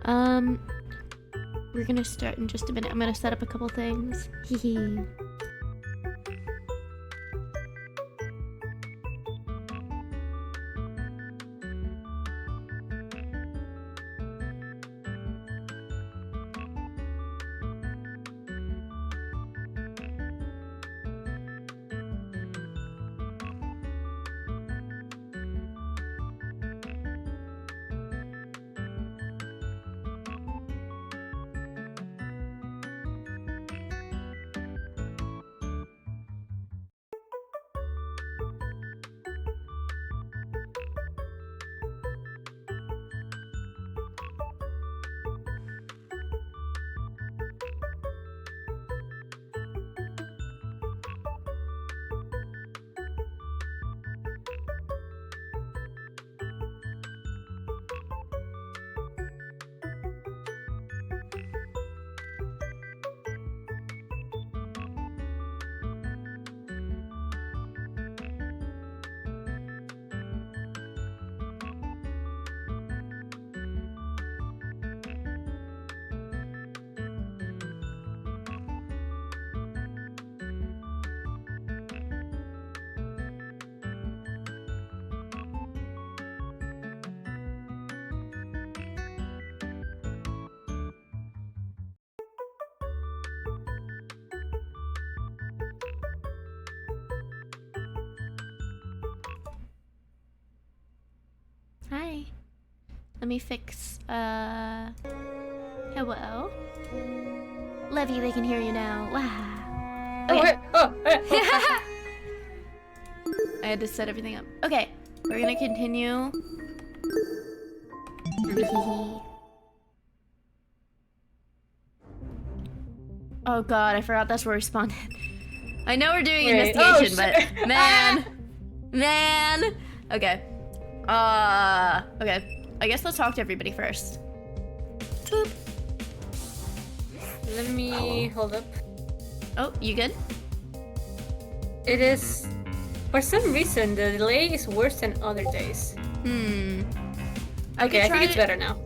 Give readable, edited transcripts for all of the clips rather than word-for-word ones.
We're gonna start in just a minute. I'm gonna set up a couple things. Hee hee. Hi. Let me fix, hello? Levy, they can hear you now. Wow. Okay. I had to set everything up. Okay, we're gonna continue. Oh god, I forgot that's where we spawned. I know we're doing investigation, but man. Okay. Okay. I guess let's talk to everybody first. Boop. Let me hold up. Oh, you good? It is. For some reason, the delay is worse than other days. Okay, I think it's better now.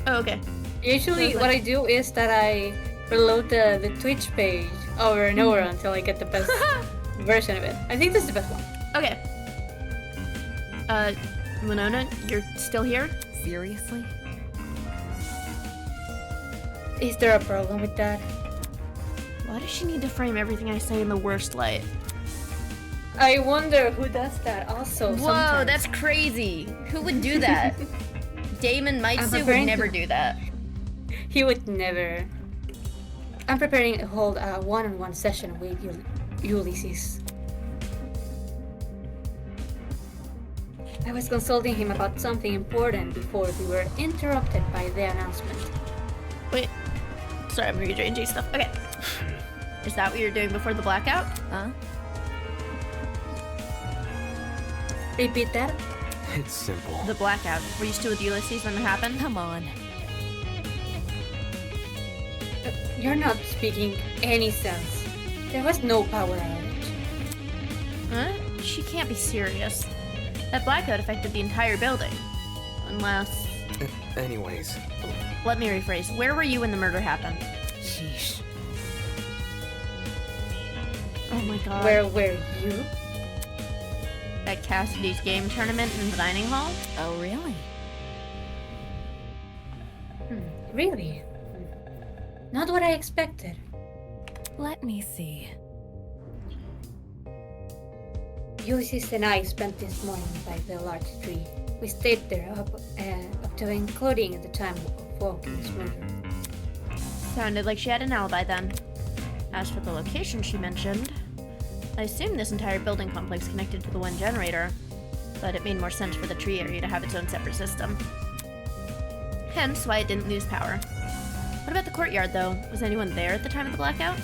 Oh, okay. Usually, what I do is that I reload the Twitch page over and over until I get the best version of it. I think this is the best one. Okay. Winona, you're still here? Seriously? Is there a problem with that? Why does she need to frame everything I say in the worst light? I wonder who does that also. Whoa, sometimes. that's crazy. Who would do that? Damon Maitsu would never do that. He would never. I'm preparing to hold a one-on-one session with Ulysses. I was consulting him about something important before we were interrupted by the announcement. Wait. Sorry, I'm rearranging stuff. Okay. Is that what you're doing before the blackout? Huh? Repeat that? It's simple. The blackout. Were you still with Ulysses when it happened? Come on. You're not speaking any sense. There was no power outage. Huh? She can't be serious. That blackout affected the entire building. Unless... Anyways. Let me rephrase. Where were you when the murder happened? Sheesh. Oh my god. Where were you? At Cassidy's game tournament in the dining hall? Oh, really? Really? Not what I expected. Let me see. Ulysses and I spent this morning by the large tree. We stayed there up to including at the time of Walking's murder. Sounded like she had an alibi then. As for the location she mentioned, I assume this entire building complex connected to the one generator, but it made more sense for the tree area to have its own separate system. Hence why it didn't lose power. What about the courtyard though? Was anyone there at the time of the blackout?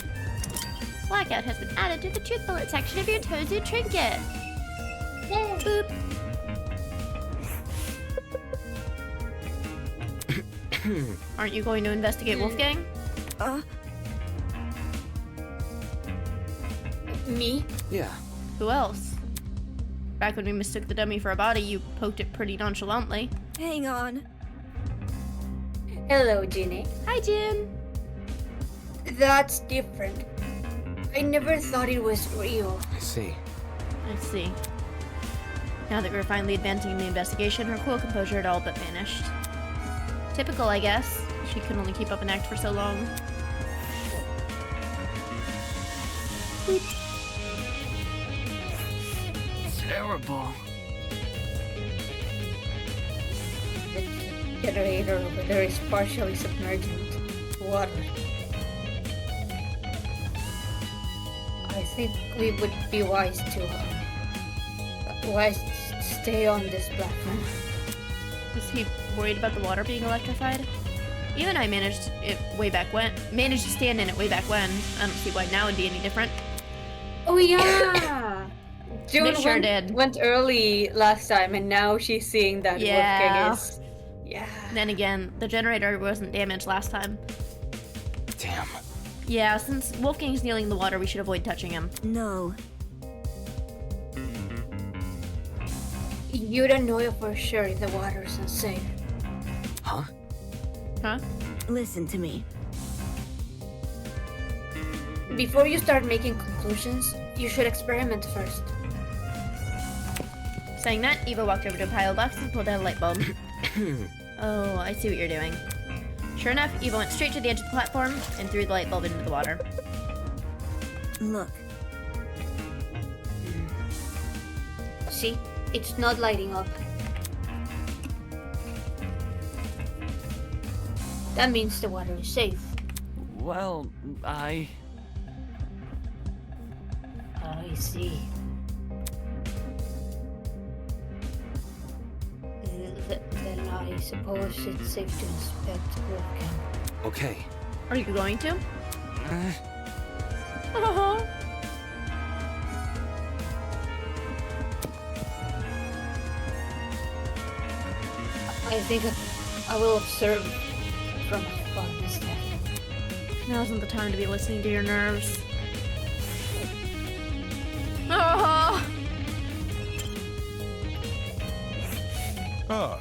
Blackout has been added to the tooth bullet section of your Tozu trinket. Yay. Boop. Aren't you going to investigate Wolfgang? Me? Yeah. Who else? Back when we mistook the dummy for a body, you poked it pretty nonchalantly. Hang on. Hello, Ginny. Hi, Jin. That's different. I never thought it was real. I see. I see. Now that we're finally advancing in the investigation, her cool composure had all but vanished. Typical, I guess. She could only keep up an act for so long. Terrible. The generator over there is partially submerged in water. I think we would be wise to stay on this platform. Was he worried about the water being electrified? Even I managed to stand in it way back when. I don't see why now it'd be any different. Oh yeah. June Sure did. went early last time, and now she's seeing that Yeah. Wolfgang is. Yeah. Then again, the generator wasn't damaged last time. Damn. Yeah, since Wolfgang's kneeling in the water, we should avoid touching him. No. You don't know for sure if the water is unsafe. Huh? Huh? Listen to me. Before you start making conclusions, you should experiment first. Saying that, Eva walked over to a pile of boxes and pulled out a light bulb. Oh, I see what you're doing. Sure enough, Eva went straight to the edge of the platform and threw the light bulb into the water. Look. See? It's not lighting up. That means the water is safe. Well, I see. Then I suppose it's safe to inspect Wolfgang. Okay. Are you going to? Oh. I think I will observe from afar instead. Now isn't the time to be listening to your nerves. Oh. Ah,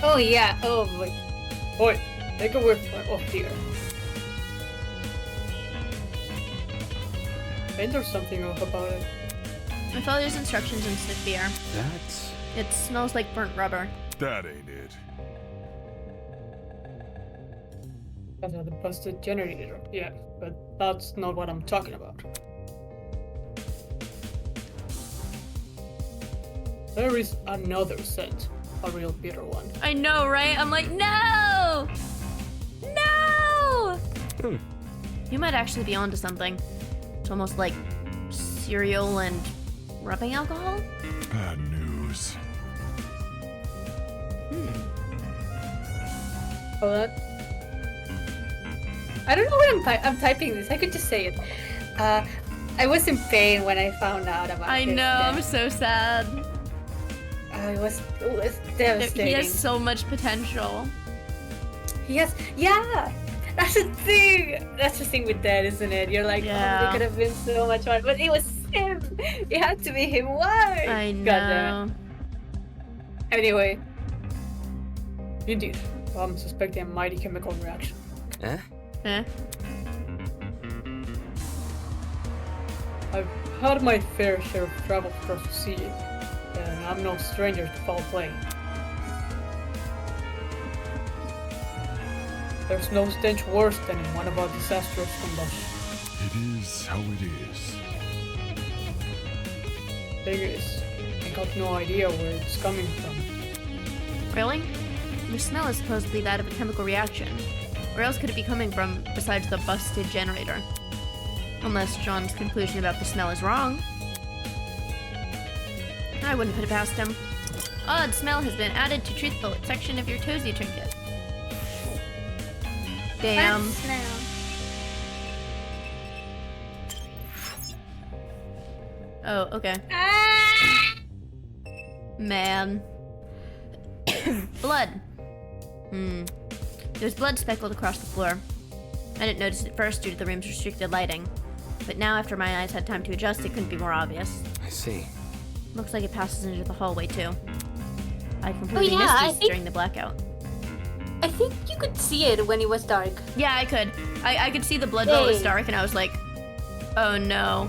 Oh yeah, oh boy. Boy, take a whiff off here. Ain't there something off about it? I follow these instructions and sniff the air. That's... It smells like burnt rubber. that ain't it. That's not the busted generator. Yeah, but that's not what I'm talking about. There is another scent. A real bitter one. I know, right? I'm like, no! No! You might actually be onto something. It's almost like cereal and rubbing alcohol? Bad news. Hold on. I don't know what I'm typing this. I could just say it. I was in pain when I found out about I this know, I'm death. so sad. It was devastating. He has so much potential. Yeah! That's the thing! That's the thing with that, isn't it? You're like, Yeah. oh, they could have been so much more. But it was him! It had to be him. Why? I God damn know. it. Anyway. Indeed. I'm suspecting a mighty chemical reaction. Eh? Eh? I've had my fair share of travel across the sea, and I'm no stranger to foul play. There's no stench worse than in one of our disastrous combustion. It is how it is. Thing is, I got no idea where it's coming from. Really? The smell is supposedly that of a chemical reaction. Where else could it be coming from besides the busted generator? Unless John's conclusion about the smell is wrong. I wouldn't put it past him. Odd smell has been added to truthful section of your Tozy trinket. Damn. Oh, okay. Man. Blood. There's blood speckled across the floor. I didn't notice it first due to the room's restricted lighting. But now after my eyes had time to adjust, it couldn't be more obvious. I see. Looks like it passes into the hallway too. I completely yeah, missed I this think- during the blackout. I think you could see it when it was dark. Yeah, I could. I could see the blood while it was Hey. dark, and I was like, oh no.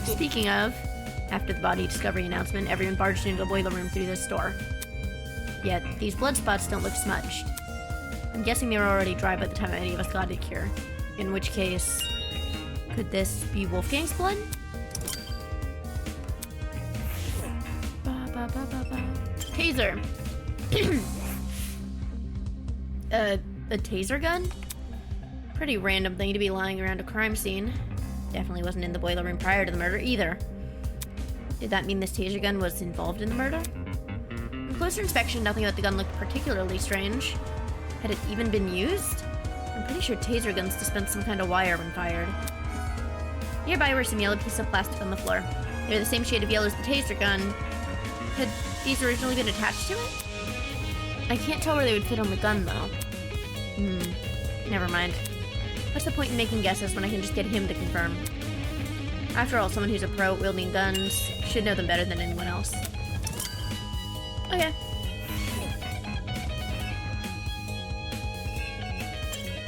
Speaking of, after the body discovery announcement, everyone barged into the boiler room through this door. Yet, these blood spots don't look smudged. I'm guessing they were already dry by the time any of us got it here. In which case, could this be Wolfgang's blood? Ba, ba, ba, ba, ba. Taser. A taser gun? Pretty random thing to be lying around a crime scene. Definitely wasn't in the boiler room prior to the murder either. Did that mean this taser gun was involved in the murder? On closer inspection, nothing about the gun looked particularly strange. Had it even been used? I'm pretty sure taser guns dispense some kind of wire when fired. Nearby were some yellow pieces of plastic on the floor. They were the same shade of yellow as the taser gun. Had these originally been attached to it? I can't tell where they would fit on the gun, though. Never mind. What's the point in making guesses when I can just get him to confirm? After all, someone who's a pro at wielding guns should know them better than anyone else. Okay.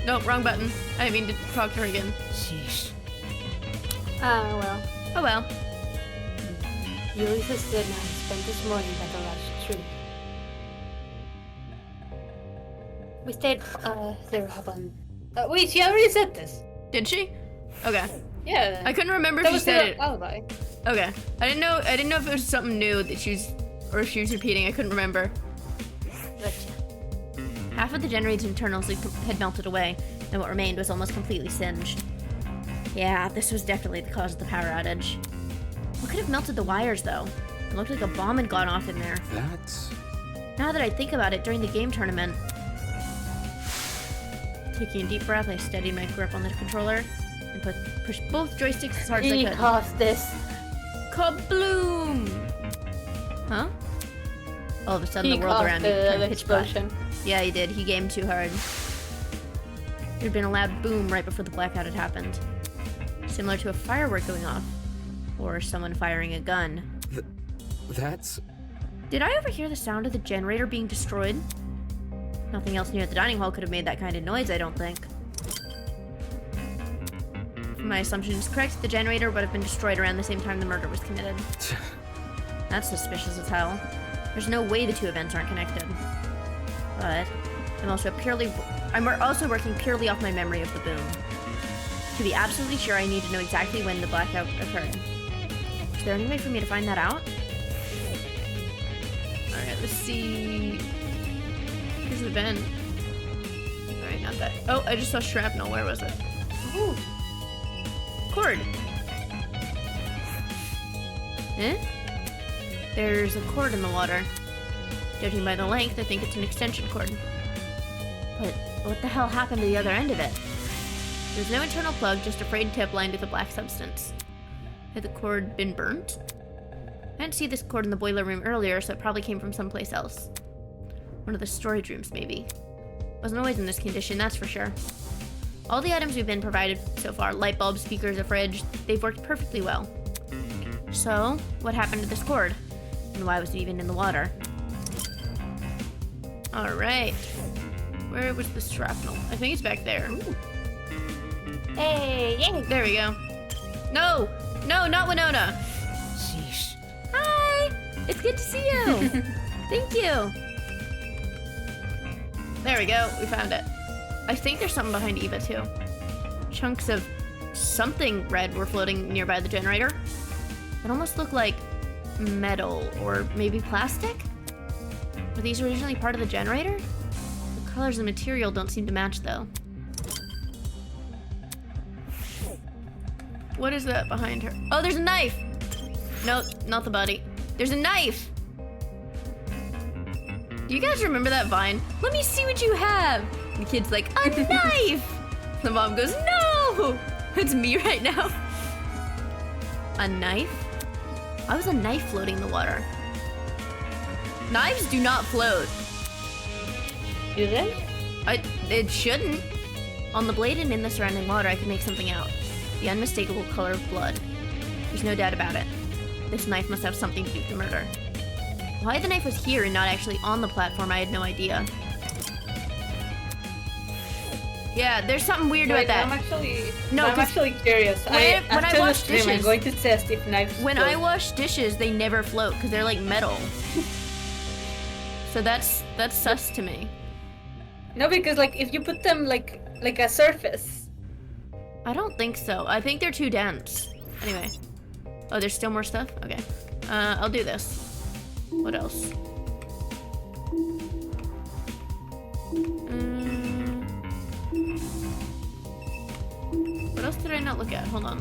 No, wrong button. I didn't mean to talk to her again. Sheesh. Ah, well. Oh well. Ulysses said I spent this morning by the large tree. We stayed there up on... wait, she already said this. Did she? Okay. Yeah. I couldn't remember if that she was said her it. alibi. Okay. I didn't know if it was something new that or if she was repeating. I couldn't remember. Gotcha. Half of the generator's internals had melted away, and what remained was almost completely singed. Yeah, this was definitely the cause of the power outage. What could have melted the wires, though? It looked like a bomb had gone off in there. That's... Now that I think about it, during the game tournament... Taking a deep breath, I steadied my grip on the controller and pushed both joysticks as hard as I He could. caused this. Kabloom! Huh? All of a sudden, He the world caused around me turned the pitch black. explosion. Yeah, he did. He gamed too hard. There'd been a loud boom right before the blackout had happened. Similar to a firework going off. Or someone firing a gun. That's... Did I overhear the sound of the generator being destroyed? Nothing else near the dining hall could have made that kind of noise, I don't think. If my assumption is correct, the generator would have been destroyed around the same time the murder was committed. That's suspicious as hell. There's no way the two events aren't connected. But I'm also working purely off my memory of the boom. To be absolutely sure, I need to know exactly when the blackout occurred. Is there any way for me to find that out? Alright, let's see. Here's the vent. Alright, not that. Oh, I just saw shrapnel. Where was it? Ooh. Cord. Eh? There's a cord in the water. Judging by the length, I think it's an extension cord. But what the hell happened to the other end of it? There's no internal plug, just a frayed tip lined with a black substance. Had the cord been burnt? I didn't see this cord in the boiler room earlier, so it probably came from someplace else. One of the storage rooms, maybe. Wasn't always in this condition, that's for sure. All the items we've been provided so far, light bulbs, speakers, a fridge, they've worked perfectly well. So, what happened to this cord? And why was it even in the water? Alright. Where was the shrapnel? I think it's back there. Hey, yay! There we go. No! No, not Winona! Sheesh. Hi! It's good to see you! Thank you! There we go, we found it. I think there's something behind Eva, too. Chunks of something red were floating nearby the generator. It almost looked like metal, or maybe plastic? Were these originally part of the generator? The colors and material don't seem to match, though. What is that behind her? Oh, there's a knife! No, not the body. There's a knife! Do you guys remember that Vine? Let me see what you have! And the kid's like, a knife! The mom goes, no! It's me right now. A knife? Why was a knife floating in the water? Knives do not float. Do they? It shouldn't. On the blade and in the surrounding water, I could make something out. The unmistakable color of blood. There's no doubt about it. This knife must have something to do with the murder. Why the knife was here and not actually on the platform, I had no idea. Yeah, there's something weird about that. I'm actually No, I'm 'cause actually curious. when I After the wash stream, I'm dishes- going to test if knives. When float. I wash dishes, they never float because they're like metal. So that's sus to me. No, because like if you put them like a surface. I don't think so. I think they're too dense. Anyway. Oh, there's still more stuff? Okay. I'll do this. What else? What else did I not look at? Hold on.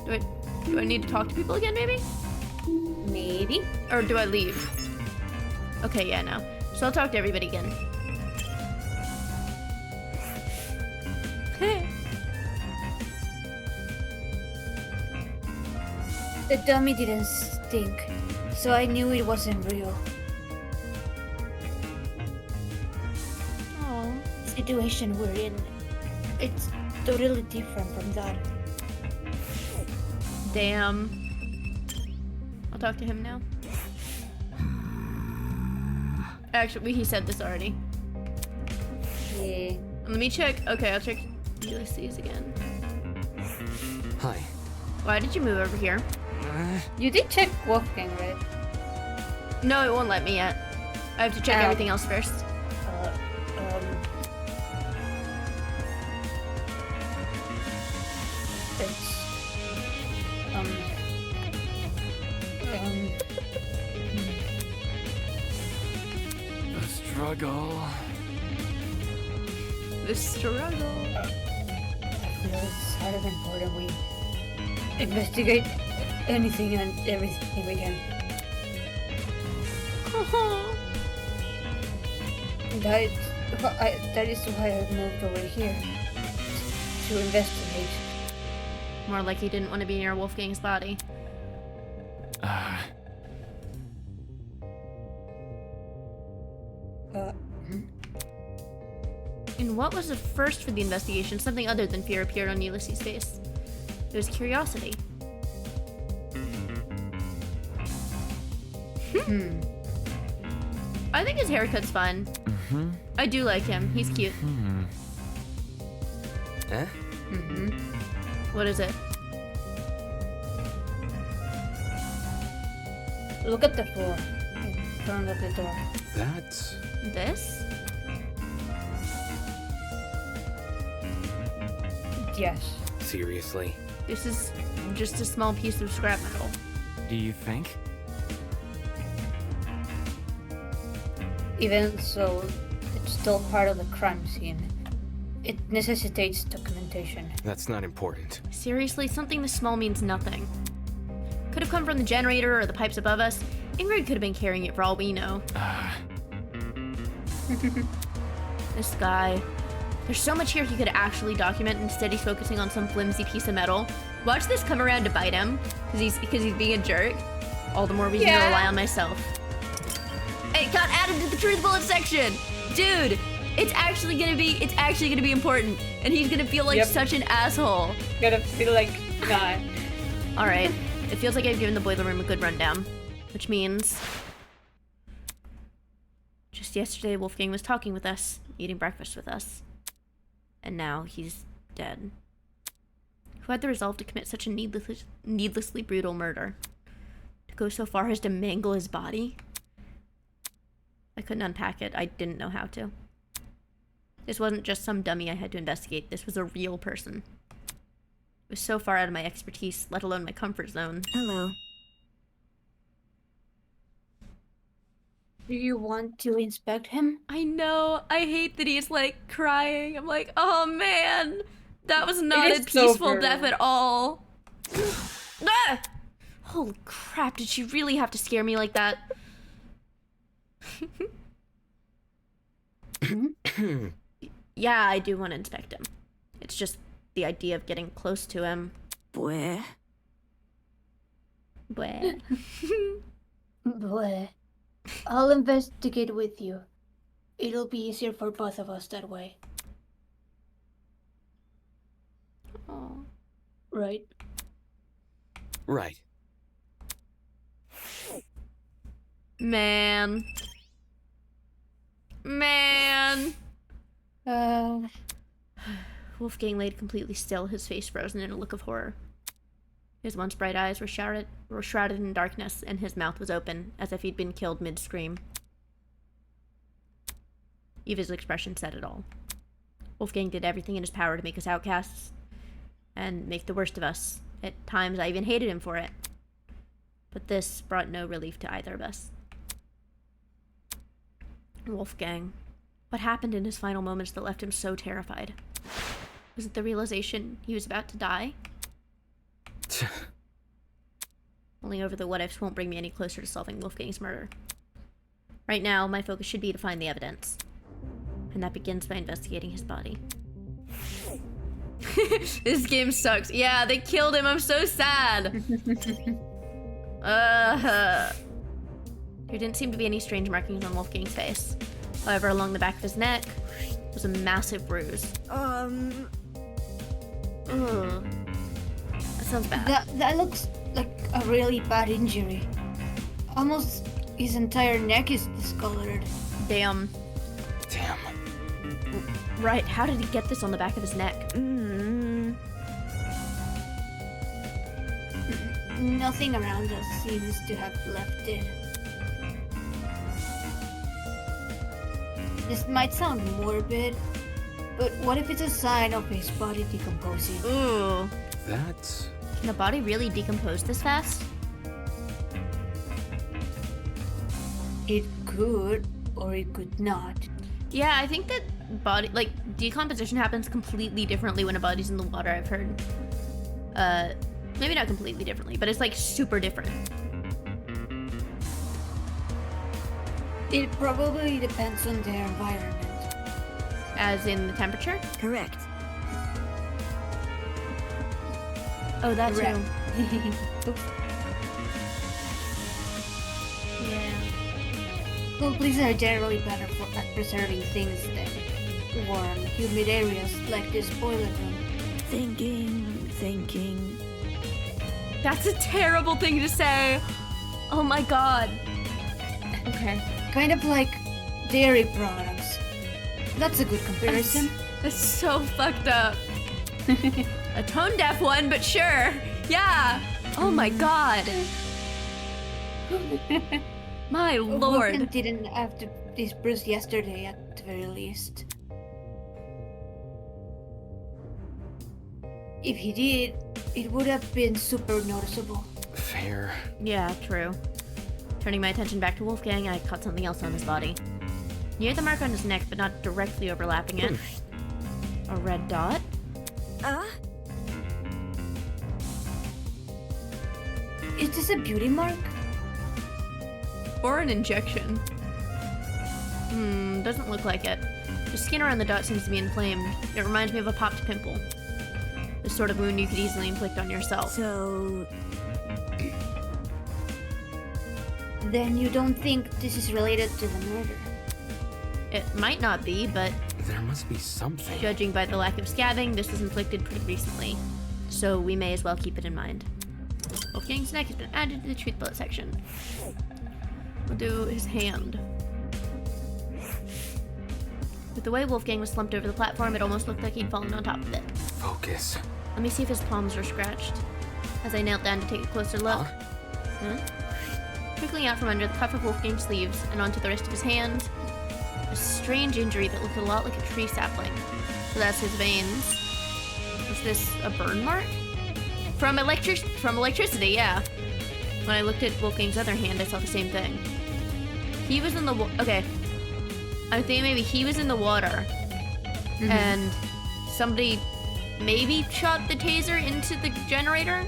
Do I need to talk to people again, maybe? Maybe. Or do I leave? Okay, yeah, no. So I'll talk to everybody again. The dummy didn't stink, so I knew it wasn't real. Oh. Situation we're in, it's totally different from that. Damn. I'll talk to him now. Actually, he said this already. Yeah. Let me check. Okay, I'll check Ulysses again. Hi. Why did you move over here? You did check Wolfgang, right? No, it won't let me yet. I have to check Ow. everything else first. It's The struggle. The struggle. I feel it's kind of important we investigate anything and everything we can. That is why I moved over here to investigate. More like he didn't want to be near Wolfgang's body. And what was the first for the investigation? Something other than fear appeared on Ulysses' face. It was curiosity. I think his haircut's fun. I do like him. He's cute. Eh? What is it? Look at the floor in front of the door. That's... This? Yes. Seriously? This is just a small piece of scrap metal. Do you think? Even so, it's still part of the crime scene. It necessitates documentation. That's not important. Seriously, something this small means nothing. Could have come from the generator or the pipes above us. Ingrid could have been carrying it for all we know. This guy. There's so much here he could actually document. Instead, he's focusing on some flimsy piece of metal. Watch this come around to bite him, because he's being a jerk. All the more reason to Yeah. rely on myself. It got added to the truth bullet section, dude. It's actually gonna be important, and he's gonna feel like Yep. such an asshole. Gotta feel like, nah. All right, it feels like I've given the boiler room a good rundown, which means just yesterday Wolfgang was talking with us, eating breakfast with us, and now he's dead. Who had the resolve to commit such a needlessly brutal murder? To go so far as to mangle his body? I couldn't unpack it. I didn't know how to. This wasn't just some dummy I had to investigate. This was a real person. It was so far out of my expertise, let alone my comfort zone. Hello. Do you want to inspect him? I know. I hate that he's like crying. I'm like, oh man, that was not a is so peaceful brutal. death at all. Ah! Holy crap, did she really have to scare me like that? Yeah, I do want to inspect him. It's just the idea of getting close to him. Where? Bleh. Bleh. I'll investigate with you. It'll be easier for both of us that way. Aw. Right? Right. Man. Man. Wolfgang laid completely still, his face frozen in a look of horror. His once bright eyes were shrouded in darkness, and his mouth was open, as if he'd been killed mid-scream. Eva's expression said it all. Wolfgang did everything in his power to make us outcasts, and make the worst of us. At times, I even hated him for it. But this brought no relief to either of us. Wolfgang. What happened in his final moments that left him so terrified? Was it the realization he was about to die? Mulling over the what-ifs won't bring me any closer to solving Wolfgang's murder. Right now, my focus should be to find the evidence. And that begins by investigating his body. This game sucks. Yeah, they killed him. I'm so sad. There didn't seem to be any strange markings on Wolfgang's face. However, along the back of his neck was a massive bruise. Ugh. That sounds bad. That looks like a really bad injury. Almost his entire neck is discolored. Damn. Damn. Right, how did he get this on the back of his neck? Nothing around us seems to have left it. This might sound morbid, but what if it's a sign of his body decomposing? Ooh. That's... Can a body really decompose this fast? It could, or it could not. Yeah, I think that decomposition happens completely differently when a body's in the water, I've heard. Maybe not completely differently, but it's like super different. It probably depends on their environment. As in the temperature? Correct. Oh, that too. Correct. Oops. Yeah. Goblins are generally better at preserving things than warm, humid areas like this boiler room. Thinking. That's a terrible thing to say. Oh my god. Okay. Kind of like dairy products. That's a good comparison. That's so fucked up. A tone-deaf one, but sure. Yeah. Oh my god. My Wolfgang lord. didn't have this bruise yesterday at the very least. If he did, it would have been super noticeable. fair. Yeah, true. Turning my attention back to Wolfgang, I caught something else on his body. Near the mark on his neck, but not directly overlapping it. A red dot? Is this a beauty mark? Or an injection? Doesn't look like it. The skin around the dot seems to be inflamed. It reminds me of a popped pimple. The sort of wound you could easily inflict on yourself. So, Then you don't think this is related to the murder? It might not be, but There must be something. judging by the lack of scabbing, this was inflicted pretty recently. So we may as well keep it in mind. Wolfgang's neck has been added to the truth bullet section. We'll do his hand. With the way Wolfgang was slumped over the platform, it almost looked like he'd fallen on top of it. Focus. Let me see if his palms are scratched. As I knelt down to take a closer look. Huh? Trickling out from under the cuff of Wolfgang's sleeves and onto the rest of his hand, a strange injury that looked a lot like a tree sapling. So that's his veins. Is this a burn mark? From electricity, yeah. When I looked at Wolfgang's other hand, I saw the same thing. He was in the okay. I'm thinking maybe he was in the water, and somebody maybe shot the taser into the generator.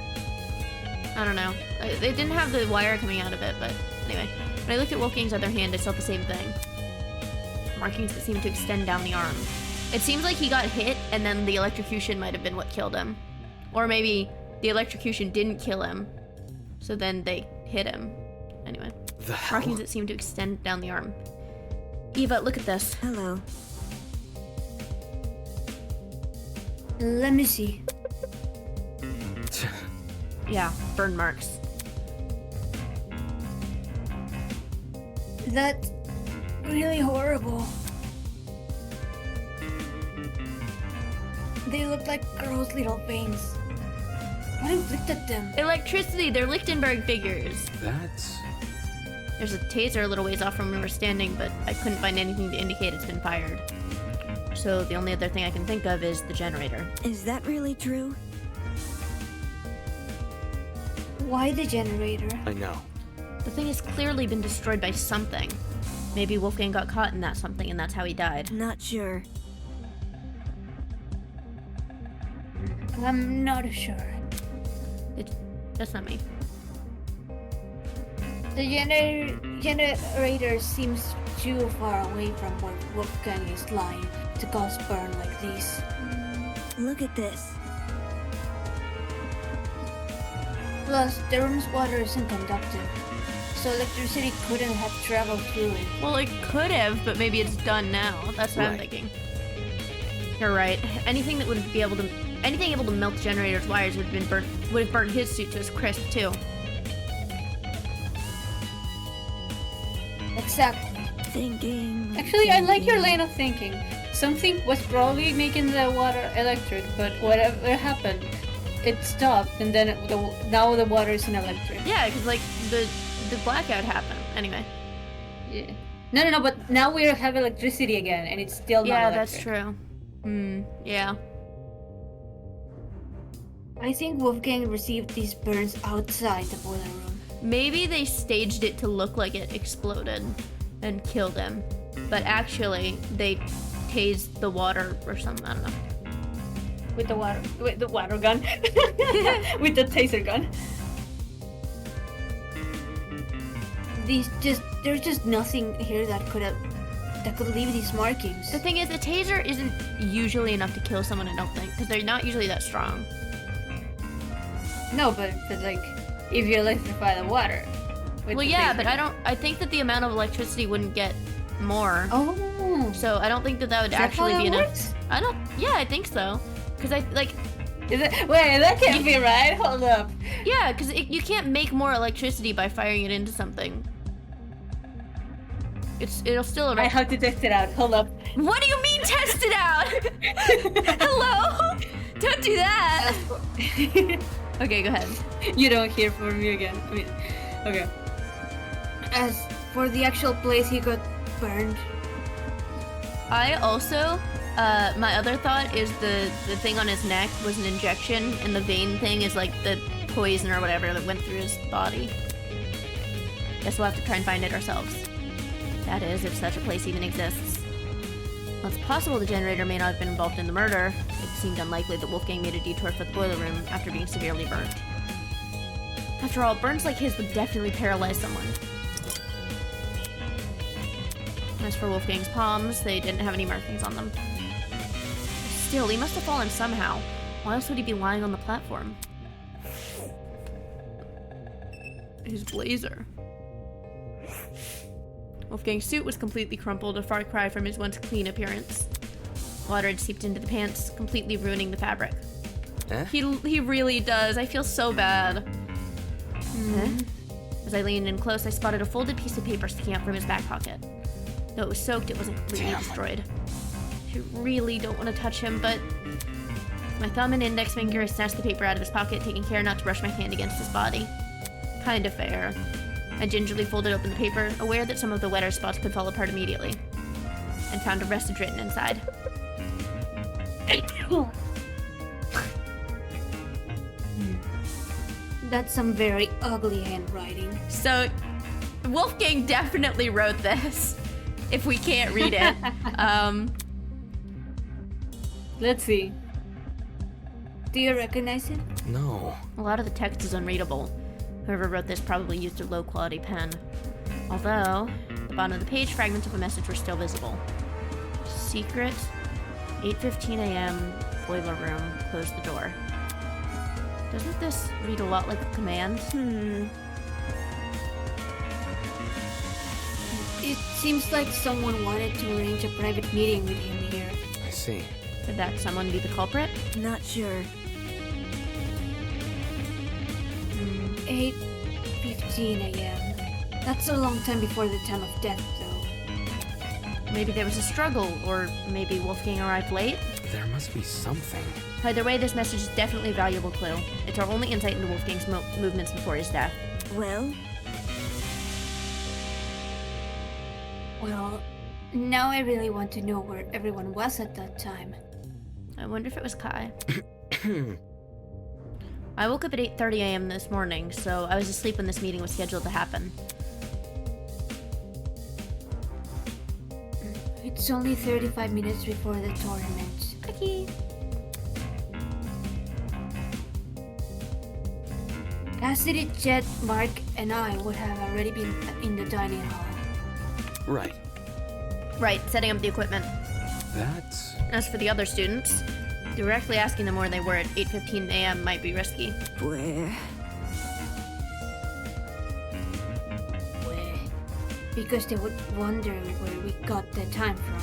I don't know. They didn't have the wire coming out of it, but anyway. When I looked at Wolfgang's other hand, I saw the same thing. Markings that seemed to extend down the arm. It seems like he got hit, and then the electrocution might have been what killed him. Or maybe the electrocution didn't kill him, so then they hit him. Anyway. The hell? Markings that seem to extend down the arm. Eva, look at this. hello. Let me see. Yeah, burn marks. That's really horrible. They look like girls' little veins. What inflicted them? Electricity, they're Lichtenberg figures. That's... There's a taser a little ways off from where we're standing, but I couldn't find anything to indicate it's been fired. So the only other thing I can think of is the generator. Is that really true? Why the generator? I know. The thing has clearly been destroyed by something. Maybe Wolfgang got caught in that something and that's how he died. Not sure. I'm not sure. That's not me. The generator seems too far away from where Wolfgang is lying to cause burn like this. Look at this. Plus, the room's water isn't conductive, so electricity couldn't have traveled through it. Well, it could have, but maybe it's done now. That's what I'm Right. thinking. You're right. Anything able to melt the generator's wires would have burnt his suit to a crisp too. Exactly. Thinking. Actually, I like your thinking. line of thinking. Something was probably making the water electric, but whatever happened, it stopped, and then now the water isn't electric. Yeah, because like the blackout happened. Anyway. Yeah. No, but now we have electricity again, and it's still not Yeah, electric. that's true. Yeah. I think Wolfgang received these burns outside the boiler room. Maybe they staged it to look like it exploded and killed him, but actually they tased the water or something. I don't know. With the water gun. With the taser gun. There's just nothing here that could leave these markings. The thing is, the taser isn't usually enough to kill someone. I don't think, because they're not usually that strong. No, but like, if you electrify the water. with Well, the yeah, taser but gun. I think that the amount of electricity wouldn't get more. Oh. So I don't think that would Is that actually how be that enough. works? Yeah, I think so. Because I like, Is it? Wait, that can't be right. Hold up. yeah, because you can't make more electricity by firing it into something. It'll still. I have to test it out. Hold up. What do you mean test it out? Hello? Don't do that. Okay, go ahead. You don't hear from me again. I mean, okay. As for the actual place he got burned, I also, my other thought is the thing on his neck was an injection, and the vein thing is like the poison or whatever that went through his body. Guess we'll have to try and find it ourselves. That is, if such a place even exists. Well, it's possible the generator may not have been involved in the murder. It seemed unlikely that Wolfgang made a detour for the boiler room after being severely burnt. After all, burns like his would definitely paralyze someone. As for Wolfgang's palms, they didn't have any markings on them. Still, he must have fallen somehow. Why else would he be lying on the platform? His blazer. Wolfgang's suit was completely crumpled, a far cry from his once clean appearance. Water had seeped into the pants, completely ruining the fabric. Eh? He really does. I feel so bad. As I leaned in close, I spotted a folded piece of paper sticking out from his back pocket. Though it was soaked, it wasn't completely Damn. destroyed. I really don't want to touch him, but with my thumb and index finger, I snatched the paper out of his pocket, taking care not to brush my hand against his body. Kinda fair. I gingerly folded open the paper, aware that some of the wetter spots could fall apart immediately, and found a message written inside. that's some very ugly handwriting. So, Wolfgang definitely wrote this, if we can't read it. Let's see. Do you recognize it? No. A lot of the text is unreadable. Whoever wrote this probably used a low-quality pen. Although, at the bottom of the page, fragments of a message were still visible. Secret, 8:15 a.m., boiler room, close the door. Doesn't this read a lot like a command? It seems like someone wanted to arrange a private meeting with him here. I see. Could that someone be the culprit? Not sure. 8:15 a.m. That's a long time before the time of death, though. Maybe there was a struggle, or maybe Wolfgang arrived late. There must be something. Either way, this message is definitely a valuable clue. It's our only insight into Wolfgang's movements before his death. Well, Well, now I really want to know where everyone was at that time. I wonder if it was Kai. I woke up at 8:30 a.m. this morning, so I was asleep when this meeting was scheduled to happen. It's only 35 minutes before the tournament. Okay. Cassidy, Jet, Mark, and I would have already been in the dining hall. Right. Right, setting up the equipment. That's... As for the other students, directly asking them where they were at 8:15 a.m. might be risky. where? Because they would wonder where we got the time from.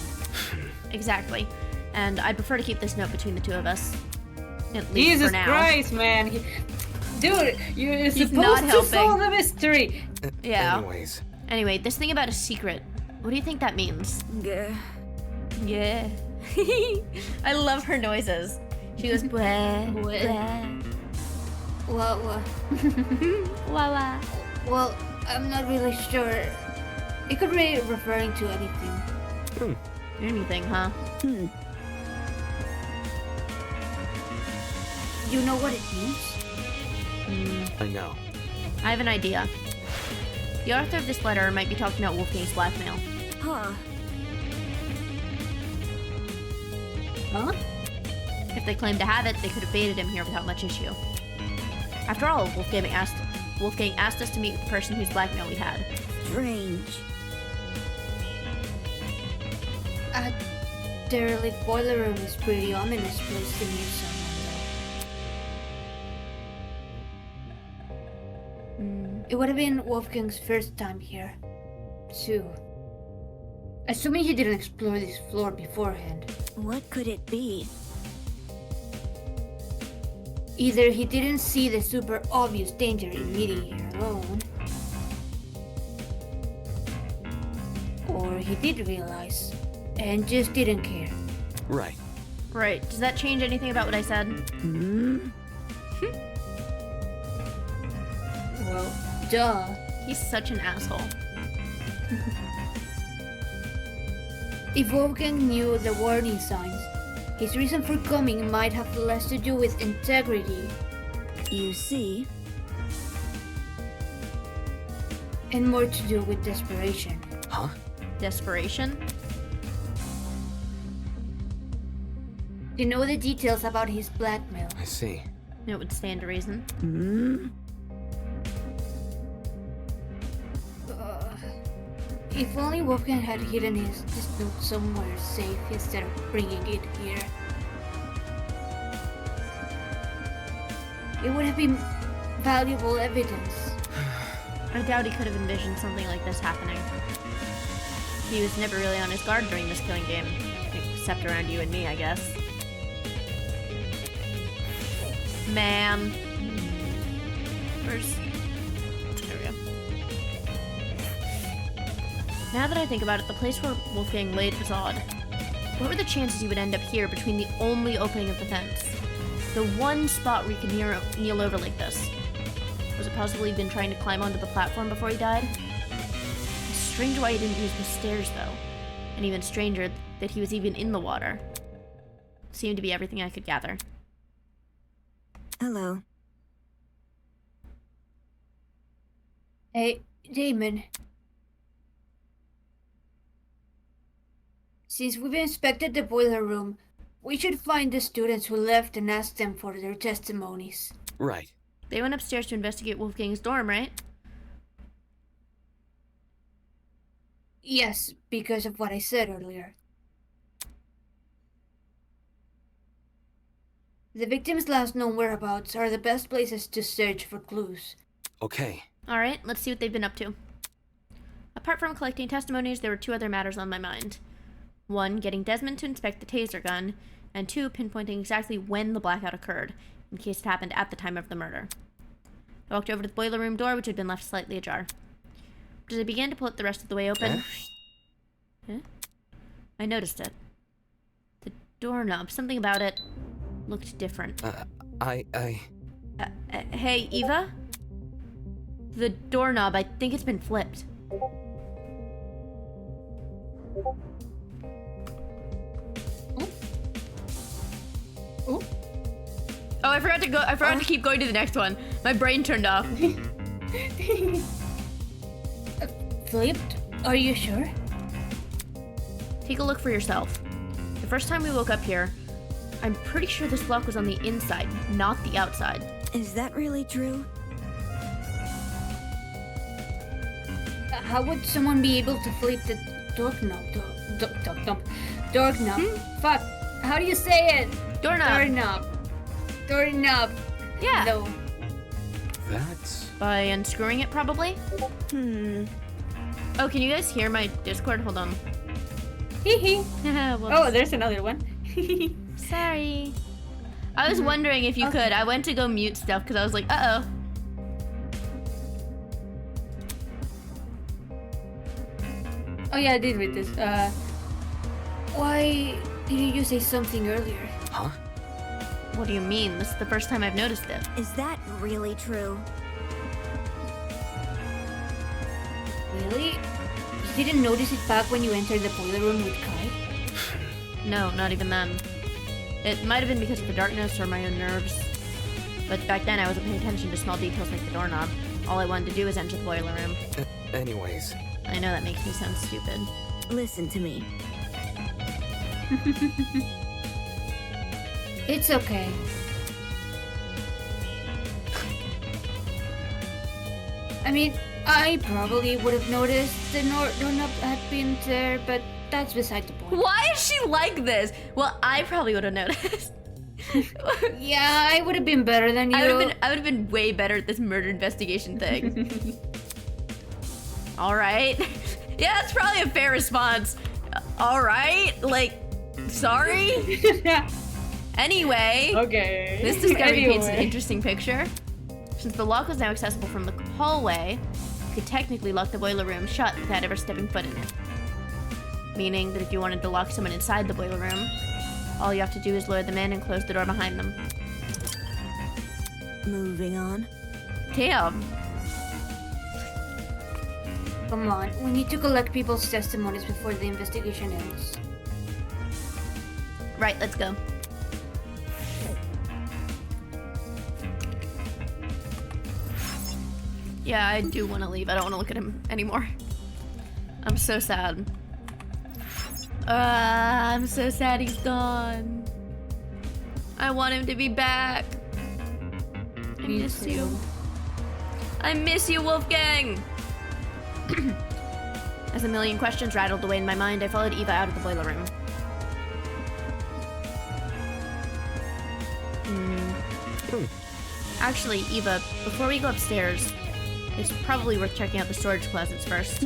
Exactly. And I prefer to keep this note between the two of us. At least Jesus for now. Christ, man! Dude, you're supposed not to helping. solve the mystery! Yeah. Anyways, Anyway, this thing about a secret. What do you think that means? Gah. Yeah. I love her noises. She goes, bleh, bleh, Well, wah wah. well, I'm not really sure. It could be referring to anything. Anything, huh? You know what it means? I know. I have an idea. The author of this letter might be talking about Wolfgang's blackmail. Huh. Huh? If they claimed to have it, they could have baited him here without much issue. After all, Wolfgang asked us to meet with the person whose blackmail we had. Strange. The relic boiler room is pretty ominous place to meet someone, though. It would have been Wolfgang's first time here, too. Assuming he didn't explore this floor beforehand. What could it be? Either he didn't see the super obvious danger in meeting here alone, or he did realize and just didn't care. Right. Right. Does that change anything about what I said? Well, duh. He's such an asshole. If Wolfgang knew the warning signs, his reason for coming might have less to do with integrity You see, and more to do with desperation. Huh? Desperation? To know the details about his blackmail. I see. It would stand to reason. If only Wolfgang had hidden this note somewhere safe instead of bringing it here. It would have been valuable evidence. I doubt he could have envisioned something like this happening. He was never really on his guard during this killing game. Except around you and me, I guess. Man. Where's... There we go. Now that I think about it, the place where Wolfgang laid was odd. What were the chances he would end up here between the only opening of the fence? The one spot where he could kneel over like this. Was it possible he'd been trying to climb onto the platform before he died? It's strange why he didn't use the stairs, though. And even stranger that he was even in the water. Seemed to be everything I could gather. hello. Hey, Damon. Since we've inspected the boiler room, we should find the students who left and ask them for their testimonies. Right. They went upstairs to investigate Wolfgang's dorm, right? Yes, because of what I said earlier. The victim's last known whereabouts are the best places to search for clues. Okay. Alright, let's see what they've been up to. Apart from collecting testimonies, there were two other matters on my mind. One, getting Desmond to inspect the taser gun, and two, pinpointing exactly when the blackout occurred, in case it happened at the time of the murder. I walked over to the boiler room door, which had been left slightly ajar. Does it begin to pull it the rest of the way open? Huh? I noticed it. The doorknob, something about it looked different. Hey, Eva? The doorknob, I think it's been flipped. Oh. Oh, I forgot to keep going to the next one. My brain turned off. Flipped? Are you sure? Take a look for yourself. The first time we woke up here, I'm pretty sure this lock was on the inside, not the outside. Is that really true? How would someone be able to flip the doorknob? Doorknob. Fuck. How do you say it? Doorknob. Doorknob. Yeah. No. That's... By unscrewing it, probably? Oh, can you guys hear my Discord? Hold on. Hee Whoops. Oh, there's another one. Sorry. I was wondering if you could. I went to go mute stuff because I was like, uh-oh. Oh yeah, I did read this. Why didn't you say something earlier? Huh? What do you mean? This is the first time I've noticed it. Is that really true? Really? You didn't notice it back when you entered the boiler room with Kai? No, not even then. It might have been because of the darkness or my own nerves. But back then I wasn't paying attention to small details like the doorknob. All I wanted to do was enter the boiler room. Anyways, I know that makes me sound stupid. Listen to me. It's okay. I mean, I probably would have noticed the doorknob had been there, but that's beside the point. Why is she like this? Well, I probably would have noticed. Yeah, I would have been better than you. I would have been way better at this murder investigation thing. All right. Yeah, that's probably a fair response. All right. Like, sorry. Anyway. Okay. This discovery paints an interesting picture. Since the lock was now accessible from the hallway, you could technically lock the boiler room shut without ever stepping foot in it. Meaning that if you wanted to lock someone inside the boiler room, all you have to do is lure them in and close the door behind them. Moving on. Damn. Come on, we need to collect people's testimonies before the investigation ends. Right, let's go. Yeah, I do want to leave. I don't want to look at him anymore. I'm so sad. I'm so sad he's gone. I want him to be back. I Me miss too. you. I miss you, Wolfgang! As a million questions rattled away in my mind, I followed Eva out of the boiler room. Actually, Eva, before we go upstairs, it's probably worth checking out the storage closets first.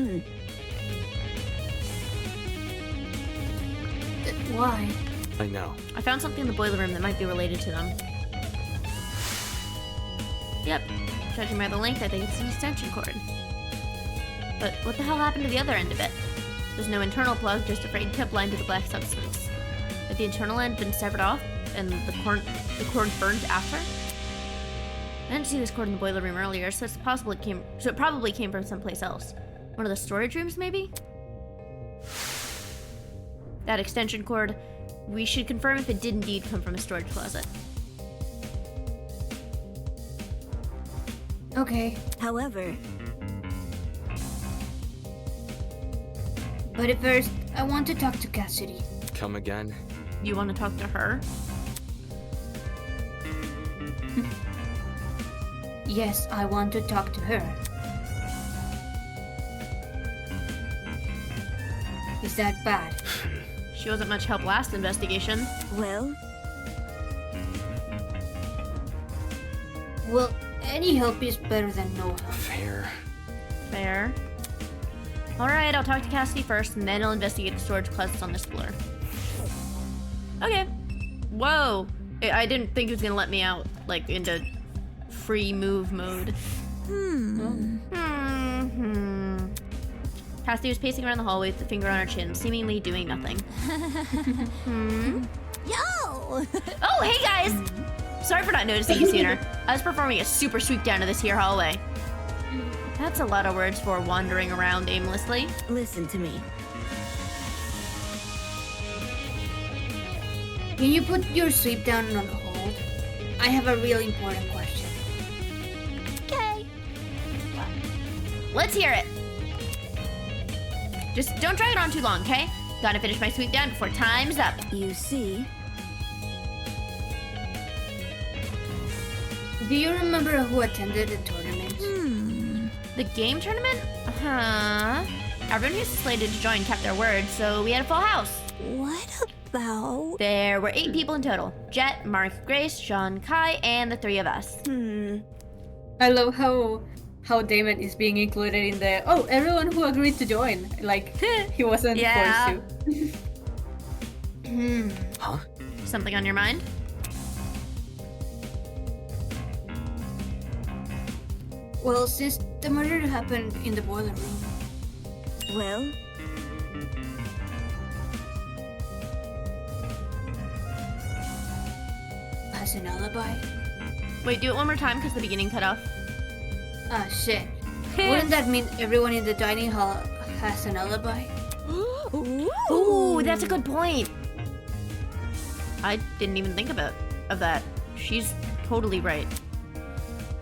Why? I know. I found something in the boiler room that might be related to them. Yep, judging by the length, I think it's an extension cord. But what the hell happened to the other end of it? There's no internal plug, just a frayed tip line to the black substance. Had the internal end been severed off, and the cord burned after? I didn't see this cord in the boiler room earlier, so it's possible it probably came from someplace else. One of the storage rooms, maybe? That extension cord, we should confirm if it did indeed come from a storage closet. Okay, However, but at first, I want to talk to Cassidy. Come again? You want to talk to her? Yes, I want to talk to her. Is that bad? She wasn't much help last investigation. well, Well, any help is better than no help. Fair. Fair. Alright, I'll talk to Cassidy first, and then I'll investigate the storage closets on this floor. Okay. Whoa. I didn't think it was gonna let me out, like, into free move mode. Cassidy was pacing around the hallway with a finger on her chin, seemingly doing nothing. Yo! Oh, hey guys! Sorry for not noticing you sooner. I was performing a super sweep down to this here hallway. That's a lot of words for wandering around aimlessly. Listen to me. Can you put your sweep down on hold? I have a really important question. Okay. Let's hear it. Just don't drag it on too long, okay? Gotta finish my sweep down before time's up. You see, Do you remember who attended the tournament? The game tournament? Huh? Everyone who's slated to join kept their word, so we had a full house. what about... There were 8 people in total. Jet, Mark, Grace, Sean, Kai, and the 3 of us. I love how Damon is being included in the everyone who agreed to join. Like he wasn't Yeah. forced to. Huh? Something on your mind? Well, since the murder happened in the boiler room, Well, has an alibi. Wait, do it one more time because the beginning cut off. Ah shit. Wouldn't that mean everyone in the dining hall has an alibi? Ooh, that's a good point. I didn't even think of that. She's totally right.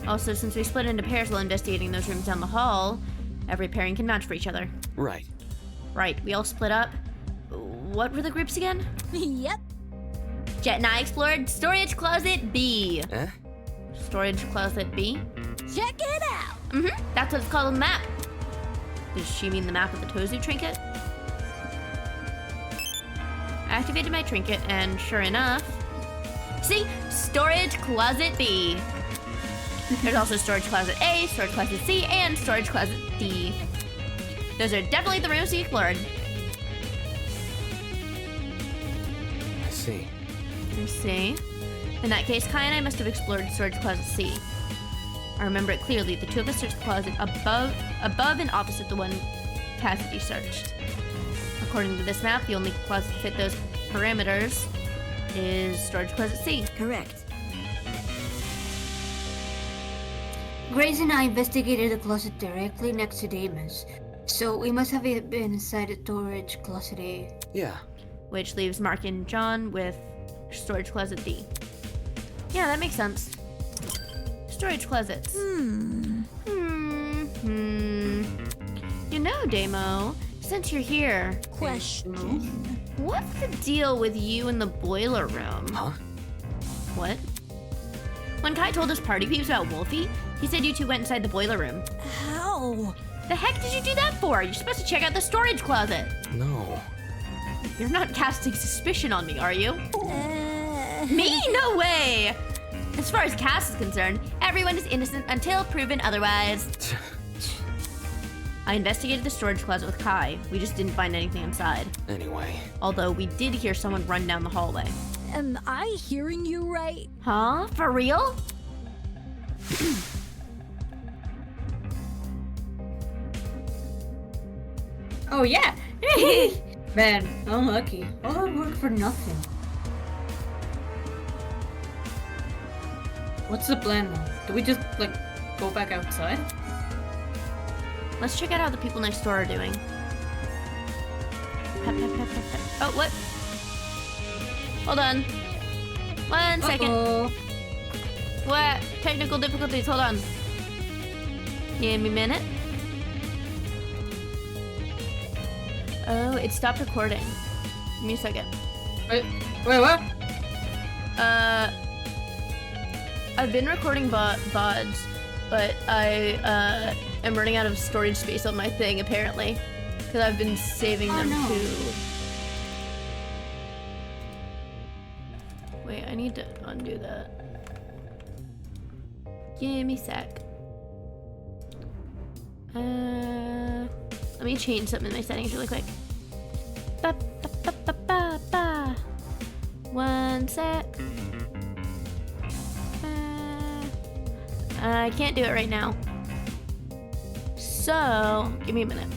Also, since we split into pairs while investigating those rooms down the hall, every pairing can match for each other. Right. Right, we all split up. What were the groups again? yep. Jet and I explored Storage Closet B. Eh? Storage Closet B? Check it out. That's what it's called on the map. Does she mean the map of the Tozu trinket? I activated my trinket, and sure enough... See? Storage Closet B. There's also Storage Closet A, Storage Closet C, and Storage Closet D. Those are definitely the rooms we explored. I see. You see? In that case, Kai and I must have explored Storage Closet C. I remember it clearly. The 2 of us searched the closet above and opposite the one Cassidy searched. According to this map, the only closet to fit those parameters is Storage Closet C. Correct. Grace and I investigated the closet directly next to Damon's, so we must have been inside the storage closet A. Yeah. Which leaves Mark and John with Storage Closet D. Yeah, that makes sense. Storage closets. You know, Damo, since you're here, Question. what's the deal with you in the boiler room? Huh? What? When Kai told us party peeps about Wolfie, he said you two went inside the boiler room. How? The heck did you do that for? You're supposed to check out the storage closet. No. You're not casting suspicion on me, are you? Me? No way! As far as Cass is concerned, everyone is innocent until proven otherwise. I investigated the storage closet with Kai. We just didn't find anything inside. Anyway. Although we did hear someone run down the hallway. Am I hearing you right? Huh? For real? Oh yeah! Man, unlucky. All that work for nothing. What's the plan now? Do we just, like, go back outside? Let's check out how the people next door are doing. Pep, pep, pep, pep, pep. Oh, what? Hold on. 1 second. Uh-oh. What? Technical difficulties. Hold on. Give me a minute. Oh, it stopped recording. Give me a second. Wait, what? I've been recording VODs, but I am running out of storage space on my thing apparently, because I've been saving them no. to. Wait, I need to undo that. Give me a sec. Let me change something in my settings really quick. Ba, ba, ba, ba, ba, ba. 1 sec. I can't do it right now. So, give me a minute.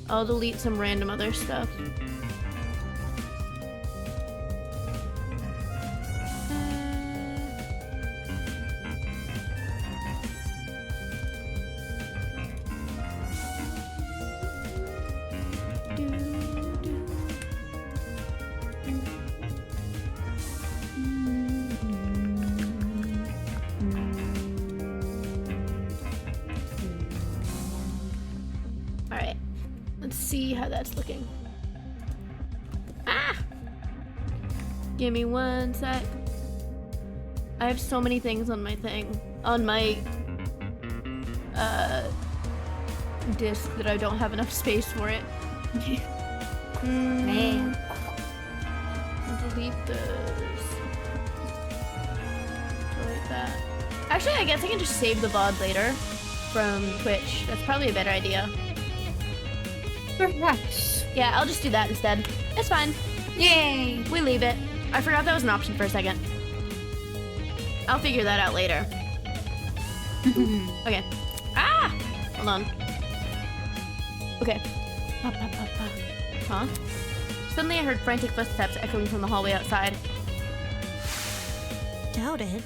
I'll delete some random other stuff. Alright. Let's see how that's looking. Ah! Give me one sec. I have so many things on my thing. On my disk that I don't have enough space for it. Man. Delete those. Delete that. Actually, I guess I can just save the VOD later from Twitch. That's probably a better idea. Perhaps. Yeah, I'll just do that instead. It's fine. Yay! We leave it. I forgot that was an option for a second. I'll figure that out later. Okay. Ah! Hold on. Okay. Huh? Suddenly I heard frantic footsteps echoing from the hallway outside. Doubt it.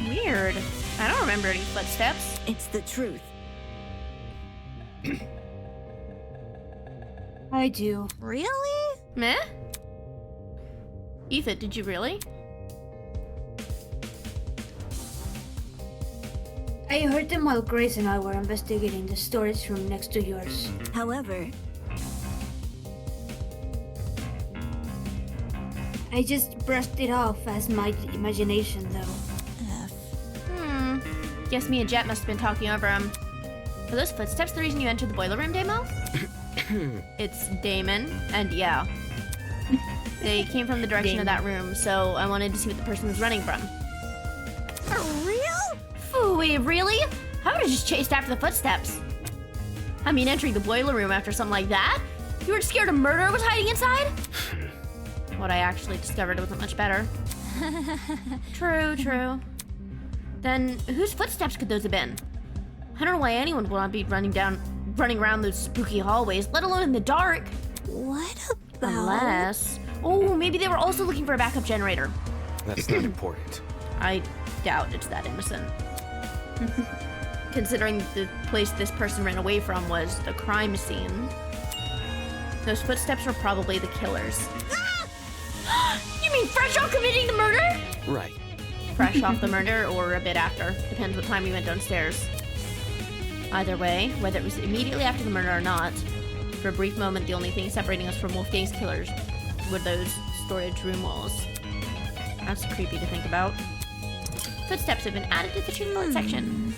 Weird. I don't remember any footsteps. It's the truth. I do. Really? Meh? Ethan, did you really? I heard them while Grace and I were investigating the storage room next to yours. However, I just brushed it off as my imagination, though. Guess me and Jet must have been talking over him. Are those footsteps the reason you entered the boiler room, Damo? It's Damon, and yeah. They came from the direction of that room, so I wanted to see what the person was running from. for real? Phooey, really? I would have just chased after the footsteps. I mean, entering the boiler room after something like that? You weren't scared a murderer was hiding inside? What I actually discovered wasn't much better. True. Then whose footsteps could those have been? I don't know why anyone would not be running around those spooky hallways, let alone in the dark. What about... Unless... Oh, maybe they were also looking for a backup generator. That's not important. I doubt it's that innocent. Considering the place this person ran away from was the crime scene. Those footsteps were probably the killers. You mean fresh off committing the murder? Right. Fresh off the murder or a bit after. Depends what time we went downstairs. Either way, whether it was immediately after the murder or not, for a brief moment the only thing separating us from Wolfgang's killers were those storage room walls. That's creepy to think about. Footsteps have been added to the treatment section.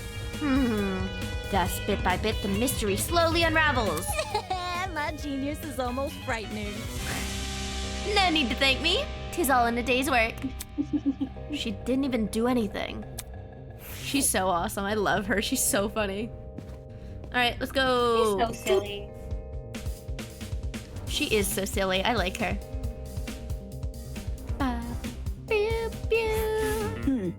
Thus, bit by bit, the mystery slowly unravels. My genius is almost frightening. No need to thank me. 'Tis all in a day's work. She didn't even do anything. She's so awesome. I love her. She's so funny. All right, let's go. She's so silly. She is so silly. I like her. Pew, pew.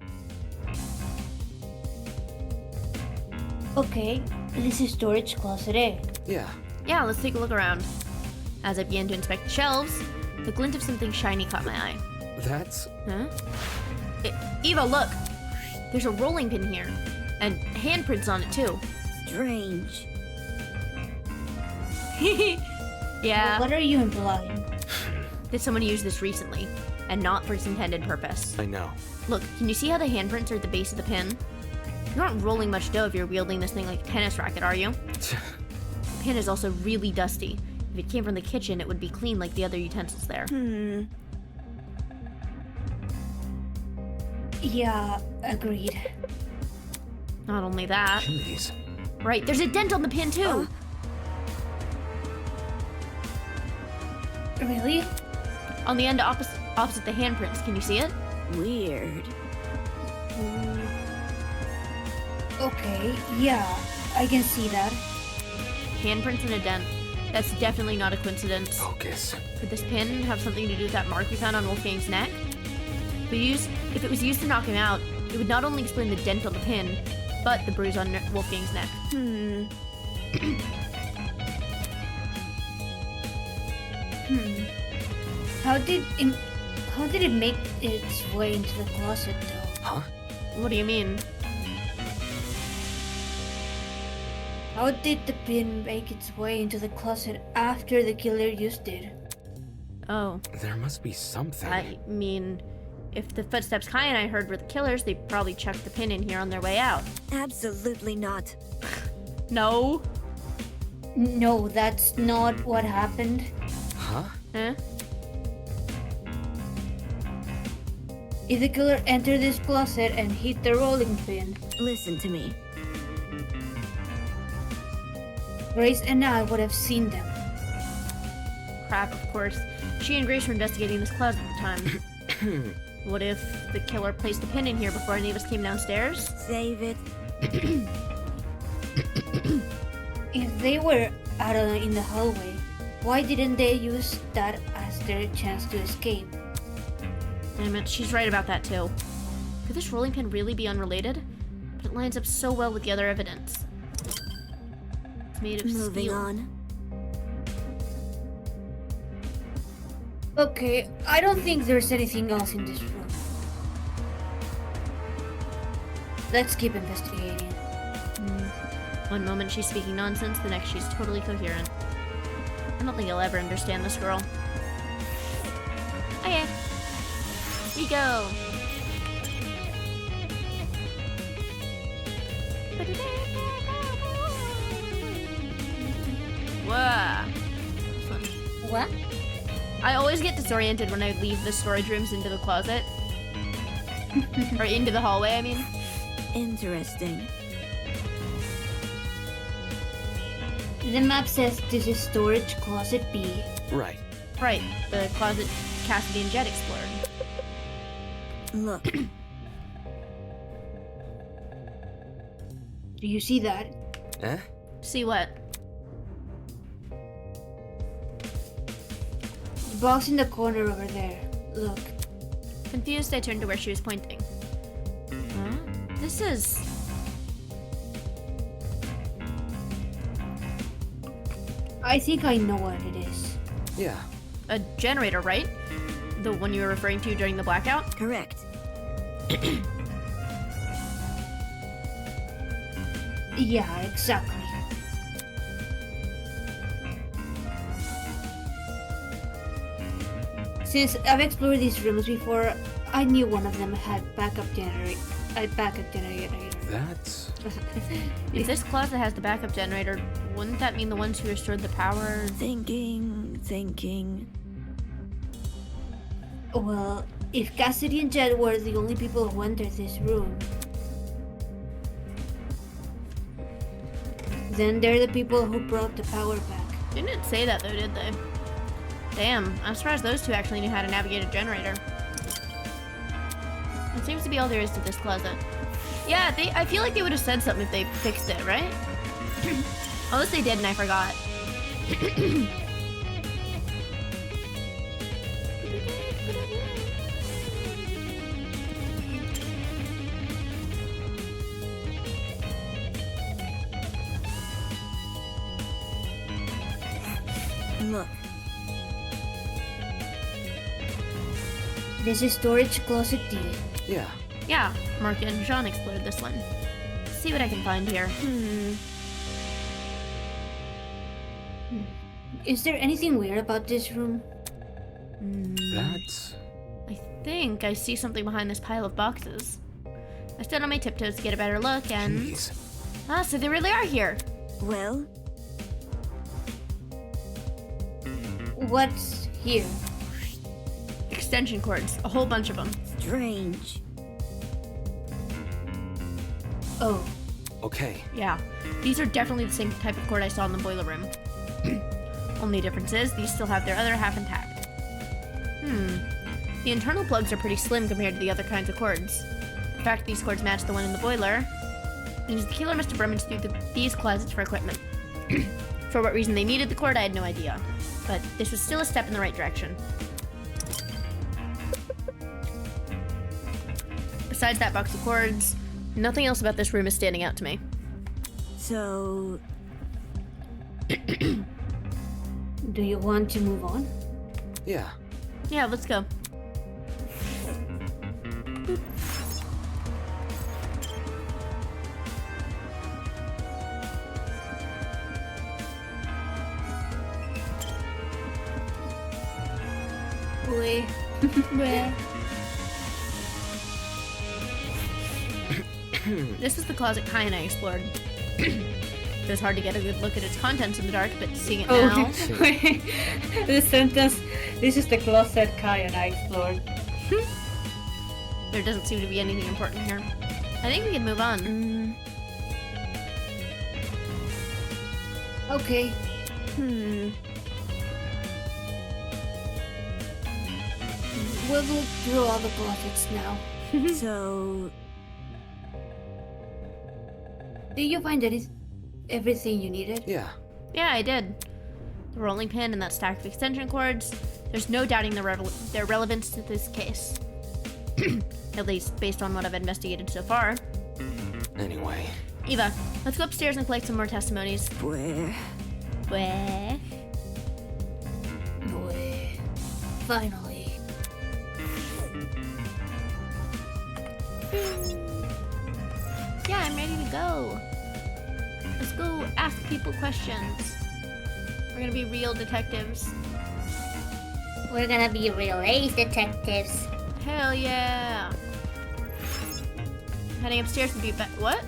Okay, this is storage closet A. Yeah. Yeah, let's take a look around. As I began to inspect the shelves, the glint of something shiny caught my eye. That's... Huh? Eva, look! There's a rolling pin here, and handprints on it too. Strange. Yeah, What are you implying? did someone use this recently, and not for its intended purpose? I know. Look, can you see how the handprints are at the base of the pin? You aren't rolling much dough if you're wielding this thing like a tennis racket, are you? The pin is also really dusty. If it came from the kitchen, it would be clean like the other utensils there. Yeah, agreed. Not only that, Jeez. right, there's a dent on the pin too! Really? On the end opposite the handprints, can you see it? Weird. Okay, yeah, I can see that. Handprints and a dent. That's definitely not a coincidence. Focus. Could this pin have something to do with that mark we found on Wolfgang's neck? If it was used to knock him out, it would not only explain the dent on the pin, but the bruise on Wolfgang's neck. How did it make its way into the closet though? Huh? What do you mean? How did the pin make its way into the closet after the killer used it? Oh, There must be something. I mean, if the footsteps Kai and I heard were the killers, they probably chucked the pin in here on their way out. Absolutely not. No? No, that's not what happened. Huh? Huh? If the killer entered this closet and hit the rolling pin, Listen to me. Grace and I would have seen them. Crap, of course. She and Grace were investigating this closet at the time. What if the killer placed the pin in here before any of us came downstairs? Save it. If they were out in the hallway, why didn't they use that as their chance to escape? Damn it, she's right about that too. Could this rolling pin really be unrelated? But it lines up so well with the other evidence. It's made of Moving steel. on. Okay, I don't think there's anything else in this room. Let's keep investigating. One moment she's speaking nonsense, the next she's totally coherent. I don't think I'll ever understand this girl. Okay. We go. Whoa. What? I always get disoriented when I leave the storage rooms into the closet. Or into the hallway, I mean. Interesting. The map says this is storage closet B. Right. Right, the closet Cassidy and Jet explored. Look, Do you see that? Eh? See what? The box in the corner over there. Look. Confused, I turned to where she was pointing. Huh? This is... I think I know what it is. Yeah. a generator, right? The one you were referring to during the blackout? Correct. Yeah, exactly. Since I've explored these rooms before, I knew one of them had backup generator. That's... If this closet has the backup generator, wouldn't that mean the ones who restored the power? Thinking. Well, if Cassidy and Jed were the only people who entered this room, then they're the people who brought the power back. Didn't say that though, did they? Damn, I'm surprised those two actually knew how to navigate a generator. That seems to be all there is to this closet. Yeah, I feel like they would have said something if they fixed it, right? Unless they did and I forgot. Look, This is storage closet D. Yeah. Yeah, Mark and Jean explored this one. Let's see what I can find here. Is there anything weird about this room? That's... I think I see something behind this pile of boxes. I stood on my tiptoes to get a better look and... Jeez. Ah, so they really are here. well, What's here? Extension cords, a whole bunch of them. strange. Oh, Okay. Yeah, these are definitely the same type of cord I saw in the boiler room. Only difference is, these still have their other half intact. The internal plugs are pretty slim compared to the other kinds of cords. The fact these cords match the one in the boiler means the killer must have rummaged through these closets for equipment. For what reason they needed the cord, I had no idea. But this was still a step in the right direction. Besides that box of cords, nothing else about this room is standing out to me. So, do you want to move on? Yeah. Yeah, let's go. Wait. This is the closet Kai and I explored. It was hard to get a good look at its contents in the dark, but seeing it now... Oh, wait. The sentence. This is the closet Kai and I explored. There doesn't seem to be anything important here. I think we can move on. Okay. We'll look through all the closets now. So, Did you find everything you needed? Yeah. Yeah, I did. The rolling pin and that stack of extension cords. There's no doubting their relevance to this case. At least based on what I've investigated so far. Anyway. Eva, let's go upstairs and collect some more testimonies. where? Where? Wait. Finally. Yeah, I'm ready to go. Let's go ask people questions. We're gonna be real detectives. We're gonna be real ace detectives. Hell yeah. Heading upstairs would be what?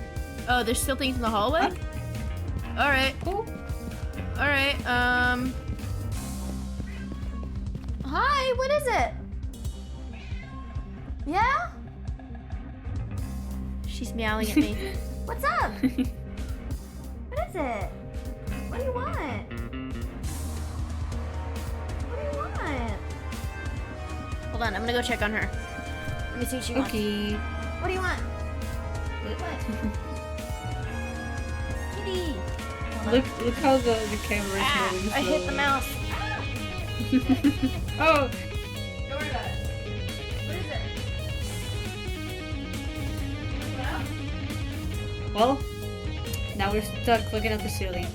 Oh, there's still things in the hallway? Alright. Cool. Alright, Hi, what is it? Yeah? She's meowing at me. What's up? What is it? What do you want? What do you want? Hold on, I'm gonna go check on her. Let me see what she wants. Okay. What do you want? What? Kitty! Look how the camera is moving. I hit the slowly. mouse. Oh, Don't worry about it. What is it? well. Now we're stuck looking at the ceiling.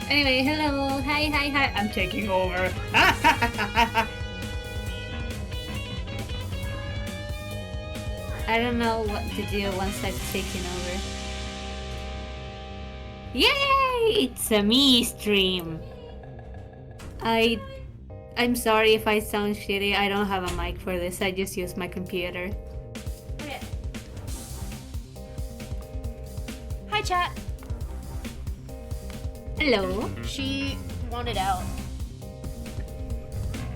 Anyway, hello. Hi, hi, hi. I'm taking over. I don't know what to do once I've taken over. Yay! It's a me stream. I'm sorry if I sound shitty. I don't have a mic for this. I just use my computer. Okay. Hi, chat. Hello. She wanted out.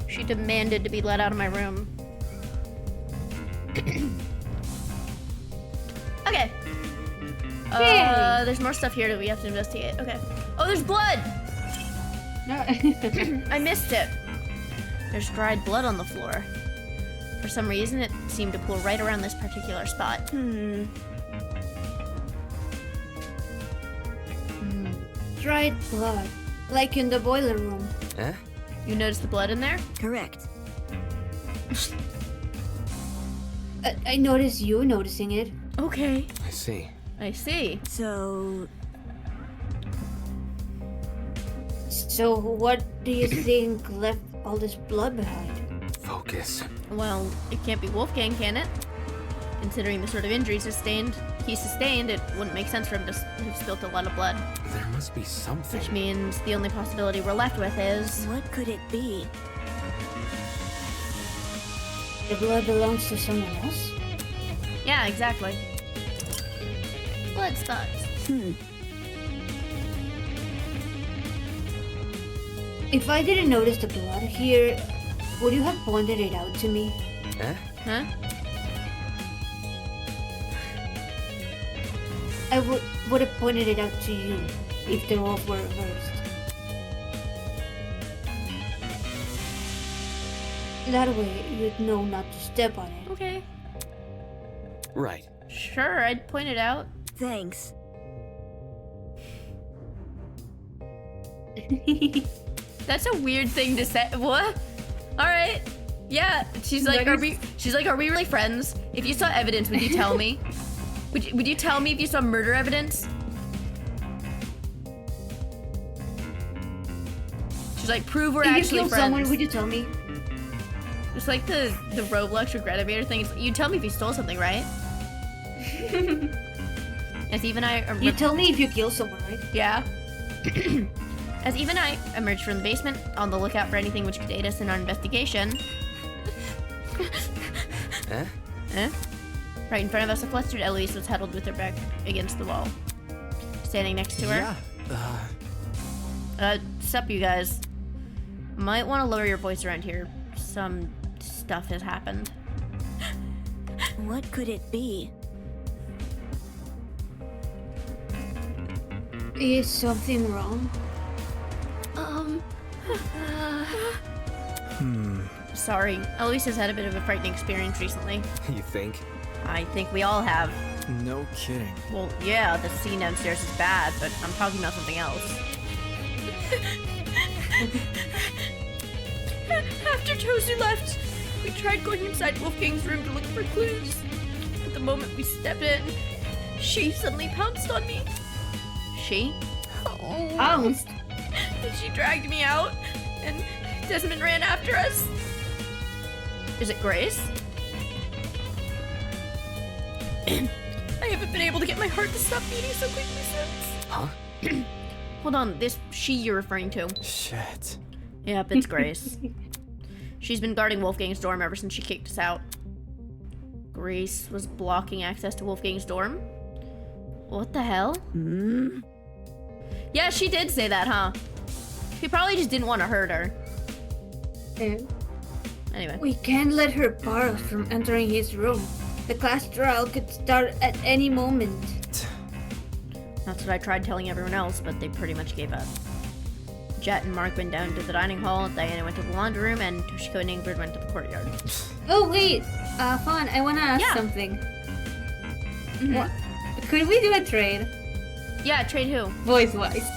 She demanded to be let out of my room. Okay. Yay. There's more stuff here that we have to investigate. Okay. Oh, there's blood! No. I missed it. There's dried blood on the floor. For some reason, it seemed to pool right around this particular spot. Dried blood. Like in the boiler room. Eh? You noticed the blood in there? Correct. I noticed you noticing it. Okay. I see. I see. So, So what do you think left all this blood behind? Focus. Well, it can't be Wolfgang, can it? Considering the sort of injuries he sustained, it wouldn't make sense for him to have spilt a lot of blood. There must be something. Which means the only possibility we're left with is... what could it be? The blood belongs to someone else? Yeah, exactly. Blood spots. If I didn't notice the blood here, would you have pointed it out to me? Eh? Huh? I would have pointed it out to you if the roles were reversed. That way, you'd know not to step on it. Okay. Right. Sure, I'd point it out. Thanks. That's a weird thing to say. What? Alright. Yeah. She's like, are we really friends? If you saw evidence, would you tell me? Would you tell me if you saw murder evidence? She's like, prove we're If you actually kill friends. someone, would you tell me? It's like the Roblox Regretivator thing. It's, you tell me if you stole something, right? As Eve and I... You tell me if you kill someone, right? Yeah. As Eve and I emerged from the basement, on the lookout for anything which could aid us in our investigation. Eh? Right in front of us, a flustered Eloise was huddled with her back against the wall. Standing next to her. Yeah. Sup, you guys. Might want to lower your voice around here. Some stuff has happened. What could it be? Is something wrong? Sorry, Eloise has had a bit of a frightening experience recently. You think? I think we all have. No kidding. Well, yeah, the scene downstairs is bad, but I'm talking about something else. After Josie left, we tried going inside Wolfgang's room to look for clues. But the moment we stepped in, she suddenly pounced on me. She? Pounced? And she dragged me out, and Desmond ran after us. Is it Grace? I haven't been able to get my heart to stop beating so quickly since. Huh? Hold on, this she you're referring to. Shit. Yep, it's Grace. She's been guarding Wolfgang's dorm ever since she kicked us out. Grace was blocking access to Wolfgang's dorm? What the hell? Yeah, she did say that, huh? He probably just didn't want to hurt her. Anyway. We can't let her bar us from entering his room. The class trial could start at any moment. That's what I tried telling everyone else, but they pretty much gave up. Jet and Mark went down to the dining hall, Diana went to the laundry room, and Toshiko and Ingrid went to the courtyard. Oh wait, Fawn, I wanna ask Yeah. something. What? Could we do a trade? Yeah, trade who? Voice-wise.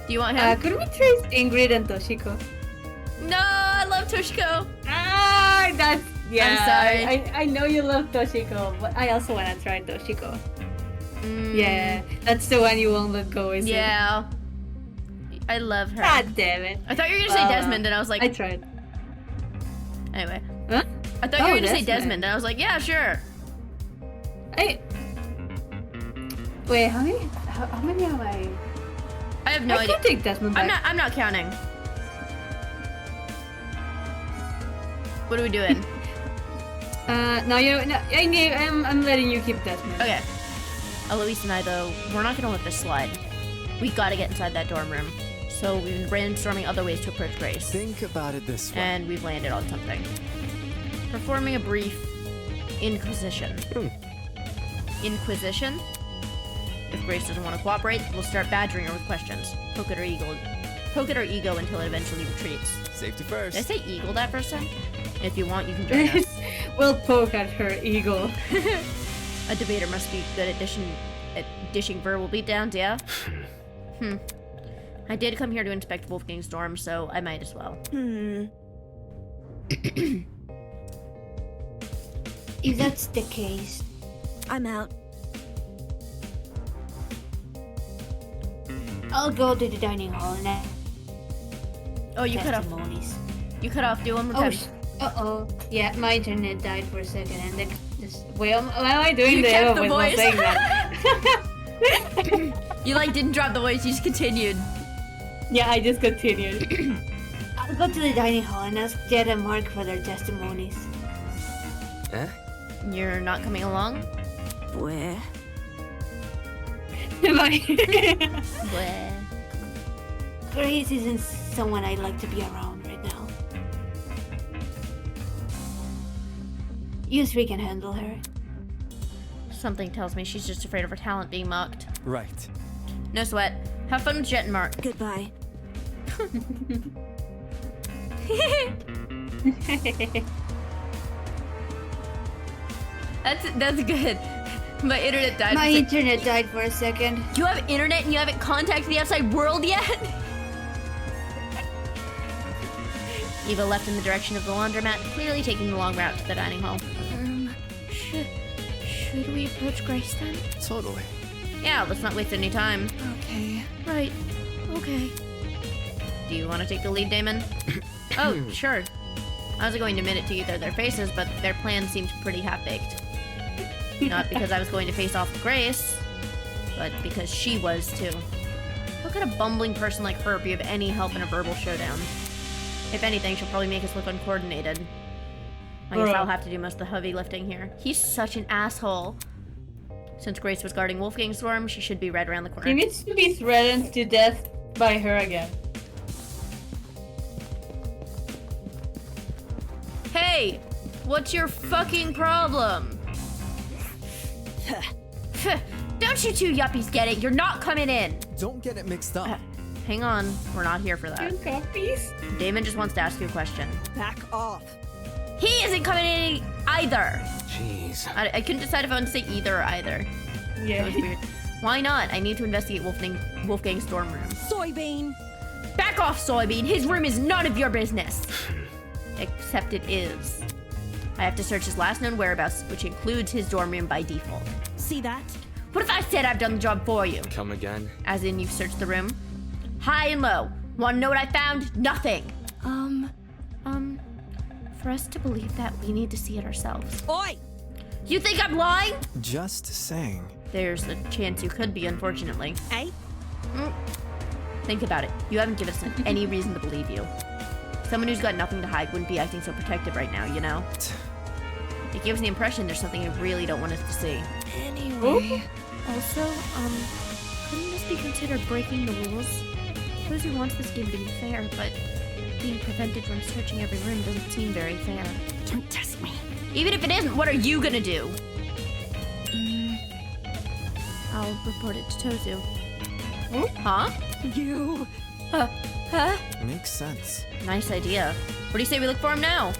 Do you want him? Could we trade Ingrid and Toshiko? No, I love Toshiko. Ah, that's... Yeah, I'm sorry. I know you love Toshiko, but I also wanna try Toshiko. Mm, Yeah, that's the one you won't let go, isn't it? Yeah. I love her. God damn it. I thought you were gonna say Desmond, and I was like, I tried. anyway. Huh? I thought you were Oh, gonna say Desmond. Desmond, and I was like, yeah, sure. Wait, how many am I? I have no I idea. can take Desmond back. I'm not counting. What are we doing? No, I'm letting you keep Desmond. Okay. Eloise and I, though, we're not gonna let this slide. We gotta get inside that dorm room. So we've been brainstorming other ways to approach Grace. Think about it this way. And we've landed on something. Performing a brief inquisition. Inquisition? If Grace doesn't want to cooperate, we'll start badgering her with questions. Poke at her ego until it eventually retreats. Safety Did first. I say eagle that first time? If you want, you can join us. We'll poke at her ego. A debater must be good at dishing verbal beatdowns, yeah? I did come here to inspect Wolfgang's dorm, so I might as well. If that's the case, I'm out. I'll go to the dining hall and ask Oh, you cut off. testimonies. You cut off. Do one more Oh, time. uh-oh. Yeah, my internet died for a second and then just... Wait, why am I doing You the kept the voice while voice. saying that? You like didn't drop the voice. You just continued. Yeah, I just continued. I'll go to the dining hall and ask Jed and Mark for their testimonies. Eh? You're not coming along? Where? Bleh. Grace isn't someone I'd like to be around right now. You three can handle her. Something tells me she's just afraid of her talent being mocked. Right. No sweat. Have fun with Jet and Mark. Goodbye. That's good. My internet died. My internet died for a second. You have internet and you haven't contacted the outside world yet? Eva left in the direction of the laundromat, clearly taking the long route to the dining hall. Should we approach Grace then? Totally. Yeah, let's not waste any time. Okay. Right. Okay. Do you want to take the lead, Damon? Oh, sure. I was going to admit it to either of their faces, but their plan seemed pretty half-baked. Not because I was going to face off with Grace, but because she was too. How could a bumbling person like her be of any help in a verbal showdown? If anything, she'll probably make us look uncoordinated. I guess I'll have to do most of the heavy lifting here. He's such an asshole. Since Grace was guarding Wolfgang Storm, she should be right around the corner. He needs to be threatened to death by her again. Hey! What's your fucking problem? Don't you two yuppies get it? You're not coming in! Don't get it mixed up. Hang on, we're not here for that. Two copies? Damon just wants to ask you a question. Back off. He isn't coming in either! Jeez. I couldn't decide if I wanted to say either or either. Yeah. That was weird. Why not? I need to investigate Wolfgang's dorm room. Soybean. Back off, Soybean! His room is none of your business! Except it is. I have to search his last known whereabouts, which includes his dorm room by default. See that? What if I said I've done the job for you? Come again? As in, you've searched the room? High and low. Want to know what I found? Nothing. For us to believe that, we need to see it ourselves. Oi! You think I'm lying? Just saying. There's a chance you could be, unfortunately. Eh? Think about it. You haven't given us any reason to believe you. Someone who's got nothing to hide wouldn't be acting so protective right now, you know? It gives the impression there's something you really don't want us to see. Anyway. Also, couldn't this be considered breaking the rules? Rosie wants this game to be fair, but being prevented from searching every room doesn't seem very fair. Don't test me. Even if it isn't, what are you gonna do? I'll report it to Tozu. Huh? You. Huh? Makes sense. Nice idea. What do you say we look for him now?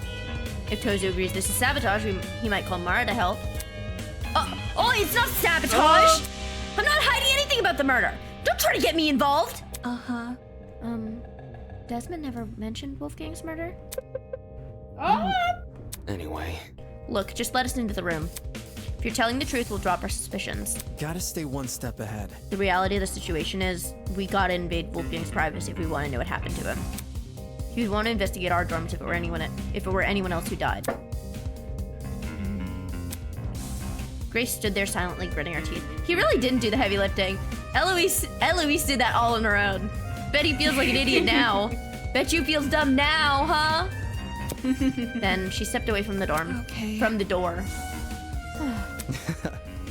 If Tozu agrees this is sabotage, he might call Mara to help. Oh, it's not sabotage! I'm not hiding anything about the murder! Don't try to get me involved! Uh-huh. Desmond never mentioned Wolfgang's murder? Anyway. Look, just let us into the room. If you're telling the truth, we'll drop our suspicions. Gotta stay one step ahead. The reality of the situation is, we gotta invade Wolfgang's privacy if we want to know what happened to him. He would want to investigate our dorms if it were anyone else who died. Grace stood there silently gritting her teeth. He really didn't do the heavy lifting. Eloise did that all on her own. Bet he feels like an idiot now. Bet you feels dumb now, huh? Then she stepped away from the dorm. Okay. From the door.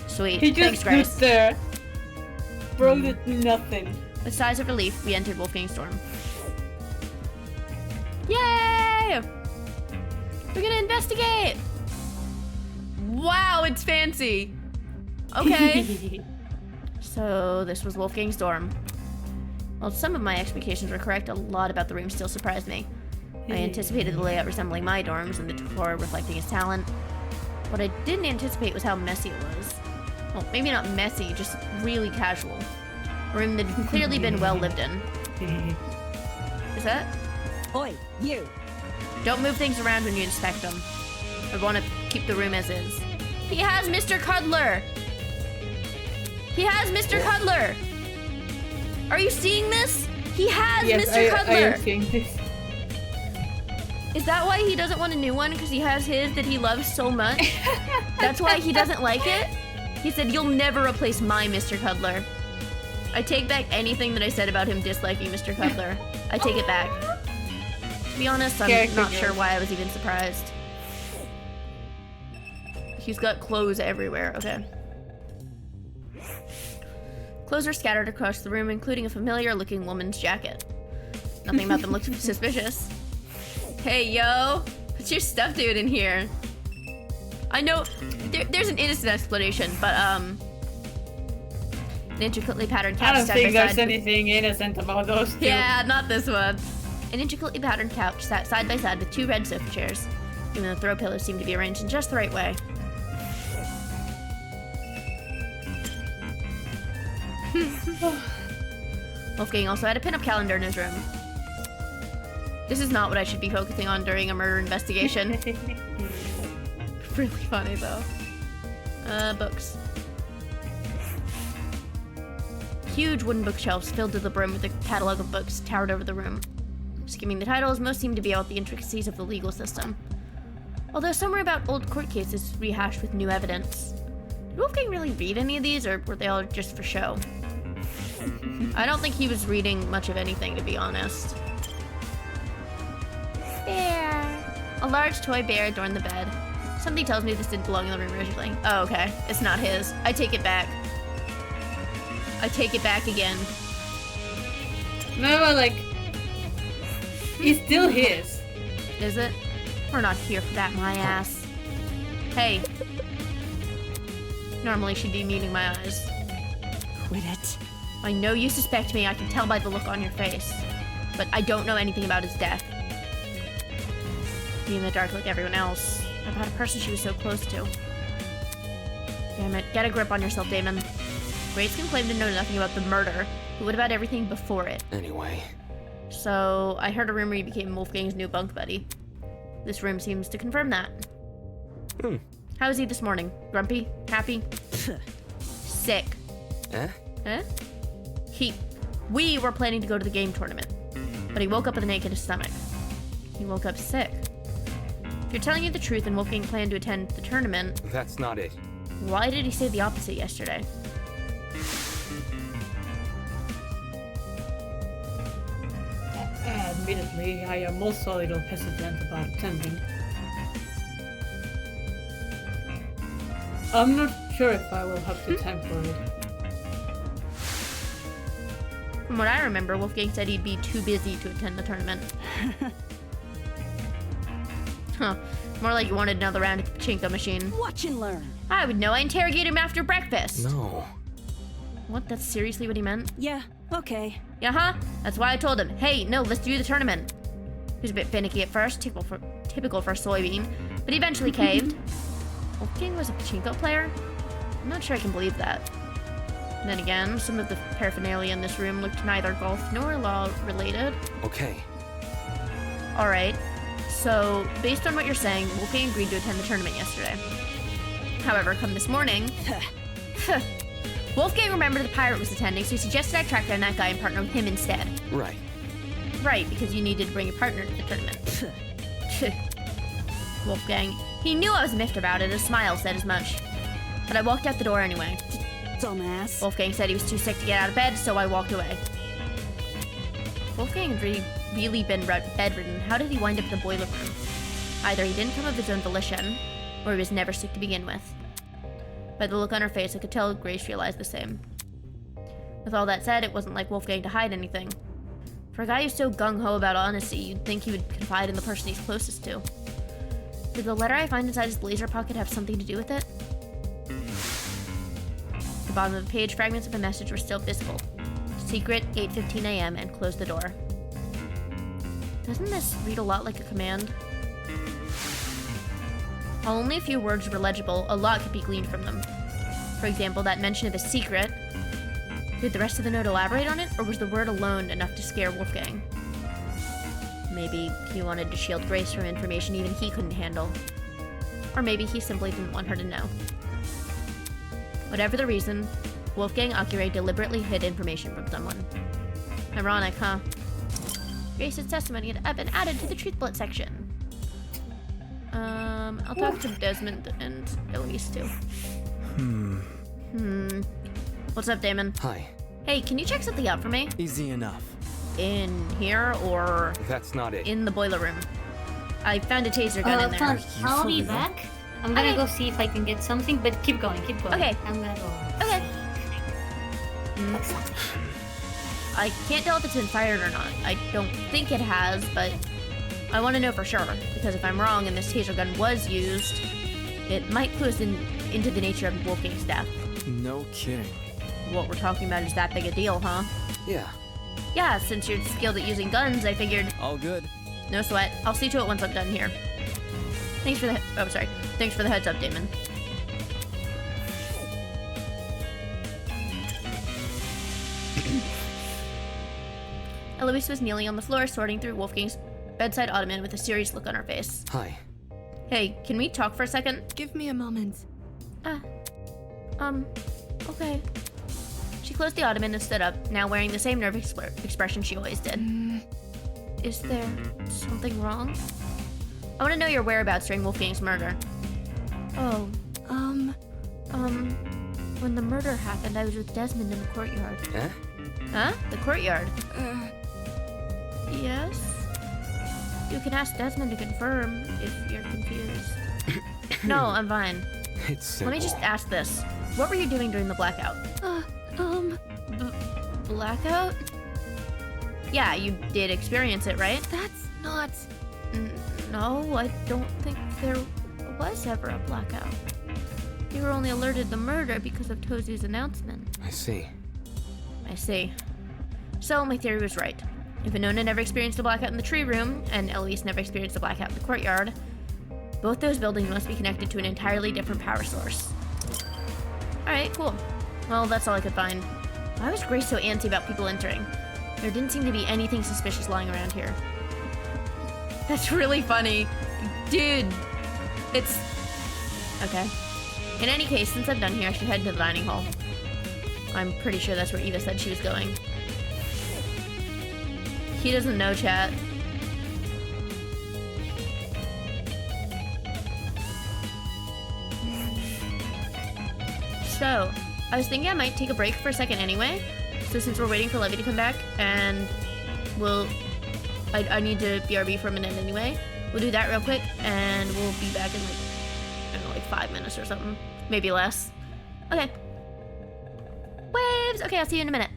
Sweet. He Thanks, just Grace. stood there. Bro did nothing. With sighs of relief, we entered Wolfgang's dorm. Yay! We're gonna investigate! Wow, it's fancy! Okay. So, this was Wolfgang's dorm. While some of my expectations were correct, a lot about the room still surprised me. I anticipated the layout resembling my dorms and the decor reflecting his talent. What I didn't anticipate was how messy it was. Well, maybe not messy, just really casual. A room that had clearly been well lived in. Is that? Oi, you. Don't move things around when you inspect them. I want to keep the room as is. He has Mr. Cuddler! He has Mr. Cuddler! Are you seeing this? He has Yes, Mr. I Cuddler! am seeing this. Is that why he doesn't want a new one? Because he has his that he loves so much? That's why he doesn't like it? He said, you'll never replace my Mr. Cuddler. I take back anything that I said about him disliking Mr. Cuddler. I take it back. To be honest, I'm Character not sure growth. why I was even surprised. He's got clothes everywhere. Okay. Clothes are scattered across the room, including a familiar-looking woman's jacket. Nothing about them looks suspicious. Hey, yo! What's your stuff doing in here? I know there's an innocent explanation, but an intricately patterned couch I don't side think by there's side. anything innocent about those two. Yeah, not this one. An intricately patterned couch sat side by side with two red sofa chairs. Even the throw pillows seemed to be arranged in just the right way. Wolfgang also had a pinup calendar in his room. This is not what I should be focusing on during a murder investigation. Really funny though. Books. Huge wooden bookshelves filled to the brim with a catalog of books towered over the room. Skimming the titles, most seem to be about the intricacies of the legal system. Although some were about old court cases rehashed with new evidence. Did Wolfgang really read any of these, or were they all just for show? I don't think he was reading much of anything, to be honest. Bear. A large toy bear adorned the bed. Something tells me this didn't belong in the room originally. Oh, okay. It's not his. I take it back. I take it back again. No, like, it's still his. Is it? We're not here for that, my ass. Hey. Normally she'd be muting my eyes. Quit it. I know you suspect me, I can tell by the look on your face. But I don't know anything about his death. Be in the dark like everyone else. About a person she was so close to. Damn it, get a grip on yourself, Damon. Grace can claim to know nothing about the murder, but what about everything before it? Anyway. So, I heard a rumor you became Wolfgang's new bunk buddy. This room seems to confirm that. How is he this morning? Grumpy? Happy? Sick. Eh? Huh? We were planning to go to the game tournament, but he woke up with an ache in his stomach. He woke up sick. If you're telling you the truth and Wolfgang planned to attend the tournament, That's not it. why did he say the opposite yesterday? Admittedly, I am also a little hesitant about attending. I'm not sure if I will have the time for it. From what I remember, Wolfgang said he'd be too busy to attend the tournament. Huh. More like you wanted another round at the pachinko machine. Watch and learn. I would know. I interrogated him after breakfast. No. What? That's seriously what he meant? Yeah, okay. Yeah, That's why I told him, hey, no, let's do the tournament. He was a bit finicky at first, typical for a soybean, but he eventually caved. Wolfgang was a pachinko player? I'm not sure I can believe that. And then again, some of the paraphernalia in this room looked neither golf nor law related. Okay. Alright, so based on what you're saying, Wolfgang agreed to attend the tournament yesterday. However, come this morning, Wolfgang remembered the pirate was attending, so he suggested I track down that guy and partner with him instead. Right. Right, because you needed to bring a partner to the tournament. Wolfgang. He knew I was miffed about it, a smile said as much. But I walked out the door anyway. Dumbass. Wolfgang said he was too sick to get out of bed, so I walked away. Wolfgang had really been bedridden. How did he wind up in the boiler room? Either he didn't come of his own volition, or he was never sick to begin with. By the look on her face, I could tell Grace realized the same. With all that said, it wasn't like Wolfgang to hide anything. For a guy who's so gung-ho about honesty, you'd think he would confide in the person he's closest to. Did the letter I find inside his blazer pocket have something to do with it? At the bottom of the page, fragments of a message were still visible. Secret, 8:15 a.m., and close the door. Doesn't this read a lot like a command? While only a few words were legible, a lot could be gleaned from them. For example, that mention of a secret. Did the rest of the note elaborate on it, or was the word alone enough to scare Wolfgang? Maybe he wanted to shield Grace from information even he couldn't handle. Or maybe he simply didn't want her to know. Whatever the reason, Wolfgang Akire deliberately hid information from someone. Ironic, huh? Grace's testimony had been added to the Truth Bullet section. I'll talk to Desmond and Eloise too. What's up, Damon? Hi. Hey, can you check something out for me? Easy enough. In here or That's not it. in the boiler room? I found a taser gun in there. I'll be for real? back. I'm gonna Okay. go see if I can get something, but keep going. Okay. I'm gonna go. Okay. I can't tell if it's been fired or not. I don't think it has, but I want to know for sure, because if I'm wrong and this taser gun was used, it might clue us into the nature of Wolfgang's death. No kidding. What we're talking about is that big a deal, huh? Yeah. Yeah, since you're skilled at using guns, I figured, All good. no sweat. I'll see to it once I'm done here. Thanks for the Thanks for the heads up, Damon. Eloise was kneeling on the floor, sorting through Wolfgang's bedside ottoman with a serious look on her face. Hi. Hey, can we talk for a second? Give me a moment. Okay. She closed the ottoman and stood up, now wearing the same nervous expression she always did. Is there something wrong? I want to know your whereabouts during Wolfgang's murder. Oh, when the murder happened, I was with Desmond in the courtyard. Eh? Huh? The courtyard? Yes? You can ask Desmond to confirm if you're confused. No, I'm fine. It's simple. Let me just ask this. What were you doing during the blackout? Blackout? Yeah, you did experience it, right? That's not. No, I don't think there was ever a blackout. You were only alerted to the murder because of Tozu's announcement. I see. I see. So my theory was right. If Anona never experienced a blackout in the tree room, and Eloise never experienced a blackout in the courtyard, both those buildings must be connected to an entirely different power source. Alright, cool. Well, that's all I could find. Why was Grace so antsy about people entering? There didn't seem to be anything suspicious lying around here. That's really funny. Dude, it's... Okay. In any case, since I'm done here, I should head to the dining hall. I'm pretty sure that's where Eva said she was going. He doesn't know, chat. So, I was thinking I might take a break for a second anyway. So since we're waiting for Levy to come back, and I need to BRB for a minute anyway. We'll do that real quick, and we'll be back in I don't know, 5 minutes or something. Maybe less. Okay. Waves! Okay, I'll see you in a minute.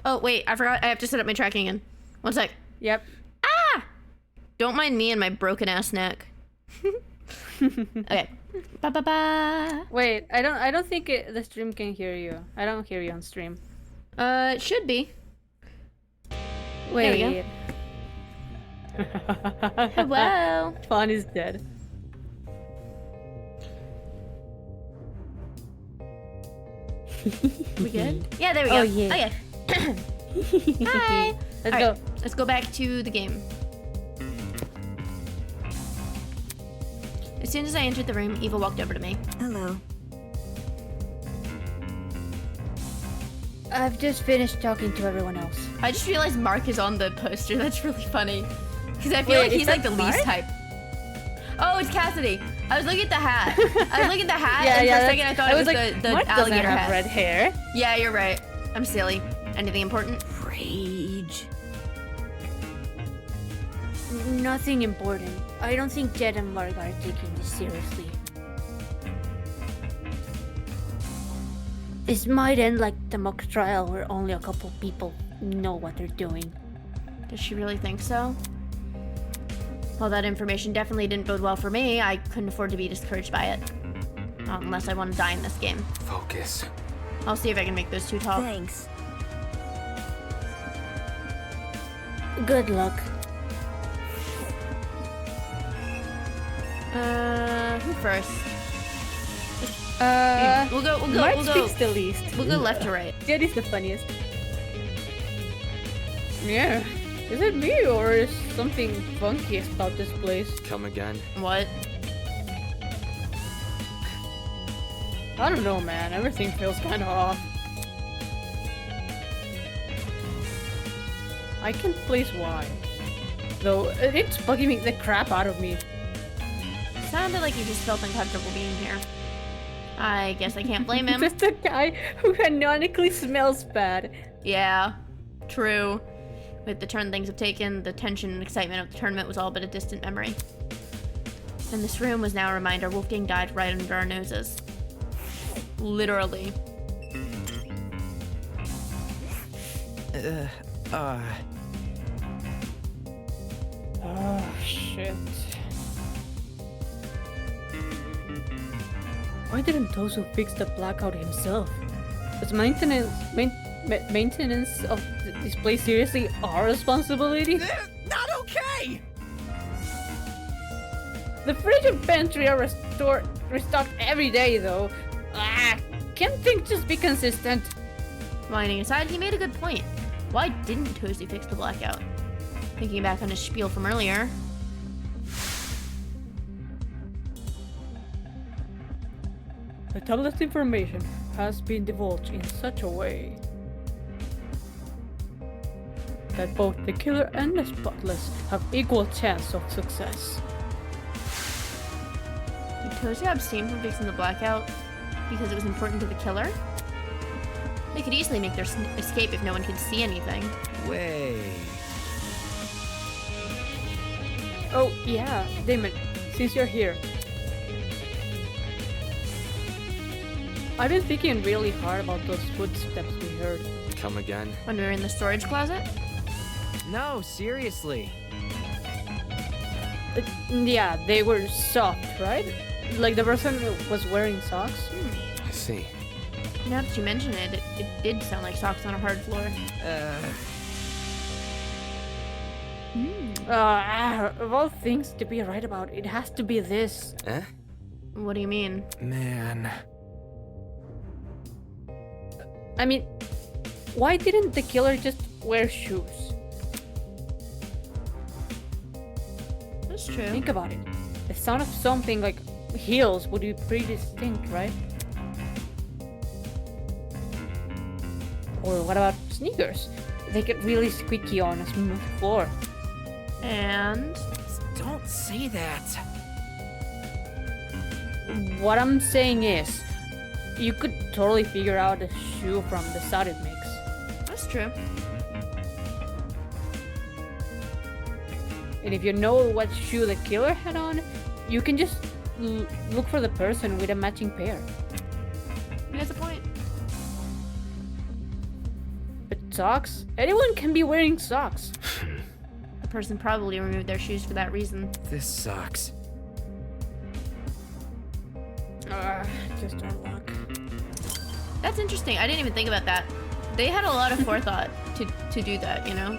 Oh, wait, I forgot. I have to set up my tracking again. One sec. Yep. Don't mind me and my broken ass neck. Okay. Ba ba ba. Wait, I don't think the stream can hear you. I don't hear you on stream. It should be. Wait. we Hello. Fawn is dead. We good? Yeah, there we go. Oh, yeah. Okay. Hi. Let's All go. right, let's go back to the game. As soon as I entered the room, Eva walked over to me. Hello. I've just finished talking to everyone else. I just realized Mark is on the poster. That's really funny. Because I feel Wait, like is he's like that the least Mark? hype. Oh, it's Cassidy. I was looking at the hat. I was looking at the hat, Yeah, and yeah. for a second I thought it was like, the Mark doesn't alligator have hat. red hair. Yeah, you're right. I'm silly. Anything important? Rage. Nothing important. I don't think Jed and Mark are taking this seriously. This might end like the mock trial where only a couple people know what they're doing. Does she really think so? Well, that information definitely didn't bode well for me. I couldn't afford to be discouraged by it. Not unless I want to die in this game. Focus. I'll see if I can make those two talk. Thanks. Good luck. Who first? We'll go, Mark speaks the least. we'll go left to right. Jed is the funniest. Yeah. Is it me or is something funky about this place? Come again. What? I don't know, man. Everything feels kind of off. I can't place why. Though, it's bugging me the crap out of me. Sounded like you just felt uncomfortable being here. I guess I can't blame him. Just a guy who canonically smells bad. Yeah, true. With the turn things have taken, the tension and excitement of the tournament was all but a distant memory. And this room was now a reminder Wolfgang died right under our noses. Literally. Oh, shit. Why didn't Tosu fix the blackout himself? Was maintenance of this place seriously our responsibility? Not okay! The fridge and pantry are restocked every day, though. Can't things just be consistent? Whining aside, he made a good point. Why didn't Toasty fix the blackout? Thinking back on his spiel from earlier. The tablet's information has been divulged in such a way that both the killer and the spotless have equal chance of success. Did Toasty abstain from fixing the blackout because it was important to the killer? They could easily make their escape if no one could see anything. Wait. Oh, yeah, Damon, since you're here. I've been thinking really hard about those footsteps we heard. Come again. When we were in the storage closet? No, seriously. Yeah, they were soft, right? Like the person was wearing socks? I see. Now that you mention it, it did sound like socks on a hard floor. Of all things to be right about, it has to be this. Eh? What do you mean? Man. I mean, why didn't the killer just wear shoes? That's true. Think about it. The sound of something like heels would be pretty distinct, right? Or what about sneakers? They get really squeaky on a smooth floor. And Don't say that. What I'm saying is, you could totally figure out the shoe from the sound it makes. that's true. And if you know what shoe the killer had on, you can just look for the person with a matching pair. He has a point. But socks? Anyone can be wearing socks. The person probably removed their shoes for that reason. This sucks. Just our luck. That's interesting. I didn't even think about that. They had a lot of forethought to do that, you know?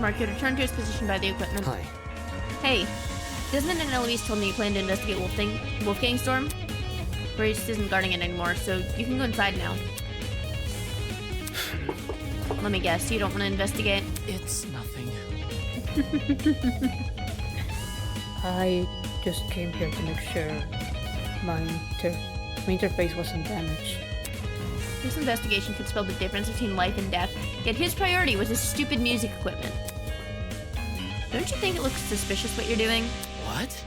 Mark, you return to his position by the equipment. Hi. Hey, Desmond and Eloise told me you plan to investigate Wolfgang Storm. Grace isn't guarding it anymore, so you can go inside now. Let me guess, you don't want to investigate? It's nothing. I just came here to make sure my interface wasn't damaged. This investigation could spell the difference between life and death, yet his priority was his stupid music equipment. Don't you think it looks suspicious what you're doing? What?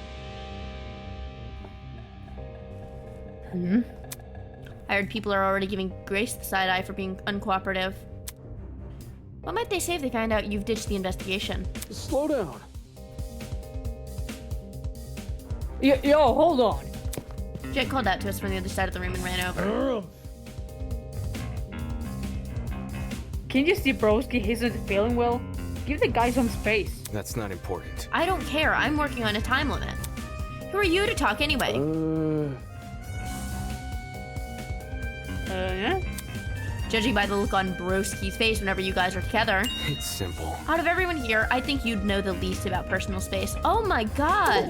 I heard people are already giving Grace the side eye for being uncooperative. What might they say if they find out you've ditched the investigation? Slow down. Yo, hold on. Jet called out to us from the other side of the room and ran over. Can you see Broski isn't feeling well? Give the guy some space. That's not important. I don't care, I'm working on a time limit. Who are you to talk anyway? Yeah? Judging by the look on Broski's face whenever you guys are together. It's simple. Out of everyone here, I think you'd know the least about personal space. Oh my god!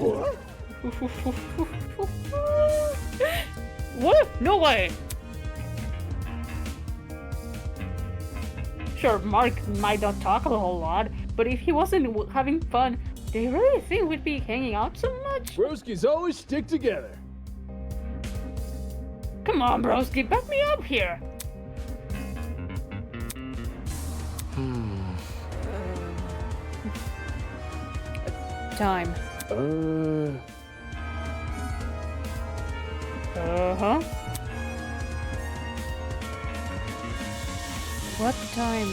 What? No way! Sure, Mark might not talk a whole lot, but if he wasn't having fun, do you really think we'd be hanging out so much? Broskies always stick together. Come on, Broski, back me up here! Time. Uh-huh. What time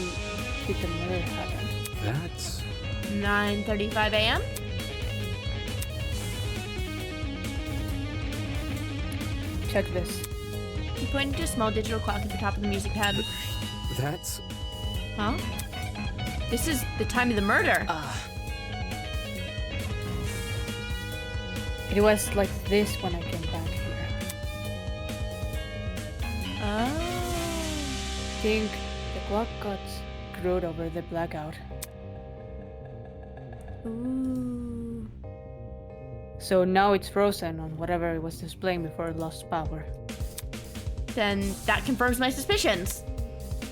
did the murder happen? That's 9:35 a.m.? Check this. He pointed to a small digital clock at the top of the music pad. that's Huh? This is the time of the murder. It was like this when I came back here. Oh. I think the clock got screwed over the blackout. Ooh. So now it's frozen on whatever it was displaying before it lost power. Then that confirms my suspicions.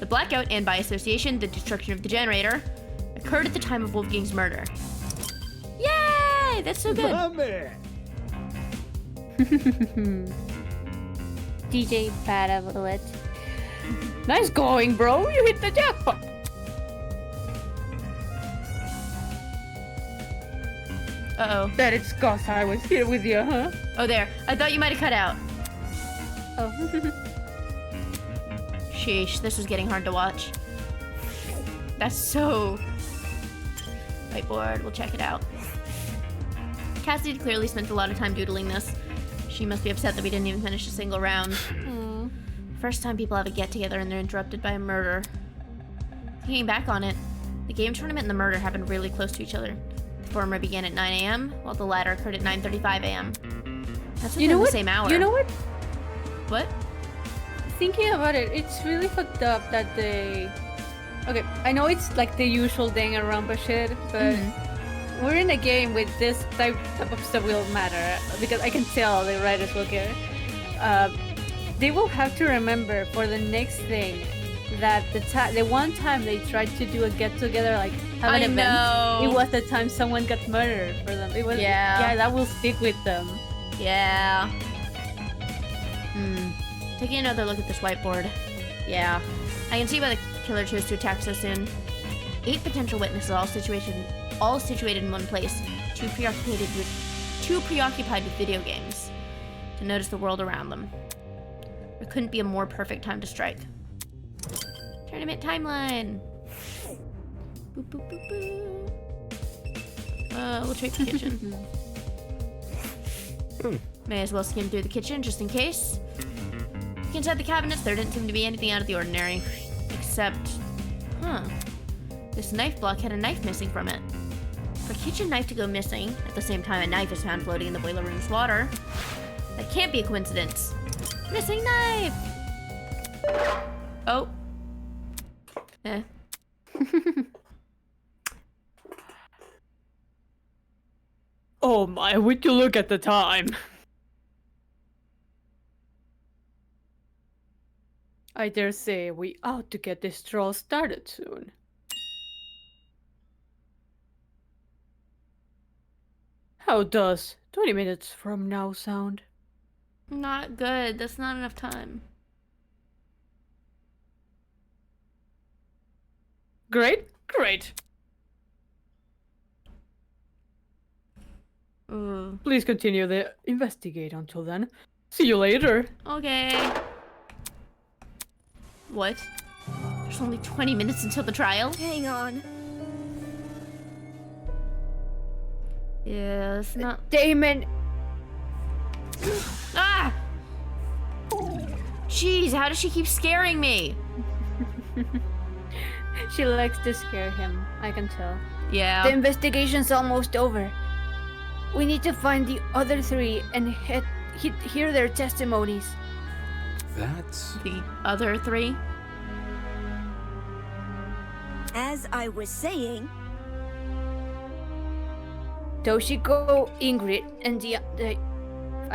The blackout, and by association, the destruction of the generator, occurred at the time of Wolfgang's murder. Yay! That's so good. My man. DJ Parabolet. Nice going, bro! You hit the jackpot! Uh-oh. That it's cause I was here with you, huh? Oh, there. I thought you might have cut out. Oh. Sheesh, this is getting hard to watch. That's so... Whiteboard, we'll check it out. Cassidy clearly spent a lot of time doodling this. She must be upset that we didn't even finish a single round. First time people have a get-together and they're interrupted by a murder. Thinking back on it, the game tournament and the murder happened really close to each other. The former began at 9 a.m., while the latter occurred at 9:35 a.m. That's within the same hour. You know what? What? Thinking about it, it's really fucked up that they... Okay, I know it's like the usual Danganronpa shit, but we're in a game with this type of stuff will matter, because I can tell the writers will care. They will have to remember for the next thing that the one time they tried to do a get-together, like have an I event, know. it was the time someone got murdered for them. It was, Yeah. that will stick with them. Yeah. Taking another look at this whiteboard. Yeah. I can see why the killer chose to attack so soon. 8 potential witnesses, all situated in one place, too preoccupied with video games to notice the world around them. There couldn't be a more perfect time to strike. Tournament timeline. Boop, boop, boop, boop. We'll check the kitchen. May as well skim through the kitchen just in case. Looking inside the cabinets, there didn't seem to be anything out of the ordinary. Except, this knife block had a knife missing from it. For a kitchen knife to go missing, at the same time a knife is found floating in the boiler room's water, that can't be a coincidence. Missing knife! Oh. Eh. Oh my, would you look at the time? I dare say we ought to get this stroll started soon. How does 20 minutes from now sound? Not good. That's not enough time. Great, great. Ooh. Please continue the investigate until then. See you later. Okay. What? There's only 20 minutes until the trial? Hang on. Yeah, it's not... Damon! Ah! Jeez, how does she keep scaring me? She likes to scare him, I can tell. Yeah. The investigation's almost over. We need to find the other three and hear their testimonies. That's... The other three? As I was saying, Toshiko, Ingrid, and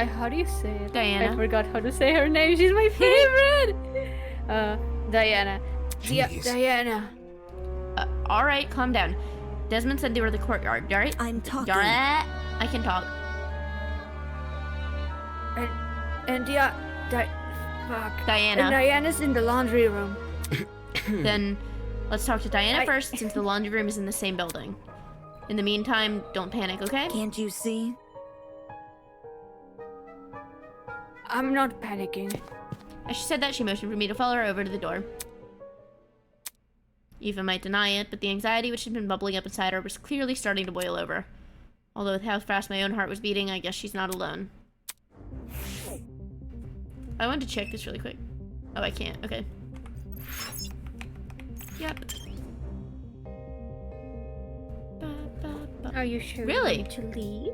how do you say it? Diana. I forgot how to say her name. She's my favorite. Diana. Jeez. Diana. Alright, calm down. Desmond said they were in the courtyard, alright? I'm talking. Alright, I can talk. And fuck. Diana. And Diana's in the laundry room. Then let's talk to Diana first, since the laundry room is in the same building. In the meantime, don't panic, okay? Can't you see? I'm not panicking. As she said that, she motioned for me to follow her over to the door. Eva might deny it, but the anxiety which had been bubbling up inside her was clearly starting to boil over. Although with how fast my own heart was beating, I guess she's not alone. I wanted to check this really quick. Oh, I can't. Okay. Yep. Are you sure? Really? To leave?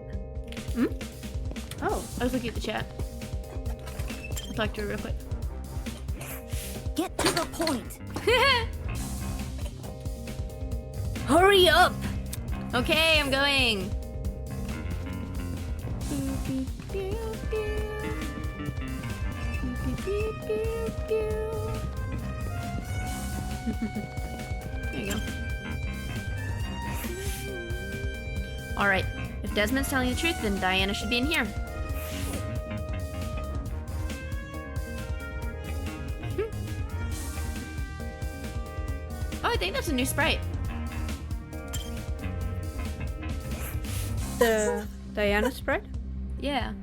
Oh, I was looking at the chat. I'll talk to her real quick. Get to the point. Hurry up! Okay, I'm going. There you go. Alright, if Desmond's telling the truth, then Diana should be in here. Oh, I think that's a new sprite. The Diana spread? Yeah.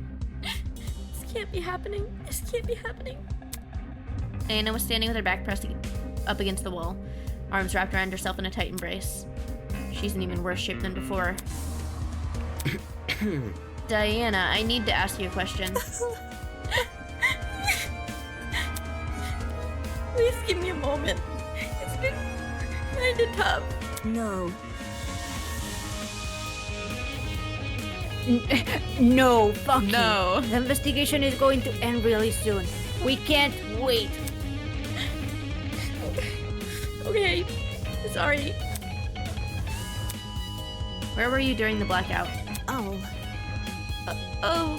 This can't be happening. This can't be happening. Diana was standing with her back pressed up against the wall, arms wrapped around herself in a tight embrace. She's in even worse shape than before. Diana, I need to ask you a question. Please give me a moment. It's been kinda tough. No. No, fuck No. you. The investigation is going to end really soon. We can't wait. Okay. Sorry. Where were you during the blackout? Oh, Oh.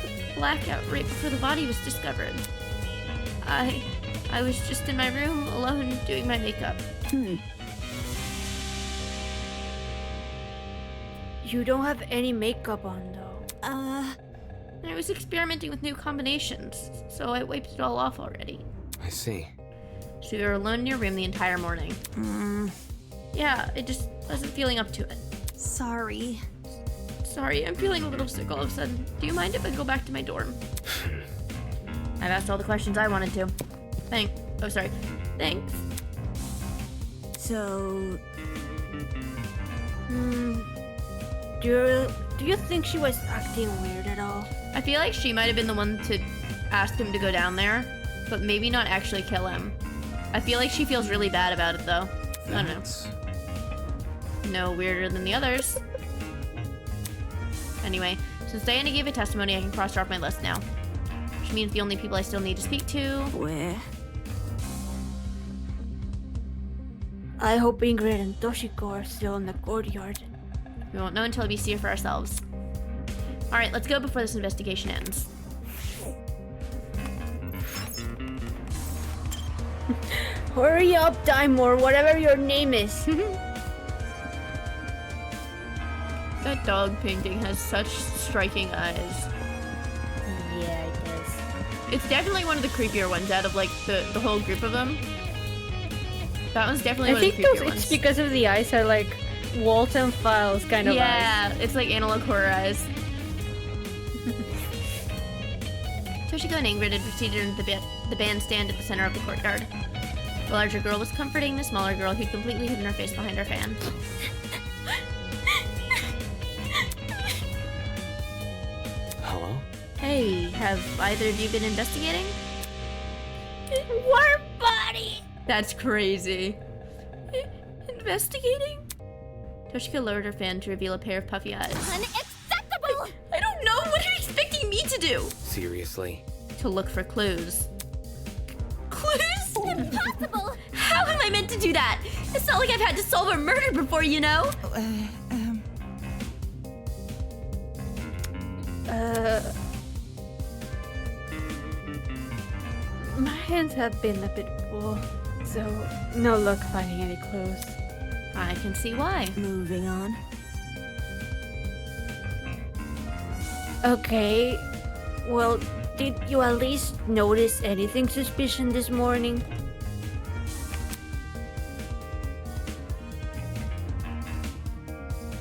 The blackout right before the body was discovered. I was just in my room alone doing my makeup. You don't have any makeup on though. And I was experimenting with new combinations, so I wiped it all off already. I see. So you were alone in your room the entire morning. Yeah, I just wasn't feeling up to it. sorry. Sorry, I'm feeling a little sick all of a sudden. Do you mind if I go back to my dorm? I've asked all the questions I wanted to. Thanks. So, Do you think she was acting weird at all? I feel like she might have been the one to ask him to go down there. but maybe not actually kill him. I feel like she feels really bad about it, though. I don't know. That's... No weirder than the others. Anyway, since Diana gave a testimony, I can cross her off my list now. Which means the only people I still need to speak to... Where? I hope Ingrid and Toshiko are still in the courtyard. We won't know until we see her for ourselves. Alright, let's go before this investigation ends. Hurry up, Time, or whatever your name is. That dog painting has such striking eyes. Yeah, it does. It's definitely one of the creepier ones out of like the whole group of them. That one's definitely I one of think the creepier those, ones. it's because of the eyes are like Walton Files kind of eyes. Yeah, it's like analog horror eyes. Toshiko and Ingrid had proceeded into the bandstand at the center of the courtyard. The larger girl was comforting the smaller girl who'd completely hidden her face behind her fan. Hello? Hey, have either of you been investigating? Warm body! That's crazy. Investigating? Toshiko lowered her fan to reveal a pair of puffy eyes. Unacceptable! I don't know! What are you expecting me to do? Seriously? To look for clues. Clues? Impossible! How am I meant to do that? It's not like I've had to solve a murder before, you know? My hands have been a bit full, so no luck finding any clues. I can see why. Moving on. Okay, well, did you at least notice anything suspicious this morning?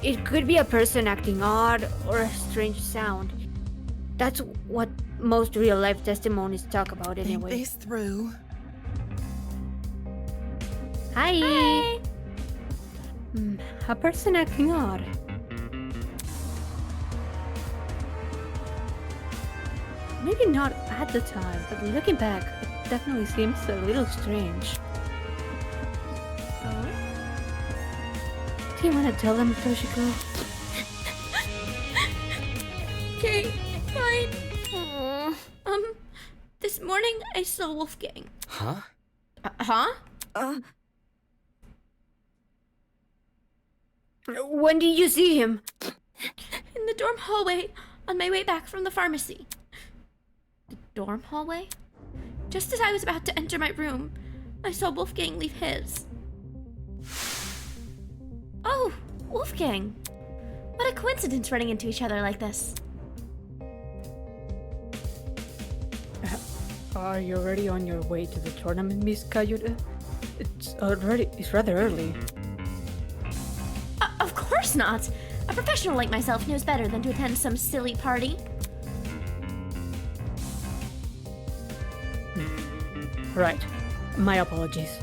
It could be a person acting odd or a strange sound. That's what most real-life testimonies talk about anyway. Think this through. Hi! A person acting odd. Maybe not at the time, but looking back, it definitely seems a little strange. Oh? Do you want to tell them, Toshiko? Okay, fine. This morning I saw Wolfgang. Huh? Huh? When did you see him? In the dorm hallway on my way back from the pharmacy. The dorm hallway? Just as I was about to enter my room, I saw Wolfgang leave his. Oh, Wolfgang. What a coincidence running into each other like this. Are you already on your way to the tournament, Miss Kayuda? It's rather early. Of course not. A professional like myself knows better than to attend some silly party. Right. My apologies.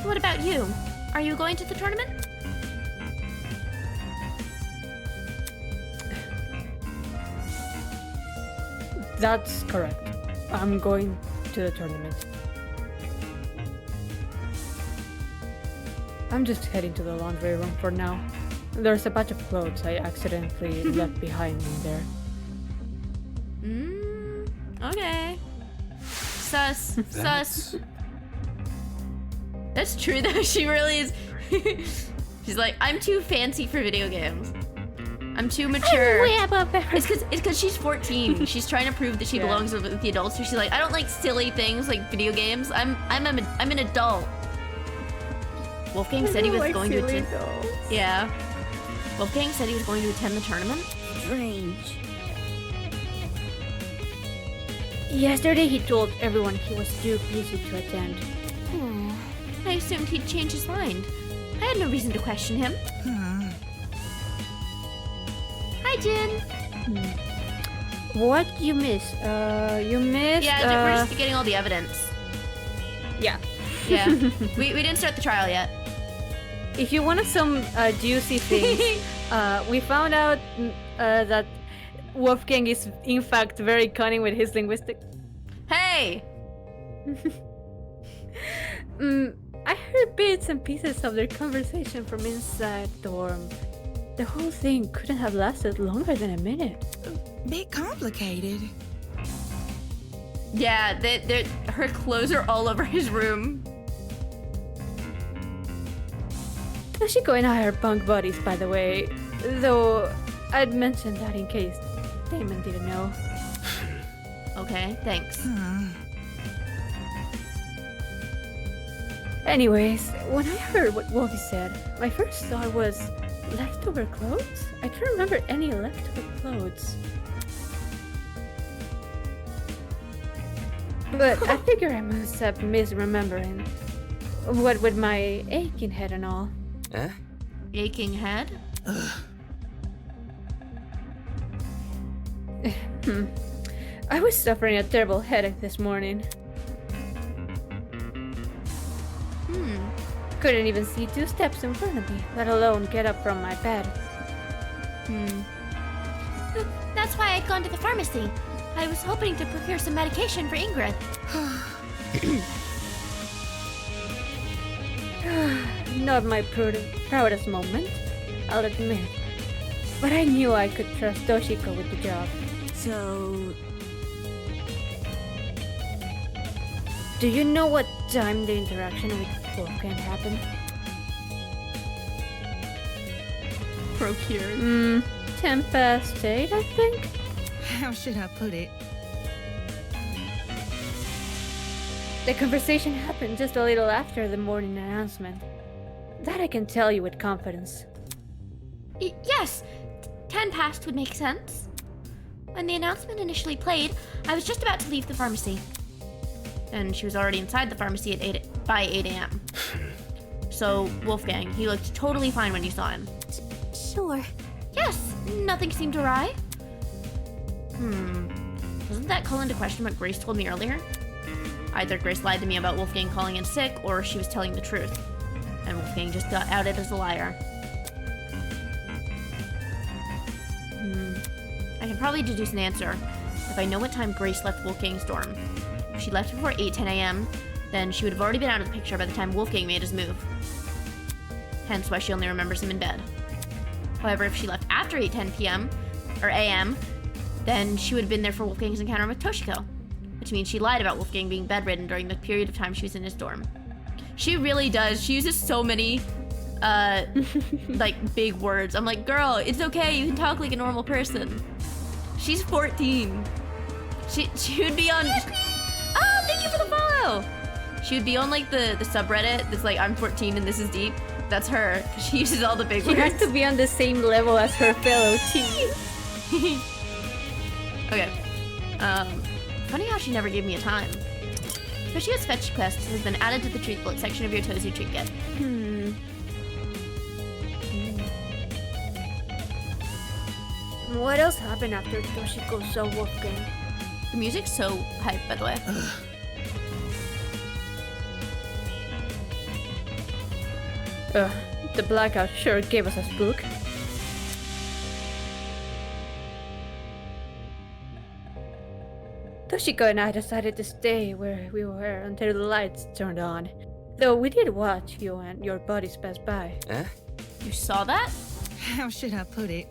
What about you? Are you going to the tournament? That's correct. I'm going to the tournament. I'm just heading to the laundry room for now. There's a bunch of clothes I accidentally left behind in there. Okay. Sus. Sus. That's true though, she really is. She's like, I'm too fancy for video games. I'm too mature. Way above It's cause she's 14. She's trying to prove that she Yeah. belongs with the adults. So she's like, I don't like silly things like video games. I'm an adult. Wolfgang said he was going to attend. Yeah. Wolfgang said he was going to attend the tournament. Strange. Yesterday he told everyone he was too busy to attend. I assumed he'd change his mind. I had no reason to question him. Hi, Jin. What you miss? You missed. Yeah, we're just getting all the evidence. Yeah. Yeah. we didn't start the trial yet. If you wanted some juicy things, we found out that Wolfgang is in fact very cunning with his linguistics. Hey! I heard bits and pieces of their conversation from inside the dorm. The whole thing couldn't have lasted longer than a minute. Bit complicated. Yeah, her clothes are all over his room. Toshiko and I are bunk buddies, by the way. Though, I'd mentioned that in case Damon didn't know. Okay, thanks. Anyways, when I heard what Wolfie said, my first thought was leftover clothes? I can't remember any leftover clothes. But I figure I must have misremembering. What with my aching head and all. Eh? Aching head? I was suffering a terrible headache this morning. Couldn't even see 2 steps in front of me, let alone get up from my bed. That's why I'd gone to the pharmacy. I was hoping to procure some medication for Ingrid. Not my proudest moment, I'll admit. But I knew I could trust Toshiko with the job. So, Do you know what time the interaction with Wolfgang happened? Procured. 10 past 8, I think? How should I put it? The conversation happened just a little after the morning announcement. That I can tell you with confidence. Yes, 10 past would make sense. When the announcement initially played, I was just about to leave the pharmacy. And she was already inside the pharmacy at by 8 a.m. So, Wolfgang, he looked totally fine when you saw him. Sure. Yes, nothing seemed awry. Doesn't that call into question what Grace told me earlier? Either Grace lied to me about Wolfgang calling in sick, or she was telling the truth. And Wolfgang just got outed as a liar. I can probably deduce an answer if I know what time Grace left Wolfgang's dorm. If she left before 8:10 a.m., then she would have already been out of the picture by the time Wolfgang made his move. Hence why she only remembers him in bed. However, if she left after 8:10 p.m. or a.m., then she would have been there for Wolfgang's encounter with Toshiko, which means she lied about Wolfgang being bedridden during the period of time she was in his dorm. She really does. She uses so many, like, big words. I'm like, girl, it's okay. You can talk like a normal person. She's 14. She would be on... Oh, thank you for the follow! She would be on, like, the subreddit that's like, I'm 14 and this is deep. That's her, because she uses all the big She words. has to be on the same level as her fellow teen. Okay. Funny how she never gave me a time. Toshiko's fetch quest has been added to the treat bullet section of your Tozu treat kit. What else happened after Toshiko saw Wolfgang? The music's so hype, by the way. The blackout sure gave us a spook. Toshiko and I decided to stay where we were until the lights turned on. Though we did watch you and your buddies pass by. Eh? You saw that? How should I put it?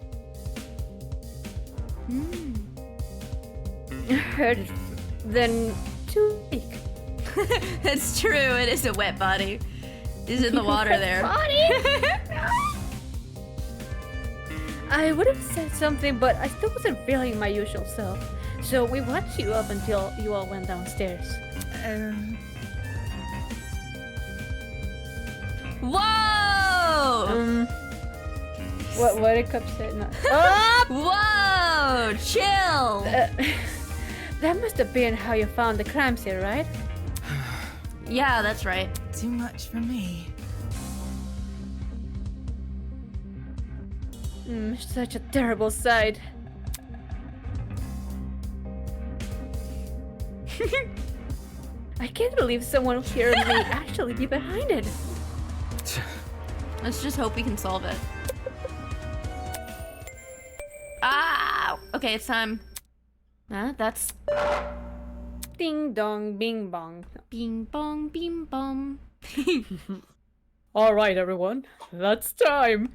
Heard it then 2 weeks. That's true, it is a wet body. It's in the water there. I would have said something, but I still wasn't feeling my usual self. So we watched you up until you all went downstairs. Whoa! What did Cup say? No. Whoa! Chill! That must have been how you found the crime scene, right? Yeah, that's right. Too much for me. Such a terrible sight. I can't believe someone here may actually be behind it. Let's just hope we can solve it. Ah! Okay, it's time. That's... Ding dong, bing bong. Bing bong, bing bong. All right, everyone, that's time.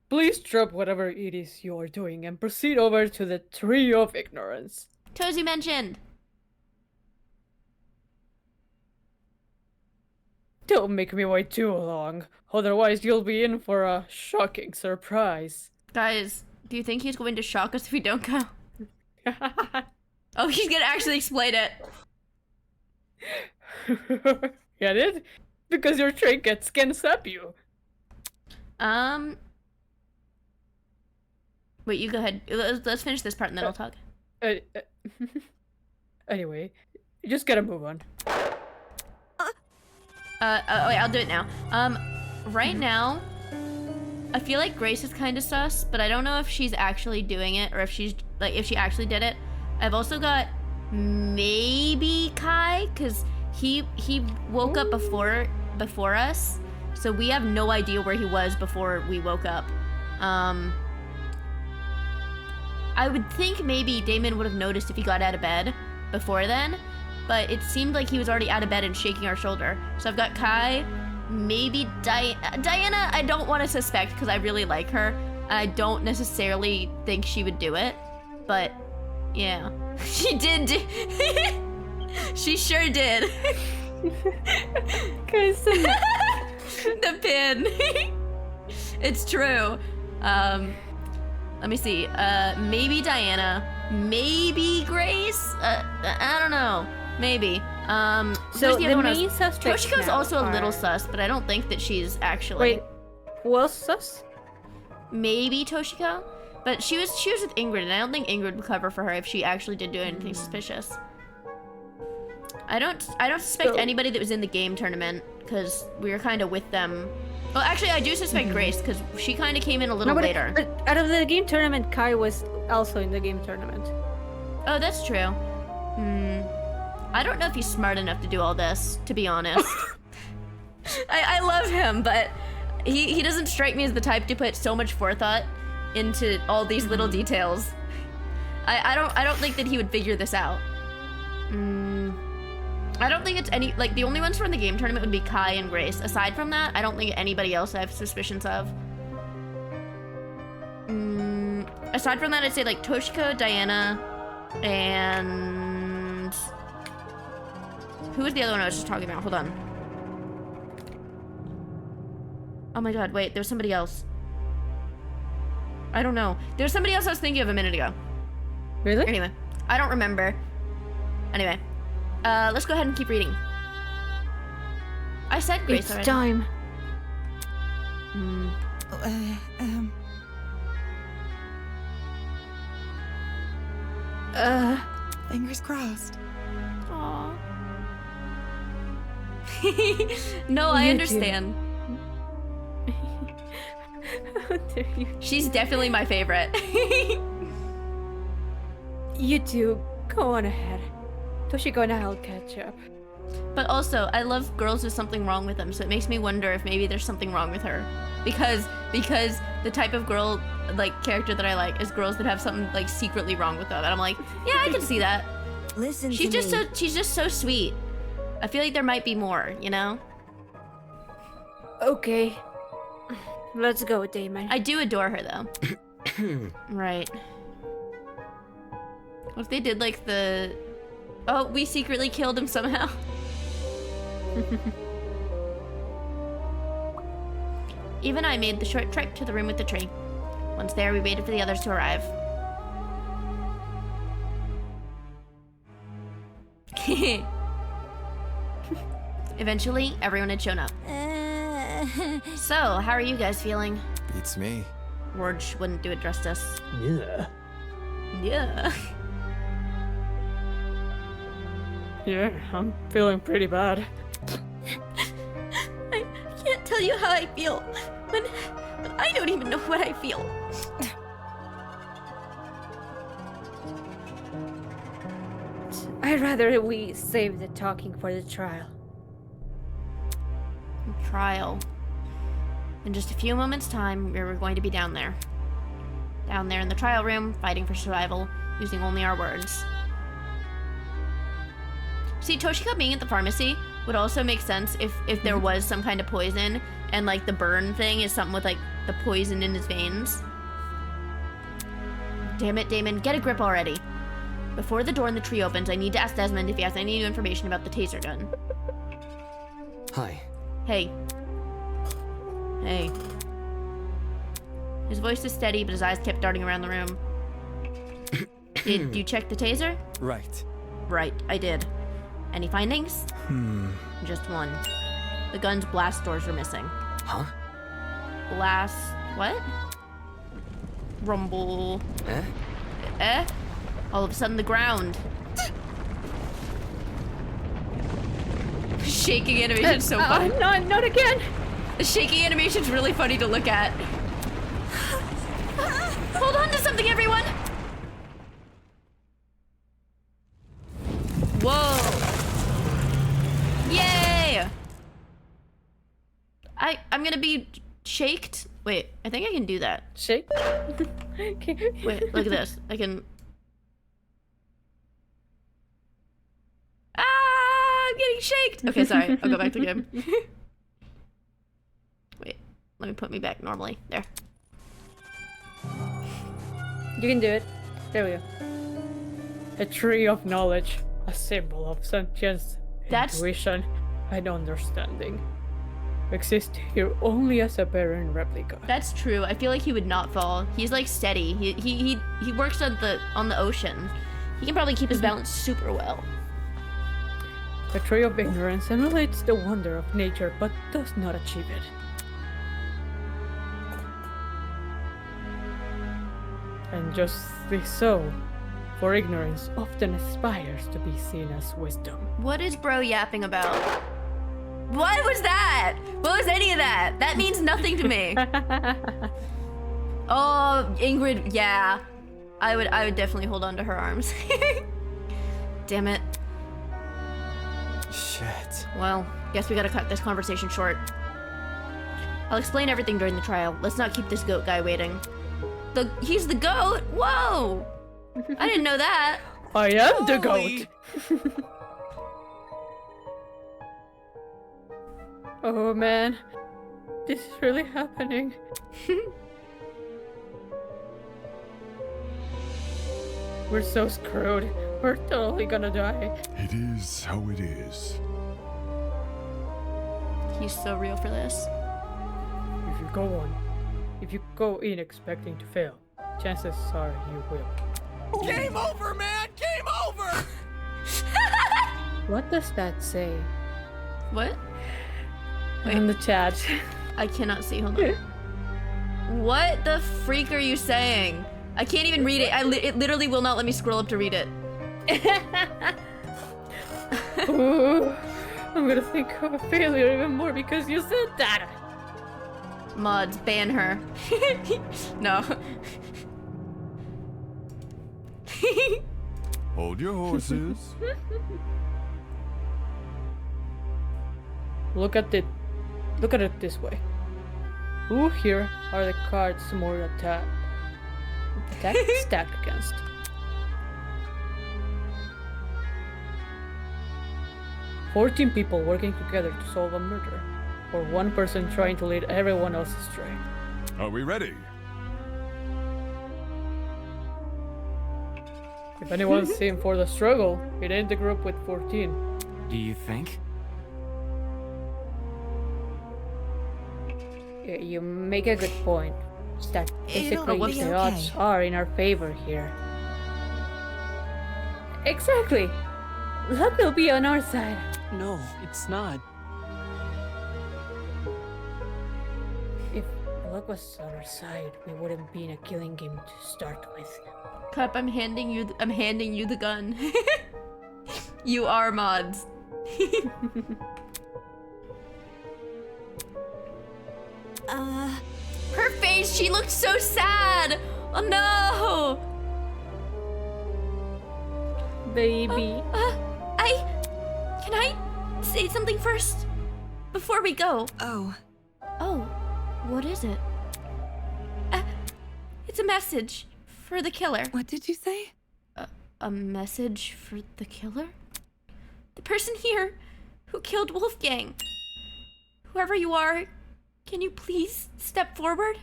Please drop whatever it is you are doing and proceed over to the Tree of Ignorance. Tozy mentioned. Don't make me wait too long, otherwise you'll be in for a shocking surprise. Guys, do you think he's going to shock us if we don't go? Oh, he's gonna actually explain it. Get it? Because your trinkets can sap you. Wait, you go ahead. Let's finish this part and then I'll talk. Anyway, you just gotta move on. Wait, I'll do it now. Right now, I feel like Grace is kind of sus, but I don't know if she's actually doing it or if she's, like, if she actually did it. I've also got maybe Kai, because he woke up before us, so we have no idea where he was before we woke up. I would think maybe Damon would have noticed if he got out of bed before then, but it seemed like he was already out of bed and shaking our shoulder. So I've got Kai, maybe Diana. I don't want to suspect because I really like her, and I don't necessarily think she would do it, but yeah, she did. She sure did. Guys, The pin. It's true. Let me see. Maybe Diana. Maybe Grace. I don't know. Maybe. So who's the other one? main suspects Toshiko's now also a little are- sus, but I don't think that she's actually. Wait, who else sus? Maybe Toshiko, but she was with Ingrid, and I don't think Ingrid would cover for her if she actually did do anything suspicious. I don't suspect So- anybody that was in the game tournament because we were kind of with them. Well, actually, I do suspect Grace because she kind of came in a little later. But out of the game tournament, Kai was also in the game tournament. Oh, that's true. I don't know if he's smart enough to do all this, to be honest. I love him, but he doesn't strike me as the type to put so much forethought into all these little details. I don't think that he would figure this out. I don't think it's any, like, the only ones from the game tournament would be Kai and Grace. Aside from that, I don't think anybody else I have suspicions of. Aside from that, I'd say, like, Toshiko, Diana, and... who was the other one I was just talking about? Hold on. Oh my god, wait, there's somebody else. I don't know. There's somebody else I was thinking of a minute ago. Really? Anyway, I don't remember. Anyway, let's go ahead and keep reading. I said Grace It's already. time. Fingers crossed. Aww. No, I You understand. She's definitely my favorite. You two, go on ahead. Toshiko and I'll catch up. But also, I love girls with something wrong with them, so it makes me wonder if maybe there's something wrong with her. Because the type of girl, like, character that I like is girls that have something, like, secretly wrong with them. And I'm like, yeah, I can see that. Listen She's to me. she's just so sweet. I feel like there might be more, you know? Okay. Let's go, Damon. I do adore her, though. Right. What if they did, like, the... oh, we secretly killed him somehow. Eve and I made the short trek to the room with the tree. Once there, we waited for the others to arrive. Eventually, everyone had shown up. So, how are you guys feeling? Beats me. Wardge wouldn't do it justice. Yeah. Yeah. Yeah, I'm feeling pretty bad. I can't tell you how I feel when I don't even know what I feel. I'd rather we save the talking for the trial. Trial. In just a few moments' time, we were going to be down there. down there in the trial room, fighting for survival, using only our words. See, Toshiko being at the pharmacy would also make sense if there was some kind of poison, and like the burn thing is something with like the poison in his veins. Damn it, Damon, get a grip already. Before the door in the tree opens, I need to ask Desmond if he has any new information about the taser gun. Hi. Hey. Hey. His voice is steady, but his eyes kept darting around the room. Did you check the taser? Right. Right, I did. Any findings? Just one. The gun's blast doors are missing. Huh? Blast... what? Rumble... Eh? Eh? All of a sudden the ground. Shaking animation's so funny. Not again! The shaking animation's really funny to look at. Hold on to something, everyone! Whoa! Yay! I'm gonna be shaked. Wait, I think I can do that. Shake. Okay. Wait, look at this. I can... Ah, I'm getting shaked. Okay, sorry. I'll go back to the game. Wait, let me put me back normally. There. You can do it. There we go. A tree of knowledge. A symbol of sentience, intuition, and understanding. Exists here only as a barren replica. That's true. I feel like he would not fall. He's like steady. He works on the ocean. He can probably keep his balance super well. The tree of ignorance emulates the wonder of nature, but does not achieve it. And justly so, for ignorance often aspires to be seen as wisdom. What is bro yapping about? What was that? What was any of that? That means nothing to me. Oh, Ingrid, yeah. I would definitely hold on to her arms. Damn it. Shit. Well, guess we gotta cut this conversation short. I'll explain everything during the trial. Let's not keep this goat guy waiting. He's the goat? Whoa! I didn't know that. I am the goat! Oh man, this is really happening. We're so screwed. We're totally gonna die. It is how it is. He's so real for this. If you go in expecting to fail, chances are you will. Game over, man! Game over! What does that say? What? Wait. In the chat. I cannot see. Hold on. What the freak are you saying? I can't even read it. It literally will not let me scroll up to read it. Ooh, I'm gonna think of a failure even more because you said that. Mods, ban her. No. Hold your horses. Look at it this way. Ooh, here are the cards more stacked against. "14 people working together to solve a murder, or one person trying to lead everyone else astray." Are we ready? If anyone's in for the struggle, it ain't the group with 14. Do you think? You make a good point. That basically be the okay. odds are in our favor here. Exactly! Luck will be on our side. No, it's not. If luck was on our side, we wouldn't be in a killing game to start with. Cup, I'm handing you the gun. You are mods. Her face, she looked so sad. Oh no. Baby. Can I say something first? Before we go. Oh, Oh, what is it? It's a message for the killer. What did you say? A message for the killer? The person here who killed Wolfgang. Whoever you are, can you please step forward?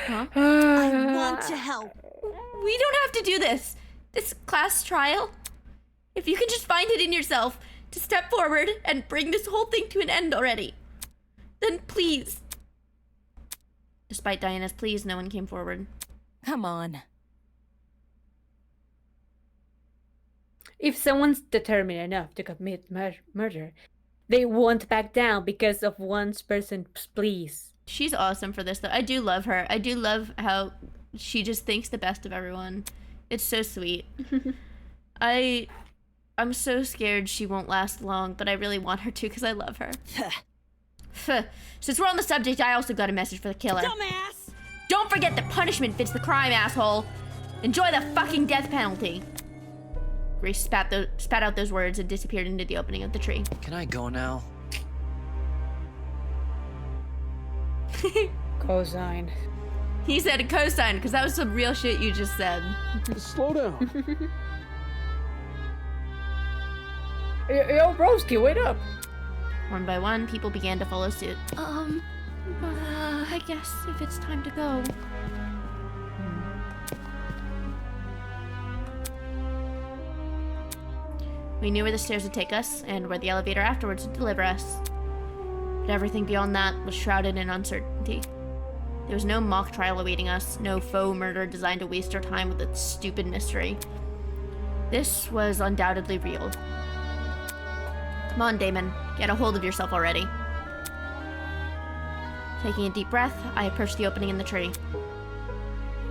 I want to help. We don't have to do this. This class trial. If you can just find it in yourself to step forward and bring this whole thing to an end already, then please. Despite Diana's pleas, no one came forward. Come on. If someone's determined enough to commit murder, they won't back down because of one person's pleas. She's awesome for this, though. I do love her. I do love how she just thinks the best of everyone. It's so sweet. I'm so scared she won't last long, but I really want her to because I love her. Since we're on the subject, I also got a message for the killer. Dumbass! Don't forget that punishment fits the crime, asshole. Enjoy the fucking death penalty. Grace spat out those words and disappeared into the opening of the tree. Can I go now? Cosine. He said a cosign because that was some real shit you just said. Slow down. Yo, broski, wait up. One by one, people began to follow suit. I guess if it's time to go. We knew where the stairs would take us and where the elevator afterwards would deliver us. But everything beyond that was shrouded in uncertainty. There was no mock trial awaiting us, no faux murder designed to waste our time with its stupid mystery. This was undoubtedly real. Come on, Damon. Get a hold of yourself already. Taking a deep breath, I approached the opening in the tree.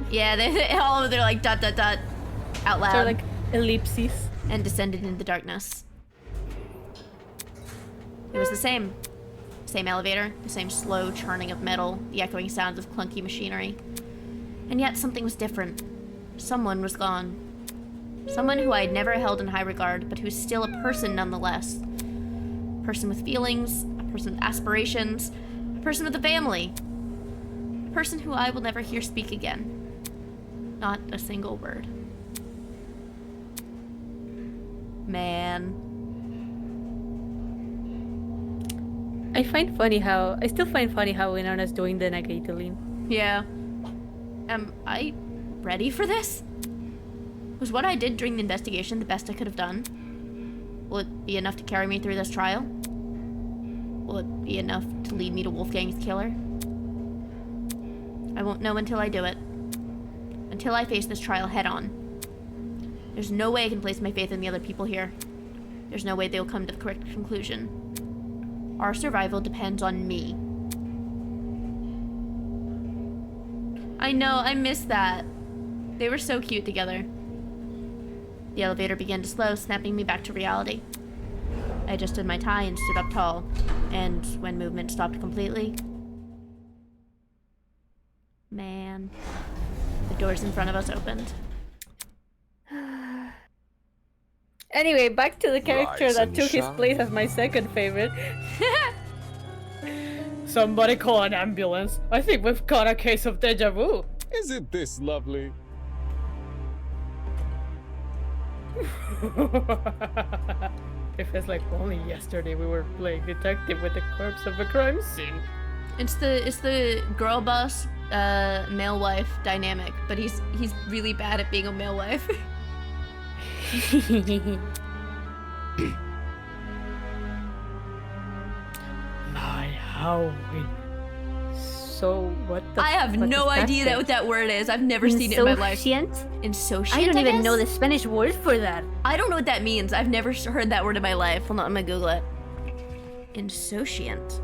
Yeah, all of them are like dot dot dot out loud. So like ellipses. And descended into the darkness. It was the same. Same elevator, the same slow churning of metal, the echoing sounds of clunky machinery. And yet something was different. Someone was gone. Someone who I had never held in high regard, but who's still a person nonetheless. A person with feelings, a person with aspirations, a person with a family. A person who I will never hear speak again. Not a single word. Man. I still find funny how Winona's doing the Nagatoline. Yeah. Am I ready for this? Was what I did during the investigation the best I could have done? Will it be enough to carry me through this trial? Will it be enough to lead me to Wolfgang's killer? I won't know until I do it. Until I face this trial head on. There's no way I can place my faith in the other people here. There's no way they'll come to the correct conclusion. Our survival depends on me. I know, I miss that. They were so cute together. The elevator began to slow, snapping me back to reality. I adjusted my tie and stood up tall, and when movement stopped completely... Man. The doors in front of us opened. Anyway, back to the character Rise that and took his shine. place as my second favorite. Somebody call an ambulance. I think we've got a case of deja vu. Isn't this lovely? It feels like only yesterday we were playing detective with the corpse of a crime scene. It's the girl boss, male wife dynamic, but he's really bad at being a male wife. My Howin. So what the I have fuck no is that idea thing? what that word is. I've never seen it in my life. Insouciant? Insouciant, I don't even know the guess? Spanish word for that. I don't know what that means. I've never heard that word in my life. Hold on, I'm gonna Google it. Insouciant.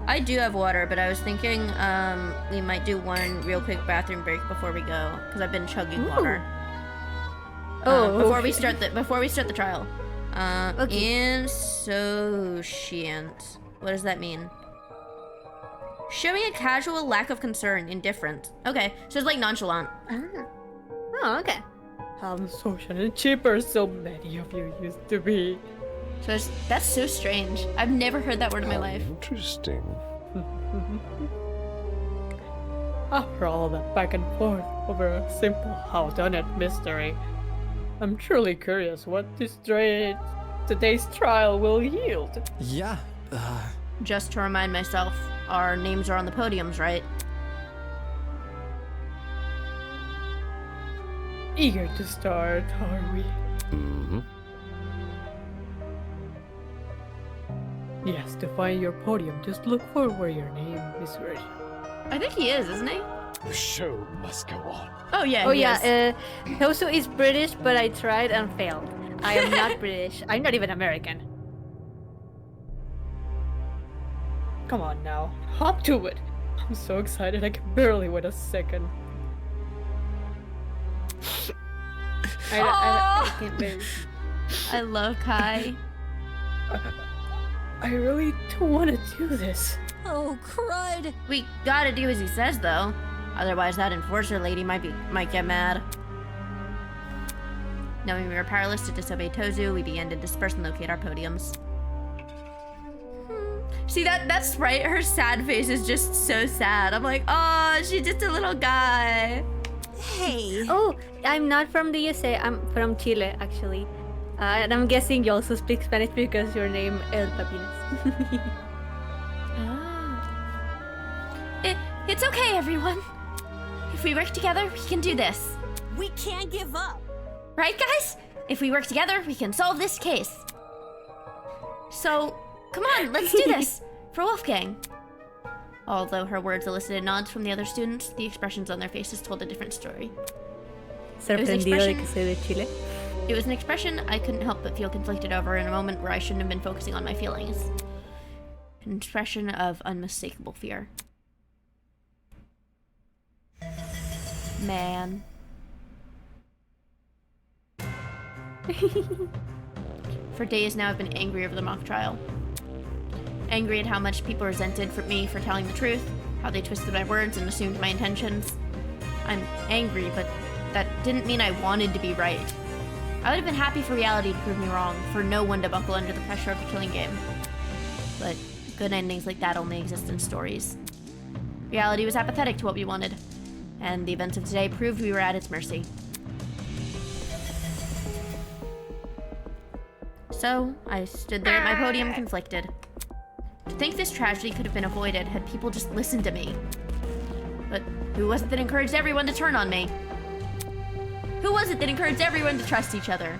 I do have water, but I was thinking we might do one real quick bathroom break before we go, because I've been chugging water. Before we start the trial. Insouciant. What does that mean? Showing a casual lack of concern, indifferent. Okay, so it's like nonchalant. Oh, okay. How social and cheaper so many of you used to be. So that's so strange. I've never heard that word in my life. Interesting. After all that back and forth over a simple how-done-it mystery, I'm truly curious what today's trial will yield. Yeah, Just to remind myself, our names are on the podiums, right? Eager to start, are we? mm-hmm. Yes, to find your podium, just look for where your name is written. I think he is, isn't he? The show must go on. Oh yeah. Oh he yeah, is. Hoso is British, but I tried and failed. I am not British. I'm not even American. Come on now, hop to it. I'm so excited I can barely wait a second. I can't wait. I love Kai. I really don't want to do this. Oh, crud. We gotta do as he says, though. Otherwise, that enforcer lady might get mad. Knowing we were powerless to disobey Tozu, we began to disperse and locate our podiums. See, that's right. Her sad face is just so sad. I'm like, oh, she's just a little guy. Hey. Oh, I'm not from the USA. I'm from Chile, actually. And I'm guessing you also speak Spanish because your name El Papinas. It's okay, everyone. If we work together, we can do this. We can't give up. Right, guys? If we work together, we can solve this case. So, come on, let's do this. For Wolfgang. Although her words elicited nods from the other students, the expressions on their faces told a different story. Sorprendido de que soy de Chile. It was an expression I couldn't help but feel conflicted over in a moment where I shouldn't have been focusing on my feelings. An expression of unmistakable fear. Man. For days now I've been angry over the mock trial. Angry at how much people resented me for telling the truth, how they twisted my words and assumed my intentions. I'm angry, but that didn't mean I wanted to be right. I would have been happy for reality to prove me wrong, for no one to buckle under the pressure of the killing game. But good endings like that only exist in stories. Reality was apathetic to what we wanted, and the events of today proved we were at its mercy. So, I stood there at my podium conflicted. To think this tragedy could have been avoided had people just listened to me. But who was it that encouraged everyone to turn on me? Who was it that encouraged everyone to trust each other?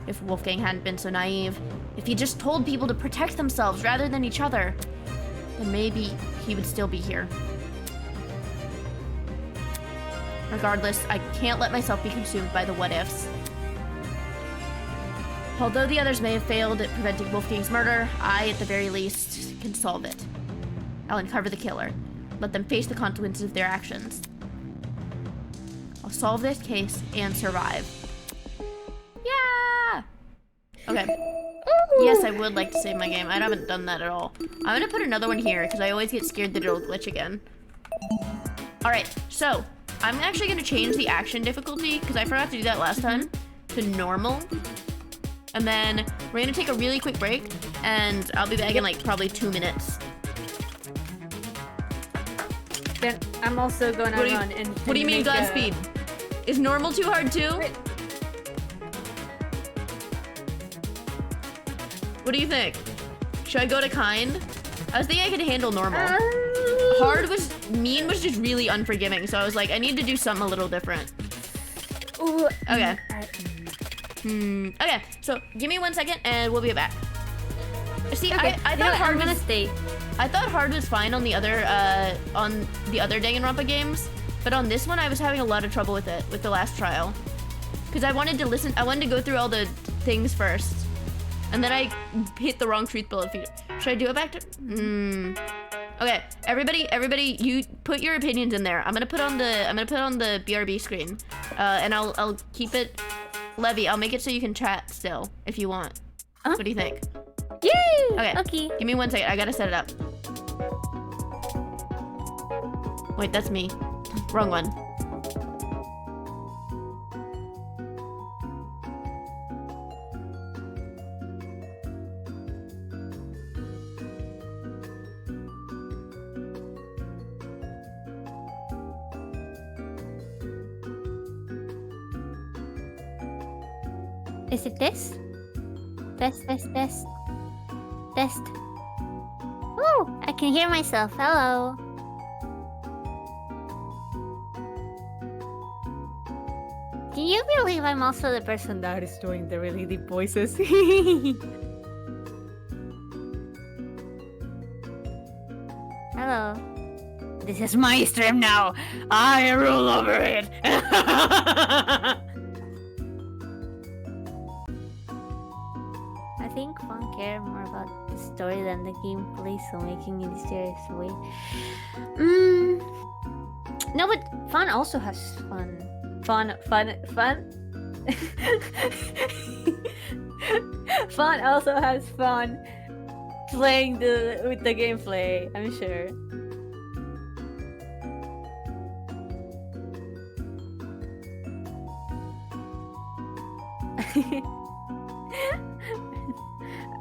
If Wolfgang hadn't been so naive, if he just told people to protect themselves rather than each other, then maybe he would still be here. Regardless, I can't let myself be consumed by the what-ifs. Although the others may have failed at preventing Wolfgang's murder, I, at the very least, can solve it. I'll uncover the killer. Let them face the consequences of their actions. I'll solve this case and survive. Yeah! Okay. Yes, I would like to save my game. I haven't done that at all. I'm gonna put another one here, because I always get scared that it'll glitch again. Alright, so, I'm actually gonna change the action difficulty, because I forgot to do that last time, to normal. And then we're gonna take a really quick break, and I'll be back in like probably 2 minutes. Then I'm also gonna run and What do you mean make Godspeed? Is normal too hard too? Wait. What do you think? Should I go to kind? I was thinking I could handle normal. Mean was just really unforgiving, so I was like, I need to do something a little different. Ooh, Okay. Okay, so give me 1 second and we'll be back. See, okay. I thought hard I'm gonna was, stay. I thought hard was fine on the other Danganronpa games, but on this one I was having a lot of trouble with it, with the last trial. Because I wanted to go through all the things first. And then I hit the wrong truth bullet feature. Should I do it back to Okay, everybody, you put your opinions in there. I'm gonna put on the BRB screen. And I'll keep it. Levy, I'll make it so you can chat still if you want. What do you think? Yay! Okay. Give me 1 second. I gotta set it up. Wait, that's me. Wrong one. Is it this? Test. Ooh, I can hear myself. Hello. Can you believe I'm also the person that is doing the really deep voices? Hello. This is my stream now. I rule over it. I think Fun care more about the story than the gameplay, so making it mysterious way. No, but Fun also has fun. Fun. Fun also has fun playing with the gameplay, I'm sure.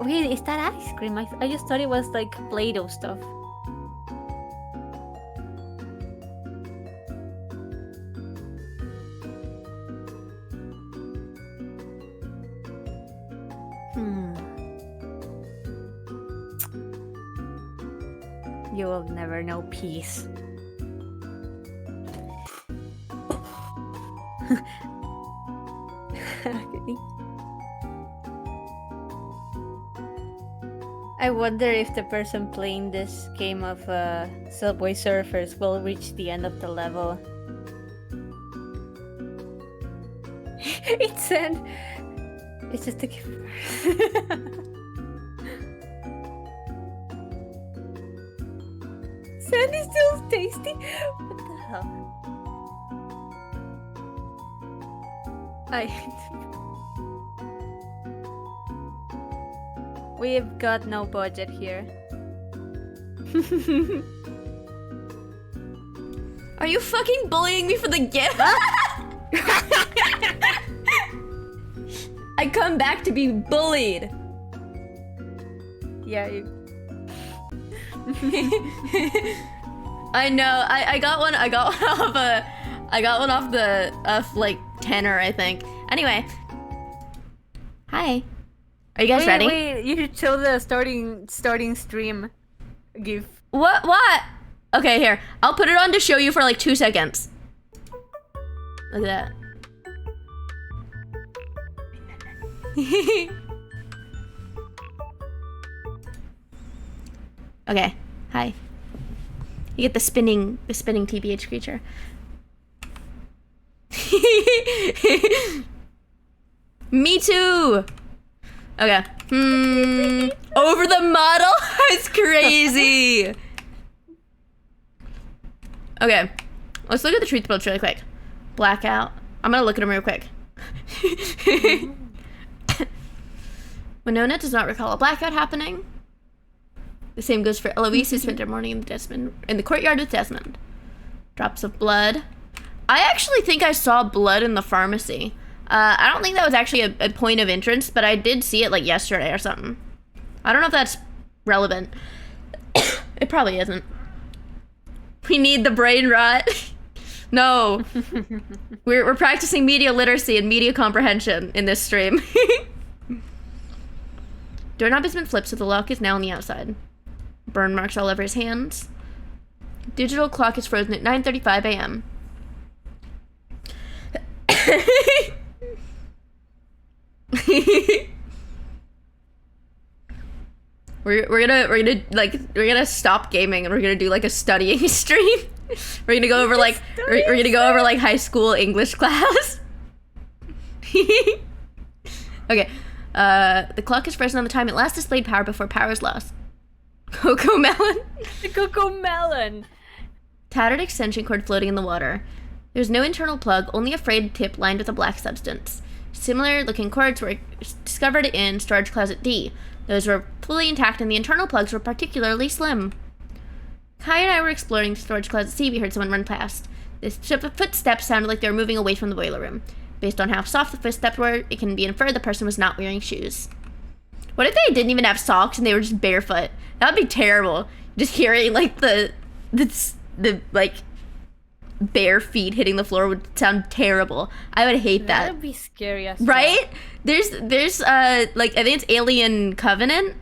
Wait, is that ice cream? I just thought it was like Play-Doh stuff. You will never know peace. I wonder if the person playing this game of Subway Surfers will reach the end of the level. It said... It's just a game. Sand is still tasty? What the hell? We've got no budget here. Are you fucking bullying me for the gift? I come back to be bullied. Yeah, you... I know. I got one. I got one off the like tenor, I think. Anyway. Hi. Are you guys ready? Wait, you should show the starting stream gif. What? Okay, here. I'll put it on to show you for like 2 seconds. Look at that. Okay. Hi. You get the spinning TBH creature. Me too. Okay. Over the model? It's crazy. Okay. Let's look at the truth builds really quick. Blackout. I'm gonna look at them real quick. Winona does not recall a blackout happening. The same goes for Eloise, who spent her morning in the courtyard with Desmond. Drops of blood. I actually think I saw blood in the pharmacy. I don't think that was actually a point of interest, but I did see it like yesterday or something. I don't know if that's relevant. It probably isn't. We need the brain rot. No. We're practicing media literacy and media comprehension in this stream. Doorknob has been flipped, so the lock is now on the outside. Burn marks all over his hands. Digital clock is frozen at 9:35 a.m. We're gonna stop gaming and we're gonna do like a studying stream. We're gonna go over like high school English class. Okay. The clock is frozen on the time it last displayed power before power is lost. Cocoa melon. The cocoa melon. Tattered extension cord floating in the water. There's no internal plug, only a frayed tip lined with a black substance. Similar looking cords were discovered in storage closet D. Those were fully intact and the internal plugs were particularly slim. Kai and I were exploring storage closet C. We heard someone run past. The footsteps sounded like they were moving away from the boiler room. Based on how soft the footsteps were, it can be inferred the person was not wearing shoes. What if they didn't even have socks and they were just barefoot? That would be terrible. Just hearing like the bare feet hitting the floor would sound terrible. I would hate that. That'd be scary as fuck. Right? There's like I think it's Alien Covenant.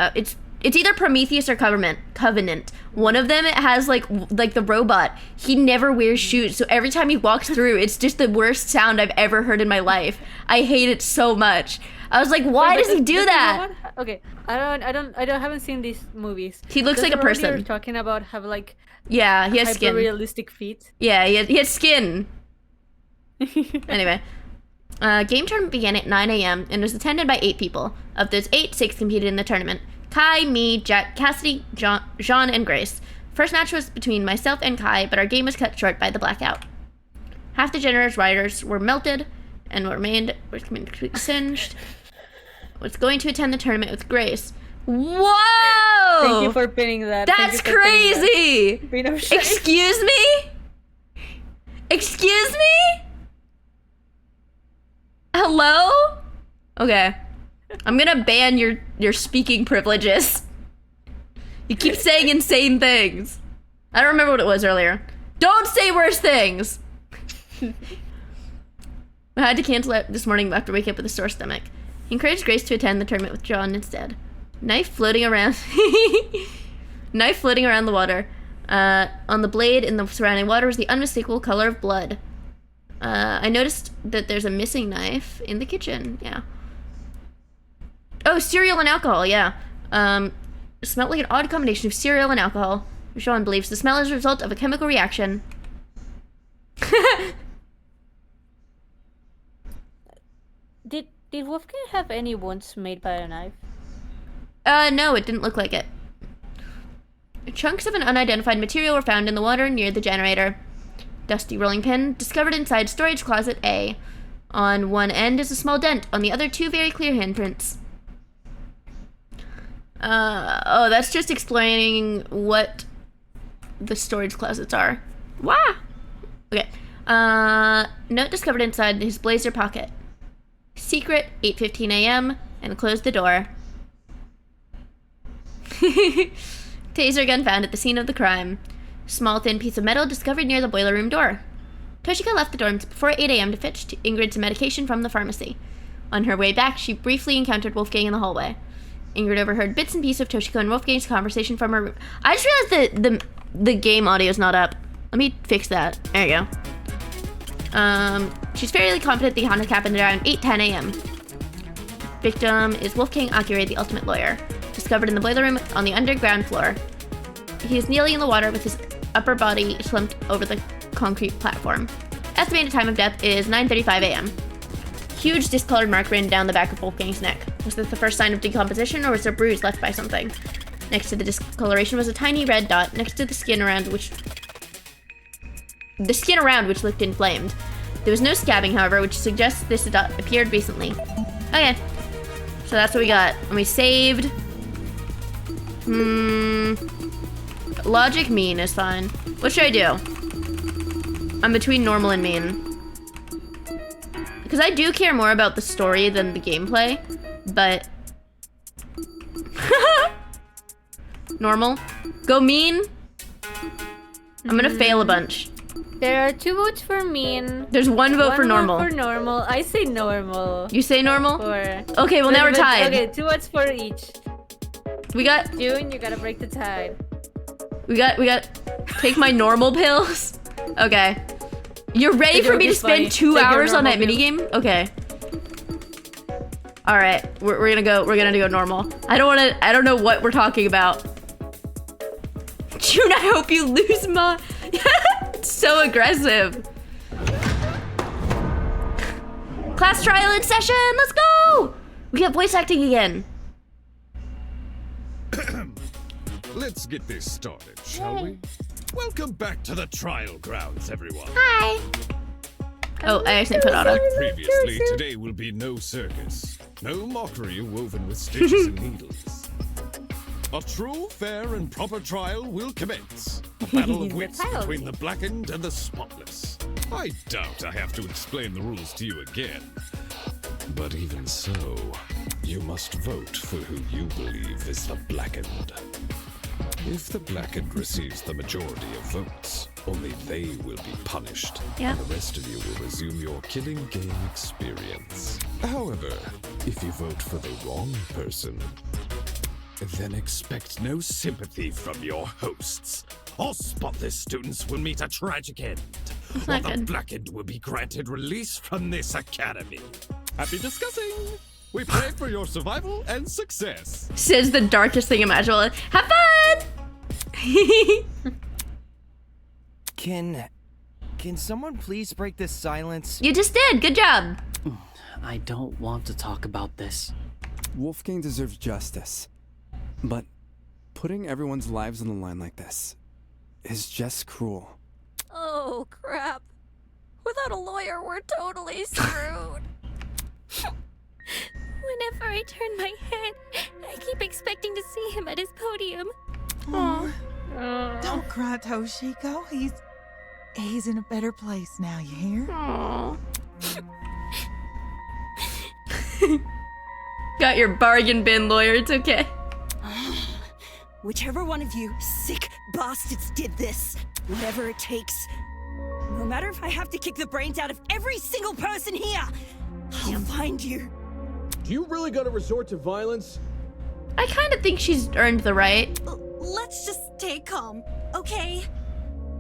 It's either Prometheus or Covenant. One of them has like the robot. He never wears shoes, so every time he walks through, it's just the worst sound I've ever heard in my life. I hate it so much. I was like, why does he do that? Okay, I haven't seen these movies. He looks like a person. You're talking about have like Yeah, he has skin. realistic feet. Yeah, he has skin. Anyway, game tournament began at 9 a.m. and was attended by 8 people. Of those 8, 6 competed in the tournament. Kai, me, Jack, Cassidy, Jean, and Grace. First match was between myself and Kai, but our game was cut short by the blackout. Half the generator's riders were melted, and what remained was completely singed. Was going to attend the tournament with Grace. Whoa! Thank you for pinning that. That's crazy! Excuse me? Excuse me? Hello? Okay. I'm gonna ban your speaking privileges. You keep saying insane things. I don't remember what it was earlier. Don't say worse things! I had to cancel it this morning after waking up with a sore stomach. He encouraged Grace to attend the tournament with John instead. Knife floating around the water. On the blade in the surrounding water was the unmistakable color of blood. I noticed that there's a missing knife in the kitchen. Yeah. Oh, cereal and alcohol. Yeah. It smelled like an odd combination of cereal and alcohol. Sean believes the smell is a result of a chemical reaction. Did Wolfgang have any wounds made by a knife? No, it didn't look like it. Chunks of an unidentified material were found in the water near the generator. Dusty rolling pin discovered inside storage closet A. On one end is a small dent, on the other 2 very clear handprints. Oh, that's just explaining what the storage closets are. Wah! Okay. Note discovered inside his blazer pocket. Secret, 8:15 a.m., and closed the door. Taser gun found at the scene of the crime. Small thin piece of metal discovered near the boiler room door. Toshika left the dorms before 8 a.m. to fetch Ingrid some medication from the pharmacy. On her way back, she briefly encountered Wolfgang in the hallway. Ingrid overheard bits and pieces of Toshika and Wolfgang's conversation from her room. I just realized that the game audio is not up. Let me fix that. There you go. She's fairly confident the Honda happened around 8:10 a.m. Victim is Wolfgang Akire, the ultimate lawyer, discovered in the boiler room on the underground floor. He is kneeling in the water with his upper body slumped over the concrete platform. Estimated time of death is 9:35 a.m. Huge discolored mark ran down the back of Wolfgang's neck. Was this the first sign of decomposition, or was there a bruise left by something? Next to the discoloration was a tiny red dot next to the skin around which looked inflamed. There was no scabbing, however, which suggests this dot appeared recently. Okay, so that's what we got. And we saved. Logic mean is fine. What should I do? I'm between normal and mean. Because I do care more about the story than the gameplay, but... Normal. Go mean. I'm gonna fail a bunch. There are 2 votes for mean. There's 1 vote for normal. 1 vote for normal. I say normal. You say normal? For... Okay, well now we're tied. Okay, 2 votes for each. We got... June, you gotta break the tie. We got... Take my normal pills? Okay. You're ready for me to spend 2 hours on that minigame? Okay. Alright, we're gonna go normal. I don't know what we're talking about. June, I hope you lose my... So aggressive. Class trial in session, let's go! We got voice acting again. Let's get this started, shall we? Welcome back to the trial grounds, everyone. Hi. Oh, I accidentally put auto. Previously, today will be no circus. No mockery woven with stitches and needles. A true, fair, and proper trial will commence. A battle of wits between the blackened and the spotless. I doubt I have to explain the rules to you again. But even so, you must vote for who you believe is the blackened. If the blackened receives the majority of votes, Only they will be punished, Yeah. and the rest of you will resume your killing game experience. However, if you vote for the wrong person, then expect no sympathy from your hosts. All spotless students will meet a tragic end, while not the good. blackened will be granted release from this academy. Happy discussing! We pray for your survival and success. Says the darkest thing imaginable. Have fun! Can someone please break this silence? You just did. Good job. I don't want to talk about this. Wolfgang deserves justice. But putting everyone's lives on the line like this is just cruel. Oh, crap. Without a lawyer, we're totally screwed. Whenever I turn my head, I keep expecting to see him at his podium. Don't cry, Toshiko. He's in a better place now, you hear? Got your bargain bin lawyer. It's okay. Whichever one of you sick bastards did this, whatever it takes, no matter if I have to kick the brains out of every single person here, I'll find you. Do you really gotta resort to violence? I kind of think she's earned the right. Let's just stay calm, okay?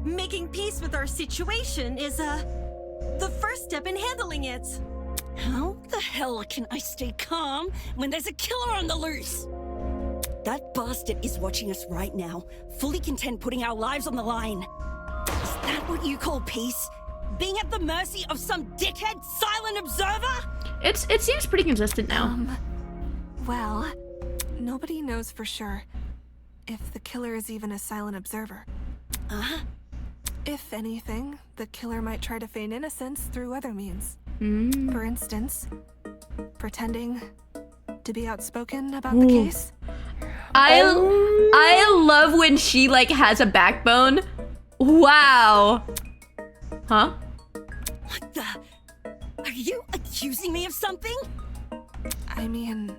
Making peace with our situation is, the first step in handling it. How the hell can I stay calm when there's a killer on the loose? That bastard is watching us right now, fully content putting our lives on the line. Is that what you call peace? Being at the mercy of some dickhead silent observer? It seems pretty consistent now. Well, nobody knows for sure if the killer is even a silent observer. If anything, the killer might try to feign innocence through other means. For instance, pretending to be outspoken about the case. I love when she like has a backbone. Wow. Huh? What the? Are you accusing me of something? I mean,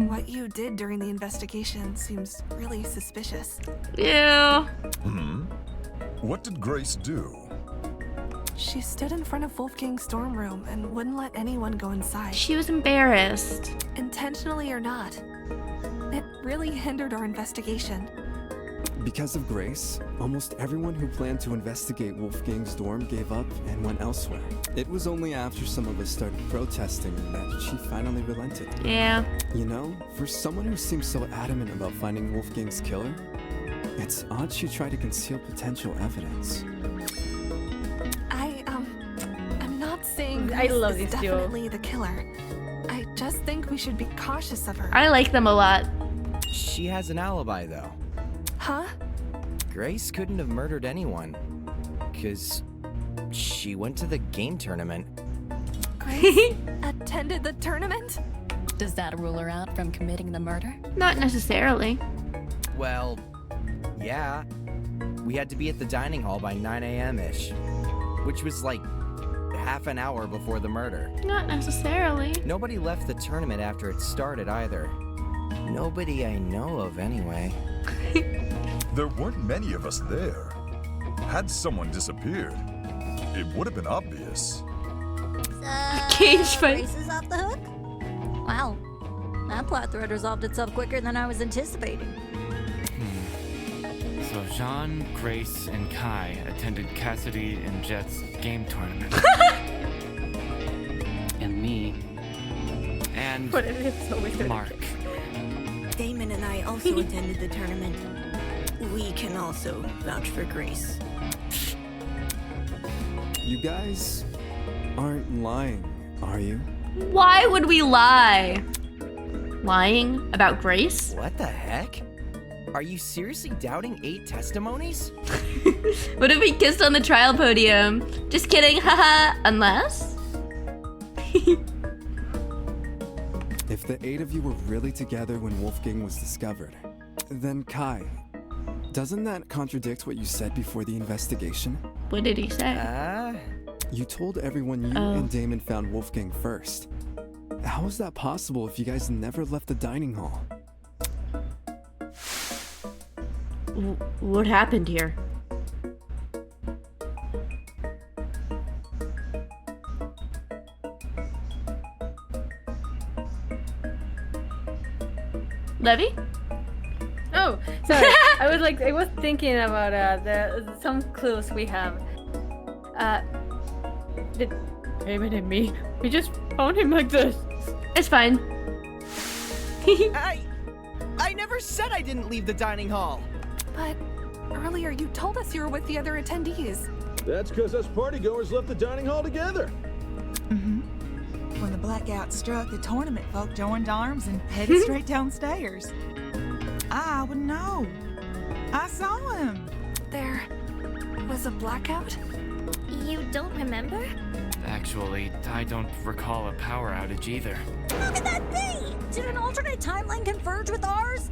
what you did during the investigation seems really suspicious. Ew. What did Grace do? She stood in front of Wolfgang's dorm room and wouldn't let anyone go inside. She was embarrassed. Intentionally or not, it really hindered our investigation. Because of Grace, almost everyone who planned to investigate Wolfgang's dorm gave up and went elsewhere. It was only after some of us started protesting that she finally relented. Yeah. You know, for someone who seems so adamant about finding Wolfgang's killer, it's odd she tried to conceal potential evidence. I'm not saying I Grace love is these two. definitely the killer. I just think we should be cautious of her. I like them a lot. She has an alibi, though. Huh? Grace couldn't have murdered anyone, 'cause she went to the game tournament. Grace attended the tournament? Does that rule her out from committing the murder? Not necessarily. Well, yeah. We had to be at the dining hall by 9 a.m.-ish, which was like half an hour before the murder. Not necessarily. Nobody left the tournament after it started either. Nobody I know of, anyway. There weren't many of us there. Had someone disappeared, it would have been obvious. Cage fight. Grace is off the hook? Wow. That plot thread resolved itself quicker than I was anticipating. So Jean, Grace, and Kai attended Cassidy and Jet's game tournament. And me. And But it's always gonna be Mark. Damon and I also attended the tournament. We can also vouch for Grace. You guys aren't lying, are you? Why would we lie? Lying about Grace? What the heck? Are you seriously doubting 8 testimonies? What if we kissed on the trial podium? Just kidding, haha. Unless? If the 8 of you were really together when Wolfgang was discovered, then Kai, doesn't that contradict what you said before the investigation? What did he say? You told everyone you and Damon found Wolfgang first. How is that possible if you guys never left the dining hall? What happened here? Levy? Oh, sorry. I was thinking about some clues we have. Did Raymond and me? We just found him like this. It's fine. I never said I didn't leave the dining hall. But earlier you told us you were with the other attendees. That's because us partygoers left the dining hall together. Mm-hmm. When the blackout struck, the tournament folk joined arms and headed straight downstairs. I would know. I saw him. There was a blackout? You don't remember? Actually, I don't recall a power outage either. How could that be? Did an alternate timeline converge with ours?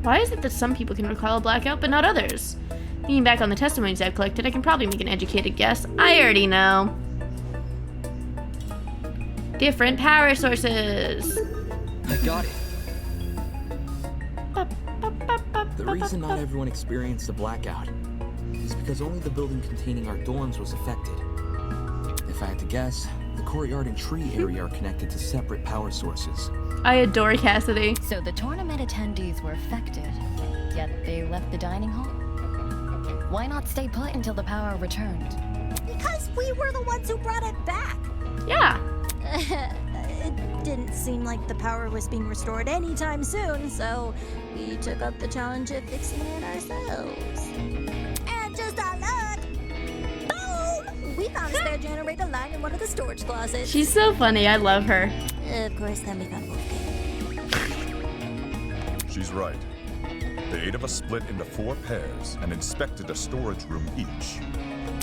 Why is it that some people can recall a blackout but not others? Thinking back on the testimonies I've collected, I can probably make an educated guess. I already know. Different power sources. I got it. The reason not everyone experienced a blackout is because only the building containing our dorms was affected. If I had to guess, the courtyard and tree area are connected to separate power sources. I adore Cassidy. So the tournament attendees were affected, yet they left the dining hall? Why not stay put until the power returned? Because we were the ones who brought it back. Yeah. It didn't seem like the power was being restored anytime soon, so we took up the challenge of fixing it ourselves. And just our luck, boom! We found a spare generator lying in one of the storage closets. She's so funny. I love her. Of course, then we found Wolfgang. She's right. The 8 of us split into 4 pairs and inspected a storage room each.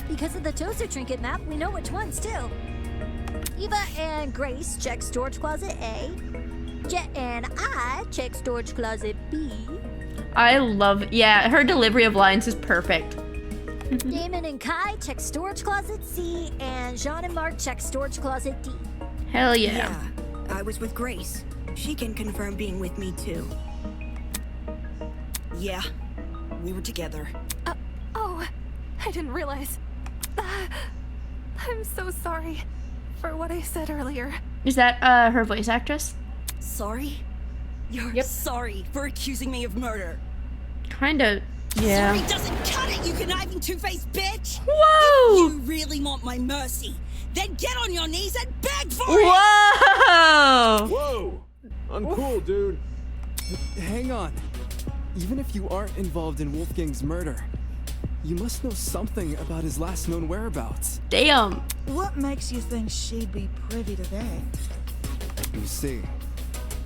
Because of the toaster trinket map, we know which ones, too. Eva and Grace check storage closet A. Jet and I check storage closet B. I love, yeah, her delivery of lines is perfect. Damon and Kai check storage closet C, and Jean and Mark check storage closet D. Hell yeah. I was with Grace. She can confirm being with me too. Yeah, we were together. Oh, I didn't realize. I'm so sorry for what I said earlier. Is that her voice actress? Sorry? You're sorry for accusing me of murder. Kinda, yeah. Sorry doesn't cut it, you conniving two-faced bitch! Whoa! If you really want my mercy, then get on your knees and beg for Whoa! it! Whoa! Uncool, dude. Hang on. Even if you aren't involved in Wolfgang's murder, you must know something about his last known whereabouts. Damn. What makes you think she'd be privy to that? You see,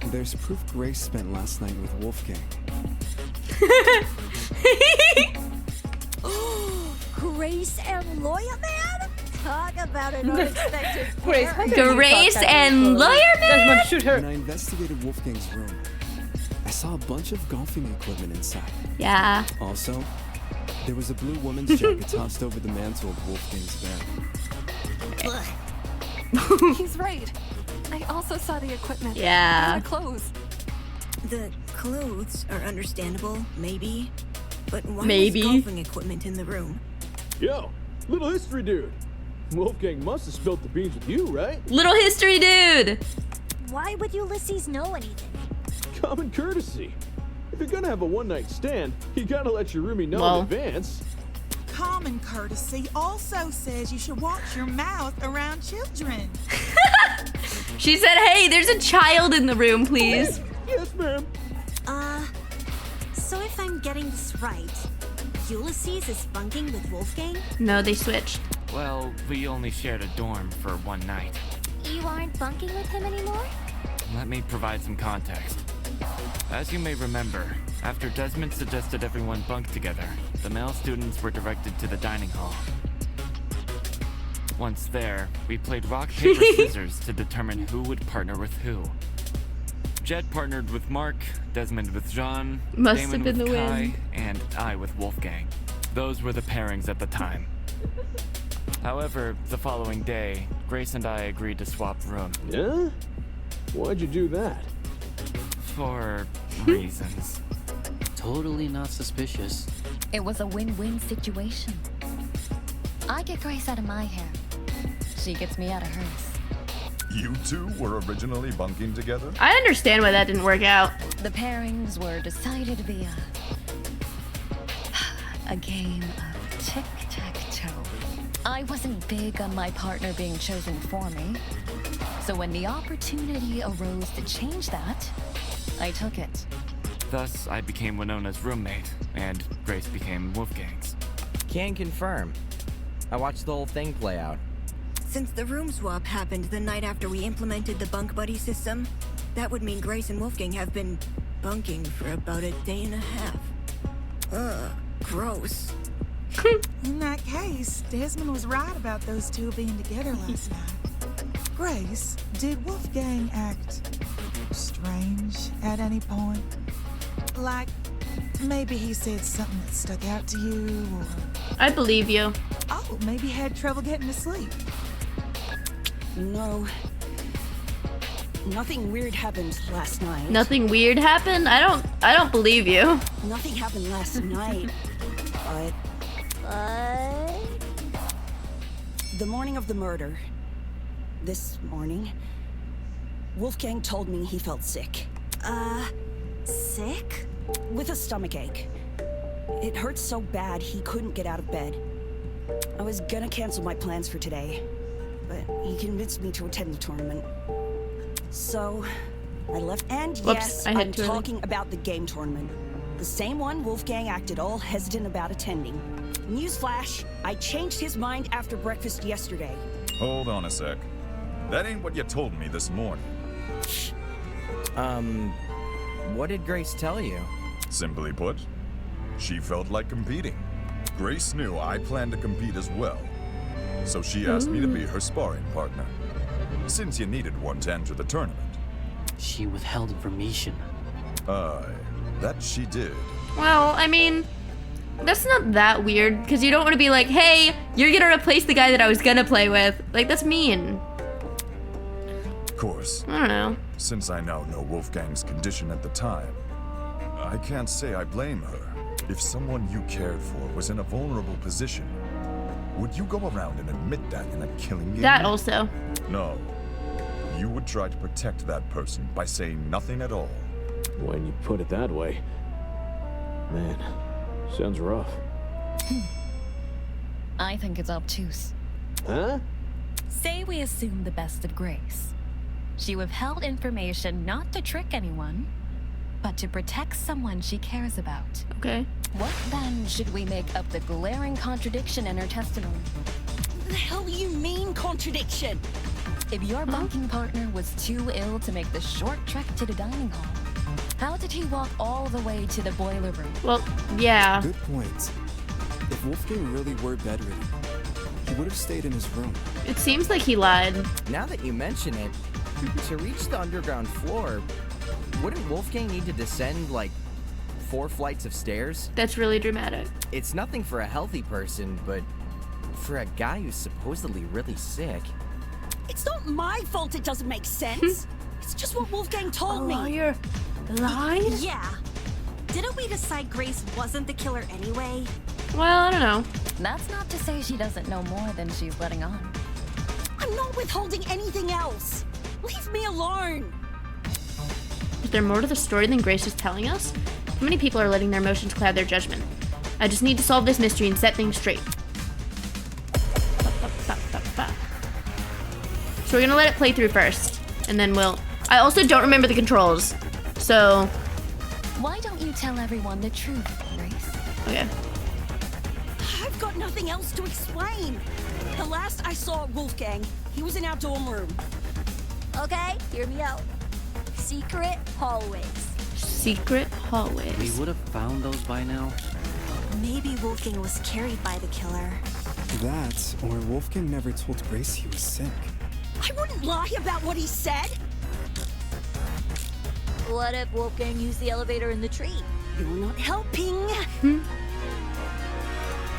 there's proof Grace spent last night with Wolfgang. Grace and Lawyer Man? Talk about an unexpected pair. Grace and Lawyer Man? Shoot her. When I investigated Wolfgang's room, I saw a bunch of golfing equipment inside. Yeah. Also, there was a blue woman's jacket tossed over the mantle of Wolfgang's bed. He's right. I also saw the equipment. Yeah. And the clothes. The clothes are understandable, maybe. But why Maybe. was golfing equipment in the room? Yo, little history dude. Wolfgang must have spilled the beans with you, right? Little history dude. Why would Ulysses know anything? Common courtesy. If you're gonna have a one-night stand, you gotta let your roomie know Well. in advance. Common courtesy also says you should watch your mouth around children. She said, hey, there's a child in the room, please. Yes, ma'am. So if I'm getting this right, Ulysses is bunking with Wolfgang? No, they switched. Well, we only shared a dorm for one night. You aren't bunking with him anymore? Let me provide some context. As you may remember, after Desmond suggested everyone bunk together, the male students were directed to the dining hall. Once there, we played rock, paper, scissors to determine who would partner with who. Jet partnered with Mark, Desmond with Jean, Must Damon have been with the Kai, wind. and I with Wolfgang. Those were the pairings at the time. However, the following day, Grace and I agreed to swap rooms. Yeah? Why'd you do that? For reasons. Totally not suspicious. It was a win-win situation. I get Grace out of my hair. She gets me out of hers. You two were originally bunking together? I understand why that didn't work out. The pairings were decided to be a game of tic-tac-toe. I wasn't big on my partner being chosen for me, so when the opportunity arose to change that, I took it. Thus, I became Winona's roommate, and Grace became Wolfgang's. Can confirm. I watched the whole thing play out. Since the room swap happened the night after we implemented the bunk buddy system, that would mean Grace and Wolfgang have been bunking for about a day and a half. Ugh, gross. In that case, Desmond was right about those two being together last night. Grace, did Wolfgang act strange at any point? Like, maybe he said something that stuck out to you, or... I believe you. Oh, maybe had trouble getting to sleep. No. Nothing weird happened last night. Nothing weird happened? I don't believe you. Nothing happened last night. But the morning of the murder, this morning, Wolfgang told me he felt sick. Sick? With a stomachache. It hurt so bad he couldn't get out of bed. I was gonna cancel my plans for today, but he convinced me to attend the tournament. So, I left. And Whoops, yes, I'm talking about the game tournament. The same one Wolfgang acted all hesitant about attending. Newsflash, I changed his mind after breakfast yesterday. Hold on a sec. That ain't what you told me this morning. What did Grace tell you? Simply put, she felt like competing. Grace knew I planned to compete as well, so she asked me to be her sparring partner, since you needed one to enter the tournament. She withheld information. Aye, that she did. Well, I mean, that's not that weird, because you don't want to be like, hey, you're gonna replace the guy that I was gonna play with. Like, that's mean. Of course. I don't know. Since I now know Wolfgang's condition at the time, I can't say I blame her. If someone you cared for was in a vulnerable position, would you go around and admit that in a killing game? That also. No. You would try to protect that person by saying nothing at all. When you put it that way, man, sounds rough. I think it's obtuse. Huh? Say we assume the best of Grace. She withheld information not to trick anyone, but to protect someone she cares about. Okay. What then should we make of the glaring contradiction in her testimony? The hell do you mean, contradiction? If your bunking partner was too ill to make the short trek to the dining hall, how did he walk all the way to the boiler room? Well, yeah. Good point. If Wolfgang really were bedridden, he would have stayed in his room. It seems like he lied. Now that you mention it, to reach the underground floor, wouldn't Wolfgang need to descend, like, 4 flights of stairs? That's really dramatic. It's nothing for a healthy person, but for a guy who's supposedly really sick... It's not my fault it doesn't make sense. It's just what Wolfgang told me. Liar. Lied? Yeah. Didn't we decide Grace wasn't the killer anyway? Well, I don't know. That's not to say she doesn't know more than she's letting on. I'm not withholding anything else. Leave me alone. Is there more to the story than Grace is telling us? How many people are letting their emotions cloud their judgment? I just need to solve this mystery and set things straight. So we're gonna let it play through first, and then we'll... I also don't remember the controls, so... Why don't you tell everyone the truth, Grace? Okay. I've got nothing else to explain. The last I saw Wolfgang, he was in our dorm room. Okay, hear me out. Secret hallways. Secret hallways. We would have found those by now. Maybe Wolfgang was carried by the killer. That, or Wolfgang never told Grace he was sick. I wouldn't lie about what he said. What if Wolfgang used the elevator in the tree? You're not helping.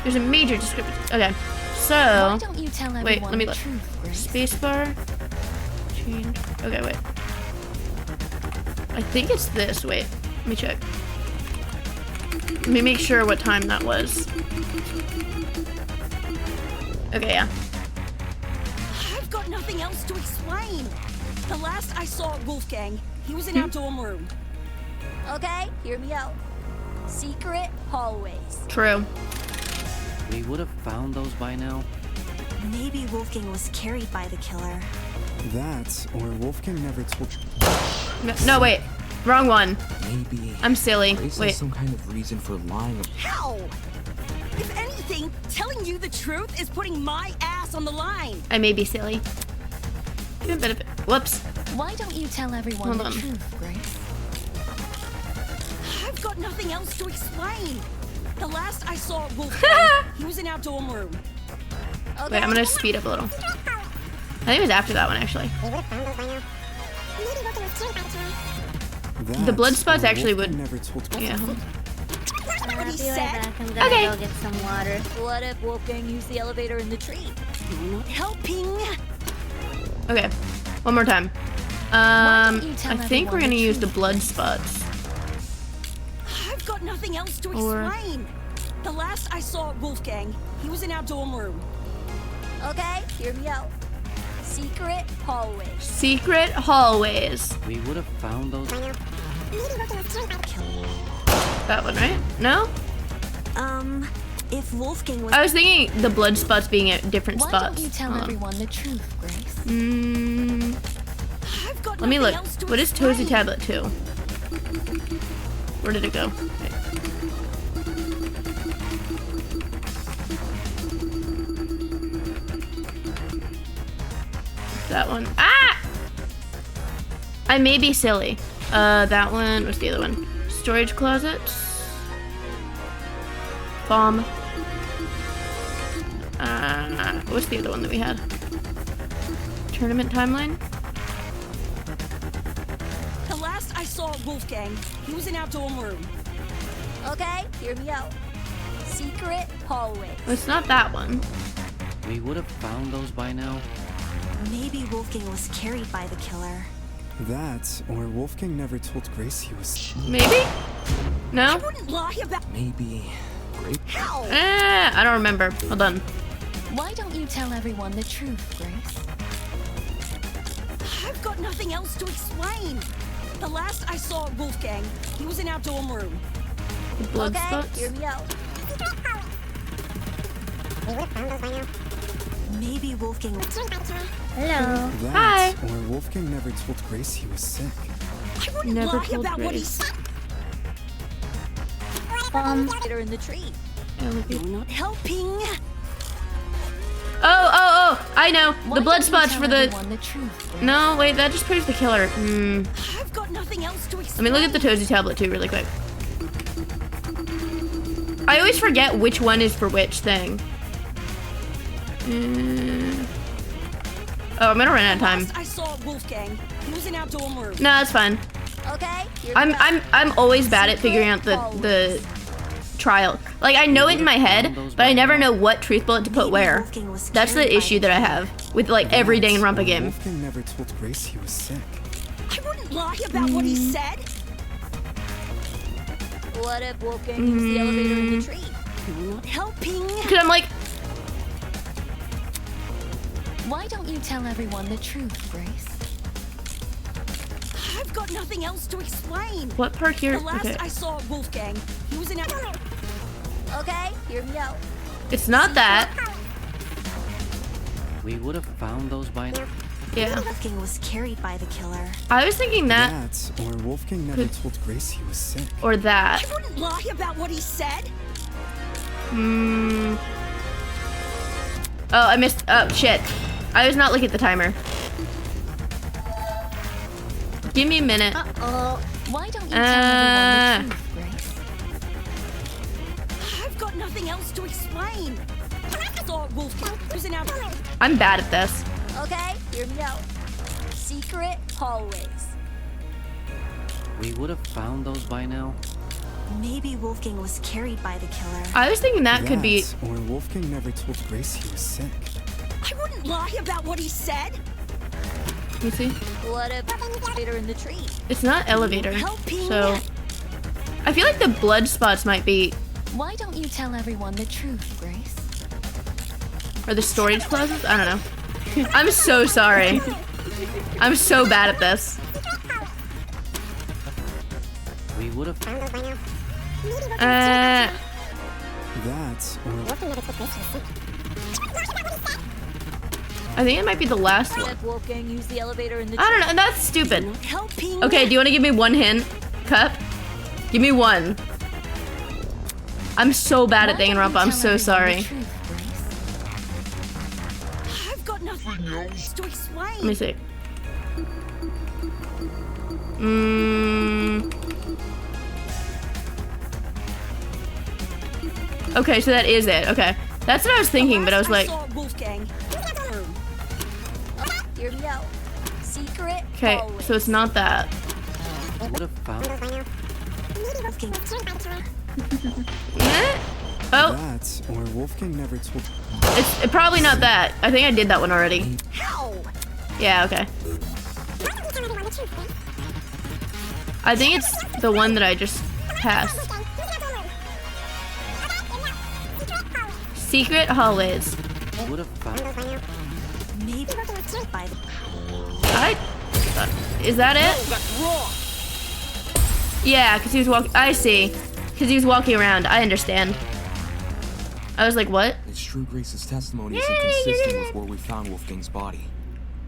There's a major discrepancy. Okay, so... Why don't you tell everyone wait, let me the look. truth, Grace? Spacebar. Change. Okay, wait. I think it's this. Wait, let me check. Let me make sure what time that was. Okay, yeah. I've got got nothing else to explain. The last I saw Wolfgang, he was in our dorm room. Okay, hear me out. Secret hallways. True. We would have found those by now. Maybe Wolfgang was carried by the killer. That, or Wolfgang never told. No, wait. Wrong one. Maybe. I'm silly. Grace Wait. has some kind of reason for lying. How? If anything, telling you the truth is putting my ass on the line. I may be silly. Give a bit of it. Whoops. Why don't you tell everyone Hold the on. truth, Grace? I've got nothing else to explain. The last I saw Wolfgang, he was in our dorm room. Wait, I'm gonna speed up a little. I think it was after that one, actually. The blood spots actually would. Yeah. I'll be right back. I'm gonna Okay. go get some water. What if Wolfgang used the elevator in the tree? You're not helping. Okay. One more time. don't you tell I think we're everyone gonna the use the blood spots. I've got nothing else to Or- explain. The last I saw Wolfgang, he was in our dorm room. Okay, hear me out. Secret hallways. Secret hallways. We would have found those. That one, right? No? If Wolfgang was. I was thinking the blood spots being at different Why spots. don't you tell Hold on. everyone the truth, Grace? Let me look. What is Tozy Tablet 2? Where did it go? Wait. That one. Ah! I may be silly. That one. What's the other one? Storage closets. Bomb. What's the other one that we had? Tournament timeline? The last I saw Wolfgang, he was in our dorm room. Okay, hear me out. Secret hallways. It's not that one. We would have found those by now. Maybe Wolfgang was carried by the killer. That, or Wolfgang never told Grace he was. Maybe? No? Wouldn't lie about. Maybe. Grace. How? I don't remember. Hold on. Why don't you tell everyone the truth, Grace? I've got nothing else to explain. The last I saw Wolfgang, he was in our dorm room. The blood Okay, spots? hear me out. Maybe Wolfgang. Hello. That, Hi. or Wolfgang never told Grace he was sick. I wouldn't Never lie told about what he Grace. said. Elevator in the tree. You're not helping. Oh! I know. Why The blood don't you spots tell for the. everyone the truth, Grace? No, wait, that just proves the killer. I've got nothing else to Let explain. me look at the Tozy Tablet too, really quick. I always forget which one is for which thing. Oh, I'm gonna run out of time. Last I saw Wolfgang, he was in our dorm room. No, that's fine. Okay, hear me out. I'm always bad at figuring out the trial. Like I know it in my head, but I never know what truth bullet to put where. That's the issue that I have with like every Danganronpa game. Wolfgang never told Grace he was sick. I wouldn't lie about what he said. What if Wolfgang used the elevator in the tree? You're not helping. Cause I'm like, Why don't you tell everyone the truth, Grace? I've got nothing else to explain. what part here? The last Okay, I saw Wolfgang, he was in our. Okay, hear me out. it's not that. We would have found those by now. Yeah, Wolfgang was carried by the killer. I was thinking that That, or Wolfgang never told Grace he was sick. or that. I wouldn't lie about what he said. Oh, I missed. Oh shit! I was not looking at the timer. Give me a minute. Why don't you tell everyone the truth, Grace? I've got nothing else to explain. I saw Wolfgang, he was in our. I'm bad at this. Okay, hear me out. Secret hallways. We would have found those by now. Maybe Wolfgang was carried by the killer. I was thinking that could be. Or Wolfgang never told Grace he was sick. I wouldn't lie about what he said. Let me see. What if elevator in the tree? It's not elevator. Helping. So I feel like the blood spots might be, Why don't you tell everyone the truth, Grace? or the storage closets. I don't know. I'm so sorry. I'm so bad at this. We would have. That's I think it might be the last one. Let Wolfgang use the elevator in the I don't know. That's stupid. Helping. Okay, do you want to give me one hint, Cup? Give me one. I'm so bad at Danganronpa. I'm so sorry. I've got nothing else to explain. Let me see. Okay, so that is it. Okay. That's what I was thinking, but I was like... Wolfgang. Hear me out. Secret. Okay, so it's not that. Would have found. Oh, That's or Wolfgang never told. it's probably not that. I think I did that one already. Yeah, okay. I think it's the one that I just passed. Secret hallways. Would have found. Maybe by the Is that it? Yeah, because he was walking. I see. Because he was walking around. I understand. I was like, what? It's true Grace's testimony is inconsistent with where we found Wolfgang's body.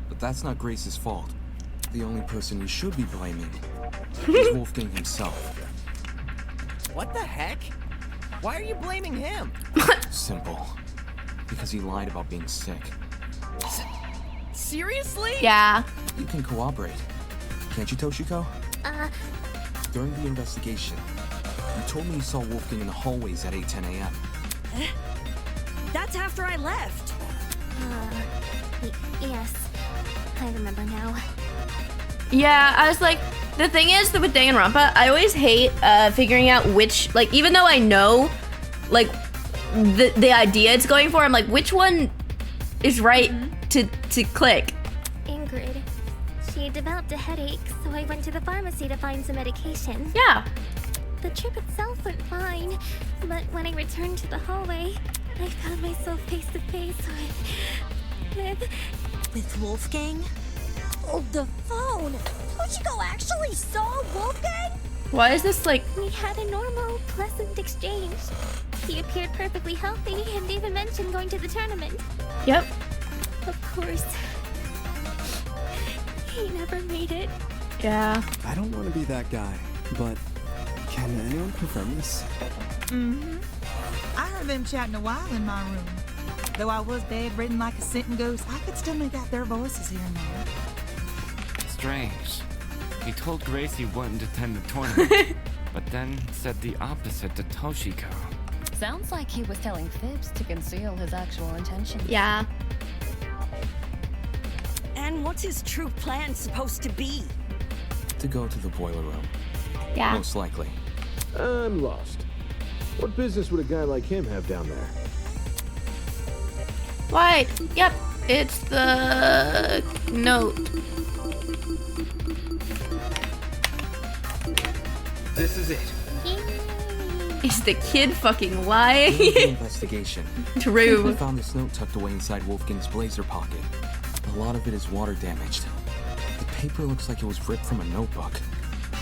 But that's not Grace's fault. The only person we should be blaming is Wolfgang himself. What the heck? Why are you blaming him? Simple. Because he lied about being sick. Seriously? Yeah. You can cooperate. Can't you, Toshiko? During the investigation, you told me you saw Wolfgang in the hallways at 8:10 a.m. That's after I left. Yes. I remember now. Yeah, I was like, the thing is that with Danganronpa, I always hate figuring out which, like, even though I know, like, the idea it's going for, I'm like, which one is right to click? Ingrid. She developed a headache, so I went to the pharmacy to find some medication. Yeah. The trip itself went fine, but when I returned to the hallway, I found myself face to face with Wolfgang? Oh, the phone! Toshiko actually saw Wolfgang? Why is this like... We had a normal, pleasant exchange. He appeared perfectly healthy and even mentioned going to the tournament. Yep. Of course. He never made it. Yeah. I don't want to be that guy, but can anyone confirm this? I heard them chatting a while in my room. Though I was bedridden like a sitting ghost, I could still make out their voices here and there. Strange. He told Grace he wouldn't attend the tournament, but then said the opposite to Toshiko. Sounds like he was telling fibs to conceal his actual intentions. Yeah. And what's his true plan supposed to be? To go to the boiler room. Yeah. Most likely. I'm lost. What business would a guy like him have down there? Right. Yep. It's the note. This is it. Is the kid fucking lying? During the investigation, True. we found this note tucked away inside Wolfgang's blazer pocket. A lot of it is water damaged. The paper looks like it was ripped from a notebook,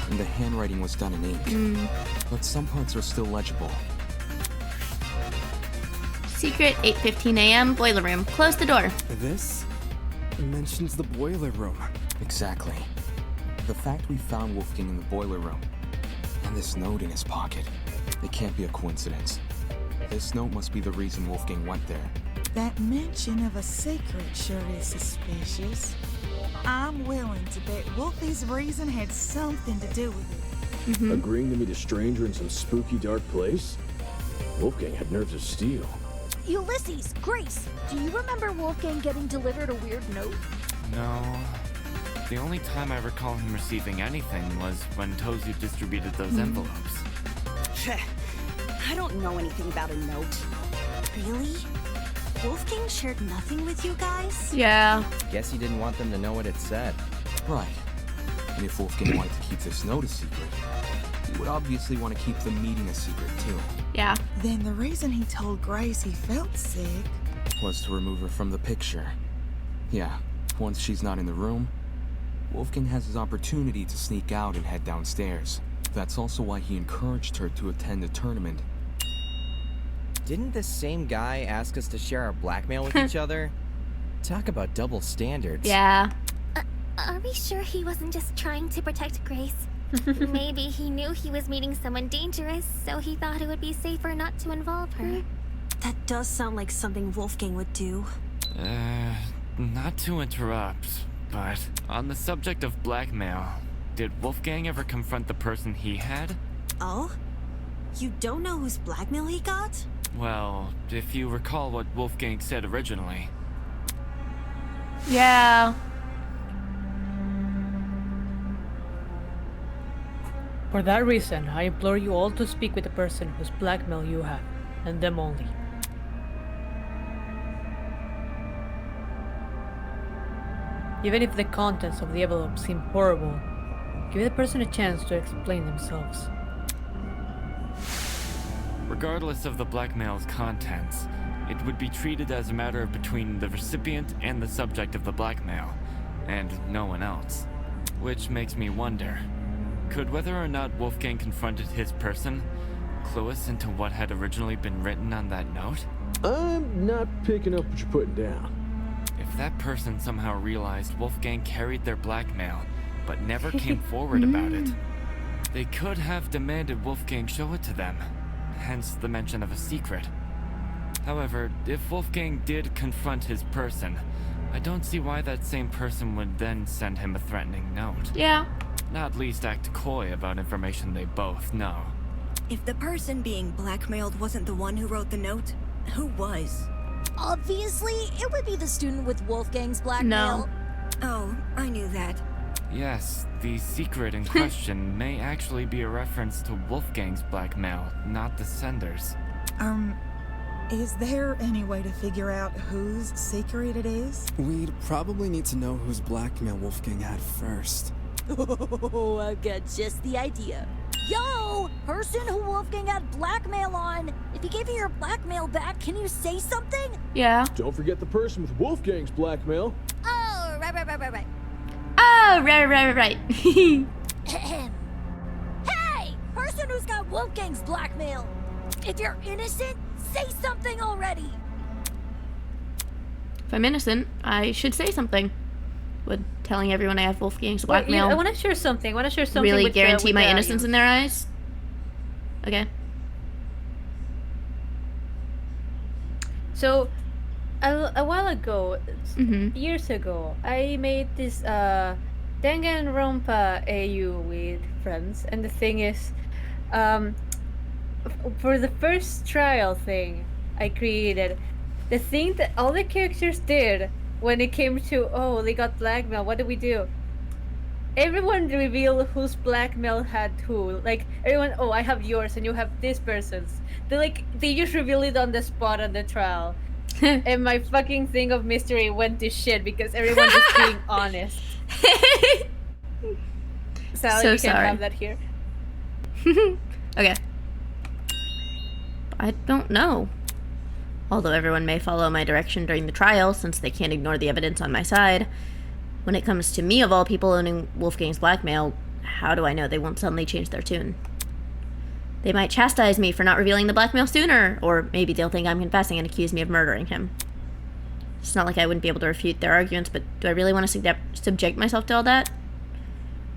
and the handwriting was done in ink. But some parts are still legible. Secret 8:15 a.m. boiler room. Close the door. This mentions the boiler room. Exactly. The fact we found Wolfgang in the boiler room, and this note in his pocket, it can't be a coincidence. This note must be the reason Wolfgang went there. That mention of a secret sure is suspicious. I'm willing to bet Wolfie's reason had something to do with it. Agreeing to meet a stranger in some spooky dark place? Wolfgang had nerves of steel. Ulysses, Grace, do you remember Wolfgang getting delivered a weird note? No. The only time I recall him receiving anything was when Tozu distributed those envelopes. I don't know anything about a note. Really? Wolfgang shared nothing with you guys? Yeah. Guess he didn't want them to know what it said. Right. And if Wolfgang wanted to keep this note a secret, he would obviously want to keep the meeting a secret too. Yeah. Then the reason he told Grace he felt sick was to remove her from the picture. Yeah, once she's not in the room, Wolfgang has his opportunity to sneak out and head downstairs. That's also why he encouraged her to attend the tournament. Didn't this same guy ask us to share our blackmail with each other? Talk about double standards. Yeah. Are we sure he wasn't just trying to protect Grace? Maybe he knew he was meeting someone dangerous, so he thought it would be safer not to involve her. That does sound like something Wolfgang would do. Not to interrupt, but on the subject of blackmail, did Wolfgang ever confront the person he had? Oh? You don't know whose blackmail he got? Well, if you recall what Wolfgang said originally. Yeah. For that reason, I implore you all to speak with the person whose blackmail you have, and them only. Even if the contents of the envelope seem horrible, give the person a chance to explain themselves. Regardless of the blackmail's contents, it would be treated as a matter between the recipient and the subject of the blackmail, and no one else. Which makes me wonder, could whether or not Wolfgang confronted his person clue us into what had originally been written on that note? I'm not picking up what you're putting down. If that person somehow realized Wolfgang carried their blackmail, but never came forward about it, they could have demanded Wolfgang show it to them, hence the mention of a secret. However, if Wolfgang did confront his person, I don't see why that same person would then send him a threatening note. Yeah. Not least act coy about information they both know. If the person being blackmailed wasn't the one who wrote the note, who was? Obviously, it would be the student with Wolfgang's blackmail. Oh, I knew that. Yes, the secret in question may actually be a reference to Wolfgang's blackmail, not the sender's. Is there any way to figure out whose secret it is? We'd probably need to know whose blackmail Wolfgang had first. Oh, I've got just the idea. Yo! Person who Wolfgang had blackmail on! If he gave you your blackmail back, can you say something? Yeah. Don't forget the person with Wolfgang's blackmail. Oh, right. Oh, right. Hey! Person who's got Wolfgang's blackmail! If you're innocent, say something already! If I'm innocent, I should say something. Would telling everyone I have Wolfgang's blackmail I want to share something. really with guarantee my innocence in their eyes? Okay. So, a while ago, years ago, I made this Danganronpa AU with friends, and the thing is, for the first trial thing I created, the thing that all the characters did when it came to, oh, they got blackmail, what do we do? Everyone revealed whose blackmail had who. Like, everyone, oh, I have yours and you have this person's. They just revealed it on the spot on the trial. And my fucking thing of mystery went to shit because everyone was being honest. Sally, So you can sorry. have that here. Okay. I don't know. Although everyone may follow my direction during the trial, since they can't ignore the evidence on my side. When it comes to me, of all people, owning Wolfgang's blackmail, how do I know they won't suddenly change their tune? They might chastise me for not revealing the blackmail sooner, or maybe they'll think I'm confessing and accuse me of murdering him. It's not like I wouldn't be able to refute their arguments, but do I really want to subject myself to all that?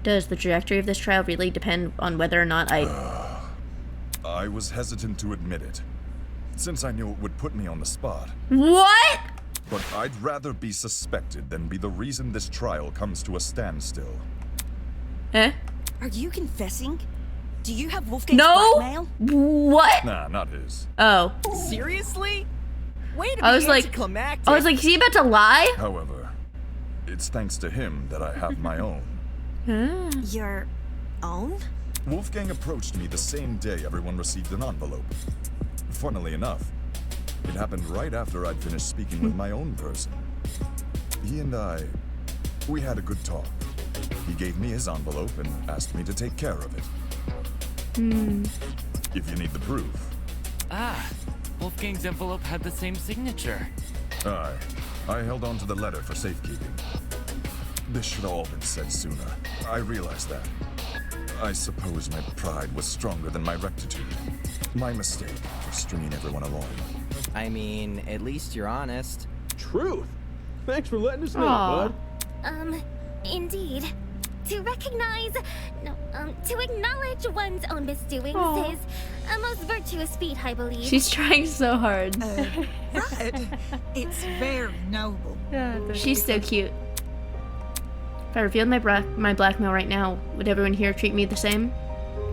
Does the trajectory of this trial really depend on whether or not I was hesitant to admit it, since I knew it would put me on the spot. What? But I'd rather be suspected than be the reason this trial comes to a standstill. Eh? Are you confessing? Do you have Wolfgang's blackmail? What? Nah, not his. Oh. Seriously? Way to be I was like, is he about to lie? However, it's thanks to him that I have my own. Your own? Wolfgang approached me the same day everyone received an envelope. Funnily enough, it happened right after I'd finished speaking with my own person. He and we had a good talk. He gave me his envelope and asked me to take care of it. If you need the proof. Ah, Wolfgang's envelope had the same signature. Aye, I held on to the letter for safekeeping. This should have all been said sooner. I realize that. I suppose my pride was stronger than my rectitude. My mistake for stringing everyone along. I mean, at least you're honest. Truth. Thanks for letting us know, Aw. bud. Indeed. To recognize, to acknowledge one's own misdoings Aw. is a most virtuous feat, I believe. She's trying so hard. Right. It's very noble. She's so cute. If I revealed my blackmail right now, would everyone here treat me the same?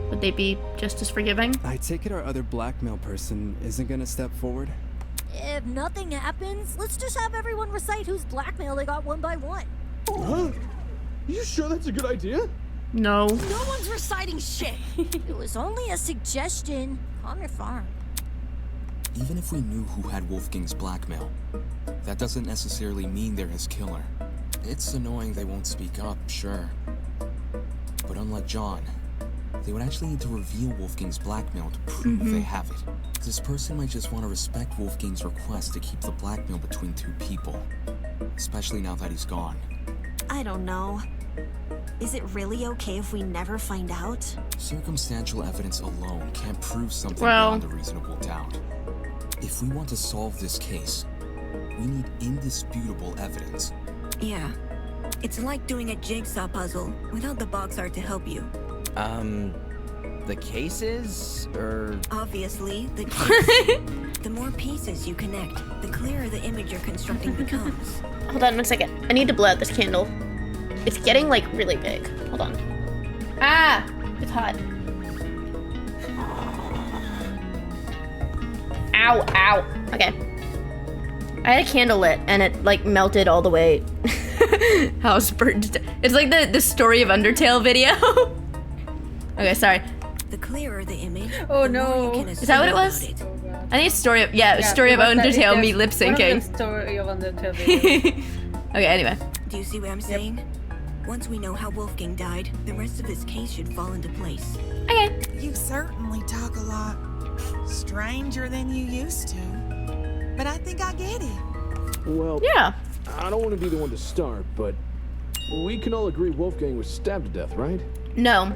Would they be just as forgiving? I take it our other blackmail person isn't gonna step forward? If nothing happens, let's just have everyone recite whose blackmail they got one by one. Huh? You sure that's a good idea? No. No one's reciting shit. It was only a suggestion. Calm your farm. Even if we knew who had Wolfgang's blackmail, that doesn't necessarily mean they're his killer. It's annoying they won't speak up, sure. But unlike John, they would actually need to reveal Wolfgang's blackmail to prove they have it. This person might just want to respect Wolfgang's request to keep the blackmail between two people, especially now that he's gone. I don't know. Is it really okay if we never find out? Circumstantial evidence alone can't prove something Well- beyond a reasonable doubt. If we want to solve this case, we need indisputable evidence. Yeah. It's like doing a jigsaw puzzle without the box art to help you. The cases, or... Obviously, the case. The more pieces you connect, the clearer the image you're constructing becomes. Hold on 1 second. I need to blow out this candle. It's getting like really big. Hold on. Ah! It's hot. Ow, ow. Okay. I had a candle lit and it like melted all the way. House burned. It's like the Story of Undertale video. Okay, sorry. The clearer the image, Oh the more you no. can Is that what it assume was? about it. I think it's Story of, yeah, Story of it was that- Undertale, yeah, me lip syncing. One of the Story of Undertale videos. Okay, anyway. Do you see what I'm saying? Once we know how Wolfgang died, the rest of his case should fall into place. Okay. You certainly talk a lot stranger than you used to. But I think I get it. Well, yeah. I don't want to be the one to start, but we can all agree Wolfgang was stabbed to death, right? No.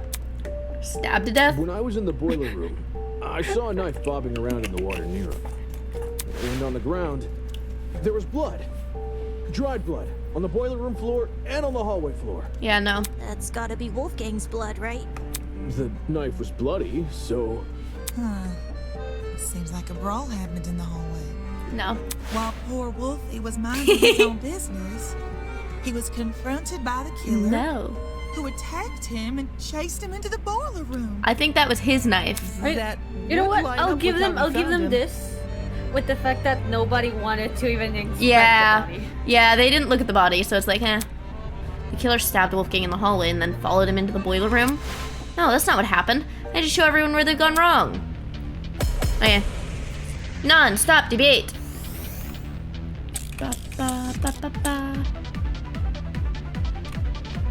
Stabbed to death? When I was in the boiler room, I saw a knife bobbing around in the water near him. And on the ground, there was blood. Dried blood. On the boiler room floor and on the hallway floor. Yeah, no. That's gotta be Wolfgang's blood, right? The knife was bloody, so... Huh. Seems like a brawl happened in the hallway. No. While poor Wolfie was minding his own business, he was confronted by the killer. No. Who attacked him and chased him into the boiler room. I think that was his knife. You know what? I'll give them this. With the fact that nobody wanted to even inspect the body. Yeah, they didn't look at the body, so it's like, eh. The killer stabbed Wolfgang in the hallway and then followed him into the boiler room. No, that's not what happened. I just show everyone where they've gone wrong. Okay. Non-stop debate. Ba, ba, ba, ba, ba.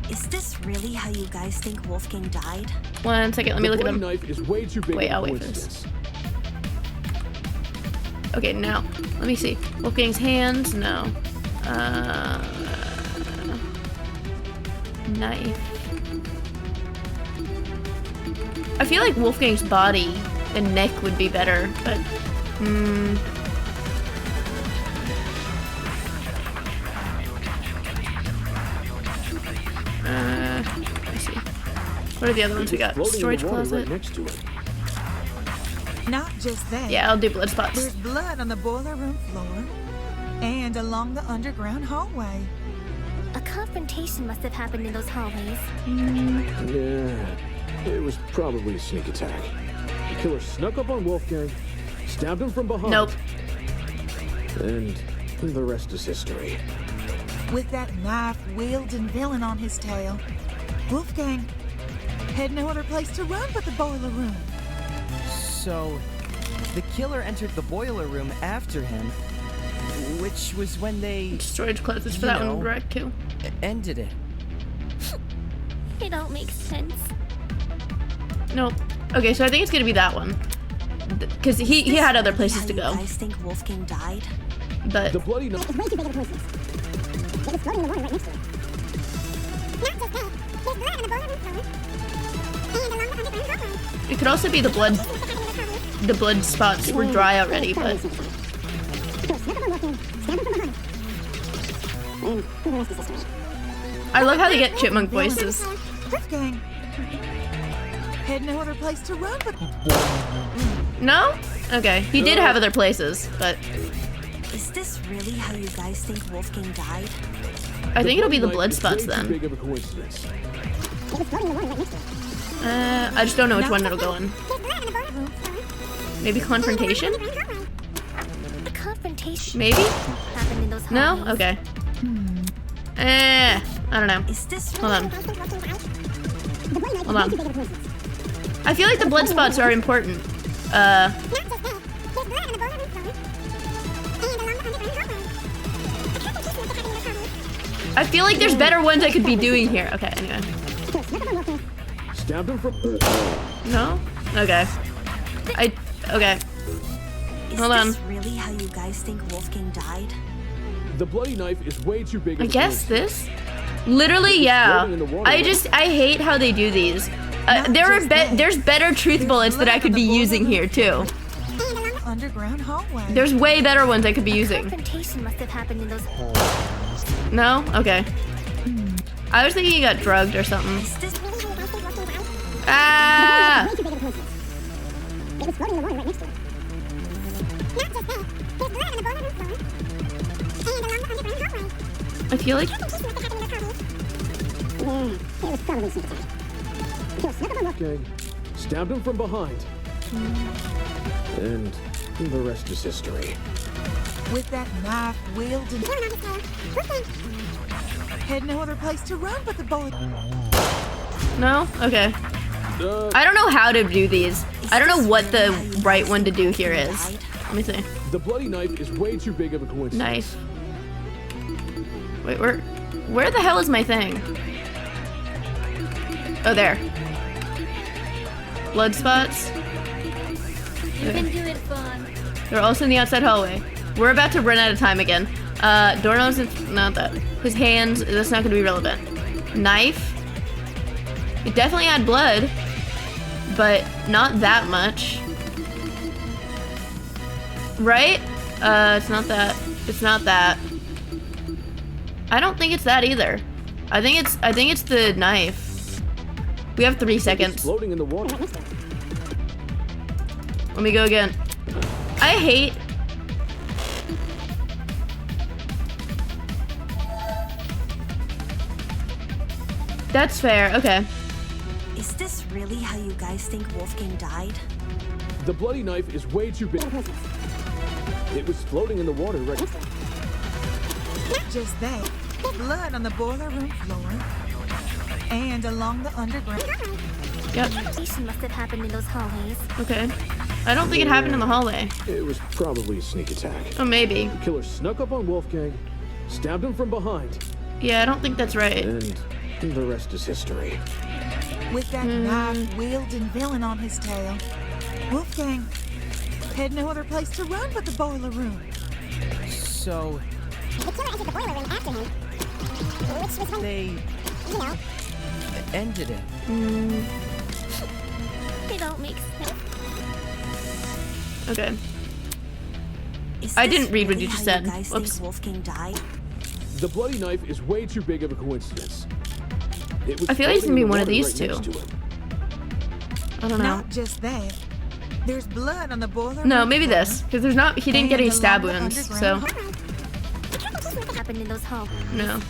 Is this really how you guys think Wolfgang died? 1 second, let me look at The him. bloody knife is way too big Wait, of I'll a wait for this. coincidence. Okay, now, let me see. Wolfgang's hands? No. Knife. I feel like Wolfgang's body and neck would be better, but... let me see. What are the other ones we got? Floating in Storage the water closet? right next to it. Not just that. Yeah, I'll do blood spots. There's blood on the boiler room floor and along the underground hallway. A confrontation must have happened in those hallways. Yeah, it was probably a sneak attack. The killer snuck up on Wolfgang, stabbed him from behind. Nope. And the rest is history. With that knife-wielding villain on his tail, Wolfgang had no other place to run but the boiler room. So, the killer entered the boiler room after him, which was when they... Storage closets for that one, right, too. Ended it. It all makes sense. Nope. Okay, so I think it's gonna be that one. Because he had other places to How go. you guys think Wolfgang died? but The bloody knife. it could also be the blood. The blood spots were dry already, but I love how they get chipmunk voices. Wolfgang had no other place to run but. No? Okay, he did have other places, but Is this really how you guys think Wolfgang died? I think it'll be the blood spots then. Big of a coincidence. I just don't know which one it'll go in. Maybe confrontation? A confrontation. Maybe? Happened in those No? hallways. Okay. I don't know. Hold on. Hold on. I feel like the blood spots are important. I feel like there's better ones I could be doing here. Okay, anyway. Stabbed him from. No? Okay. Okay. Hold on. Is this really how you guys think Wolfgang died? The bloody knife is way too big. I guess this? Literally, yeah. I hate how they do these. There's better truth bullets that I could be using here too. Underground hallway. There's way better ones I could be using. Confrontation must have happened in those. No? Okay. I was thinking he got drugged or something. Ah! I feel like. Okay. Stabbed him from behind. And the rest is history. With that knife wielding. Had no other place to run but the bullet. No? Okay. I don't know how to do these. I don't know what the right one to do here is. Let me see. The bloody knife is way too big of a coincidence. Knife. Wait, where the hell is my thing? Oh, there. Blood spots. You can do it, Fawn. They're also in the outside hallway. We're about to run out of time again. Doorknobs, not that. His hands, that's not gonna be relevant. Knife. It definitely had blood, but not that much. Right? It's not that. It's not that. I don't think it's that either. I think it's the knife. We have 3 seconds. Floating in the water. Let me go again. I hate. That's fair. Okay. Is this really how you guys think Wolfgang died? The bloody knife is way too big. It was floating in the water right. Just that. Blood on the boiler room floor. And along the underground. Yep. Confrontation must have happened in those hallways. Okay. I don't think it happened in the hallway. It was probably a sneak attack. Oh, maybe. The killer snuck up on Wolfgang, stabbed him from behind. Yeah, I don't think that's right. And the rest is history. With that knife wielding villain on his tail, Wolfgang had no other place to run but the boiler room. So The killer entered the boiler room after him. Which was when, they you know, ended it. they don't make sense. Okay. Is I this didn't read what really you just how said. You guys Whoops. think Wolfgang died? The bloody knife is way too big of a coincidence. It was I feel like it's gonna be floating in the one of water these right two. next to him. I don't know. Not just that. There's blood on the boiler No, room maybe floor. this. Because there's not. He didn't get any And stab along the wounds, so. underground The confrontation must have happened in those hallways. No.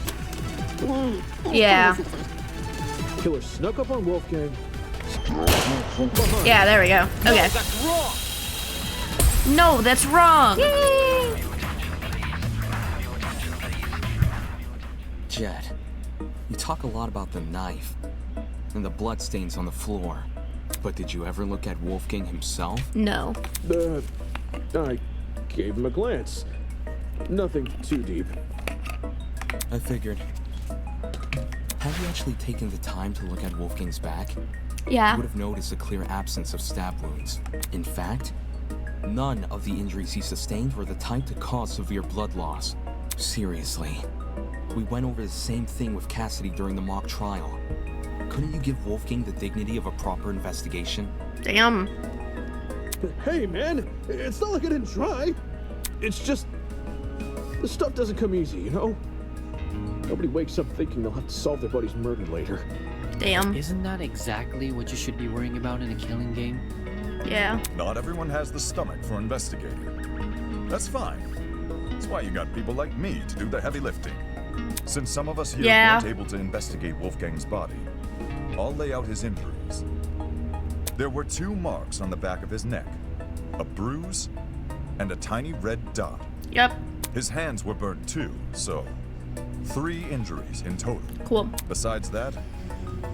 Yeah. Killer snuck up on Wolfgang. Yeah, there we go. Okay. No, that's wrong. Jed, you talk a lot about the knife and the bloodstains on the floor, but did you ever look at Wolfgang himself? No. I gave him a glance. Nothing too deep. I figured. Had you actually taken the time to look at Wolfgang's back, Yeah. you would have noticed a clear absence of stab wounds. In fact, None of the injuries he sustained were the type to cause severe blood loss. Seriously. We went over the same thing with Cassidy during the mock trial. Couldn't you give Wolfgang the dignity of a proper investigation? Damn. Hey, man, it's not like I didn't try. It's just... this stuff doesn't come easy, you know? Nobody wakes up thinking they'll have to solve their buddy's murder later. Damn. Isn't that exactly what you should be worrying about in a killing game? Yeah. Not everyone has the stomach for investigating. That's fine. That's why you got people like me to do the heavy lifting. Since some of us here weren't able to investigate Wolfgang's body, I'll lay out his injuries. There were 2 marks on the back of his neck, a bruise, and a tiny red dot. Yep. His hands were burnt too, so 3 injuries in total. Cool. Besides that,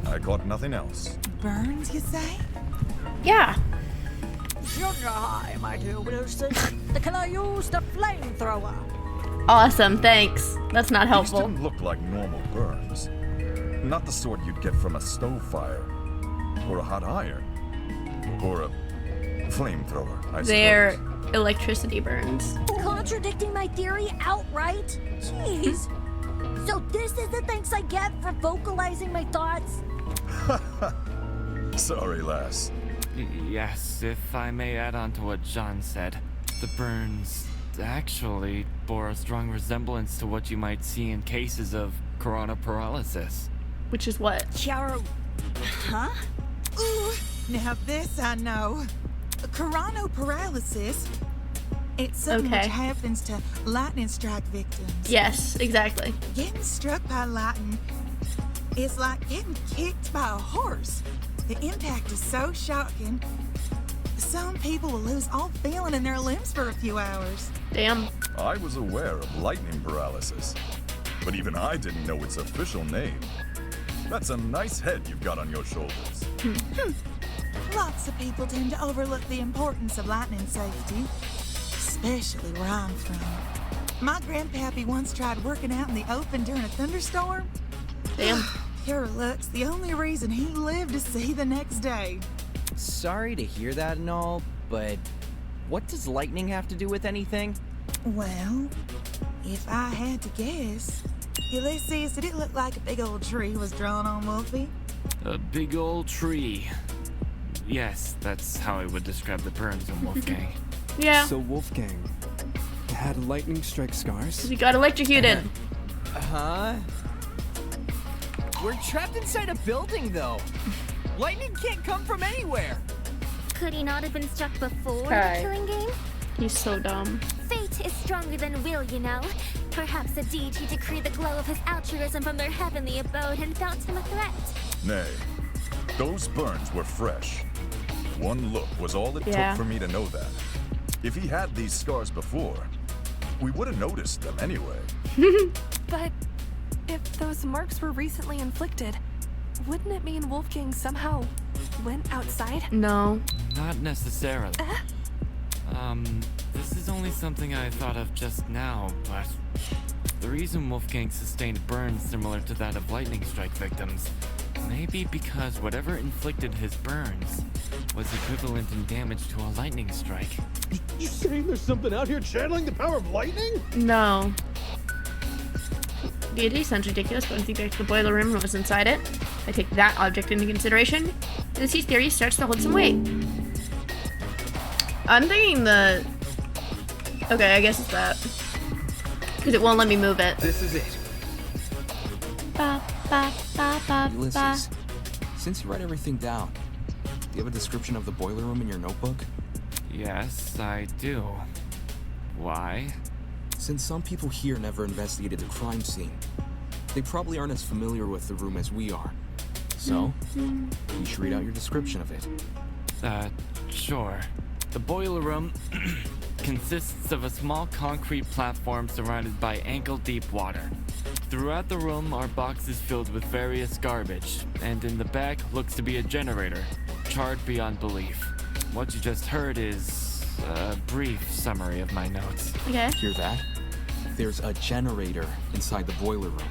I caught nothing else. Burns, you say? Yeah. Junior high, my dear Wilson. Can I use the flamethrower? Awesome, thanks. That's not These helpful. didn't look like normal burns. Not the sort you'd get from a stove fire, or a hot iron, or a flamethrower, I They're suppose. electricity burns. Contradicting my theory outright? Jeez. So this is the thanks I get for vocalizing my thoughts? Sorry, lass. Yes, if I may add on to what John said, the burns actually bore a strong resemblance to what you might see in cases of corona paralysis. Which is what? Chiaro. Huh? Ooh, now this I know. Coronoparalysis. It's something which happens to lightning strike victims. Yes, exactly. Getting struck by lightning is like getting kicked by a horse. The impact is so shocking. Some people will lose all feeling in their limbs for a few hours. Damn. I was aware of lightning paralysis, but even I didn't know its official name. That's a nice head you've got on your shoulders. Lots of people tend to overlook the importance of lightning safety, especially where I'm from. My grandpappy once tried working out in the open during a thunderstorm. Damn. Pure luck's the only reason he lived to see the next day. Sorry to hear that and all, but what does lightning have to do with anything? Well, if I had to guess, Ulysses, did it look like a big old tree was drawn on Wolfie? A big old tree. Yes, that's how I would describe the burns on Wolfgang. Yeah. So Wolfgang had lightning strike scars? He got electrocuted. Huh? We're trapped inside a building, though. Lightning can't come from anywhere. Could he not have been struck before Okay. the killing game? He's so dumb. Fate is stronger than will, you know. Perhaps a deity decreed the glow of his altruism from their heavenly abode and felt him a threat. Nay, those burns were fresh. One look was all it Yeah. took for me to know that. If he had these scars before, we would have noticed them anyway. But if those marks were recently inflicted, wouldn't it mean Wolfgang somehow went outside? No. Not necessarily. This is only something I thought of just now, but the reason Wolfgang sustained burns similar to that of lightning strike victims may be because whatever inflicted his burns was equivalent in damage to a lightning strike. You saying there's something out here channeling the power of lightning? No. Deity sounds ridiculous, but I think back to the boiler room and what was inside it. I take that object into consideration. Ulysses' theory starts to hold some weight. I'm thinking the... Okay, I guess it's that. Because it won't let me move it. This is it. Ba, ba, ba, ba, ba. Ulysses, since you write everything down, do you have a description of the boiler room in your notebook? Yes, I do. Why? Since some people here never investigated the crime scene, they probably aren't as familiar with the room as we are. So, you should read out your description of it. Sure. The boiler room consists of a small concrete platform surrounded by ankle-deep water. Throughout the room are boxes filled with various garbage, and in the back looks to be a generator, charred beyond belief. What you just heard is a brief summary of my notes. Okay. Hear that? There's a generator inside the boiler room.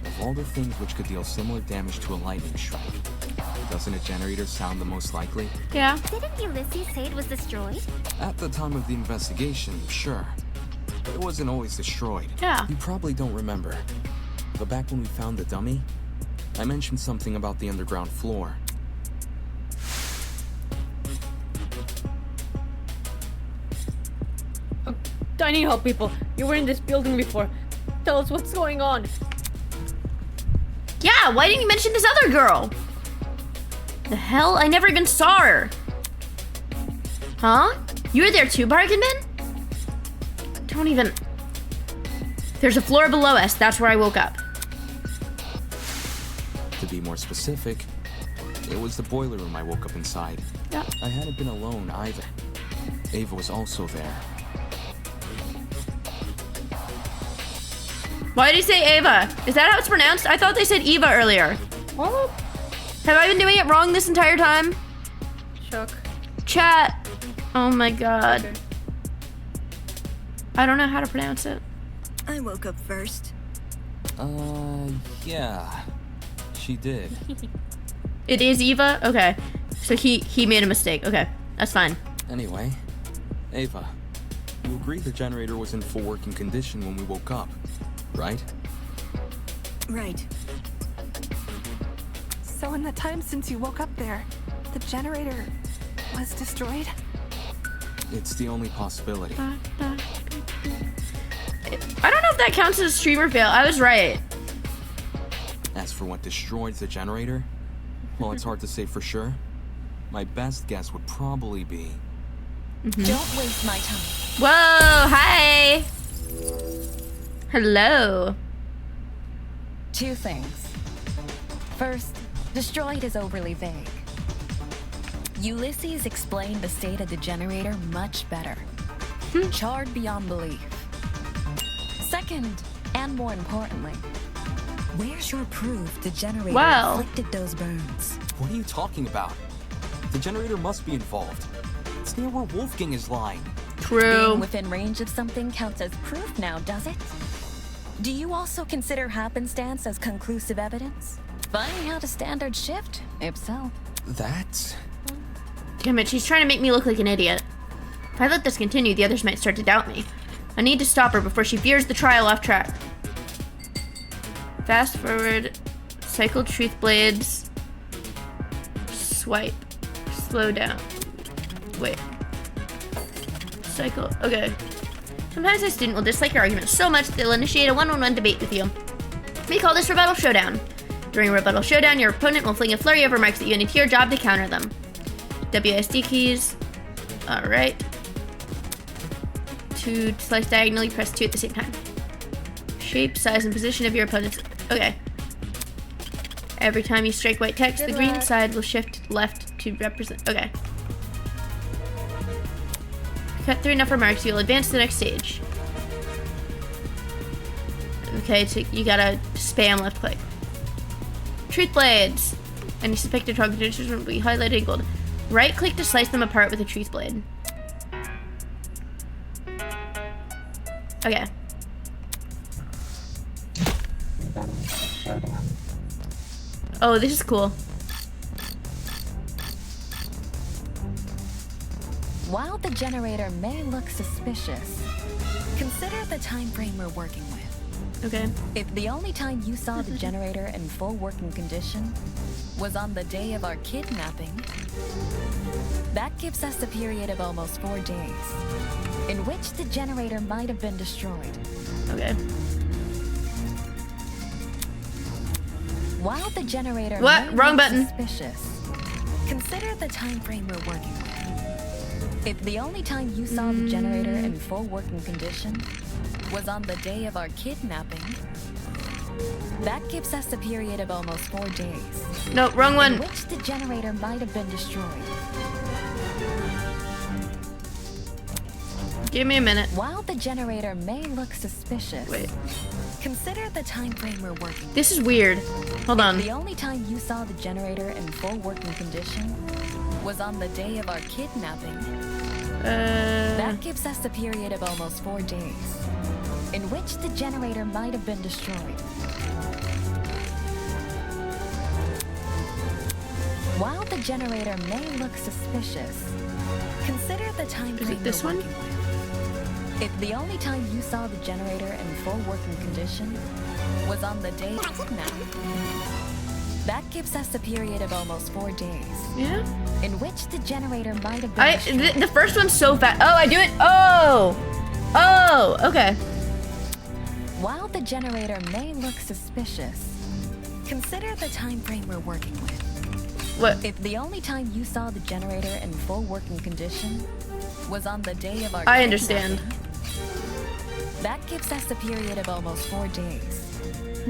Of all the things which could deal similar damage to a lightning strike, Doesn't a generator sound the most likely? Yeah. Didn't Ulysses say it was destroyed? At the time of the investigation, sure. But it wasn't always destroyed. Yeah. You probably don't remember. But back when we found the dummy, I mentioned something about the underground floor. Tiny hall people, you were in this building before. Tell us what's going on. Yeah, why didn't you mention this other girl? The hell? I never even saw her. Huh? You were there too, Bargain Bin? Don't even... There's a floor below us. That's where I woke up. To be more specific, it was the boiler room I woke up inside. Yeah. I hadn't been alone either. Ava was also there. Why did he say Ava? Is that how it's pronounced? I thought they said Eva earlier. What? Have I been doing it wrong this entire time? Shock. Chat. Oh my god. Okay. I don't know how to pronounce it. I woke up first. Yeah. She did. It is Eva? Okay. So he made a mistake. Okay. That's fine. Anyway, Ava, you agreed the generator was in full working condition when we woke up, right? Right. So in the time since you woke up there, the generator was destroyed? It's the only possibility. I don't know if that counts as a streamer fail. I was right. As for what destroyed the generator, well, it's hard to say for sure. My best guess would probably be... Don't waste my time. Whoa, hi. Hello. Two things. First, destroyed is overly vague. Ulysses explained the state of the generator much better. Charred beyond belief. Second, and more importantly, where's your proof the generator inflicted those burns? What are you talking about? The generator must be involved. It's near where Wolfgang is lying. True. Being within range of something counts as proof now, does it? Do you also consider happenstance as conclusive evidence? Funny how the standards shift, if so. That? Damn it, she's trying to make me look like an idiot. If I let this continue, the others might start to doubt me. I need to stop her before she veers the trial off track. Fast forward, cycle truth blades, swipe, slow down. Wait. Cycle, okay. Sometimes a student will dislike your argument so much that they'll initiate a one-on-one debate with you. We call this Rebuttal Showdown. During Rebuttal Showdown, your opponent will fling a flurry of remarks at you, and it's your job to counter them. WSD keys. Alright. To slice diagonally, press 2 at the same time. Shape, size, and position of your opponent's... Okay. Every time you strike white text, the green side will shift left to represent... Okay. Cut through enough remarks, you'll advance to the next stage. Okay, so you gotta spam left click. Truth blades! Any suspected targets will be highlighted in gold. Right click to slice them apart with a truth blade. Okay. Oh, this is cool. While the generator may look suspicious, consider the time frame we're working with. Okay. If the only time you saw the generator in full working condition was on the day of our kidnapping, that gives us a period of almost 4 days, in which the generator might have been destroyed. Okay. While the generator What? may Wrong look button. Suspicious, consider the time frame we're working with. If the only time you saw the generator in full working condition was on the day of our kidnapping, that gives us a period of almost 4 days. No, wrong one. In which the generator might have been destroyed. Give me a minute. While the generator may look suspicious, consider the time frame we're working with. This is weird. Hold on. The only time you saw the generator in full working condition was on the day of our kidnapping. That gives us a period of almost 4 days, in which the generator might have been destroyed. While the generator may look suspicious, consider the time frame. Is it this you're one? working with. If the only time you saw the generator in full working condition was on the day that gives us a period of almost 4 days. Yeah. In which the generator might have been. The first one's so fast. Oh, I do it. Oh. Oh. Okay. While the generator may look suspicious, consider the time frame we're working with. What? If the only time you saw the generator in full working condition was on the day of our I understand. that gives us a period of almost 4 days,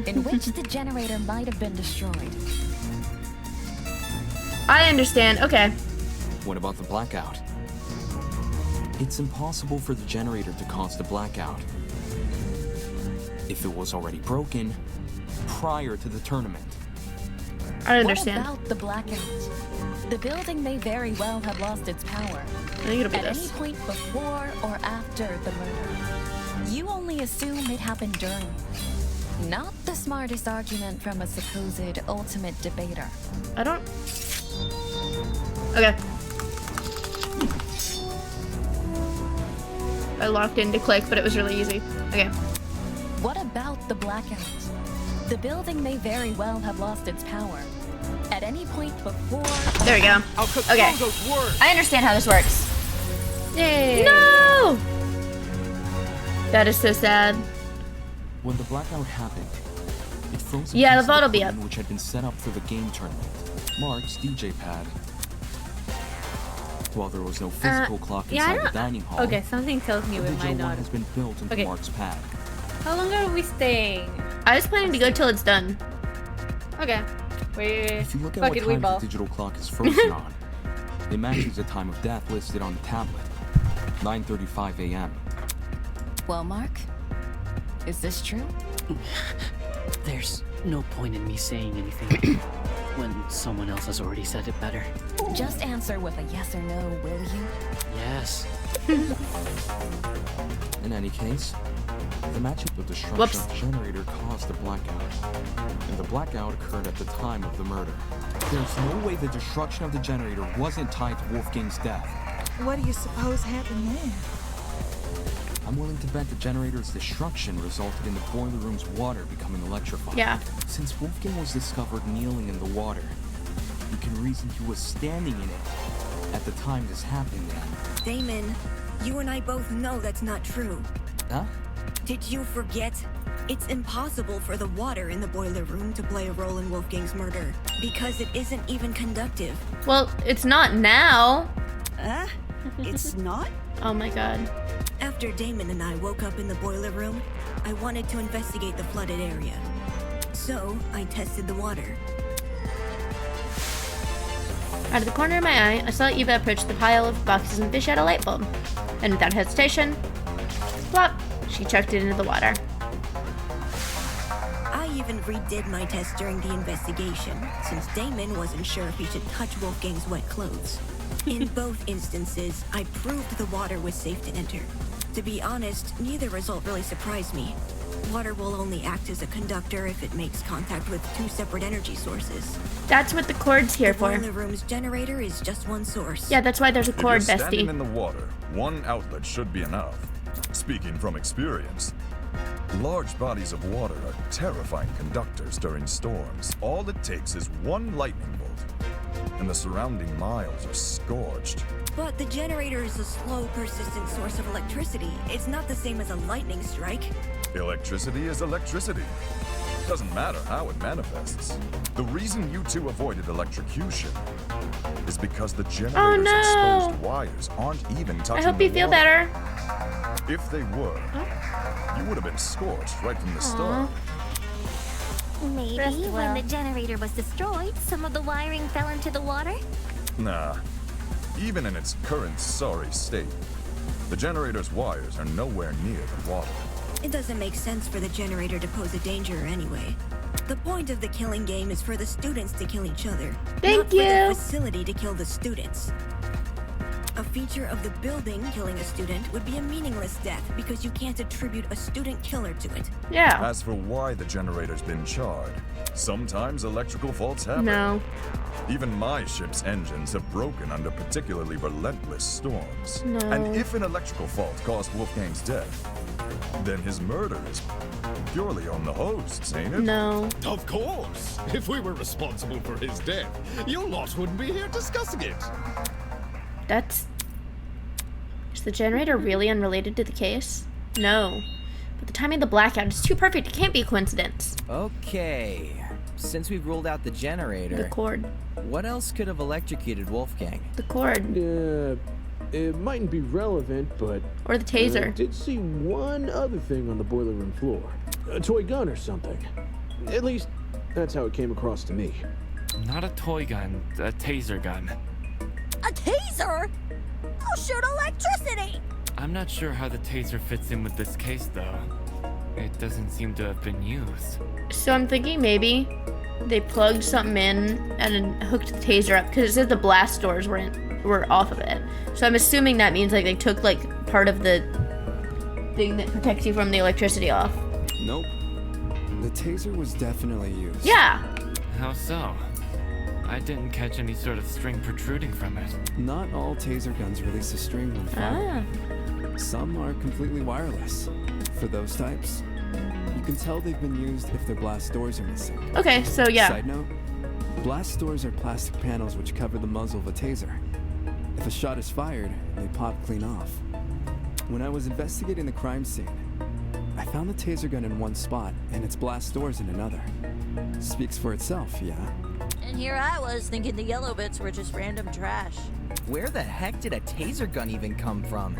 in which the generator might have been destroyed. I understand. Okay. What about the blackout? It's impossible for the generator to cause the blackout if it was already broken prior to the tournament. I understand. What about the blackout? The building may very well have lost its power I think it'll be at this. any point before or after the murder. You only assume it happened during. Not the smartest argument from a supposed ultimate debater. I don't. Okay. I locked in to click, but it was really easy. Okay. What about the blackout? The building may very well have lost its power at any point before. There we go. Okay. I understand how this works. Yay. No! That is so sad. When the blackout happened, it froze. Yeah, the vault will be up. Which had been set up for the game tournament. Mark's DJ pad. While there was no physical clock yeah, I inside the don't- dining hall, Okay, something tells me a we digital might one not. has been built into Okay. Mark's pad. How long are we staying? I was planning to go till it's done. Okay. If you look at Fuck what it, we time the ball. digital clock is frozen on, it matches the time of death listed on the tablet. 9:35 a.m. Well, Mark, is this true? There's no point in me saying anything when someone else has already said it better. Just answer with a yes or no, will you? Yes. In any case, the match of the destruction Whoops. of the generator caused the blackout. And the blackout occurred at the time of the murder. There's no way the destruction of the generator wasn't tied to Wolfgang's death. What do you suppose happened then? I'm willing to bet the generator's destruction resulted in the boiler room's water becoming electrified. Yeah. Since Wolfgang was discovered kneeling in the water, you can reason he was standing in it at the time this happened then. Damon, you and I both know that's not true. Huh? Did you forget? It's impossible for the water in the boiler room to play a role in Wolfgang's murder, because it isn't even conductive. Well, it's not now. It's not? Oh my god. After Damon and I woke up in the boiler room, I wanted to investigate the flooded area. So, I tested the water. Out of the corner of my eye, I saw Eva approach the pile of boxes and fish out a light bulb. And without hesitation, plop, she chucked it into the water. I even redid my test during the investigation, since Damon wasn't sure if he should touch Wolfgang's wet clothes. In both instances, I proved the water was safe to enter. To be honest, neither result really surprised me. Water will only act as a conductor if it makes contact with two separate energy sources. That's what the cord's here for. The boiler room's generator is just one source. Yeah, that's why there's a cord, If you're bestie. standing in the water, one outlet should be enough. Speaking from experience, large bodies of water are terrifying conductors during storms. All it takes is one lightning bolt, and the surrounding miles are scorched. But the generator is a slow, persistent source of electricity. It's not the same as a lightning strike. Electricity is electricity. Doesn't matter how it manifests. The reason you two avoided electrocution is because the generator's exposed wires aren't even touching I hope the you feel water. better. If they were, you would have been scorched right from the start. Maybe Rest when well. the generator was destroyed, some of the wiring fell into the water? Nah. Even in its current sorry state, the generator's wires are nowhere near the water. It doesn't make sense for the generator to pose a danger anyway. The point of the killing game is for the students to kill each other. Thank not you. For the facility to kill the students. A feature of the building killing a student would be a meaningless death because you can't attribute a student killer to it. Yeah. As for why the generator's been charred, sometimes electrical faults happen. No. Even my ship's engines have broken under particularly relentless storms. No. And if an electrical fault caused Wolfgang's death, then his murder is purely on the hosts, ain't it? No. Of course. If we were responsible for his death, you lot wouldn't be here discussing it. That's... Is the generator really unrelated to the case? No. But the timing of the blackout is too perfect. It can't be a coincidence. Okay. Since we've ruled out the generator... The cord. What else could have electrocuted Wolfgang? The cord. It mightn't be relevant, but... Or the taser. I did see one other thing on the boiler room floor. A toy gun or something. At least, that's how it came across to me. Not a toy gun, a taser gun. A taser? I'll shoot electricity! I'm not sure how the taser fits in with this case, though. It doesn't seem to have been used. So I'm thinking maybe they plugged something in and then hooked the taser up because it said the blast doors were off of it. So I'm assuming that means like they took like part of the thing that protects you from the electricity off. Nope. The taser was definitely used. Yeah. How so? I didn't catch any sort of string protruding from it. Not all taser guns release a string when fired. Some are completely wireless. For those types, you can tell they've been used if their blast doors are missing. Okay, so yeah. Side note, blast doors are plastic panels which cover the muzzle of a taser. If a shot is fired, they pop clean off. When I was investigating the crime scene, I found the taser gun in one spot and its blast doors in another. Speaks for itself, yeah? And here I was thinking the yellow bits were just random trash. Where the heck did a taser gun even come from?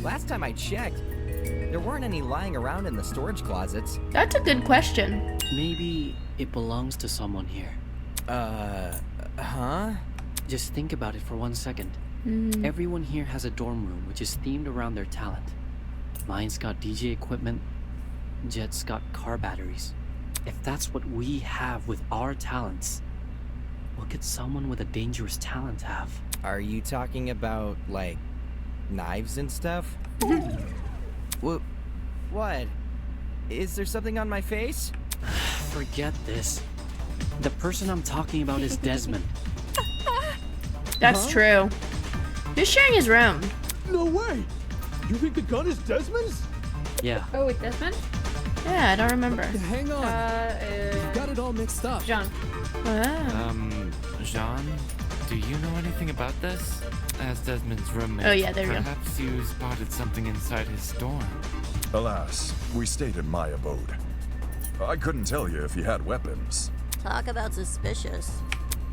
Last time I checked, there weren't any lying around in the storage closets. That's a good question. Maybe it belongs to someone here. Huh? Just think about it for 1 second. Everyone here has a dorm room which is themed around their talent. Mine's got DJ equipment, Jet's got car batteries. If that's what we have with our talents, what could someone with a dangerous talent have? Are you talking about, like, knives and stuff? What? Is there something on my face? Forget this. The person I'm talking about is Desmond. That's true. Who's sharing his room? No way! You think the gun is Desmond's? Yeah. Oh, with Desmond? Yeah, I don't remember. Hang on. You've got it all mixed up. Jean. Jean, do you know anything about this? As Desmond's roommate, Oh, yeah, there you go. perhaps you spotted something inside his dorm. Alas, we stayed in my abode. I couldn't tell you if he had weapons. Talk about suspicious.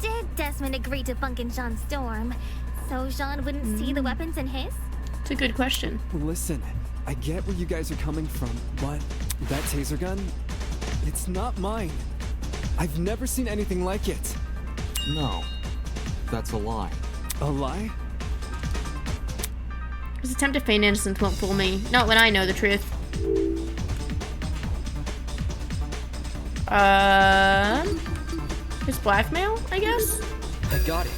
Did Desmond agree to bunk in Jean's dorm so Jean wouldn't see the weapons in his? It's a good question. Listen, I get where you guys are coming from, but that taser gun, it's not mine. I've never seen anything like it. No, that's a lie. A lie? This attempt to feign innocence won't fool me. Not when I know the truth. It's blackmail, I guess? I got it.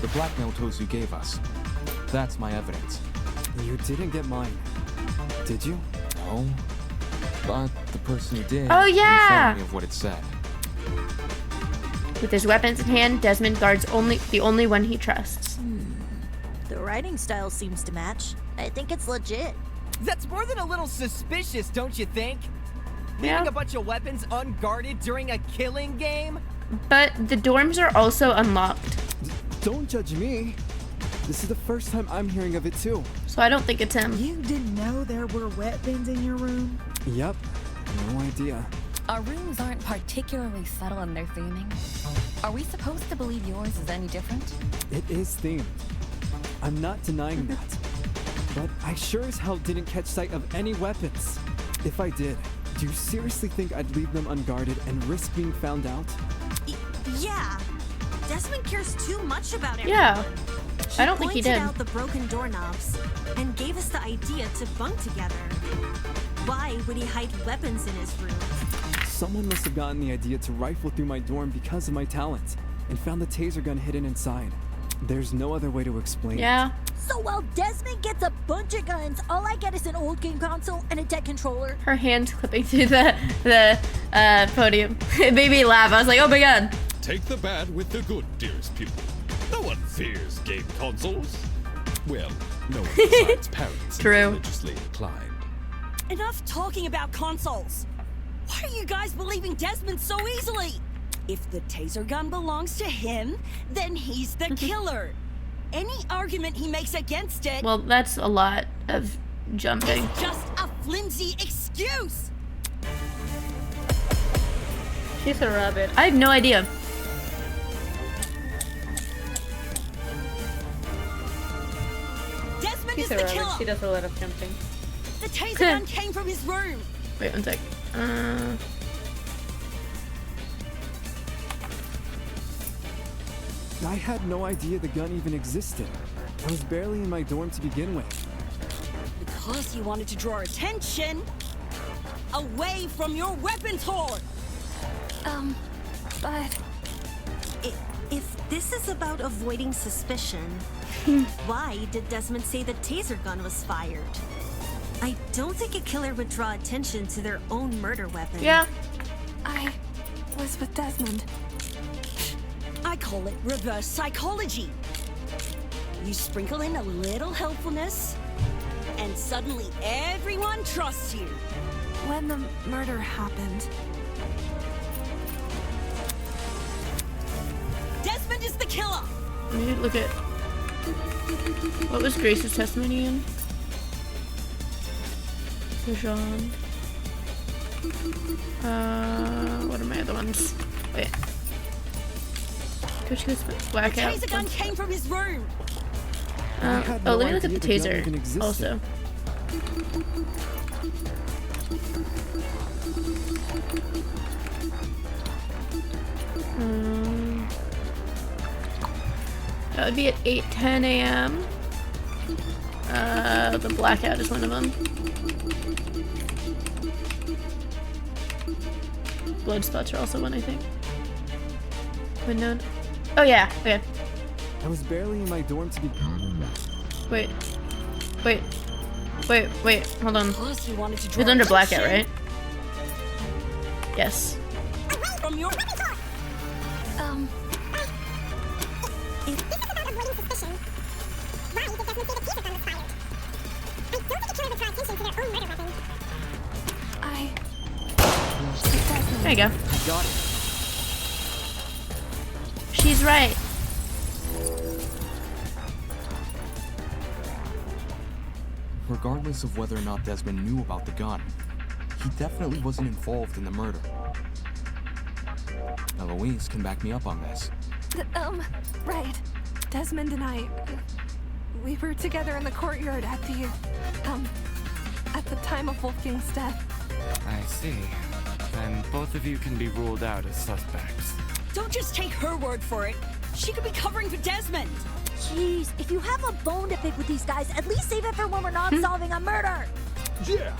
The blackmail tools you gave us. That's my evidence. You didn't get mine, did you? No. But the person who did Oh, yeah! informed me of what it said. With his weapons in hand, Desmond guards the only one he trusts. The writing style seems to match. I think it's legit. That's more than a little suspicious, don't you think? Yeah. Leaving a bunch of weapons unguarded during a killing game? But the dorms are also unlocked. Don't judge me. This is the first time I'm hearing of it too. So I don't think it's him. You didn't know there were weapons in your room? Yep. No idea. Our rooms aren't particularly subtle in their theming. Are we supposed to believe yours is any different? It is themed. I'm not denying that. But I sure as hell didn't catch sight of any weapons. If I did, do you seriously think I'd leave them unguarded and risk being found out? Yeah. Desmond cares too much about everyone. Yeah. I don't think he did. He pointed out the broken doorknobs and gave us the idea to bunk together. Why would he hide weapons in his room? Someone must have gotten the idea to rifle through my dorm because of my talent. and found the taser gun hidden inside. There's no other way to explain Yeah. So while Desmond gets a bunch of guns, all I get is an old game console and a dead controller. Her hand clipping through the podium. It made me laugh. I was like, oh my god. Take the bad with the good, dearest pupil. No one fears game consoles. Well, no one besides parents True. and religiously inclined. Enough talking about consoles. Why are you guys believing Desmond so easily? If the taser gun belongs to him, then he's the killer. Any argument he makes against it... Well, that's a lot of jumping. ...is just a flimsy excuse. She's a rabbit. I have no idea. Desmond She's is a the rabbit. killer. She does a lot of jumping. The taser gun came from his room. Wait one sec. I had no idea the gun even existed. I was barely in my dorm to begin with. Because you wanted to draw attention away from your weapons hoard. But if this is about avoiding suspicion, why did Desmond say the taser gun was fired? I don't think a killer would draw attention to their own murder weapon. Yeah. I was with Desmond. I call it reverse psychology. You sprinkle in a little helpfulness, and suddenly everyone trusts you. When the murder happened, Desmond is the killer. Let me look at... What was Grace's testimony in? Jean. What are my other ones? Wait. Coach goes The blackout. taser gun came from his room. had Oh, no let me look at the idea the gun even taser existed. also. That would be at 8:10 a.m. The blackout is one of them. Blood spots are also one, I think. Window. Oh yeah. Okay. I was barely in my dorm to be. Wait. Hold on. Plus, you wanted to It's draw under blackout, attention right? Yes. from your There you go. Got it. She's right. Regardless of whether or not Desmond knew about the gun, he definitely wasn't involved in the murder. Eloise can back me up on this. right. Desmond and I, we were together in the courtyard at the time of Wolfgang's death. I see. Then both of you can be ruled out as suspects. Don't just take her word for it. She could be covering for Desmond. Jeez, if you have a bone to pick with these guys, at least save it for when we're not solving a murder. Yeah.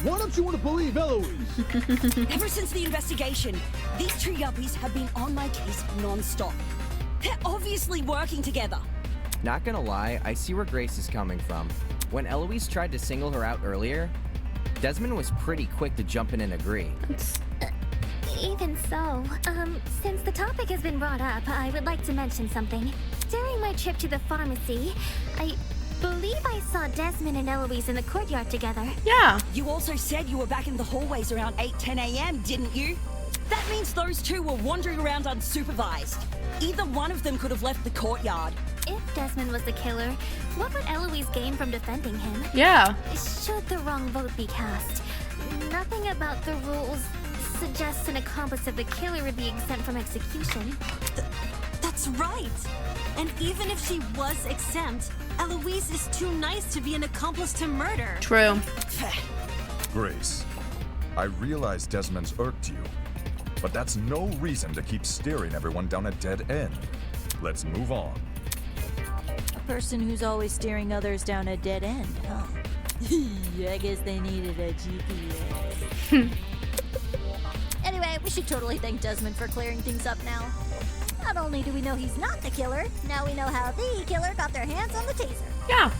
Why don't you want to believe Eloise? Ever since the investigation, these two yuppies have been on my case non-stop. They're obviously working together. Not gonna lie, I see where Grace is coming from. When Eloise tried to single her out earlier, Desmond was pretty quick to jump in and agree. Even so, since the topic has been brought up, I would like to mention something. During my trip to the pharmacy, I believe I saw Desmond and Eloise in the courtyard together. Yeah. You also said you were back in the hallways around 8:10 a.m., didn't you? That means those two were wandering around unsupervised. Either one of them could have left the courtyard. If Desmond was the killer, what would Eloise gain from defending him? Yeah. Should the wrong vote be cast? Nothing about the rules suggests an accomplice of the killer would be exempt from execution. That's right. And even if she was exempt, Eloise is too nice to be an accomplice to murder. True. Grace, I realize Desmond's irked you, but that's no reason to keep steering everyone down a dead end. Let's move on. A person who's always steering others down a dead end, huh? I guess they needed a GPS. Anyway, we should totally thank Desmond for clearing things up now. Not only do we know he's not the killer, now we know how the killer got their hands on the taser. Yeah.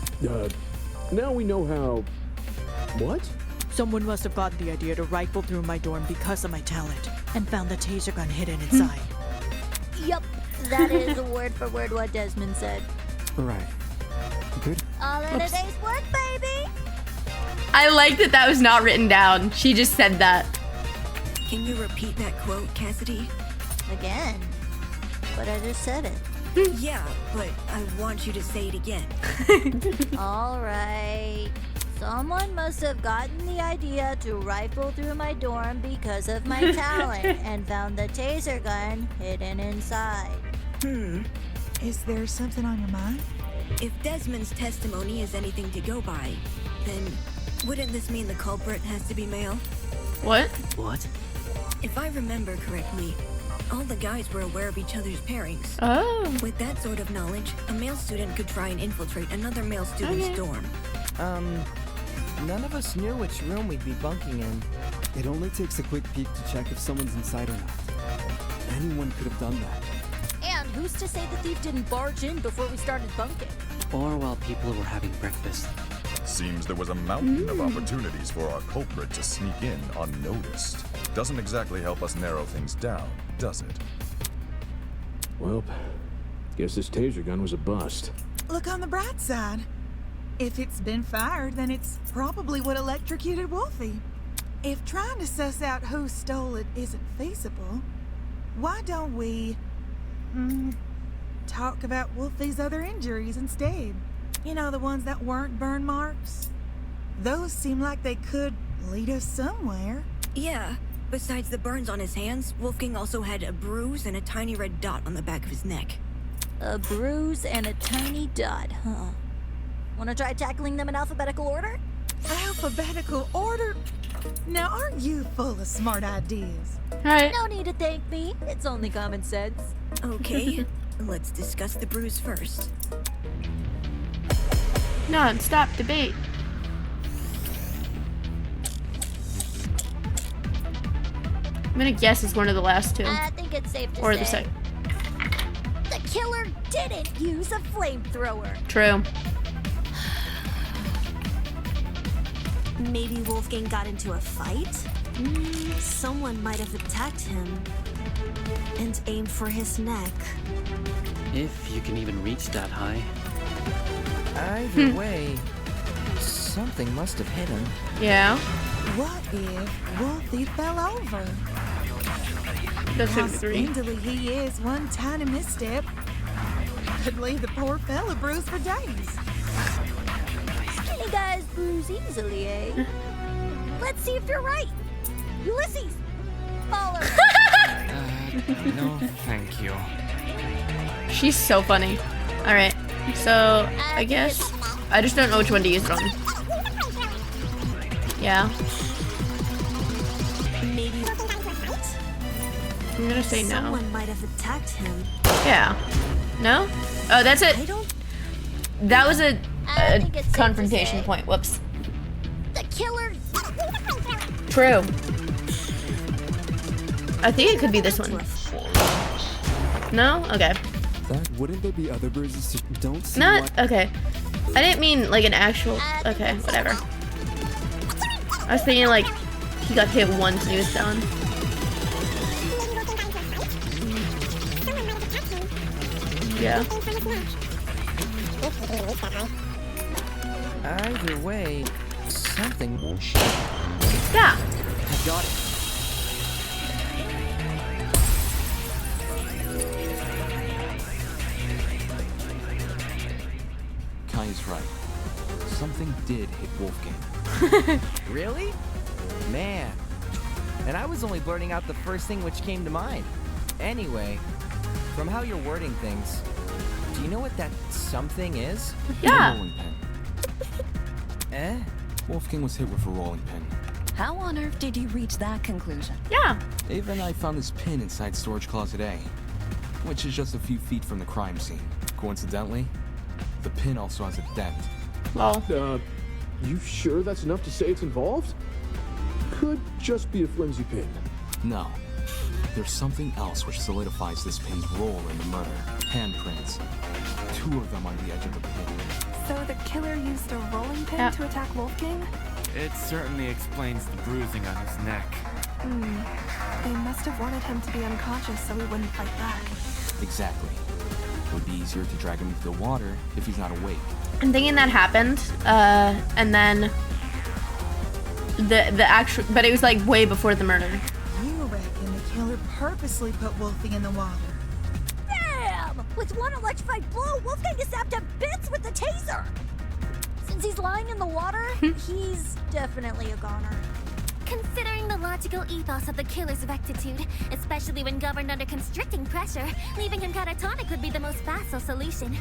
Now we know how... What? Someone must have gotten the idea to rifle through my dorm because of my talent, and found the taser gun hidden inside. Yup, that is word for word what Desmond said. Right. Good. All in a day's work, baby! I like that that was not written down. She just said that. Can you repeat that quote, Cassidy? Again? But I just said it. Yeah, but I want you to say it again. All right. Someone must have gotten the idea to rifle through my dorm because of my talent and found the taser gun hidden inside. Is there something on your mind? If Desmond's testimony is anything to go by, then wouldn't this mean the culprit has to be male? What? What? If I remember correctly, all the guys were aware of each other's pairings. Oh. With that sort of knowledge, a male student could try and infiltrate another male student's dorm. None of us knew which room we'd be bunking in. It only takes a quick peek to check if someone's inside or not. Anyone could have done that. And who's to say the thief didn't barge in before we started bunking? Or while people were having breakfast. Seems there was a mountain of opportunities for our culprit to sneak in unnoticed. Doesn't exactly help us narrow things down, does it? Well, guess this taser gun was a bust. Look on the bright side. If it's been fired, then it's probably what electrocuted Wolfie. If trying to suss out who stole it isn't feasible, why don't we talk about Wolfie's other injuries instead? You know, the ones that weren't burn marks? Those seem like they could lead us somewhere. Yeah, besides the burns on his hands, Wolfgang also had a bruise and a tiny red dot on the back of his neck. A bruise and a tiny dot, huh? Wanna try tackling them in alphabetical order? Alphabetical order? Now, aren't you full of smart ideas? Alright. No need to thank me. It's only common sense. Okay, let's discuss the bruise first. Non-stop debate. I'm gonna guess it's one of the last two. I think it's safe to Or say. the second. The killer didn't use a flamethrower. True. Maybe Wolfgang got into a fight? Someone might have attacked him and aimed for his neck. If you can even reach that high. Either way, something must have hit him. Yeah. What if Wolfie fell over? That's How 3. spindly he is, one tiny misstep could leave the poor fella bruised for days. Skinny guys bruise easily, eh? Let's see if you're right. Ulysses, follow. No, thank you. She's so funny. Alright. So, I guess... I just don't know which one to use it on. Yeah. Maybe I'm gonna say no. someone might have attacked him. Yeah. No? Oh, that's it. That was a confrontation point. Whoops. The killer. True. I think it could be this one. No? Okay. Wouldn't there be other bruises to don't see Not what... okay. I didn't mean like an actual. Okay, whatever. I was thinking like he got hit once and he was done. Yeah. Either way, something. Yeah. I got it. Kai's right. Something did hit Wolfgang. Really? Man. And I was only blurting out the first thing which came to mind. Anyway, from how you're wording things, do you know what that something is? A rolling pin. Eh? Wolfgang was hit with a rolling pin. How on earth did you reach that conclusion? Yeah. Ava and I found this pin inside storage closet A, which is just a few feet from the crime scene. Coincidentally, the pin also has a dent. Well. You sure that's enough to say it's involved? Could just be a flimsy pin. No. there's something else which solidifies this pin's role in the murder. Handprints. 2 of them on the edge of the pin. So the killer used a rolling pin to attack Wolfgang? It certainly explains the bruising on his neck. They must have wanted him to be unconscious so he wouldn't fight back. Exactly. It would be easier to drag him into the water if he's not awake. I'm thinking that happened, and then the actual, but it was like way before the murder. You reckon the killer purposely put Wolfie in the water? Damn! With one electrified blow, Wolfgang is zapped to bits with the taser! Since he's lying in the water, he's definitely a goner. Considering the logical ethos of the killer's rectitude, especially when governed under constricting pressure, leaving him catatonic would be the most facile solution.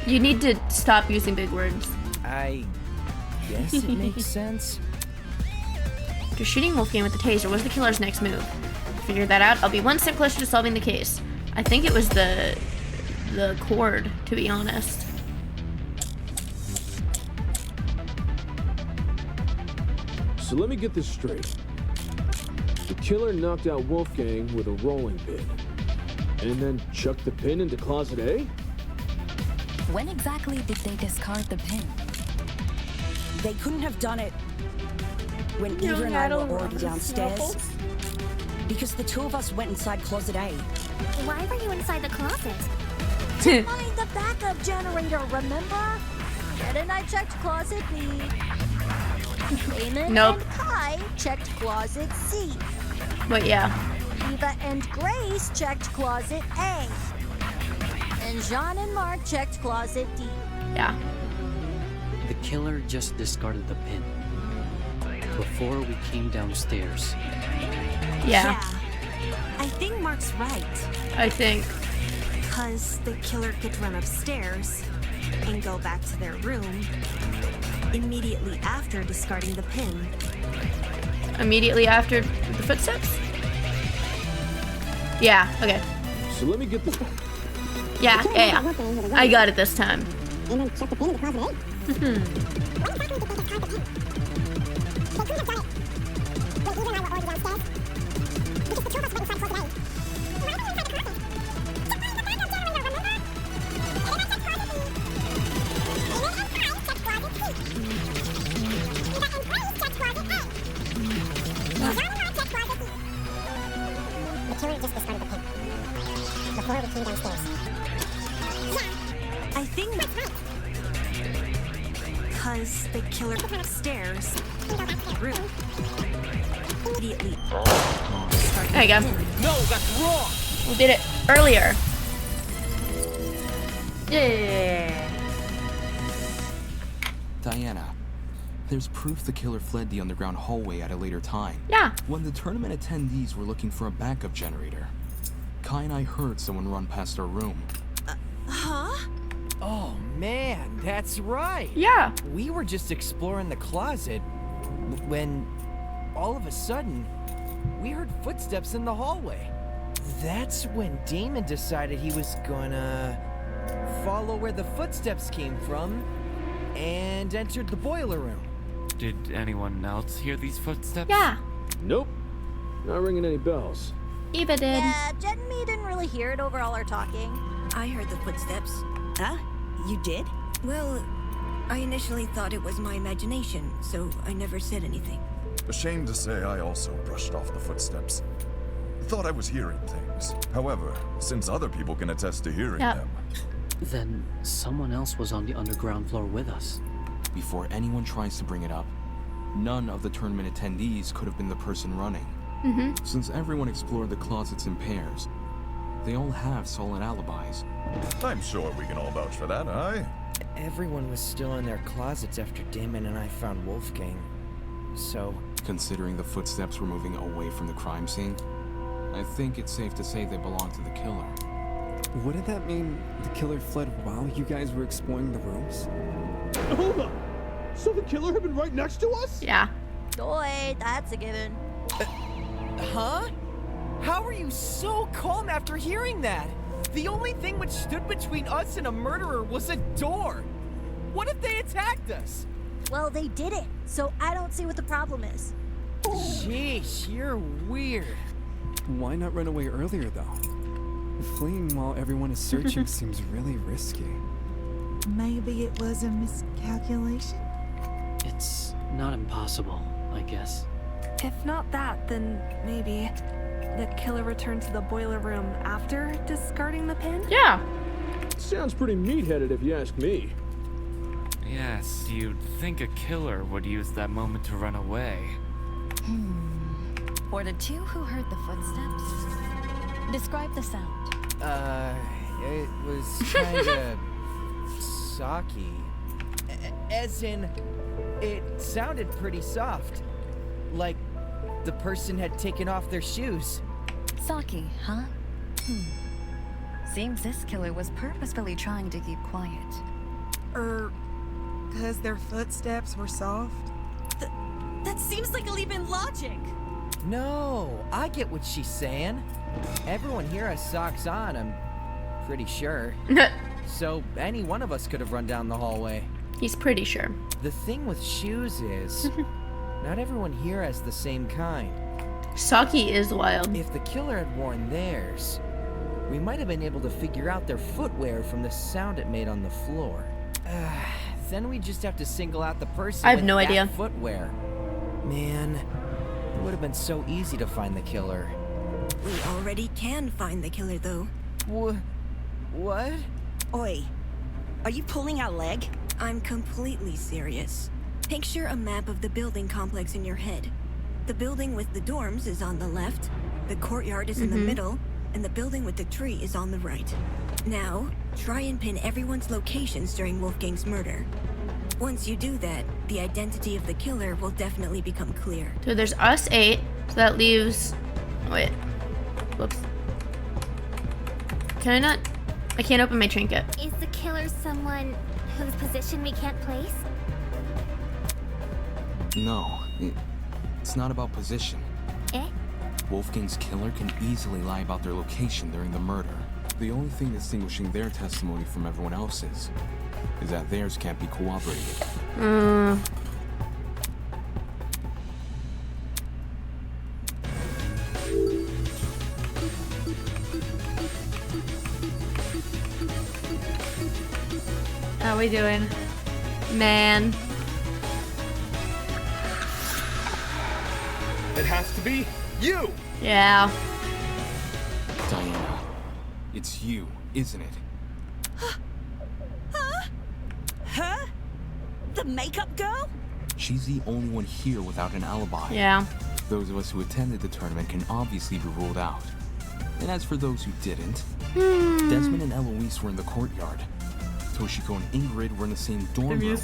You need to stop using big words. I guess it makes sense. After shooting Wolfgang with the taser, what's the killer's next move? Figure that out, I'll be one step closer to solving the case. I think it was the cord, to be honest. So let me get this straight. The killer knocked out Wolfgang with a rolling pin, and then chucked the pin into Closet A? When exactly did they discard the pin? They couldn't have done it when Eva and I were already downstairs. Because the 2 of us went inside Closet A. Why were you inside the closet? To find the backup generator, remember? Ed and I checked Closet B. Eamon Nope. and Kai checked Closet C. But yeah. Eva and Grace checked Closet A. And Jean and Mark checked Closet D. Yeah. The killer just discarded the pin before we came downstairs. Yeah. I think Mark's right. I think. Because the killer could run upstairs and go back to their room immediately after discarding the pin. Immediately after the footsteps? Yeah, okay. So let me get this. Yeah. I got it this time. And then chuck the pin in the closet, I think because the killer went upstairs room immediately. There you go. No, that's wrong. We did it earlier. Yeah. Diana, there's proof the killer fled the underground hallway at a later time. Yeah. When the tournament attendees were looking for a backup generator, Kai and I heard someone run past our room. Huh? Oh man, that's right. Yeah. We were just exploring the closet when all of a sudden we heard footsteps in the hallway. That's when Damon decided he was gonna follow where the footsteps came from and entered the boiler room. Did anyone else hear these footsteps? Yeah. Nope. Not ringing any bells. Eva did. Yeah, Jen and me didn't really hear it over all our talking. I heard the footsteps. Huh? You did? Well, I initially thought it was my imagination, so I never said anything. Ashamed to say I also brushed off the footsteps. Thought I was hearing things. However, since other people can attest to hearing them. Then someone else was on the underground floor with us. Before anyone tries to bring it up, none of the tournament attendees could have been the person running. Since everyone explored the closets in pairs, they all have solid alibis. I'm sure we can all vouch for that, aye? Everyone was still in their closets after Damon and I found Wolfgang. So, considering the footsteps were moving away from the crime scene, I think it's safe to say they belong to the killer. What did that mean? The killer fled while you guys were exploring the rooms? Hold up! So the killer had been right next to us? Yeah. Wait, that's a given. Huh? How are you so calm after hearing that? The only thing which stood between us and a murderer was a door. What if they attacked us? Well, they did it, so I don't see what the problem is. Sheesh, you're weird. Why not run away earlier, though? Fleeing while everyone is searching seems really risky. Maybe it was a miscalculation? It's not impossible, I guess. If not that, then maybe the killer returned to the boiler room after discarding the pin? Yeah. Sounds pretty meat-headed if you ask me. Yes, you'd think a killer would use that moment to run away. For the two who heard the footsteps, describe the sound. It was kinda socky. As in, it sounded pretty soft. Like the person had taken off their shoes. Saki, huh? Seems this killer was purposefully trying to keep quiet. Because their footsteps were soft? That seems like a leap in logic. No, I get what she's saying. Everyone here has socks on, I'm pretty sure. So any one of us could have run down the hallway. He's pretty sure. The thing with shoes is, not everyone here has the same kind. Saki is wild. If the killer had worn theirs, we might have been able to figure out their footwear from the sound it made on the floor. Then we just have to single out the person I have with no that idea. footwear. Man, it would have been so easy to find the killer. We already can find the killer, though. What? Oi, are you pulling out leg? I'm completely serious. Picture a map of the building complex in your head. The building with the dorms is on the left, the courtyard is in the middle, and the building with the tree is on the right. Now, try and pin everyone's locations during Wolfgang's murder. Once you do that, the identity of the killer will definitely become clear. So there's us 8, so that leaves... Wait. Whoops. Can I not... I can't open my trinket. Is the killer someone whose position we can't place? No, it's not about position. Eh? Wolfgang's killer can easily lie about their location during the murder. The only thing distinguishing their testimony from everyone else's is that theirs can't be corroborated. How we doing? Man. It has to be you! Yeah. Diana, it's you, isn't it? Huh? The makeup girl? She's the only one here without an alibi. Yeah. Those of us who attended the tournament can obviously be ruled out. And as for those who didn't, Desmond and Eloise were in the courtyard. Toshiko and Ingrid were in the same dorm room.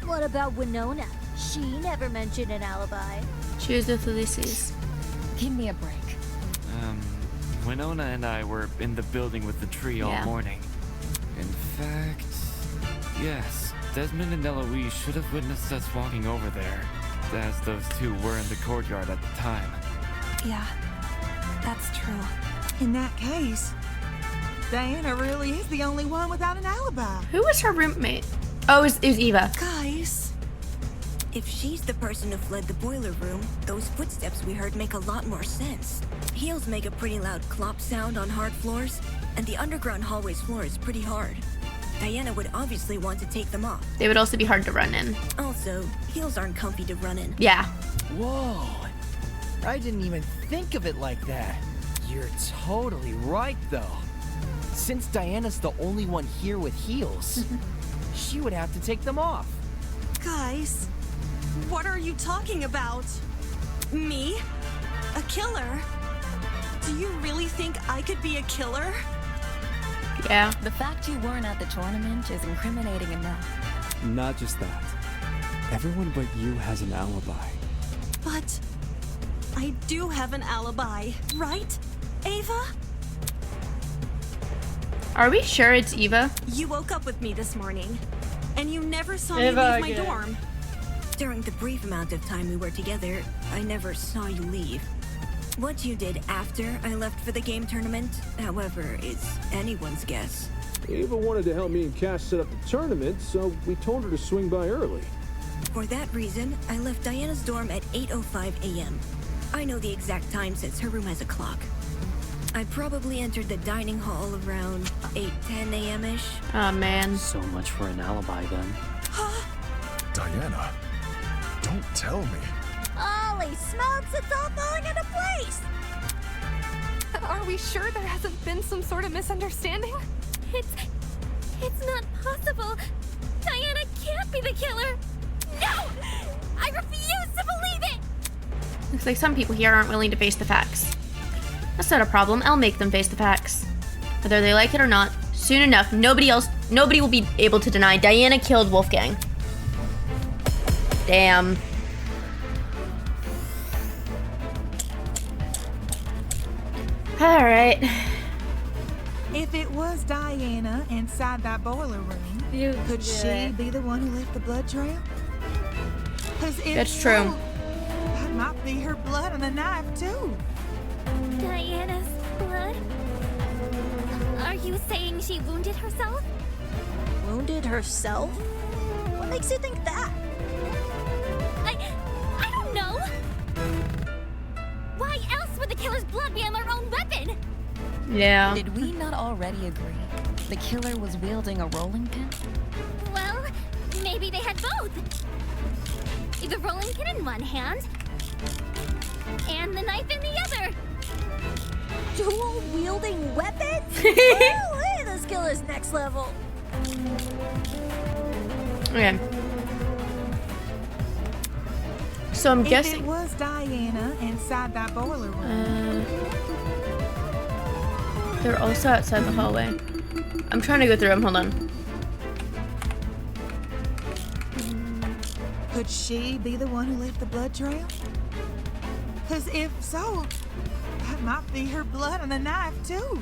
What about Winona? She never mentioned an alibi. She was with Ulysses. Give me a break. Winona and I were in the building with the tree all morning. In fact, yes, Desmond and Eloise should have witnessed us walking over there, as those two were in the courtyard at the time. Yeah, that's true. In that case, Diana really is the only one without an alibi. Who was her roommate? Oh, it was Eva. Guys. If she's the person who fled the boiler room, those footsteps we heard make a lot more sense. Heels make a pretty loud clop sound on hard floors, and the underground hallway's floor is pretty hard. Diana would obviously want to take them off. They would also be hard to run in. Also, heels aren't comfy to run in. Yeah. Whoa. I didn't even think of it like that. You're totally right, though. Since Diana's the only one here with heels, she would have to take them off. Guys, what are you talking about? Me? A killer? Do you really think I could be a killer? Yeah. The fact you weren't at the tournament is incriminating enough. Not just that. Everyone but you has an alibi. But I do have an alibi, right, Ava? Are we sure it's Eva? You woke up with me this morning, and you never saw Eva me leave my again. dorm. During the brief amount of time we were together, I never saw you leave. What you did after I left for the game tournament, however, is anyone's guess. Ava wanted to help me and Cass set up the tournament, so we told her to swing by early. For that reason, I left Diana's dorm at 8:05 a.m. I know the exact time since her room has a clock. I probably entered the dining hall around 8:10 a.m.-ish. Oh, man. So much for an alibi then. Diana, don't tell me. Holy smokes, it's all falling into place! Are we sure there hasn't been some sort of misunderstanding? It's not possible. Diana can't be the killer. No! I refuse to believe it! Looks like some people here aren't willing to face the facts. That's not a problem. I'll make them face the facts. Whether they like it or not, soon enough, nobody will be able to deny Diana killed Wolfgang. Damn. Alright. If it was Diana inside that boiler room, could she be the one who left the blood trail? 'Cause if That's so, true. that might be her blood on the knife, too. Diana's blood? Are you saying she wounded herself? Wounded herself? What makes you think that? I don't know. Why else would the killer's blood be on their own weapon? Yeah. Did we not already agree the killer was wielding a rolling pin? Well, maybe they had both. The rolling pin in one hand, and the knife in the other. Dual wielding weapons? Hey, this killer's next level. Okay. So I'm If guessing. it was Diana inside that boiler room. They're also outside the hallway. I'm trying to go through them. Hold on. Could she be the one who left the blood trail? 'Cause if so, that might be her blood on the knife, too.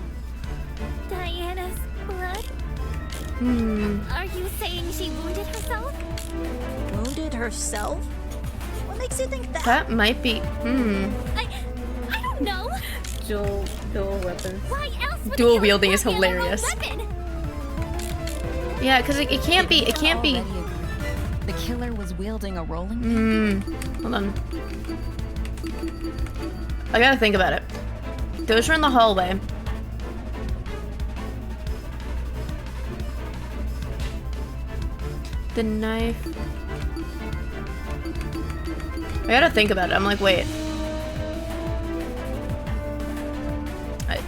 Diana's blood? Hmm. Are you saying she wounded herself? Wounded herself? What makes you think that? That might be. I don't know. Dual weapon. Why else would Dual the killer's wielding is blood be on their own hilarious. weapon? Yeah, because it can't be. It can't be. The killer was wielding a rolling pin? Hold on. I gotta think about it. Those were in the hallway. The knife. I gotta think about it. I'm like, wait.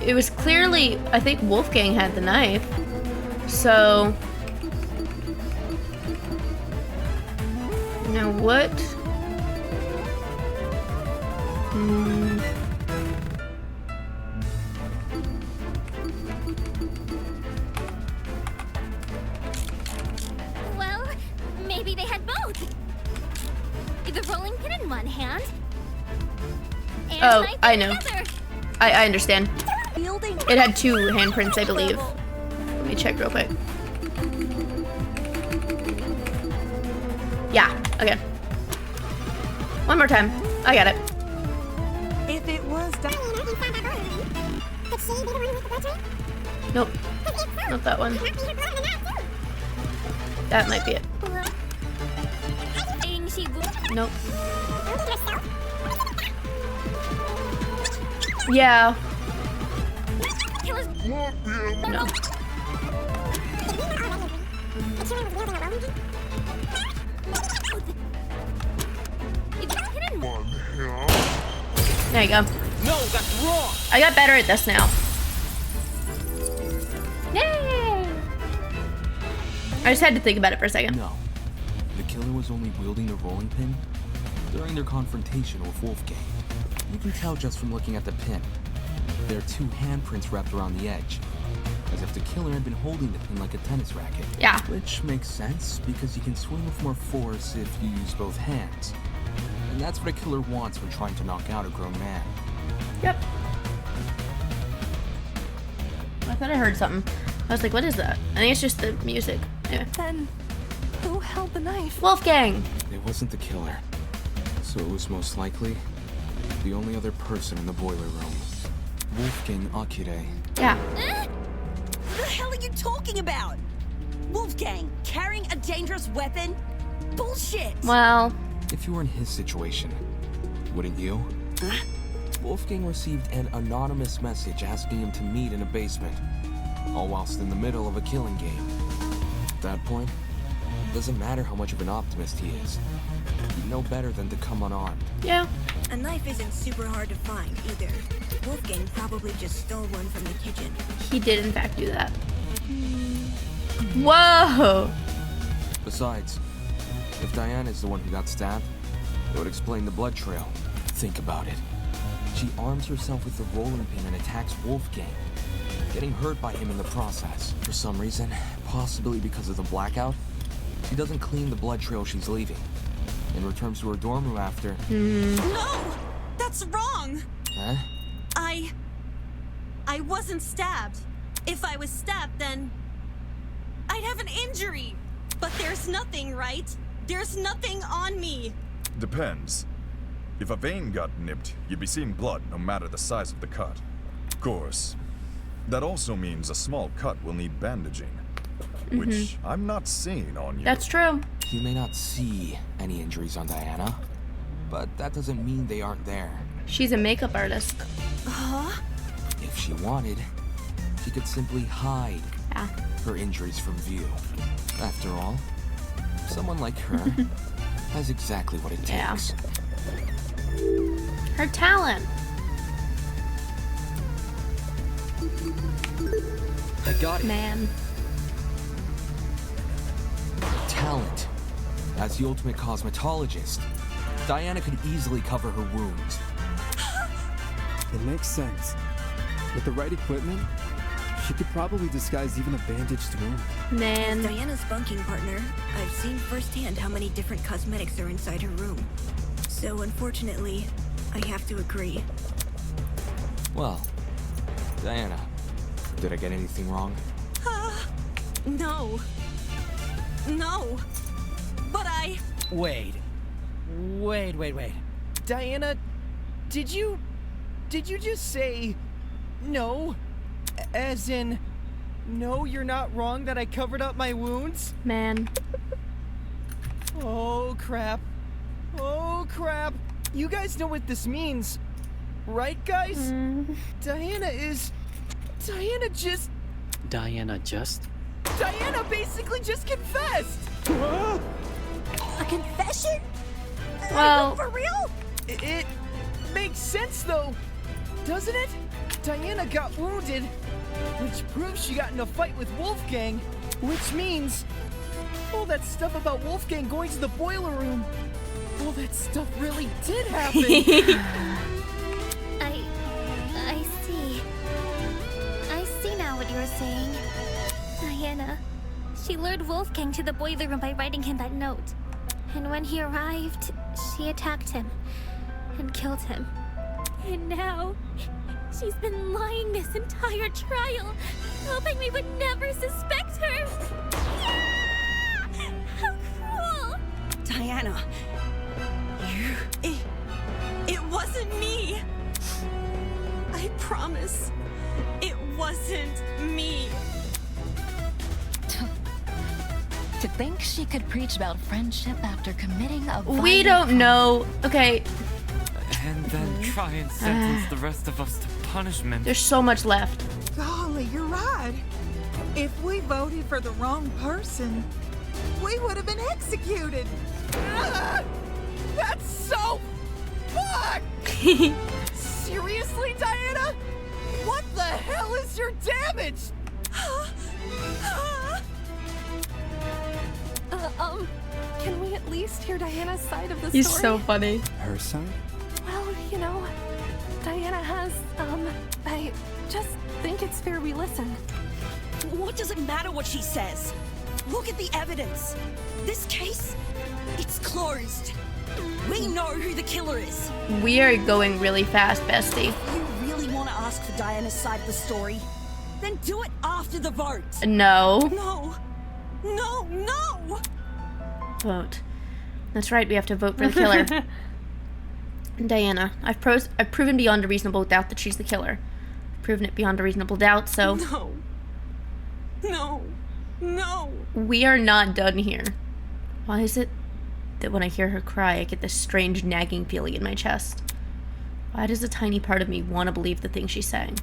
It was clearly, I think Wolfgang had the knife. So. Now what? Well, maybe they had both. The rolling pin in one hand, and Oh, the knife I in know. the other. I understand. It had two handprints, I believe. Let me check real quick. Yeah, okay. One more time. I got it. If it was Diana inside that boiler room, could she be the one who left the blood trail? Nope. Not that one. That might be it. Saying she wounded Nope. Yeah. killer's No. There you go. No, that's wrong. I got better at this now. Yay! I just had to think about it for a second. No. The killer was only wielding the rolling pin during their confrontation with Wolfgang. You can tell just from looking at the pin. There are two handprints wrapped around the edge, as if the killer had been holding the pin like a tennis racket. Yeah. Which makes sense, because you can swing with more force if you use both hands. And that's what a killer wants when trying to knock out a grown man. Yep. I thought I heard something. I was like, what is that? I think it's just the music. Anyway. Then, who held the knife? Wolfgang! It wasn't the killer, so it was most likely the only other person in the boiler room. Wolfgang Akire. Yeah. What the hell are you talking about? Wolfgang carrying a dangerous weapon? Bullshit! Well. If you were in his situation, wouldn't you? Wolfgang received an anonymous message asking him to meet in a basement, all whilst in the middle of a killing game. At that point, it doesn't matter how much of an optimist he is. He'd know better than to come unarmed. Yeah. A knife isn't super hard to find, either. Wolfgang probably just stole one from the kitchen. He did, in fact, do that. Whoa! Besides, if Diana's the one who got stabbed, it would explain the blood trail. Think about it. She arms herself with the rolling pin and attacks Wolfgang, getting hurt by him in the process. For some reason, possibly because of the blackout, she doesn't clean the blood trail she's leaving, and returns to her dorm room after. No! That's wrong! Huh? I wasn't stabbed. If I was stabbed, then I'd have an injury. But there's nothing, right? There's nothing on me. Depends. If a vein got nipped, you'd be seeing blood no matter the size of the cut. Of course, that also means a small cut will need bandaging, which I'm not seeing on you. That's true. You may not see any injuries on Diana, but that doesn't mean they aren't there. She's a makeup artist. If she wanted, she could simply hide her injuries from view. After all, someone like her has exactly what it takes. Her talent. I got it. Man. Talent. As the ultimate cosmetologist, Diana could easily cover her wounds. It makes sense. With the right equipment, she could probably disguise even a bandaged wound. Man. As Diana's bunking partner, I've seen firsthand how many different cosmetics are inside her room. So unfortunately, I have to agree. Well, Diana, did I get anything wrong? No. No. But Wait. Diana, did you just say no? As in, no, you're not wrong that I covered up my wounds? Man. Oh, crap. You guys know what this means, right, guys? Diana basically just confessed! A confession? Well, for real? It makes sense, though, doesn't it? Diana got wounded, which proves she got in a fight with Wolfgang, which means all that stuff about Wolfgang going to the boiler room, all that stuff really did happen. I see. I see now what you're saying. Diana, she lured Wolfgang to the boiler room by writing him that note. And when he arrived, she attacked him and killed him. And now, she's been lying this entire trial, hoping we would never suspect her. Yeah! How cruel! Diana, it wasn't me. I promise, it wasn't me. To think she could preach about friendship after committing a we don't know. Okay. And then try and sentence the rest of us to punishment. There's so much left. Golly, you're right. If we voted for the wrong person, we would have been executed. That's so fucked! Seriously, Diana? What the hell is your damage? Can we at least hear Diana's side of the He's story? so funny. Her side? Well, you know, Diana has, I just think it's fair we listen. What does it matter what she says? Look at the evidence. This case, it's closed. We know who the killer is. We are going really fast, bestie. If you really want to ask for Diana's side of the story, then do it after the vote. No. No. Vote. That's right, we have to vote for the killer. Diana, I've proven beyond a reasonable doubt that she's the killer. I've proven it beyond a reasonable doubt, so... No. We are not done here. Why is it that when I hear her cry, I get this strange nagging feeling in my chest? Why does a tiny part of me want to believe the things she's saying?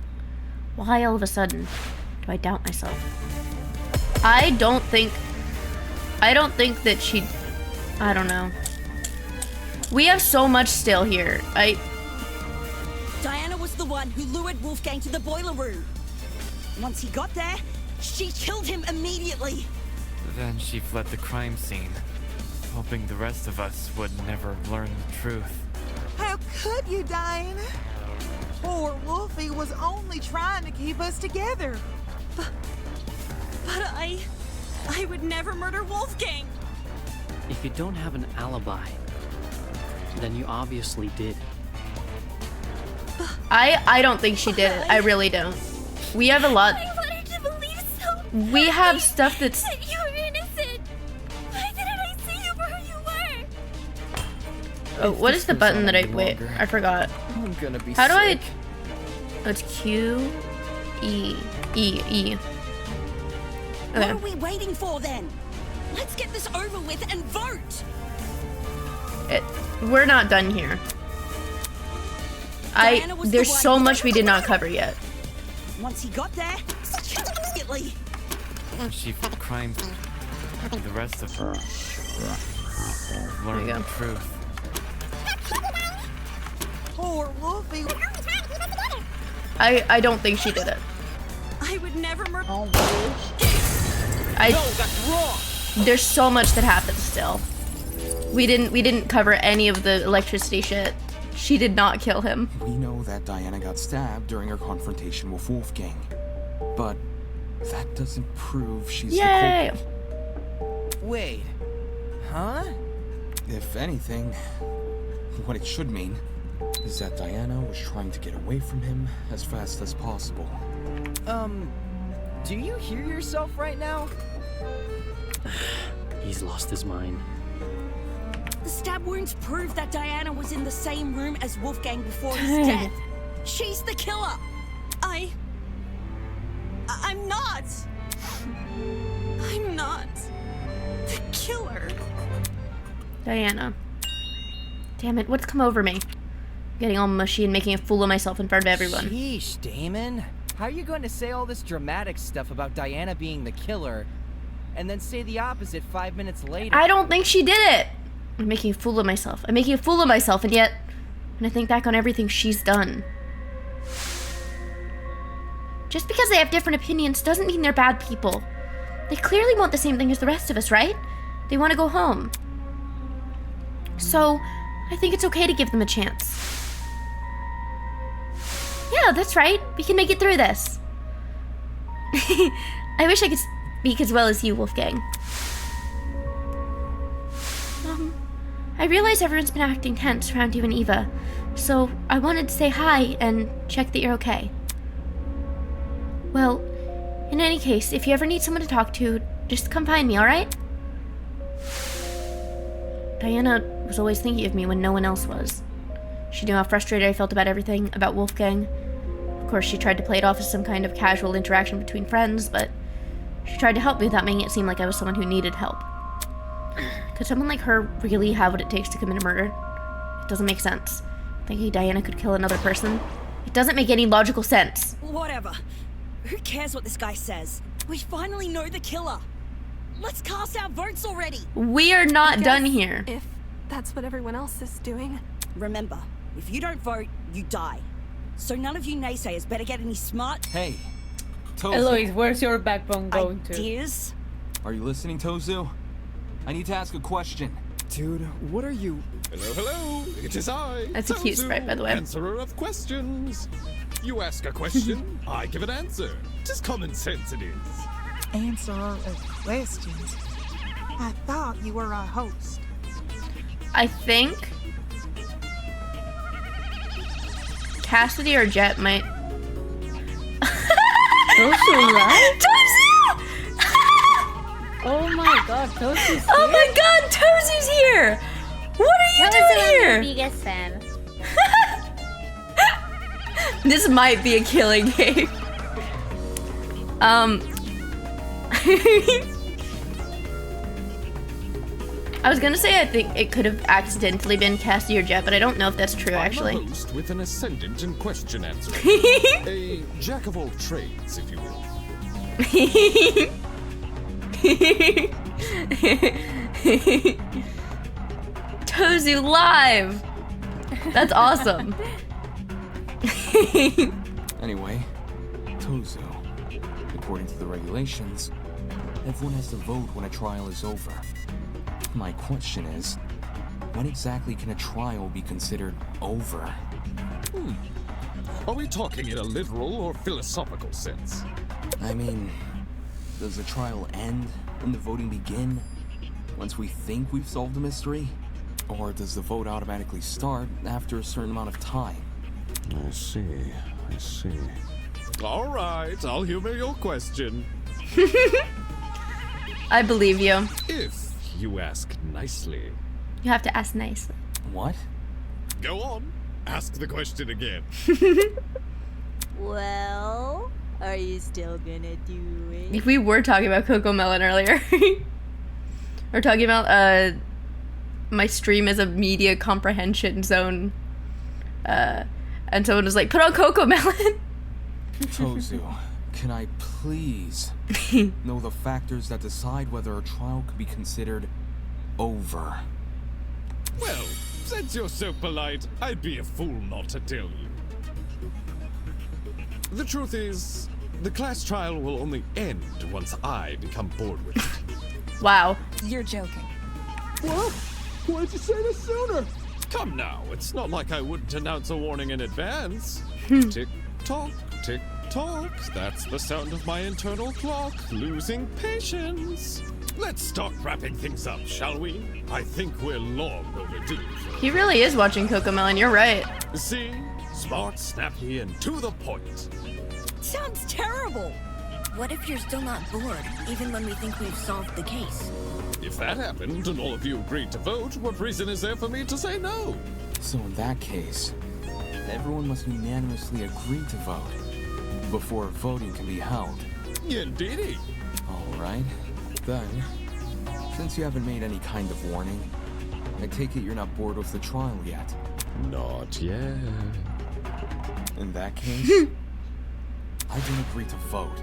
Why all of a sudden do I doubt myself? I don't think that she... I don't know. We have so much still here. Diana was the one who lured Wolfgang to the boiler room. Once he got there, she killed him immediately. Then she fled the crime scene, hoping the rest of us would never learn the truth. How could you, Diana? Poor Wolfie was only trying to keep us together. But I would never murder Wolfgang. If you don't have an alibi, then you obviously did. I don't think she did it. I really don't. We have a lot. I wanted to believe so. We have stuff that's... That you were innocent. Why didn't I see you for who you were? Oh, what is the button that I... Wait, I forgot. I'm gonna be How do sick. Oh, it's Q, E, E, E. What Okay. are we waiting for then? Let's get this over with and vote. We're not done here. There's so much we did not cover yet. Once he got there, immediately. She fled the crime scene, hoping the rest of her learn the truth. Poor Wolfie. I don't think she did it. I would never murder. Oh, No, that's wrong. There's so much that happened still. We didn't cover any of the electricity shit. She did not kill him. We know that Diana got stabbed during her confrontation with Wolfgang. But that doesn't prove she's Yay! the culprit. Wait. Huh? If anything, what it should mean is that Diana was trying to get away from him as fast as possible. Do you hear yourself right now? He's lost his mind. The stab wounds prove that Diana was in the same room as Wolfgang before his death. She's the killer. I'm not. I'm not the killer. Diana. Damn it, what's come over me? Getting all mushy and making a fool of myself in front of everyone. Sheesh, Damon. How are you going to say all this dramatic stuff about Diana being the killer, and then say the opposite 5 minutes later? I don't think she did it! I'm making a fool of myself. I'm making a fool of myself, and yet, when I think back on everything she's done. Just because they have different opinions doesn't mean they're bad people. They clearly want the same thing as the rest of us, right? They want to go home. So, I think it's okay to give them a chance. Yeah, that's right. We can make it through this. I wish I could speak as well as you, Wolfgang. I realize everyone's been acting tense around you and Eva, so I wanted to say hi and check that you're okay. Well, in any case, if you ever need someone to talk to, just come find me, alright? Diana was always thinking of me when no one else was. She knew how frustrated I felt about everything, about Wolfgang. Of course, she tried to play it off as some kind of casual interaction between friends, but she tried to help me without making it seem like I was someone who needed help. Could someone like her really have what it takes to commit a murder? It doesn't make sense. Thinking Diana could kill another person? It doesn't make any logical sense. Whatever. Who cares what this guy says? We finally know the killer. Let's cast our votes already. We are not done here. If that's what everyone else is doing. Remember, if you don't vote, you die. So none of you naysayers better get any smart... Hey, Tozu. Eloise, where's your backbone going ideas? Are you listening, Tozu? I need to ask a question. Dude, what are you... Hello, hello. It is I, That's a cute Tozu, sprite, by the way. Answerer of questions. You ask a question, I give an answer. Just common sense it is. Answerer of questions. I thought you were a host. I think Cassidy or Jet might. Tozu, right? Tozu! Oh my god, Tozu's here. Oh my god, Tozu's here! What are you doing here? I'm the biggest fan. This might be a killing game. I was gonna say I think it could have accidentally been Cassie or Jet, but I don't know if that's true actually. I'm a host with an ascendant in question answering. A jack of all trades, if you will. Tozu live! That's awesome. Anyway, Tozu, according to the regulations, everyone has to vote when a trial is over. My question is, when exactly can a trial be considered over? Are we talking in a literal or philosophical sense? I mean, does the trial end when the voting begin? Once we think we've solved the mystery? Or does the vote automatically start after a certain amount of time? I see. All right, I'll humor your question. I believe you. If you ask nicely. You have to ask nicely. What? Go on. Ask the question again. Well, are you still gonna do it? We were talking about Coco Melon earlier. We're talking about my stream as a media comprehension zone. And someone was like, put on Coco Melon. Tozu, can I please know the factors that decide whether a trial could be considered over? Well, since you're so polite, I'd be a fool not to tell you. The truth is, the class trial will only end once I become bored with it. Wow. You're joking. What? Why didn't you say this sooner? Come now, it's not like I wouldn't announce a warning in advance. Tick tock, tick tock. That's the sound of my internal clock losing patience. Let's start wrapping things up, shall we? I think we're long overdue. He really is watching Coco Melon, you're right. See? Smart, snappy, and to the point. Sounds terrible. What if you're still not bored, even when we think we've solved the case? If that happened and all of you agreed to vote, what reason is there for me to say no? So in that case, everyone must unanimously agree to vote before voting can be held. Indeedy. All right. Then, since you haven't made any kind of warning, I take it you're not bored with the trial yet. Not yet. In that case, I don't agree to vote.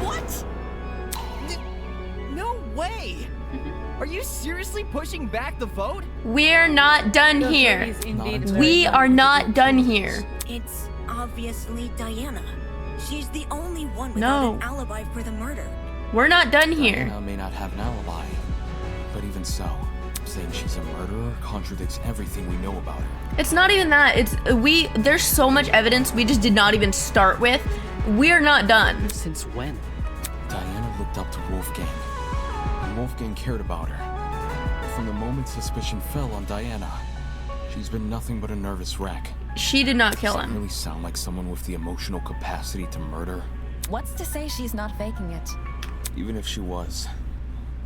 What? No way! Are you seriously pushing back the vote? We're not done here. We are not done here. It's obviously Diana. She's the only one without an alibi for the murder. We're not done here. Diana may not have an alibi, but even so, saying she's a murderer contradicts everything we know about her. It's not even that. There's so much evidence we just did not even start with. We're not done. Since when? Diana looked up to Wolfgang, and Wolfgang cared about her. From the moment suspicion fell on Diana, she's been nothing but a nervous wreck. She did not kill Does that him. really sound like someone with the emotional capacity to murder? What's to say she's not faking it? Even if she was,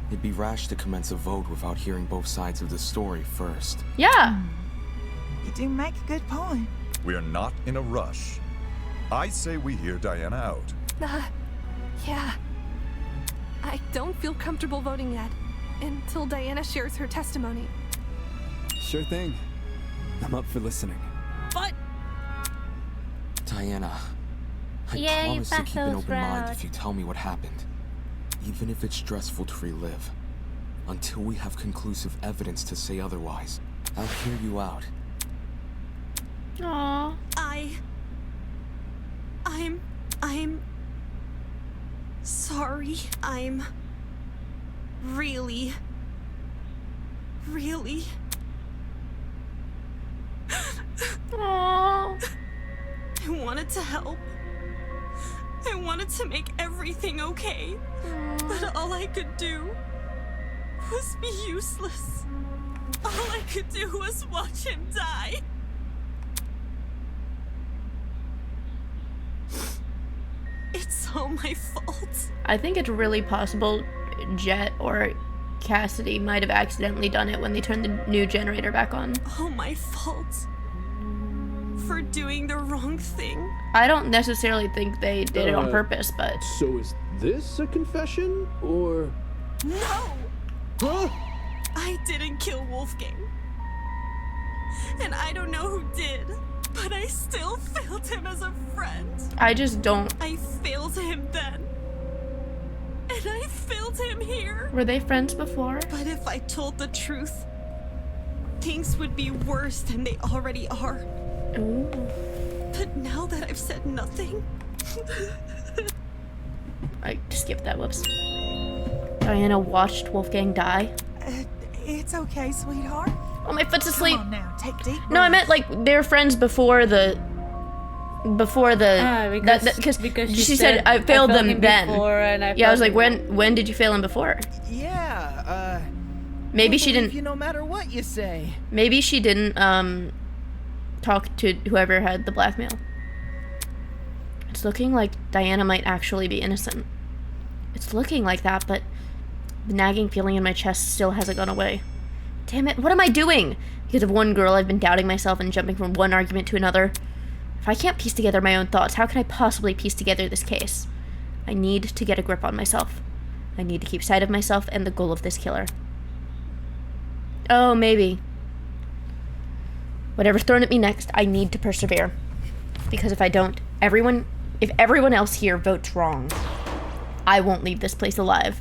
it'd be rash to commence a vote without hearing both sides of the story first. Yeah. You do make a good point. We are not in a rush. I say we hear Diana out. Yeah. I don't feel comfortable voting yet until Diana shares her testimony. Sure thing. I'm up for listening. But Diana, I Yeah, you promise to keep an those open mind route. if you tell me what happened. Even if it's stressful to relive. Until we have conclusive evidence to say otherwise. I'll hear you out. Aww. I'm sorry. I'm really Aww. I wanted to help. I wanted to make everything okay. But all I could do was be useless. All I could do was watch him die. It's all my fault. I think it's really possible Jet or Cassidy might have accidentally done it when they turned the new generator back on. All my fault. For doing the wrong thing. I don't necessarily think they did it on purpose, but... So is this a confession, or...? No! Huh? I didn't kill Wolfgang. And I don't know who did, but I still failed him as a friend. I just don't. I failed him then. And I failed him here. Were they friends before? But if I told the truth, things would be worse than they already are. Ooh. But now that I've said nothing... I skipped that, whoops. Diana watched Wolfgang die. It's okay, sweetheart. Oh, my foot's asleep. Come on now, take deep No, I breaths. meant like they're friends before the because she said I failed them then. Yeah, I was like, when did you fail him before? Yeah, maybe I'll she believe didn't. you no matter what you say. Maybe she didn't talk to whoever had the blackmail. It's looking like Diana might actually be innocent. It's looking like that, but the nagging feeling in my chest still hasn't gone away. Damn it, what am I doing? Because of one girl, I've been doubting myself and jumping from one argument to another. If I can't piece together my own thoughts, how can I possibly piece together this case? I need to get a grip on myself. I need to keep sight of myself and the goal of this killer. Oh, maybe. Whatever's thrown at me next, I need to persevere. Because if I don't, if everyone else here votes wrong, I won't leave this place alive.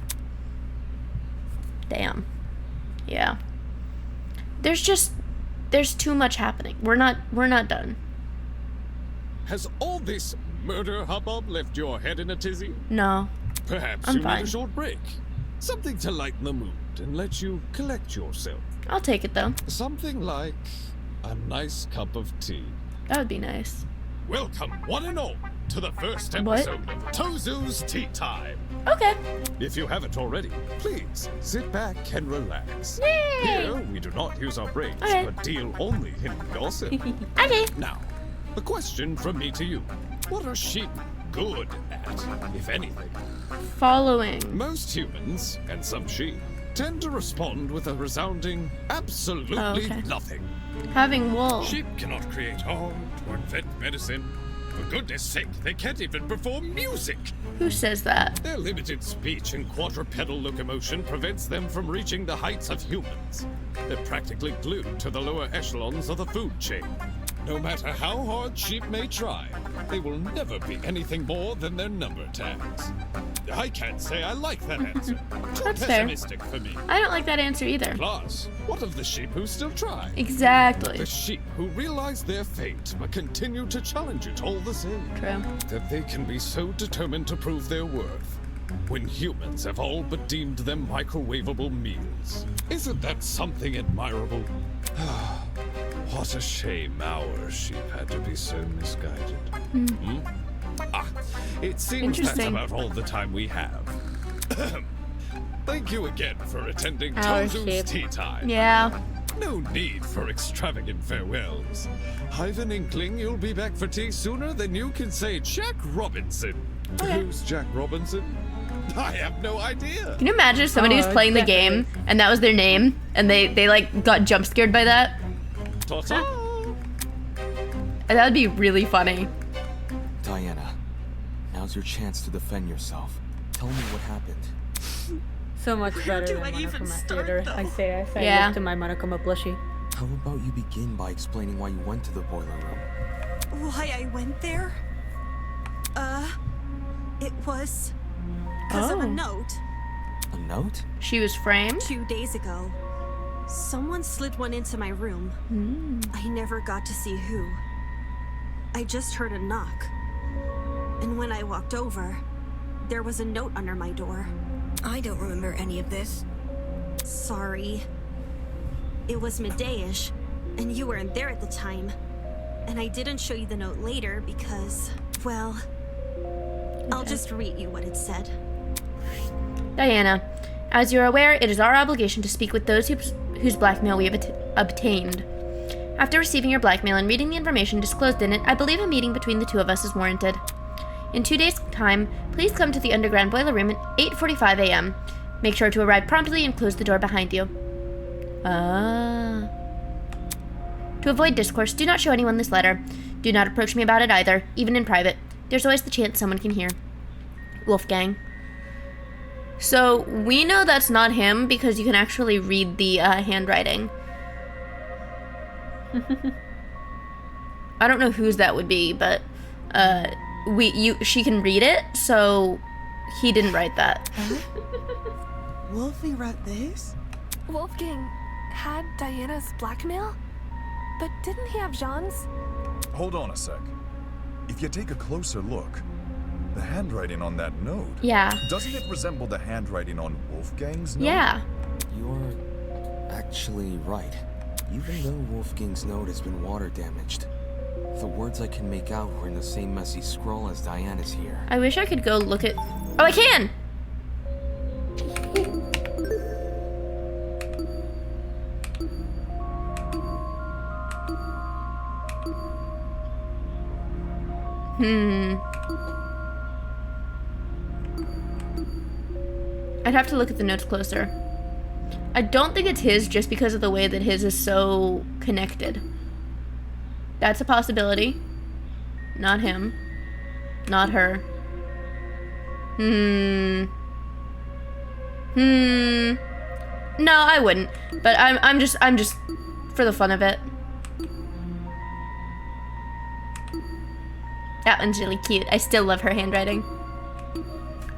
Damn. Yeah. There's too much happening. We're not done. Has all this murder hubbub left your head in a tizzy? No. Perhaps I'm you fine. need a short break. Something to lighten the mood and let you collect yourself. I'll take it though. Something like a nice cup of tea. That would be nice. Welcome, one and all, to the first What? episode of Tozu's Tea Time. Okay. If you haven't already, please sit back and relax. Yay! Here, we do not use our brains, Okay. but deal only in gossip. Okay. Now, a question from me to you. What are sheep good at, if anything? Following. Most humans, and some sheep, tend to respond with a resounding absolutely okay. nothing. Having wool. Sheep cannot create art or invent medicine. For goodness sake, they can't even perform music. Who says that? Their limited speech and quadrupedal locomotion prevents them from reaching the heights of humans. They're practically glued to the lower echelons of the food chain. No matter how hard sheep may try, they will never be anything more than their number tags. I can't say I like that answer. Too That's fair. pessimistic for me. I don't like that answer either. Plus, what of the sheep who still try? Exactly. The sheep who realize their fate but continue to challenge it all the same. True. That they can be so determined to prove their worth when humans have all but deemed them microwavable meals. Isn't that something admirable? What a shame our sheep had to be so misguided. Hmm? Ah, it seems that's Interesting. about all the time we have. Thank you again for attending Our Tozu's sheep. Tea Time. Yeah. No need for extravagant farewells. I've an inkling you'll be back for tea sooner than you can say Jack Robinson. Who's Jack Robinson? I have no idea. Can you imagine if somebody was playing the game and that was their name and they like got jump scared by that? Ta-ta. And that would be really funny. Diana, now's your chance to defend yourself. Tell me what happened. So much better do than I even Monokuma start, Theater. though? I say as I Yeah. look to my Monokuma plushie. How about you begin by explaining why you went to the boiler room? Why I went there? It was because of a Oh. note. A note? She was framed? 2 days ago. Someone slid one into my room. I never got to see who. I just heard a knock. And when I walked over, there was a note under my door. I don't remember any of this. Sorry. It was midday-ish, and you weren't there at the time. And I didn't show you the note later because, well, I'll just read you what it said. Diana, as you're aware, it is our obligation to speak with those whose blackmail we have obtained. After receiving your blackmail and reading the information disclosed in it, I believe a meeting between the two of us is warranted. In 2 days' time, please come to the underground boiler room at 8:45 a.m. Make sure to arrive promptly and close the door behind you. Ah. To avoid discourse, do not show anyone this letter. Do not approach me about it either, even in private. There's always the chance someone can hear. Wolfgang. So we know that's not him because you can actually read the handwriting. I don't know whose that would be, but she can read it, so he didn't write that. Wolfie wrote this? Wolfgang had Diana's blackmail? But didn't he have Jean's? Hold on a sec. If you take a closer look, the handwriting on that note... Yeah. Doesn't it resemble the handwriting on Wolfgang's note? Yeah. You're actually right. Even though Wolfgang's note has been water damaged, the words I can make out were in the same messy scroll as Diana's here. I wish I could go look at... Oh, I can! I'd have to look at the notes closer. I don't think it's his just because of the way that his is so connected. That's a possibility. Not him. Not her. No, I wouldn't. But I'm just for the fun of it. That one's really cute. I still love her handwriting.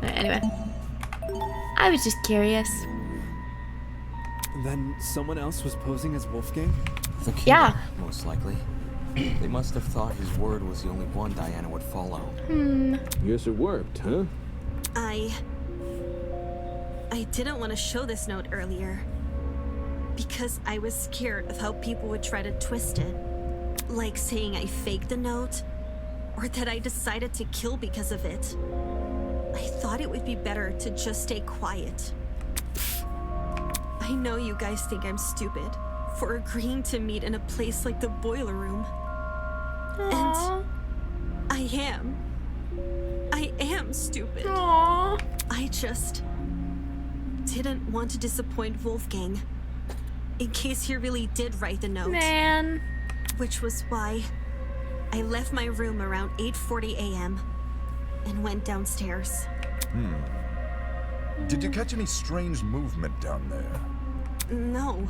Anyway. I was just curious. Then someone else was posing as Wolfgang? The killer, yeah. Most likely. They must have thought his word was the only one Diana would follow. Guess it worked, huh? I didn't want to show this note earlier. Because I was scared of how people would try to twist it. Like saying I faked the note. Or that I decided to kill because of it. I thought it would be better to just stay quiet. I know you guys think I'm stupid for agreeing to meet in a place like the boiler room. And I am. I am stupid. I just didn't want to disappoint Wolfgang. In case he really did write the note. Man. Which was why I left my room around 8:40 a.m. and went downstairs. Did you catch any strange movement down there? No.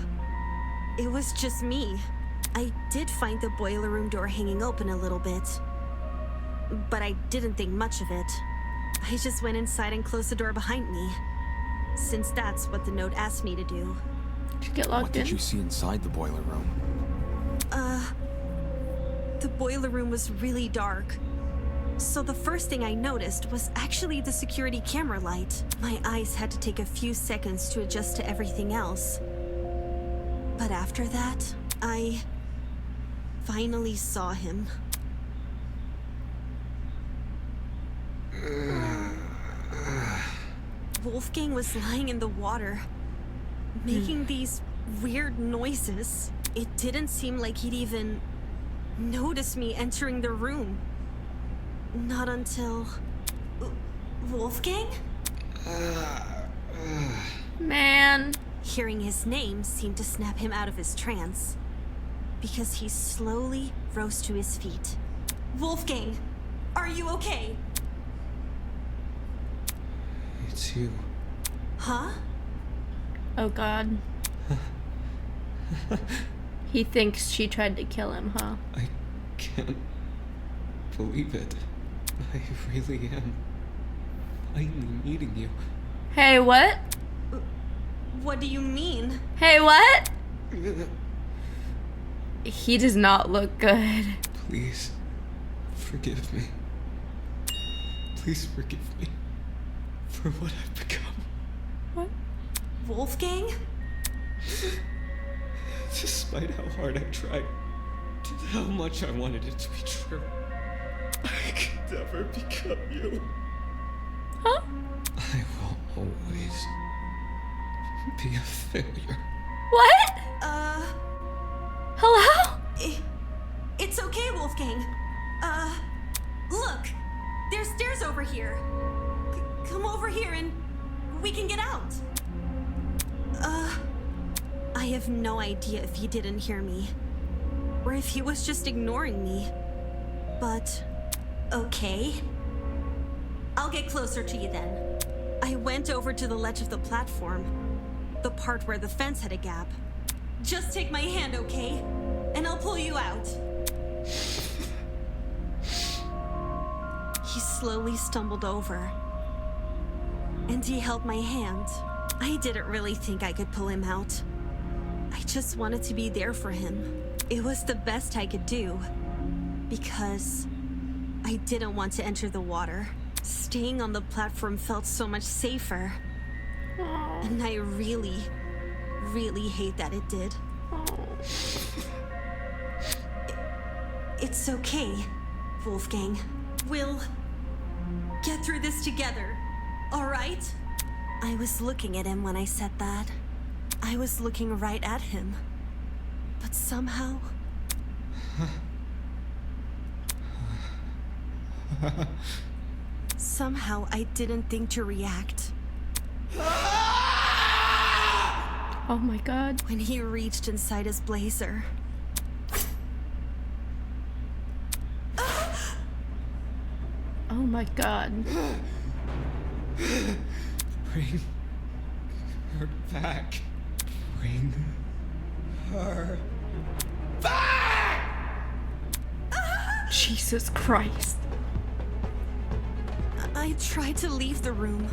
It was just me. I did find the boiler room door hanging open a little bit. But I didn't think much of it. I just went inside and closed the door behind me. Since that's what the note asked me to do. Did you get locked in? What did you see inside the boiler room? The boiler room was really dark. So the first thing I noticed was actually the security camera light. My eyes had to take a few seconds to adjust to everything else. But after that, I finally saw him. Wolfgang was lying in the water, making these weird noises. It didn't seem like he'd even noticed me entering the room. Not until... Wolfgang? Man. Hearing his name seemed to snap him out of his trance, because he slowly rose to his feet. Wolfgang, are you okay? It's you. Huh? Oh God. He thinks she tried to kill him, huh? I can't believe it. I really am finally meeting you. Hey, what? What do you mean? Hey, what? He does not look good. Please, forgive me. Please forgive me for what I've become. What? Wolfgang? Despite how hard I tried, how much I wanted it to be true, I could never become you. Huh? I will always be a failure. What? Hello? It's okay, Wolfgang. Look, there's stairs over here. Come over here and we can get out. I have no idea if he didn't hear me, or if he was just ignoring me. But, okay. I'll get closer to you then. I went over to the ledge of the platform, the part where the fence had a gap. Just take my hand, okay? And I'll pull you out. He slowly stumbled over, and he held my hand. I didn't really think I could pull him out. I just wanted to be there for him. It was the best I could do, because I didn't want to enter the water. Staying on the platform felt so much safer. And I really, really hate that it did. It's okay, Wolfgang. We'll get through this together, all right? I was looking at him when I said that. I was looking right at him. But somehow... somehow I didn't think to react. Oh my god. When he reached inside his blazer. Oh my god. Bring her back. Bring her back! Jesus Christ. I tried to leave the room,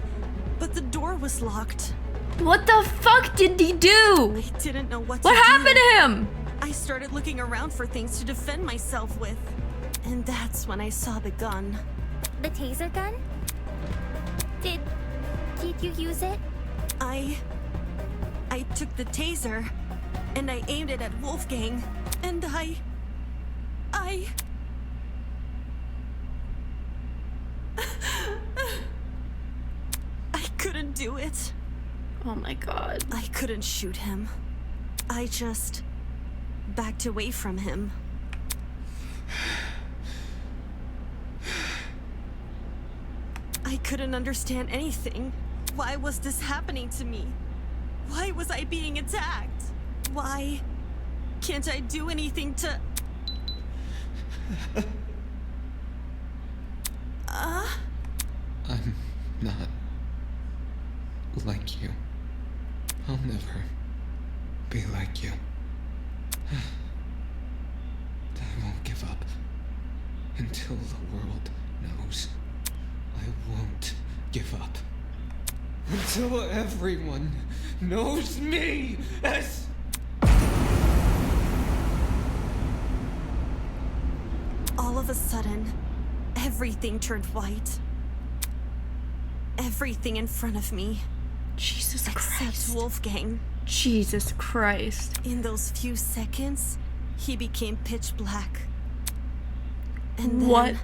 but the door was locked. What the fuck did he do? I didn't know what to do. What happened to him? I started looking around for things to defend myself with. And that's when I saw the gun. The taser gun? Did you use it? I took the taser and I aimed it at Wolfgang and I couldn't do it. Oh my god. I couldn't shoot him. I just backed away from him. I couldn't understand anything. Why was this happening to me? Why was I being attacked? Why can't I do anything to... I'm not like you. I'll never be like you. I won't give up until the world knows. I won't give up until everyone knows me as... All of a sudden, everything turned white. Everything in front of me. Jesus Christ. Except Wolfgang. Jesus Christ. In those few seconds, he became pitch black. And then, what?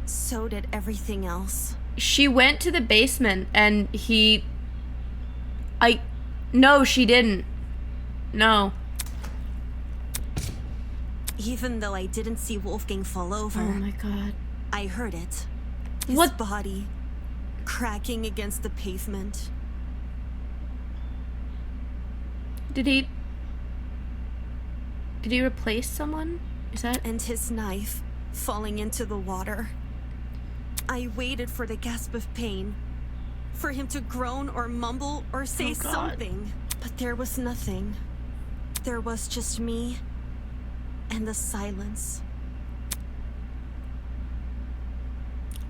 So did everything else. She went to the basement and he... No, she didn't. No. Even though I didn't see Wolfgang fall over. Oh my god. I heard it. His What? body cracking against the pavement. Did he replace someone? Is that... And his knife falling into the water. I waited for the gasp of pain. For him to groan or mumble or say something. But there was nothing. There was just me and the silence.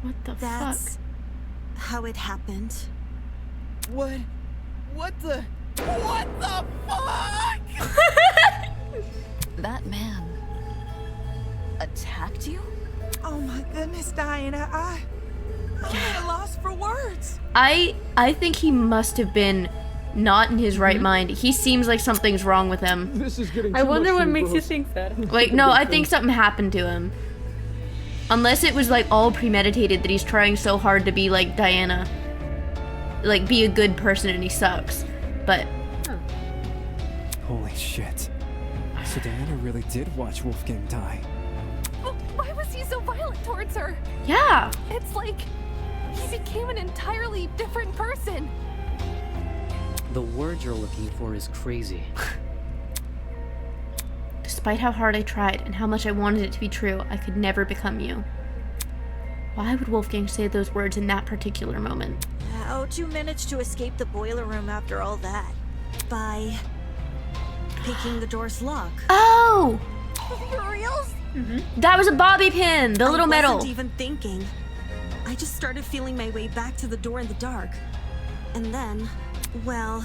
What the That's fuck? how it happened. What the fuck? That man attacked you? Oh my goodness, Diana, I'm at a loss for words. I think he must have been not in his right mind. He seems like something's wrong with him. This is getting I too wonder much what for makes you bros. think that. Like, no, I think something happened to him. Unless it was like all premeditated that he's trying so hard to be like Diana. Like, be a good person and he sucks. But... Holy shit. So Diana really did watch Wolfgang die. But why was he so violent towards her? Yeah. It's like he became an entirely different person. The word you're looking for is crazy. Despite how hard I tried and how much I wanted it to be true, I could never become you. Why would Wolfgang say those words in that particular moment? How'd you manage to escape the boiler room after all that? By picking the door's lock. Oh! For reals? That was a bobby pin, the little I metal. wasn't even thinking. I just started feeling my way back to the door in the dark. And then, well,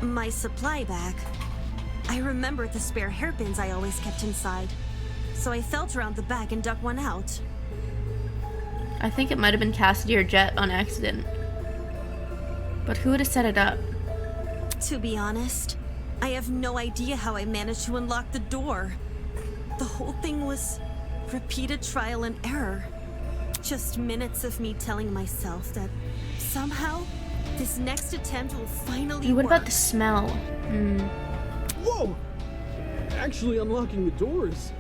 my supply bag. I remembered the spare hairpins I always kept inside. So I felt around the bag and dug one out. I think it might have been Cassidy or Jet on accident. But who would have set it up? To be honest, I have no idea how I managed to unlock the door. The whole thing was repeated trial and error. Just minutes of me telling myself that somehow this next attempt will finally What work. about the smell? Whoa! Actually unlocking the doors.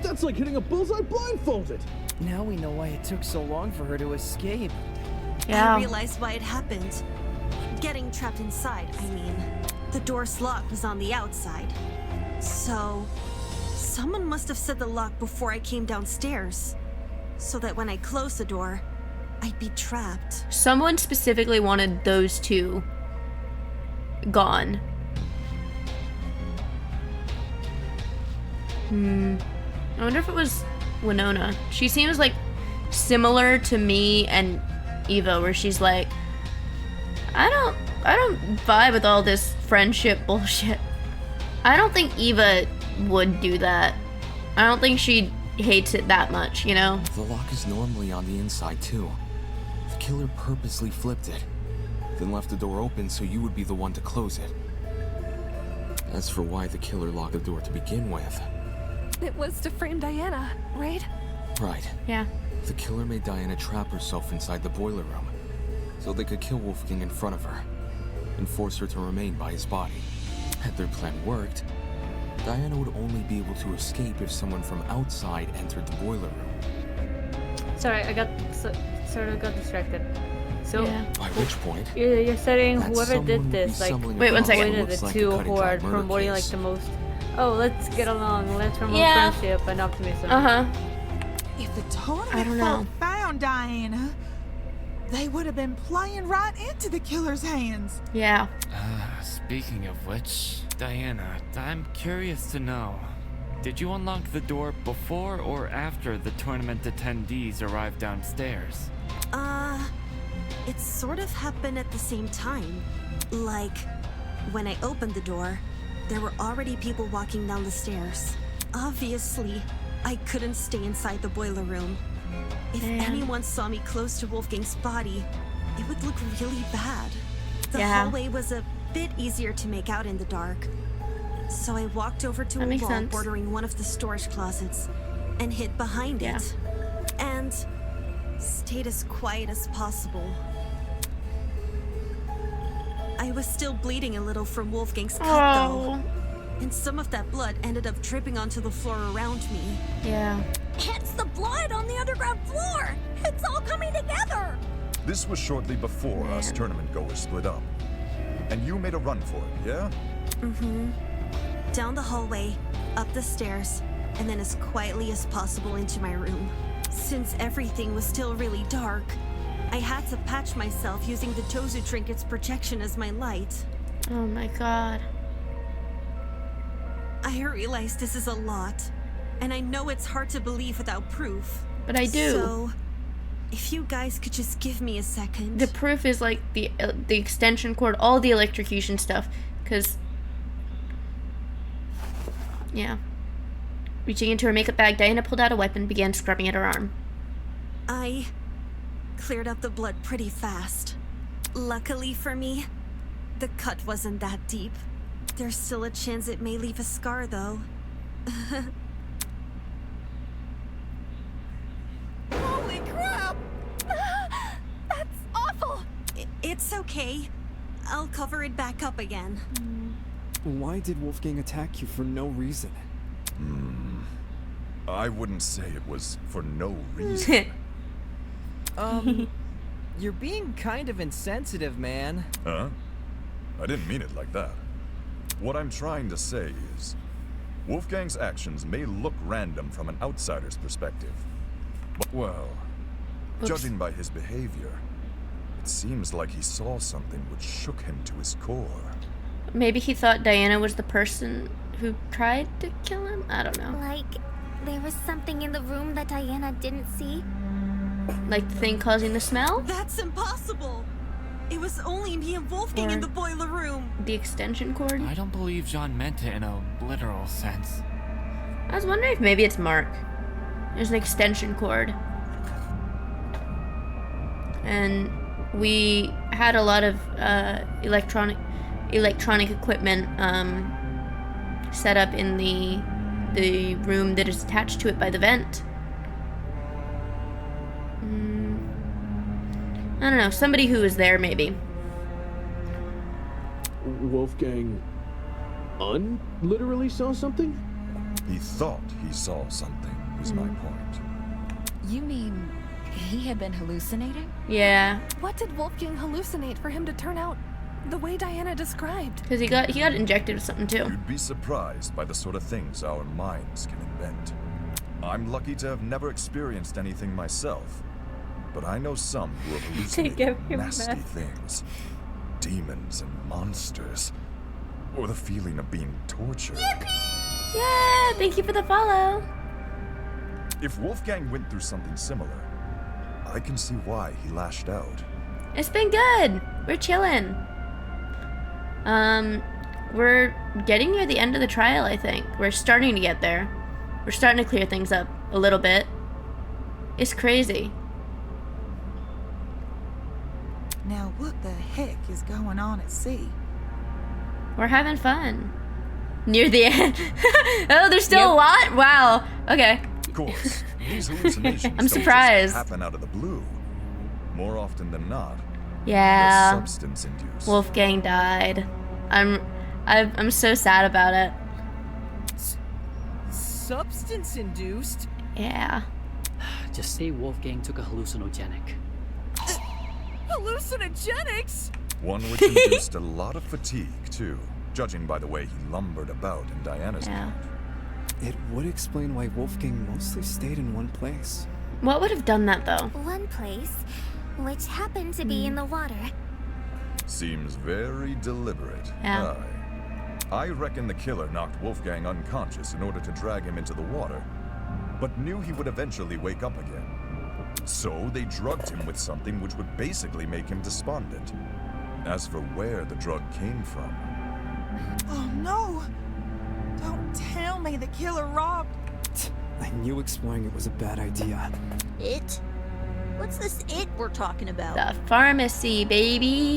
That's like hitting a bullseye blindfolded. Now we know why it took so long for her to escape. I realized why it happened. Getting trapped inside, I mean. The door's lock was on the outside. So, someone must have set the lock before I came downstairs. So that when I closed the door, I'd be trapped. Someone specifically wanted those two gone. I wonder if it was Winona. She seems like similar to me and Eva, where she's like, I don't vibe with all this friendship bullshit. I don't think Eva would do that. I don't think she hates it that much, you know? The lock is normally on the inside too. The killer purposely flipped it, then left the door open so you would be the one to close it. As for why the killer locked the door to begin with. It was to frame Diana, right? Right. Yeah. The killer made Diana trap herself inside the boiler room, so they could kill Wolfgang in front of her, and force her to remain by his body. Had their plan worked, Diana would only be able to escape if someone from outside entered the boiler room. Sorry, I got sort of got distracted. So By which point, you're saying that whoever someone did would this, be like, stumbling Wait, one across second. what avoided looks the like a two cut and who dry are murder promoting like case. the most. Oh, let's get along. Let's promote Yeah. friendship and optimism. If the tournament I don't know. folk found Diana, they would have been playing right into the killer's hands. Yeah. Speaking of which, Diana, I'm curious to know, did you unlock the door before or after the tournament attendees arrived downstairs? It sort of happened at the same time. Like, when I opened the door, there were already people walking down the stairs. Obviously, I couldn't stay inside the boiler room. If anyone saw me close to Wolfgang's body, it would look really bad. The hallway was a bit easier to make out in the dark. So I walked over to That a makes wall sense. bordering one of the storage closets and hid behind it. And stayed as quiet as possible. I was still bleeding a little from Wolfgang's cut, though. And some of that blood ended up dripping onto the floor around me. Yeah. It's the blood on the underground floor! It's all coming together! This was shortly before us tournament goers split up. And you made a run for it, yeah? Mm-hmm. Down the hallway, up the stairs, and then as quietly as possible into my room. Since everything was still really dark, I had to patch myself using the Tozu Trinket's projection as my light. Oh my god. I realize this is a lot, and I know it's hard to believe without proof. But I do. So, if you guys could just give me a second. The proof is like the extension cord, all the electrocution stuff, because yeah. Reaching into her makeup bag, Diana pulled out a weapon and began scrubbing at her arm. I cleared up the blood pretty fast. Luckily for me, the cut wasn't that deep. There's still a chance it may leave a scar, though. Holy crap! That's awful! It's okay. I'll cover it back up again. Why did Wolfgang attack you for no reason? I wouldn't say it was for no reason. You're being kind of insensitive, man. Huh? I didn't mean it like that. What I'm trying to say is, Wolfgang's actions may look random from an outsider's perspective. But, well, judging by his behavior, It seems like he saw something which shook him to his core. Maybe he thought Diana was the person who tried to kill him? I don't know. Like, there was something in the room that Diana didn't see? Like the thing causing the smell? That's impossible! It was only me and Wolfgang in the boiler room. The extension cord? I don't believe John meant it in a literal sense. I was wondering if maybe it's Mark. There's an extension cord. And we had a lot of electronic equipment set up in the room that is attached to it by the vent. I don't know, somebody who was there maybe. Wolfgang literally saw something? He thought he saw something, was my point. You mean he had been hallucinating? Yeah. What did Wolfgang hallucinate for him to turn out the way Diana described? Because he got injected with something too. You'd be surprised by the sort of things our minds can invent. I'm lucky to have never experienced anything myself, but I know some who have hallucinated nasty things. Demons and monsters. Or the feeling of being tortured. Yeah, thank you for the follow. If Wolfgang went through something similar, I can see why he lashed out. It's been good. We're chilling. We're getting near the end of the trial, I think. We're starting to get there. We're starting to clear things up a little bit. It's crazy. Now what the heck is going on at sea? We're having fun. Near the end. Oh, there's still a lot? Wow. Okay. Of course, these hallucinations I'm don't just surprised. happen out of the blue. More often than not, Yeah. they're substance-induced. Wolfgang died. I'm so sad about it. Substance-induced? Yeah. Just say Wolfgang took a hallucinogenic. Hallucinogenics? One which induced a lot of fatigue, too, judging by the way he lumbered about in Diana's account. It would explain why Wolfgang mostly stayed in one place. What would have done that, though? One place, which happened to be in the water. Seems very deliberate. Yeah. I reckon the killer knocked Wolfgang unconscious in order to drag him into the water, but knew he would eventually wake up again. So they drugged him with something which would basically make him despondent. As for where the drug came from... Oh no! Don't tell me the killer robbed... I knew exploring it was a bad idea. It? What's this it we're talking about? The pharmacy, baby.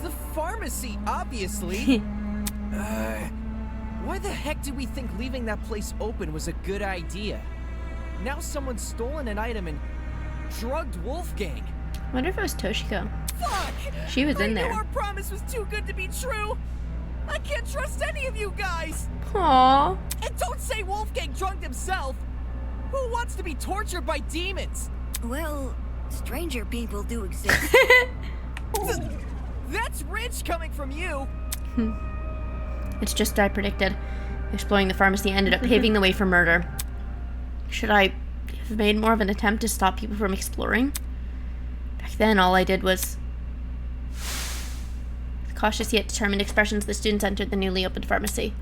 The pharmacy, obviously. Why the heck did we think leaving that place open was a good idea? Now someone's stolen an item and drugged Wolfgang. Wonder if it was Toshiko. Fuck! She was in I knew there. our promise was too good to be true. I can't trust any of you guys. Aww. And don't say Wolfgang drugged himself. Who wants to be tortured by demons? Well, stranger people do exist. That's rich coming from you. It's just I predicted. Exploring the pharmacy ended up paving the way for murder. Should I have made more of an attempt to stop people from exploring? Back then, all I did was... With cautious yet determined expressions, the students entered the newly opened pharmacy.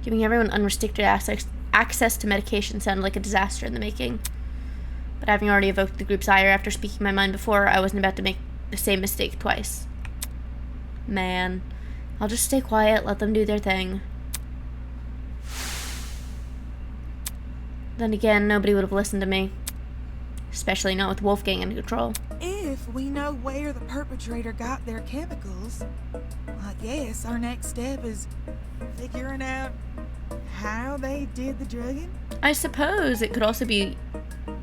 Giving everyone unrestricted access to medication sounded like a disaster in the making. But having already evoked the group's ire after speaking my mind before, I wasn't about to make the same mistake twice. Man. I'll just stay quiet, let them do their thing. Then again, nobody would have listened to me. Especially not with Wolfgang in control. If we know where the perpetrator got their chemicals, I guess our next step is figuring out how they did the drugging. I suppose it could also be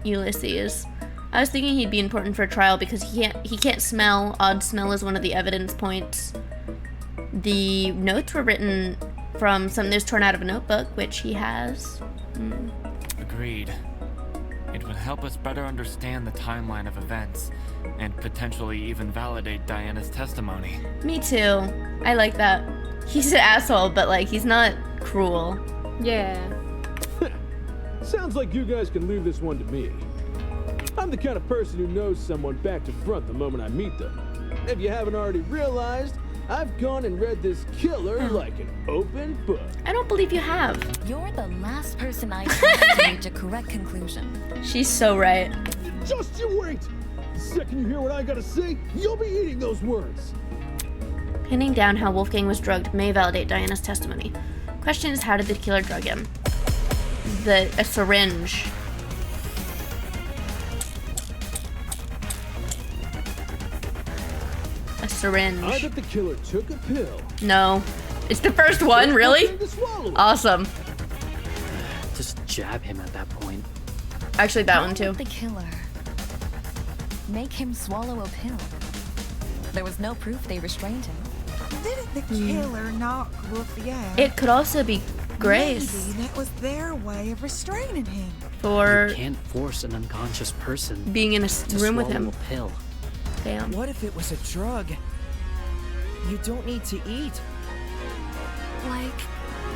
Ulysses. I was thinking he'd be important for a trial because he can't smell. Odd smell is one of the evidence points. The notes were written from something that was torn out of a notebook, which he has. Agreed. It would help us better understand the timeline of events, and potentially even validate Diana's testimony. Me too. I like that. He's an asshole, but like, he's not cruel. Yeah. Sounds like you guys can leave this one to me. I'm the kind of person who knows someone back to front the moment I meet them. If you haven't already realized, I've gone and read this killer like an open book. I don't believe you have. You're the last person I trust to reach a correct conclusion. She's so right. Just you wait! The second you hear what I gotta say, you'll be eating those words. Pinning down how Wolfgang was drugged may validate Diana's testimony. Question is, how did the killer drug him? A syringe. A syringe. I bet the killer took a pill. No. It's the first one, really? Awesome. Just jab him at that point. Actually, that How one too. would the killer make him swallow a pill? There was no proof they restrained him. Didn't the killer knock Wolfie out? It could also be Grace. Maybe that was their way of restraining him. For You can't force an unconscious person being in a to room with swallow him. a pill. Damn. What if it was a drug? You don't need to eat. Like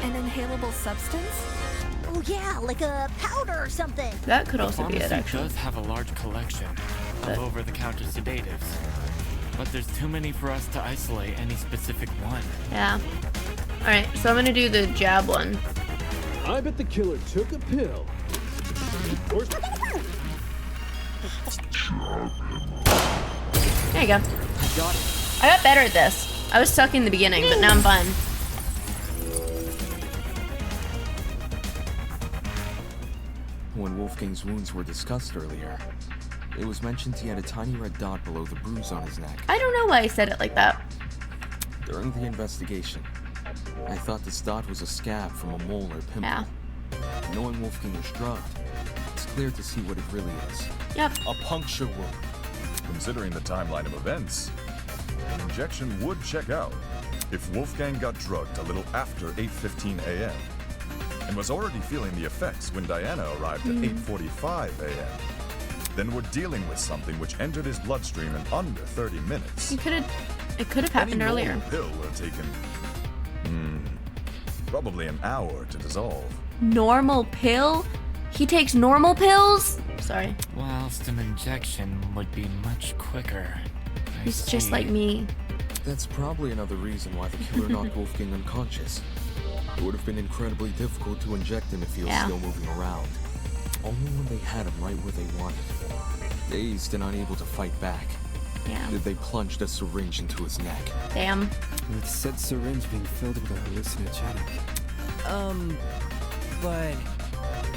an inhalable substance? Oh yeah, like a powder or something. That could also be it, Pharmacy actually. does have a large collection of over-the-counter sedatives, but there's too many for us to isolate any specific one. Yeah. Alright, so I'm gonna do the jab one. I bet the killer took a pill. Or... There you go. Got it. I got better at this. I was stuck in the beginning, but now I'm fine. When Wolfgang's wounds were discussed earlier, it was mentioned he had a tiny red dot below the bruise on his neck. I don't know why I said it like that. During the investigation, I thought this dot was a scab from a mole or pimple. Yeah. Knowing Wolfgang was drugged, it's clear to see what it really is. Yep. A puncture wound. Considering the timeline of events, an injection would check out. If Wolfgang got drugged a little after 8:15 a.m. and was already feeling the effects when Diana arrived at 8:45 a.m., then we're dealing with something which entered his bloodstream in under 30 minutes. It could have happened Any earlier. normal pill would have taken, probably an hour to dissolve. Normal pill? He takes normal pills? Sorry. Whilst an injection would be much quicker. I He's just see. like me. That's probably another reason why the killer knocked Wolfgang unconscious. It would have been incredibly difficult to inject him if he was still moving around. Only when they had him right where they wanted. Dazed and unable to fight back, did they plunge the syringe into his neck. Damn. With said syringe being filled with a hallucinogenic. But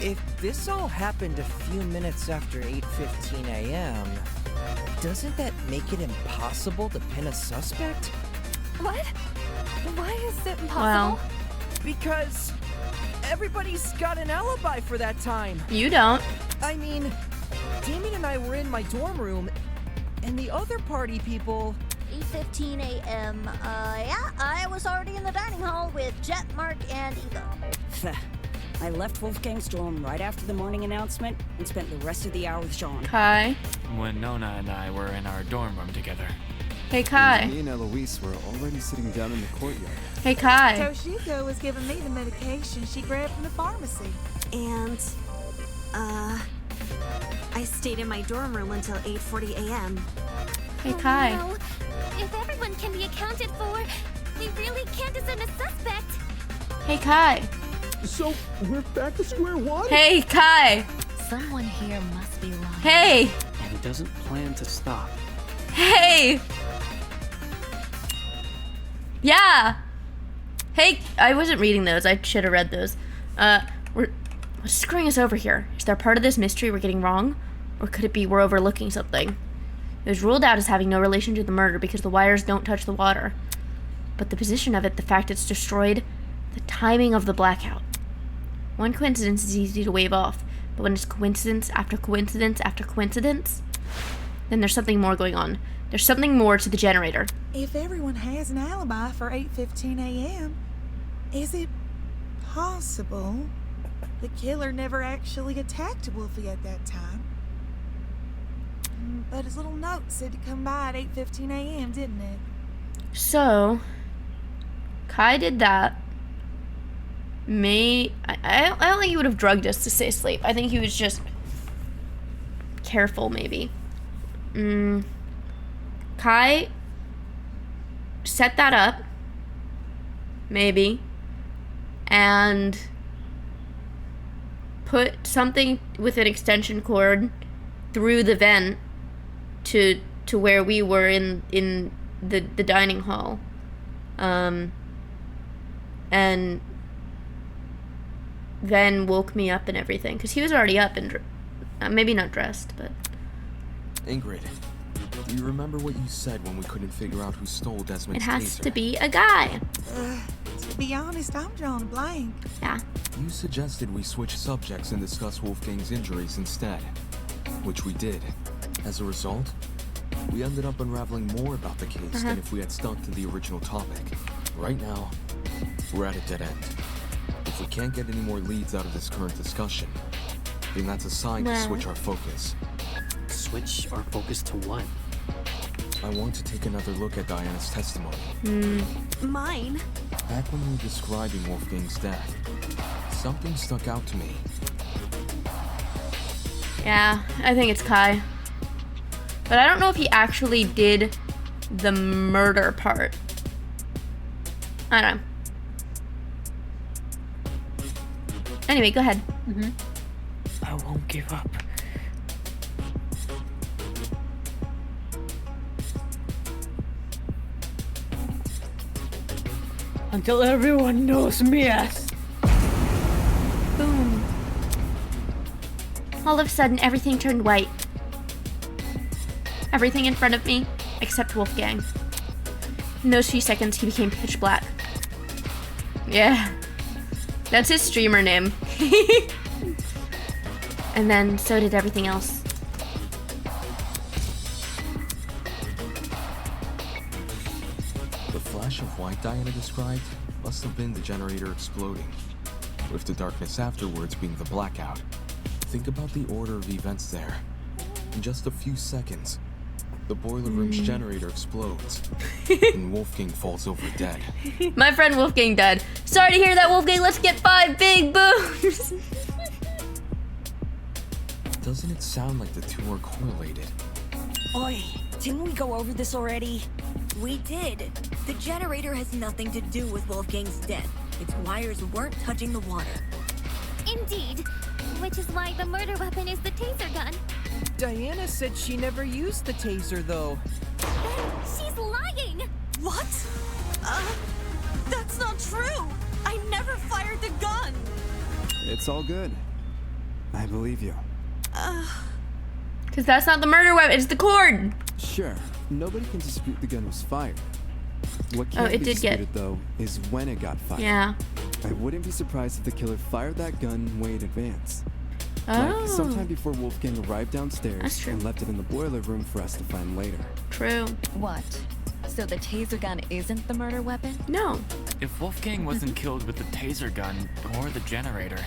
if this all happened a few minutes after 8:15 a.m., doesn't that make it impossible to pin a suspect? What? Why is it impossible? Well, because everybody's got an alibi for that time. You don't. I mean, Damien and I were in my dorm room, and the other party people... 8:15 a.m. Yeah, I was already in the dining hall with Jet, Mark, and Eva. I left Wolfgang's dorm right after the morning announcement and spent the rest of the hour with Sean. Kai. When Nona and I were in our dorm room together. Hey, Kai. Me and Eloise were already sitting down in the courtyard. Hey, Kai. Toshiko was giving me the medication she grabbed from the pharmacy. And, I stayed in my dorm room until 8:40 a.m. Hey, Kai. No. If everyone can be accounted for, we really can't assign a suspect. Hey, Kai. So, we're back to square one? Hey, Kai. Someone here must be lying. Hey. And he doesn't plan to stop. Hey. Yeah. Hey, I wasn't reading those. I should have read those. What's screwing us over here? Is there part of this mystery we're getting wrong? Or could it be we're overlooking something? It was ruled out as having no relation to the murder because the wires don't touch the water. But the position of it, the fact it's destroyed, the timing of the blackout. One coincidence is easy to wave off, but when it's coincidence after coincidence after coincidence, then there's something more going on. There's something more to the generator. If everyone has an alibi for 8:15 a.m., is it possible the killer never actually attacked Wolfie at that time? But his little note said to come by at 8:15 a.m., didn't it? So, Kai did that. I don't think he would have drugged us to stay asleep. I think he was just careful, maybe. Kai set that up, maybe, and put something with an extension cord through the vent to where we were in the dining hall, and then woke me up and everything, because he was already up and maybe not dressed, but... Ingrid, do you remember what you said when we couldn't figure out who stole Desmond's It has taser? to be a guy. To be honest, I'm drawing a blank. Yeah. You suggested we switch subjects and discuss Wolfgang's injuries instead, which we did. As a result, we ended up unraveling more about the case than if we had stuck to the original topic. Right now, we're at a dead end. If we can't get any more leads out of this current discussion, then that's a sign to switch our focus. Switch our focus to what? I want to take another look at Diana's testimony. Mine? Back when we were describing Wolfgang's death, something stuck out to me. Yeah, I think it's Kai. But I don't know if he actually did the murder part. I don't know. Anyway, go ahead. I won't give up. Until everyone knows me as. Boom. All of a sudden, everything turned white. Everything in front of me, except Wolfgang. In those few seconds, he became pitch black. Yeah. That's his streamer name. And then, so did everything else. The flash of white Diana described must have been the generator exploding, with the darkness afterwards being the blackout. Think about the order of events there. In just a few seconds, the boiler room's generator explodes, and Wolfgang falls over dead. My friend Wolfgang died. Sorry to hear that, Wolfgang. Let's get 5 big booms. Doesn't it sound like the two are correlated? Oi, didn't we go over this already? We did. The generator has nothing to do with Wolfgang's death. Its wires weren't touching the water. Indeed. Which is why the murder weapon is the taser gun. Diana said she never used the taser, though. She's lying! What? That's not true! I never fired the gun! It's all good. I believe you. Because that's not the murder weapon, it's the cord! Sure, nobody can dispute the gun was fired. What can't it be did get- disputed, though, is when it got fired. Yeah. I wouldn't be surprised if the killer fired that gun way in advance. Oh. Like sometime before Wolfgang arrived downstairs That's true. and left it in the boiler room for us to find later. True. What? So the taser gun isn't the murder weapon? No. If Wolfgang wasn't killed with the taser gun or the generator,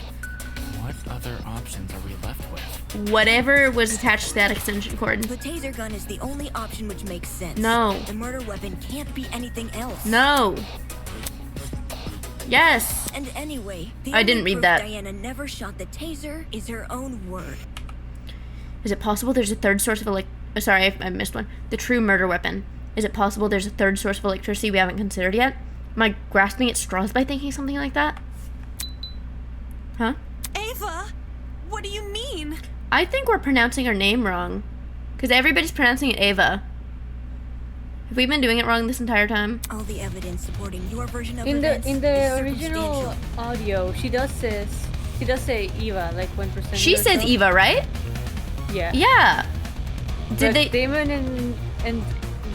what other options are we left with? Whatever was attached to that extension cord. The taser gun is the only option which makes sense. No. The murder weapon can't be anything else. No. Yes. And anyway, the I didn't only read proof that. Diana never shot the taser is her own word. Is it possible there's a third source of sorry, I missed one. The true murder weapon. Is it possible there's a third source of electricity we haven't considered yet? Am I grasping at straws by thinking something like that? Huh? Ava! What do you mean? I think we're pronouncing her name wrong. Because everybody's pronouncing it Ava. Have we been doing it wrong this entire time? All the evidence supporting your version of In events the is original circumstantial. audio, she does say Eva, like when presenting She says herself. Eva, right? Yeah. Yeah. But Did they? Damon and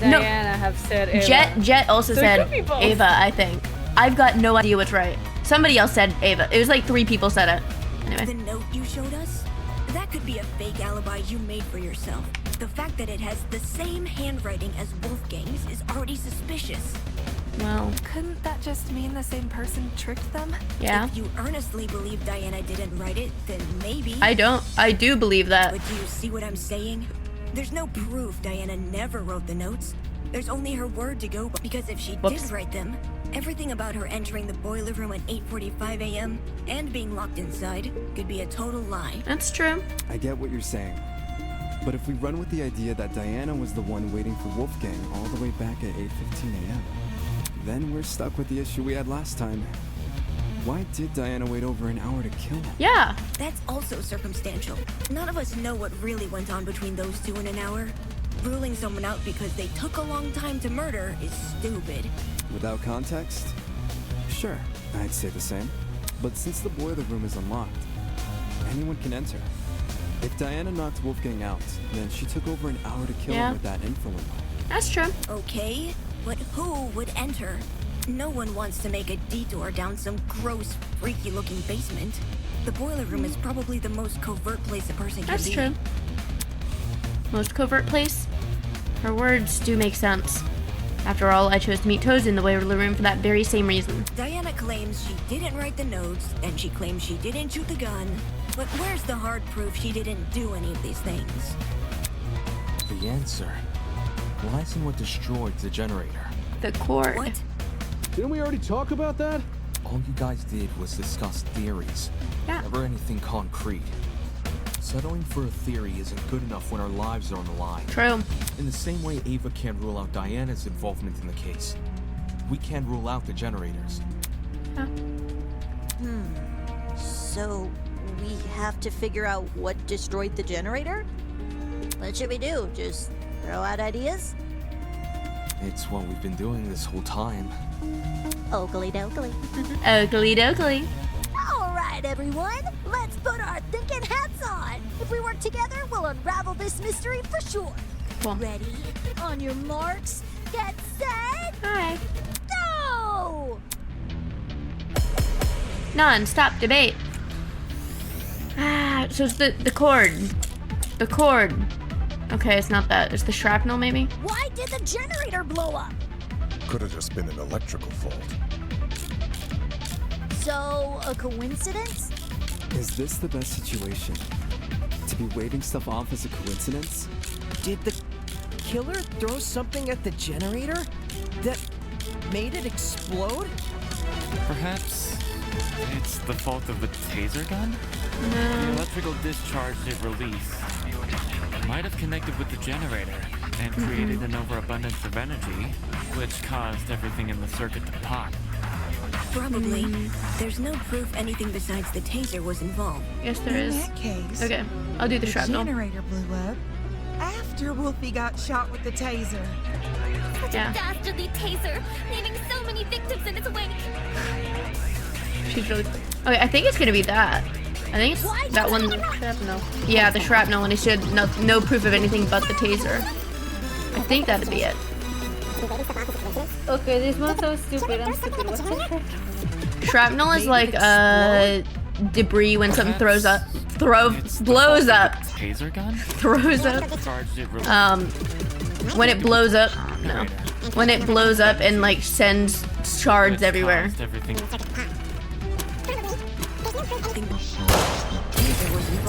No. Diana have said Eva. Jet also So it said could be both. Ava, I think. I've got no idea what's right. Somebody else said Ava. It was like 3 people said it. The Anyway. note you showed us? That could be a fake alibi you made for yourself. The fact that it has the same handwriting as Wolfgang's is already suspicious. Well. Couldn't that just mean the same person tricked them? Yeah. If you earnestly believe Diana didn't write it, then maybe... I don't. I do believe that. But do you see what I'm saying? There's no proof Diana never wrote the notes. There's only her word to go by. Because if she Whoops. did write them, everything about her entering the boiler room at 8:45 a.m. and being locked inside could be a total lie. That's true. I get what you're saying. But if we run with the idea that Diana was the one waiting for Wolfgang all the way back at 8:15 a.m., then we're stuck with the issue we had last time. Why did Diana wait over an hour to kill him? Yeah. That's also circumstantial. None of us know what really went on between those two in an hour. Ruling someone out because they took a long time to murder is stupid. Without context? Sure, I'd say the same. But since the boiler room is unlocked, anyone can enter. If Diana knocked Wolfgang out, then she took over an hour to kill him with that info limo. That's true. Okay, but who would enter? No one wants to make a detour down some gross, freaky-looking basement. The boiler room is probably the most covert place a person can be. That's true. Most covert place? Her words do make sense. After all, I chose to meet Tozu in the boiler room for that very same reason. Diana claims she didn't write the notes, and she claims she didn't shoot the gun. But where's the hard proof she didn't do any of these things? The answer lies in what destroyed the generator. The cord. What? Didn't we already talk about that? All you guys did was discuss theories. Yeah. Never anything concrete. Settling for a theory isn't good enough when our lives are on the line. True. In the same way Ava can't rule out Diana's involvement in the case, we can't rule out the generators. Yeah. So we have to figure out what destroyed the generator? What should we do? Just throw out ideas? It's what we've been doing this whole time. Oakley dokley. Oakley dokley. All right, everyone. Let's put our thinking hats on. If we work together, we'll unravel this mystery for sure. Cool. Ready? On your marks, get set. Hi. Go! Non-stop debate. So it's the cord. The cord. Okay, it's not that. It's the shrapnel, maybe? Why did the generator blow up? Could have just been an electrical fault. So, a coincidence? Is this the best situation? To be waving stuff off as a coincidence? Did the killer throw something at the generator that made it explode? Perhaps it's the fault of the taser gun? The electrical discharge it released might have connected with the generator and created an overabundance of energy, which caused everything in the circuit to pop. Probably. There's no proof anything besides the taser was involved. Yes, there is. In that case, Okay, I'll do the shrapnel. generator blew up after Wolfie got shot with the taser. Such Yeah. a dastardly taser, leaving so many victims in its wake. She's really. Okay, I think it's gonna be that. I think it's that one. Shrapnel. Yeah, the shrapnel, and it should no proof of anything but the taser. I think that'd be it. Okay, this one's so stupid. I'm stupid. What's it? Shrapnel is like debris when something blows up. Taser gun? Throws up. Discharged it released. When it blows up. No. When it blows up and like sends shards everywhere. Caused everything.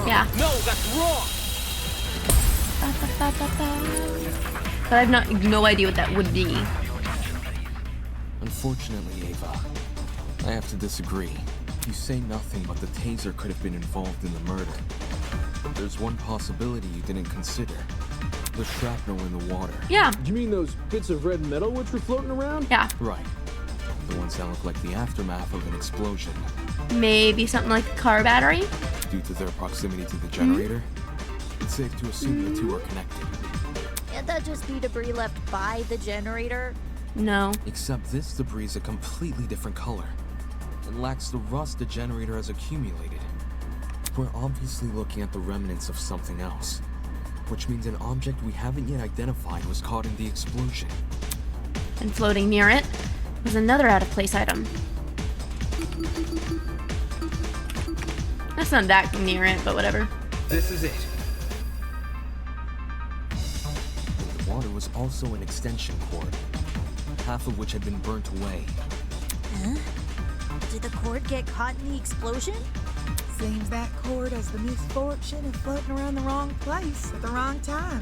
Yeah. No, that's wrong! But I have no idea what that would be. Unfortunately, Ava, I have to disagree. You say nothing but the taser could have been involved in the murder. There's one possibility you didn't consider. The shrapnel in the water. Yeah. You mean those bits of red metal which were floating around? Yeah. Right. The ones that look like the aftermath of an explosion. Maybe something like a car battery? Due to their proximity to the generator, it's safe to assume the two are connected. Can't that just be debris left by the generator? No. Except this debris is a completely different color. It lacks the rust the generator has accumulated. We're obviously looking at the remnants of something else, which means an object we haven't yet identified was caught in the explosion. And floating near it was another out-of-place item. That's not that near it, but whatever. This is it. In the water was also an extension cord, half of which had been burnt away. Huh? Did the cord get caught in the explosion? Seems that cord has the misfortune of floating around the wrong place at the wrong time.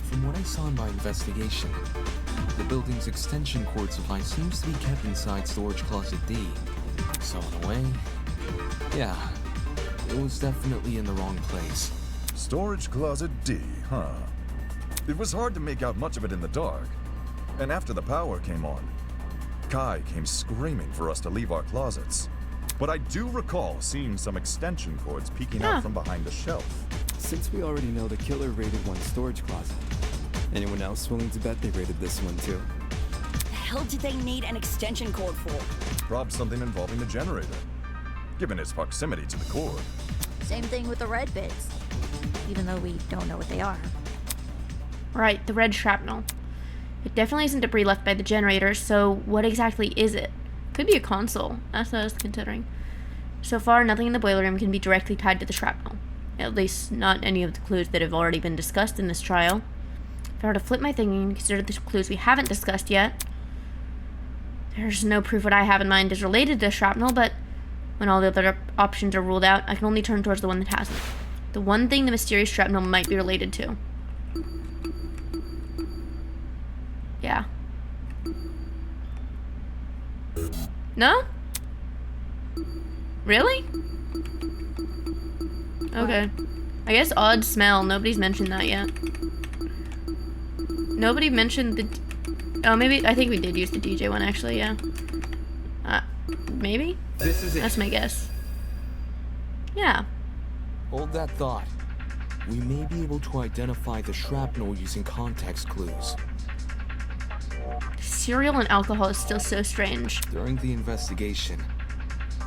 From what I saw in my investigation, the building's extension cord supply seems to be kept inside storage closet D. So in a way, yeah, it was definitely in the wrong place. Storage closet D, huh? It was hard to make out much of it in the dark. And after the power came on, Kai came screaming for us to leave our closets. But I do recall seeing some extension cords peeking out from behind the shelf. Since we already know the killer raided one storage closet, anyone else willing to bet they raided this one too? The hell did they need an extension cord for? Probably something involving the generator, given its proximity to the cord. Same thing with the red bits, even though we don't know what they are. Right, the red shrapnel. It definitely isn't debris left by the generator, so what exactly is it? Could be a console. That's what I was considering. So far, nothing in the boiler room can be directly tied to the shrapnel. At least, not any of the clues that have already been discussed in this trial. If I were to flip my thinking and consider the clues we haven't discussed yet, there's no proof what I have in mind is related to shrapnel, but when all the other options are ruled out, I can only turn towards the one that hasn't. The one thing the mysterious shrapnel might be related to. Yeah. No? Really? Okay. I guess odd smell. Nobody's mentioned that yet. Nobody mentioned the... Oh, maybe... I think we did use the DJ one, actually, yeah. Maybe? This is it. That's my guess. Yeah. Hold that thought. We may be able to identify the shrapnel using context clues. Cereal and alcohol is still so strange. During the investigation,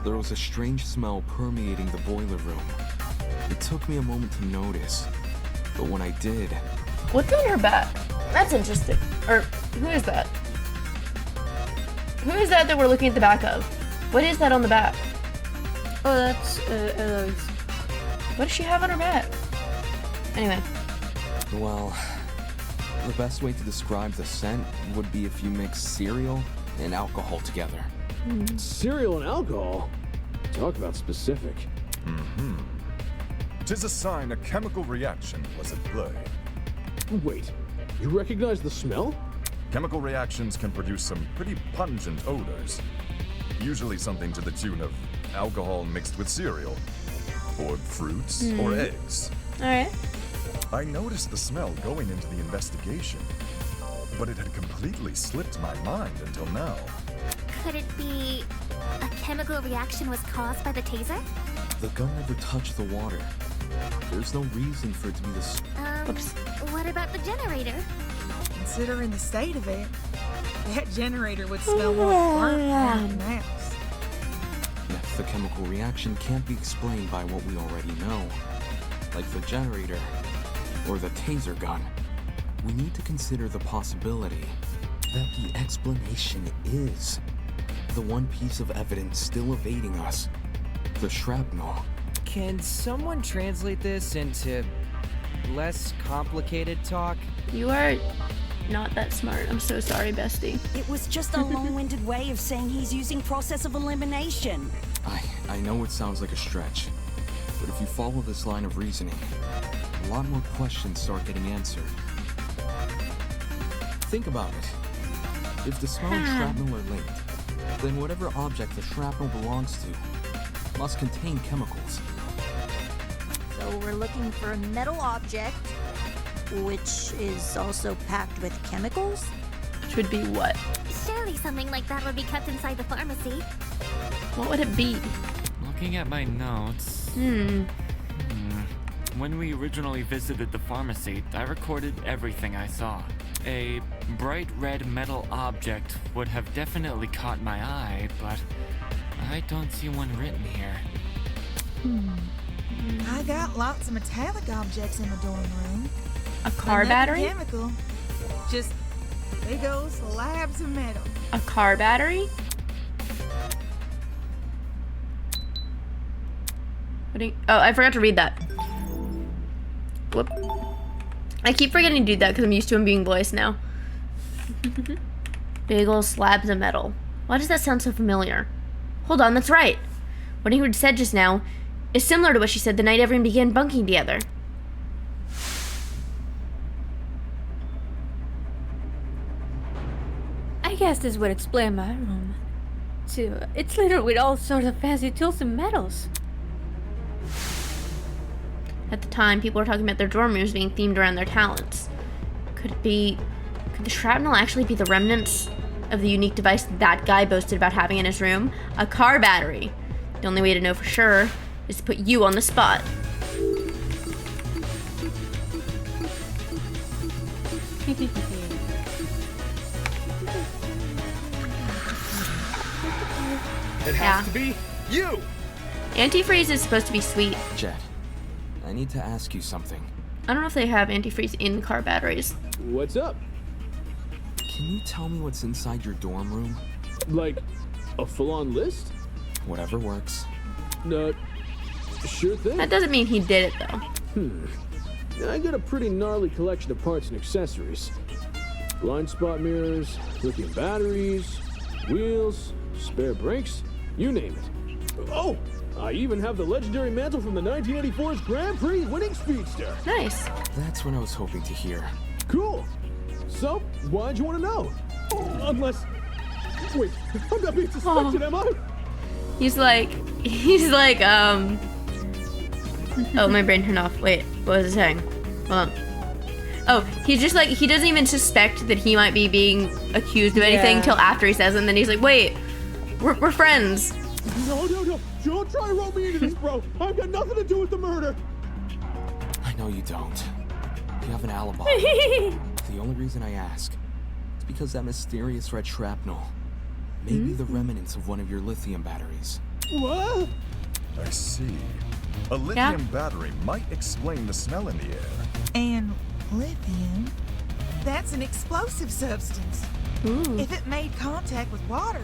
there was a strange smell permeating the boiler room. It took me a moment to notice, but when I did... What's on her back? That's interesting. Or, who is that? Who is that we're looking at the back of? What is that on the back? Oh, that's Eloise. What does she have on her back? Anyway. Well, the best way to describe the scent would be if you mix cereal and alcohol together. Cereal and alcohol? Talk about specific. Mm-hmm. 'Tis a sign a chemical reaction was at play. Wait, you recognize the smell? Chemical reactions can produce some pretty pungent odors. Usually something to the tune of alcohol mixed with cereal, or fruits, or eggs. Alright. I noticed the smell going into the investigation, but it had completely slipped my mind until now. Could it be a chemical reaction was caused by the taser? The gun never touched the water. There's no reason for it to be this. What about the generator? Considering the state of it, that generator would smell more burnt than anything else. If the chemical reaction can't be explained by what we already know, like the generator or the taser gun, we need to consider the possibility that the explanation is the one piece of evidence still evading us, the shrapnel. Can someone translate this into less complicated talk? You are not that smart. I'm so sorry, bestie. It was just a long-winded way of saying he's using process of elimination. I know it sounds like a stretch, but if you follow this line of reasoning, a lot more questions start getting answered. Think about it. If the smell and shrapnel are linked, then whatever object the shrapnel belongs to must contain chemicals. So we're looking for a metal object, which is also packed with chemicals? Which would be what? Surely something like that would be kept inside the pharmacy. What would it be? Looking at my notes... When we originally visited the pharmacy, I recorded everything I saw. A bright red metal object would have definitely caught my eye, but I don't see one written here. I got lots of metallic objects in the dorm room. A car But nothing battery? Chemical. Just big old slabs of metal. A car battery? Oh, I forgot to read that. Whoop. I keep forgetting to do that because I'm used to him being voiced now. Big ol' slabs of metal. Why does that sound so familiar? Hold on, that's right. What Ingrid said just now is similar to what she said the night everyone began bunking together. I guess this would explain my room. Too. It's littered with all sorts of fancy tools and metals. At the time, people were talking about their dorm rooms being themed around their talents. Could the shrapnel actually be the remnants of the unique device that guy boasted about having in his room? A car battery. The only way to know for sure is to put you on the spot. It has to be you! Antifreeze is supposed to be sweet. Jet, I need to ask you something. I don't know if they have antifreeze in car batteries. What's up? Can you tell me what's inside your dorm room? Like, a full-on list? Whatever works. Sure thing. That doesn't mean he did it, though. I got a pretty gnarly collection of parts and accessories. Blind spot mirrors, lithium batteries, wheels, spare brakes, you name it. Oh, I even have the legendary mantle from the 1984's Grand Prix winning Speedster. Nice. That's what I was hoping to hear. Cool. So, why'd you want to know? Unless... Wait, I'm not being suspected, am I? He's like, oh, my brain turned off. Wait, what was it saying? Hold on. Oh, he's just like, he doesn't even suspect that he might be being accused of anything till after he says it, and then he's like, wait, we're friends. No. Don't try to roll me into this, bro. I've got nothing to do with the murder. I know you don't. You have an alibi. The only reason I ask is because that mysterious red shrapnel may be the remnants of one of your lithium batteries. What? I see. A lithium battery might explain the smell in the air. And lithium? That's an explosive substance. If it made contact with water,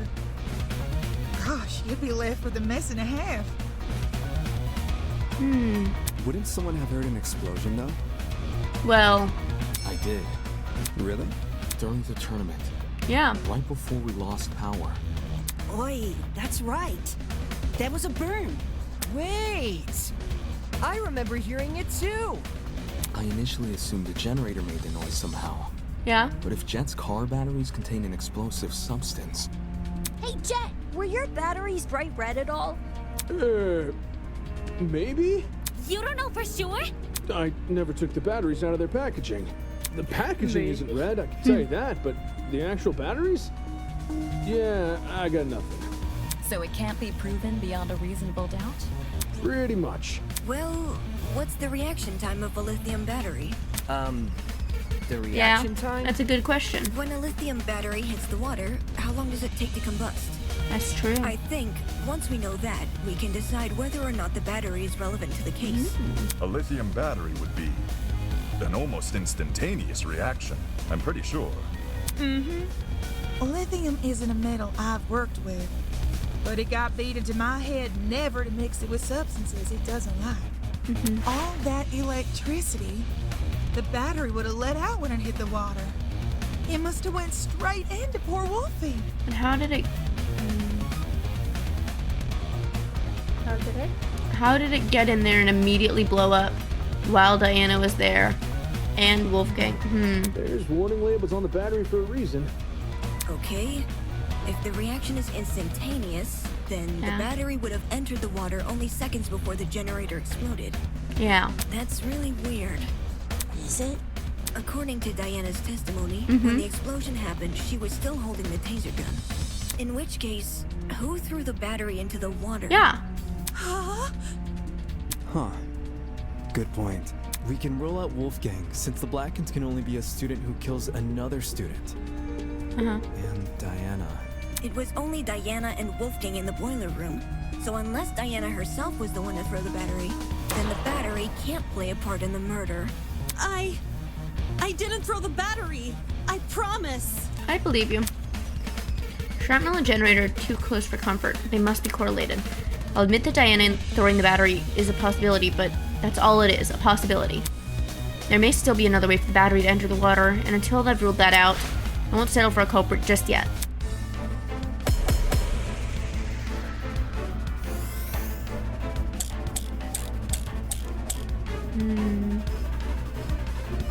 gosh, you'd be left with a mess and a half. Wouldn't someone have heard an explosion, though? Well... I did. Really? During the tournament. Yeah. Right before we lost power. Oi, that's right. That was a burn. Wait! I remember hearing it too! I initially assumed the generator made the noise somehow. Yeah? But if Jet's car batteries contain an explosive substance... Hey, Jet, were your batteries bright red at all? Maybe? You don't know for sure? I never took the batteries out of their packaging. The packaging isn't red, I can tell you that, but the actual batteries? Yeah, I got nothing. So it can't be proven beyond a reasonable doubt? Pretty much. Well, what's the reaction time of a lithium battery? The reaction time? That's a good question. When a lithium battery hits the water, how long does it take to combust? That's true. I think once we know that, we can decide whether or not the battery is relevant to the case. A lithium battery would be an almost instantaneous reaction, I'm pretty sure. Lithium isn't a metal I've worked with, but it got beat into my head never to mix it with substances it doesn't like. All that electricity, the battery would have let out when it hit the water. It must have went straight into poor Wolfie. And how did it... How did it get in there and immediately blow up while Diana was there and Wolfgang? There's warning labels on the battery for a reason. Okay. If the reaction is instantaneous, then the battery would have entered the water only seconds before the generator exploded. Yeah. That's really weird. Is it? According to Diana's testimony, when the explosion happened, she was still holding the taser gun. In which case, who threw the battery into the water? Yeah. Huh? Good point. We can rule out Wolfgang, since the Blackens can only be a student who kills another student. And Diana. It was only Diana and Wolfgang in the boiler room. So unless Diana herself was the one to throw the battery, then the battery can't play a part in the murder. I didn't throw the battery. I promise. I believe you. Shrapnel and generator are too close for comfort. They must be correlated. I'll admit that Diana throwing the battery is a possibility, but that's all it is, a possibility. There may still be another way for the battery to enter the water, and until I've ruled that out, I won't settle for a culprit just yet.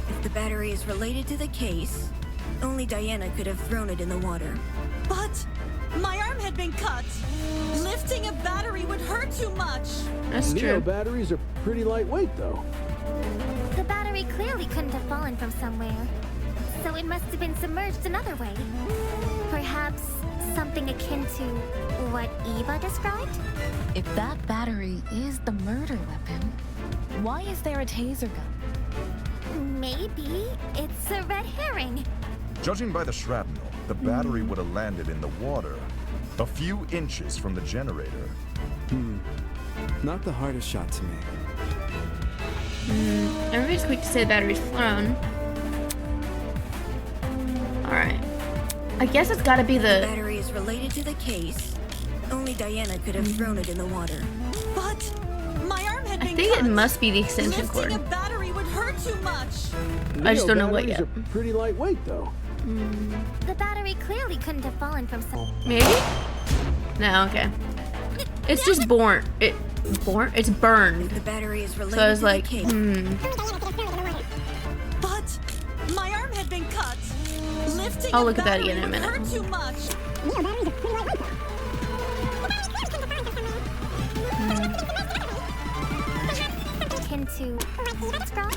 If the battery is related to the case, only Diana could have thrown it in the water. But my arm had been cut. Lifting a battery would hurt too much. That's Neo true. batteries are pretty lightweight, though. The battery clearly couldn't have fallen from somewhere, so it must have been submerged another way. Perhaps something akin to what Eva described? If that battery is the murder weapon, why is there a taser gun? Maybe it's a red herring. Judging by the shrapnel, the battery would have landed in the water, a few inches from the generator. Not the hardest shot to me. Everybody's quick to say the battery's flown. Alright. I guess it's gotta be The the... battery is related to the case. Only Diana could have thrown it in the water. But my arm had I been think cut. it must be the extension cord. Lifting a battery would hurt too much. I just don't know what Neo yet. batteries are pretty lightweight, though. The battery clearly couldn't have fallen from some... Maybe? No, okay. It's just born. It's burned. The battery is related So I was to like, the case. But my arm had been cut. Lifting I'll a look at that battery again in a would minute. hurt too much. Akin to... Straw?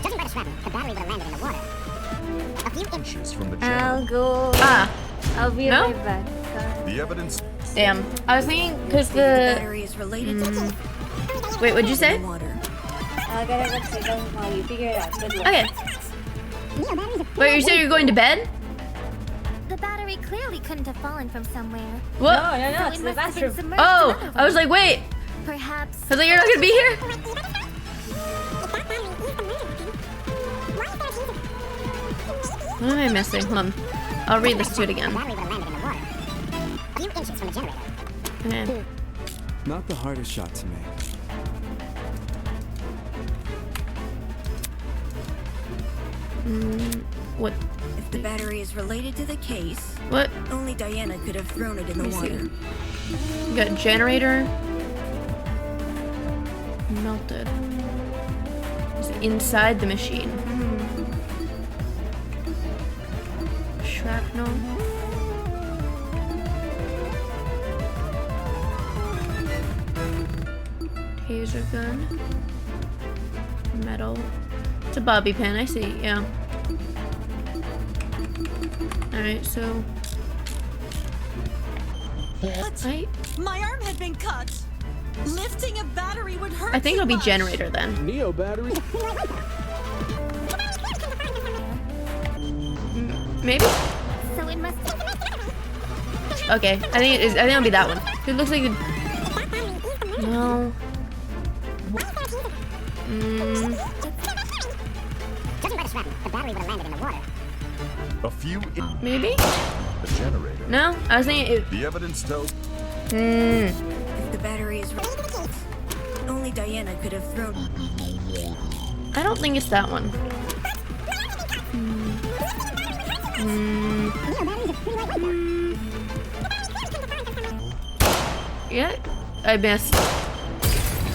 Judging by the shrapnel, the battery would have landed in the water, a few inches from the I'll generator. go. Ah. I'll be No? right back. The evidence. Damn. I was thinking, because The the... battery is related to the Wait, what'd you say? water. I'll get it next time while you figure it out. Good luck. Okay. Wait, you said you're going to bed? The battery clearly couldn't have fallen from somewhere. What? No, So it's it the must have been bathroom. submerged Oh, another I was way. like, wait. Perhaps... I was like, you're not gonna be here? What am I missing? Hold on. I'll read this to it again. Okay. Not the hardest shot to me. What? If the battery is related to the case, What? only Diana could have thrown it in the Let me see. water. You got generator. Melted. It's inside the machine. Shrapnel. Taser gun. Metal. It's a bobby pin, I see, yeah. Alright, so... But my arm had been cut. Lifting a battery would hurt I think too it'll be much. generator then. Neo batteries. Maybe? So it must... Okay, I think it is. I think it'll be that one. It looks like a... No. Judging by the shrapnel, the battery would have landed in the water. A few. Maybe? The generator. No, I was thinking it... The evidence tells. If the battery is related to the case, only Diana could have thrown I don't think it's that one. Yeah, I missed.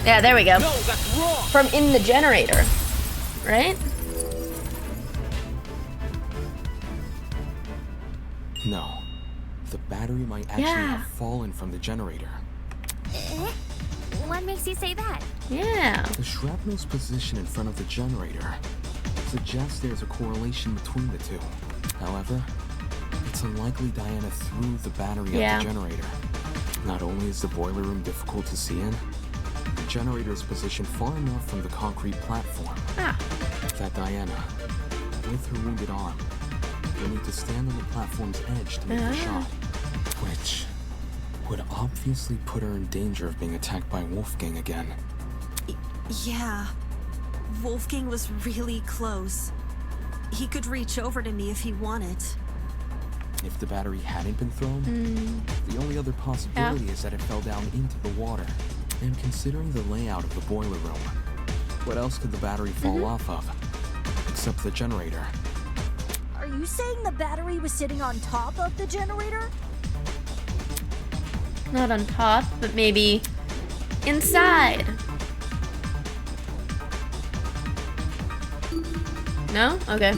Yeah, there we go. No, that's wrong. From in the generator, right? No. The battery might actually Yeah. have fallen from the generator. What makes you say that? Yeah. The shrapnel's position in front of the generator suggests there's a correlation between the two. However, it's unlikely Diana threw the battery Yeah. at the generator. Not only is the boiler room difficult to see in, the generator is positioned far enough from the concrete platform that Diana, with her wounded arm, will need to stand on the platform's edge to make the shot, which would obviously put her in danger of being attacked by Wolfgang again. Yeah. Wolfgang was really close. He could reach over to me if he wanted. If the battery hadn't been thrown, the only other possibility is that it fell down into the water. And considering the layout of the boiler room, what else could the battery fall off of? Except the generator. Are you saying the battery was sitting on top of the generator? Not on top, but maybe inside. No? Okay.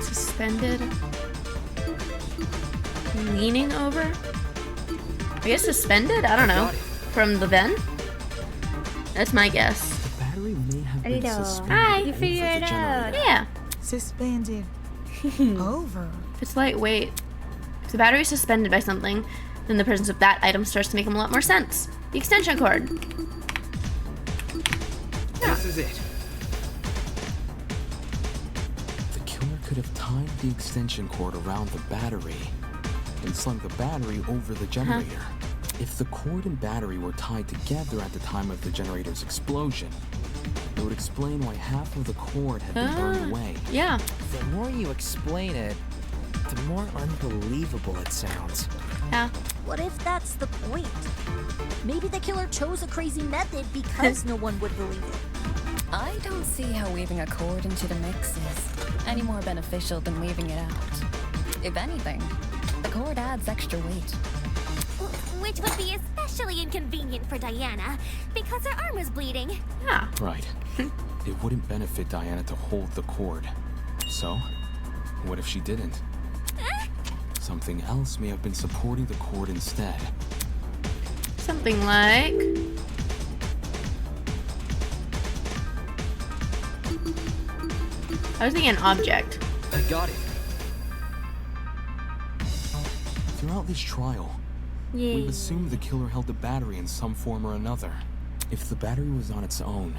Suspended. Leaning over? I guess suspended? I don't know. From the vent? That's my guess. The battery may have been suspended. Hi. You figured it out. Yeah. Suspended. Over. If it's lightweight. If the battery is suspended by something, then the presence of that item starts to make a lot more sense. The extension cord. This is it. The killer could have tied the extension cord around the battery and slung the battery over the generator. If the cord and battery were tied together at the time of the generator's explosion, it would explain why half of the cord had been burned away. Yeah. The more you explain it, the more unbelievable it sounds. Yeah. What if that's the point? Maybe the killer chose a crazy method because no one would believe it. I don't see how weaving a cord into the mix is any more beneficial than leaving it out. If anything, the cord adds extra weight. Which would be especially inconvenient for Diana, because her arm was bleeding. Yeah. Right. It wouldn't benefit Diana to hold the cord. So, what if she didn't? Something else may have been supporting the cord instead. Something like... I was thinking an object. I got it. Throughout this trial, we've assumed the killer held the battery in some form or another. If the battery was on its own,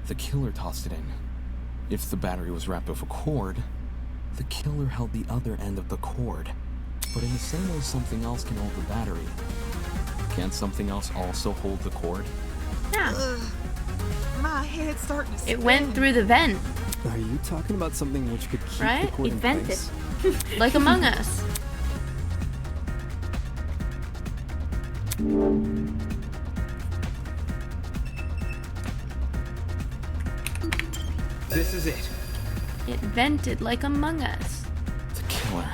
the killer tossed it in. If the battery was wrapped with a cord, the killer held the other end of the cord. But in the same way something else can hold the battery, can't something else also hold the cord? Yeah. My head's starting to spin. It went through the vent. Are you talking about something which could keep the Right? cord It in vented. place? Like Among Us. This is it. It vented like Among Us. The killer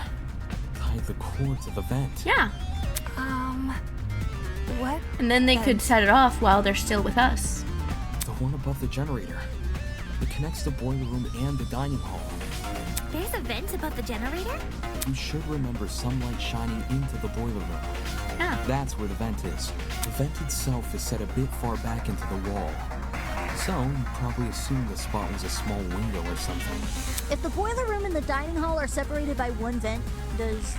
tied the cord to the vent. Yeah. What? And then they could set it off while they're still with us. The one above the generator. It connects the boiler room and the dining hall. There's a vent above the generator? You should remember sunlight shining into the boiler room. Yeah. That's where the vent is. The vent itself is set a bit far back into the wall. So, you probably assumed the spot was a small window or something. If the boiler room and the dining hall are separated by one vent, does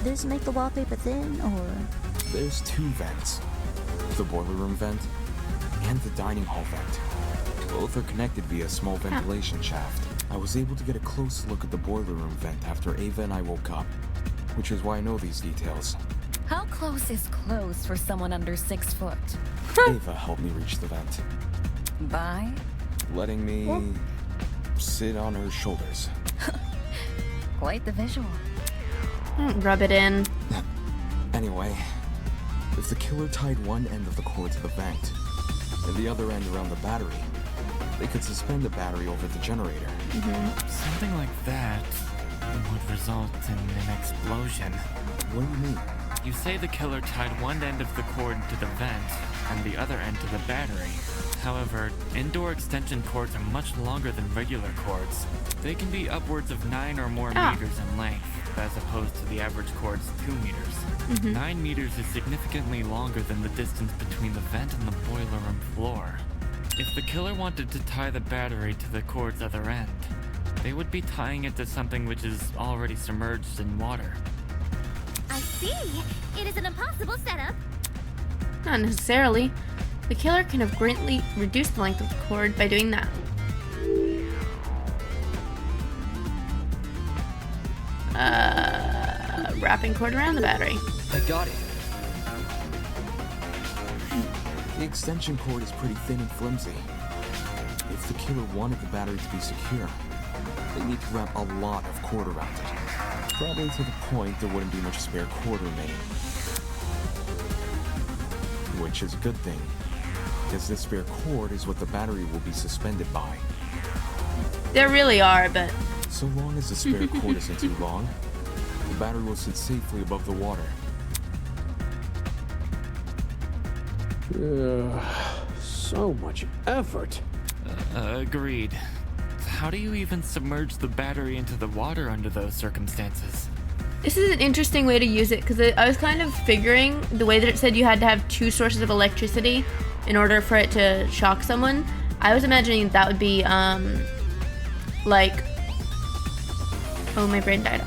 this make the wallpaper thin, or...? There's two vents. The boiler room vent and the dining hall vent. Both are connected via a small ventilation shaft. I was able to get a close look at the boiler room vent after Ava and I woke up, which is why I know these details. How close is close for someone under 6 foot? Ava helped me reach the vent. By? Letting me sit on her shoulders. Quite the visual. Rub it in. Anyway, if the killer tied one end of the cord to the vent and the other end around the battery, they could suspend the battery over the generator. Something like that would result in an explosion. What do you mean? You say the killer tied one end of the cord to the vent and the other end to the battery. However, indoor extension cords are much longer than regular cords. They can be upwards of 9 or more meters in length, as opposed to the average cord's 2 meters. 9 meters is significantly longer than the distance between the vent and the boiler room floor. If the killer wanted to tie the battery to the cord's other end, they would be tying it to something which is already submerged in water. I see. It is an impossible setup. Not necessarily. The killer can have greatly reduced the length of the cord by doing that. Wrapping cord around the battery. I got it. The extension cord is pretty thin and flimsy. If the killer wanted the battery to be secure, they need to wrap a lot of cord around it. Probably to the point there wouldn't be much spare cord remaining. Which is a good thing, because this spare cord is what the battery will be suspended by. There really are, but... So long as the spare cord isn't too long, the battery will sit safely above the water. So much effort. Agreed. How do you even submerge the battery into the water under those circumstances? This is an interesting way to use it, because I was kind of figuring the way that it said you had to have 2 sources of electricity in order for it to shock someone. I was imagining that would be, like... Oh, my brain died.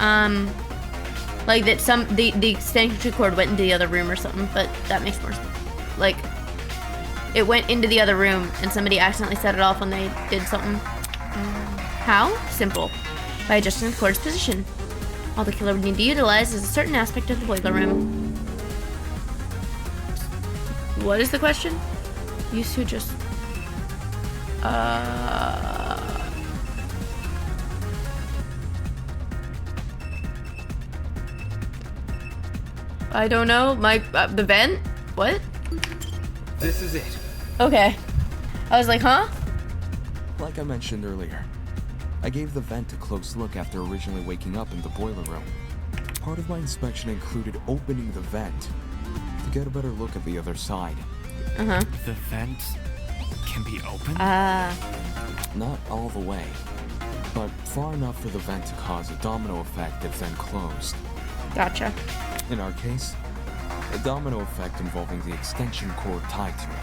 Like that the extension cord went into the other room or something, but that makes more sense. Like, it went into the other room and somebody accidentally set it off when they did something. How? Simple. By adjusting the cord's position. All the killer would need to utilize is a certain aspect of the boiler room. What is the question? Used to just... I don't know. The vent? What? This is it. Okay. I was like, huh? Like I mentioned earlier, I gave the vent a close look after originally waking up in the boiler room. Part of my inspection included opening the vent to get a better look at the other side. Uh-huh. The vent can be opened? Not all the way, but far enough for the vent to cause a domino effect if then closed. Gotcha. In our case, a domino effect involving the extension cord tied to it.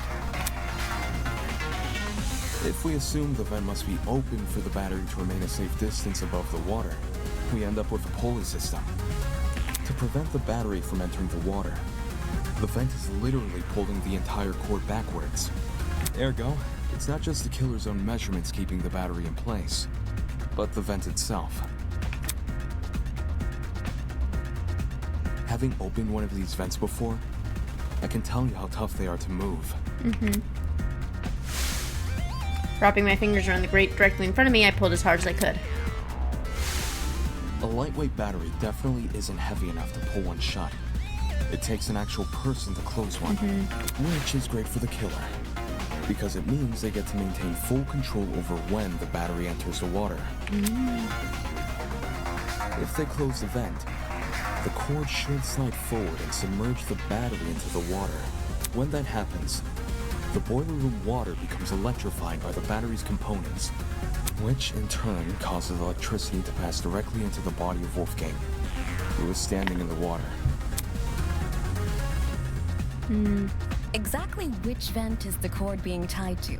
If we assume the vent must be open for the battery to remain a safe distance above the water, we end up with a pulley system. To prevent the battery from entering the water, the vent is literally pulling the entire cord backwards. Ergo, it's not just the killer's own measurements keeping the battery in place, but the vent itself. Having opened one of these vents before, I can tell you how tough they are to move. Wrapping my fingers around the grate directly in front of me, I pulled as hard as I could. A lightweight battery definitely isn't heavy enough to pull one shut. It takes an actual person to close one, which is great for the killer, because it means they get to maintain full control over when the battery enters the water. If they close the vent, the cord should slide forward and submerge the battery into the water. When that happens, the boiler room water becomes electrified by the battery's components, which in turn causes electricity to pass directly into the body of Wolfgang, who is standing in the water. Exactly which vent is the cord being tied to?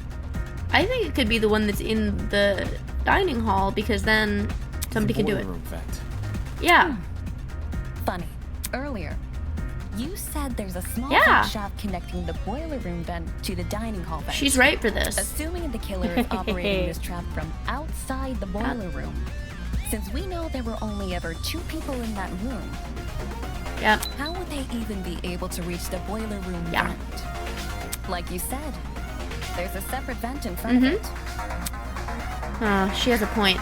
I think it could be the one that's in the dining hall, because then somebody can do it. The boiler room vent. Yeah. Funny. Earlier, you said there's a small Yeah. vent shaft connecting the boiler room vent to the dining hall vent. She's right for this. Assuming the killer is operating this trap from outside the boiler room, since we know there were only ever 2 people in that room. Yep. How would they even be able to reach the boiler room vent? Like you said, there's a separate vent in front of it. She has a point.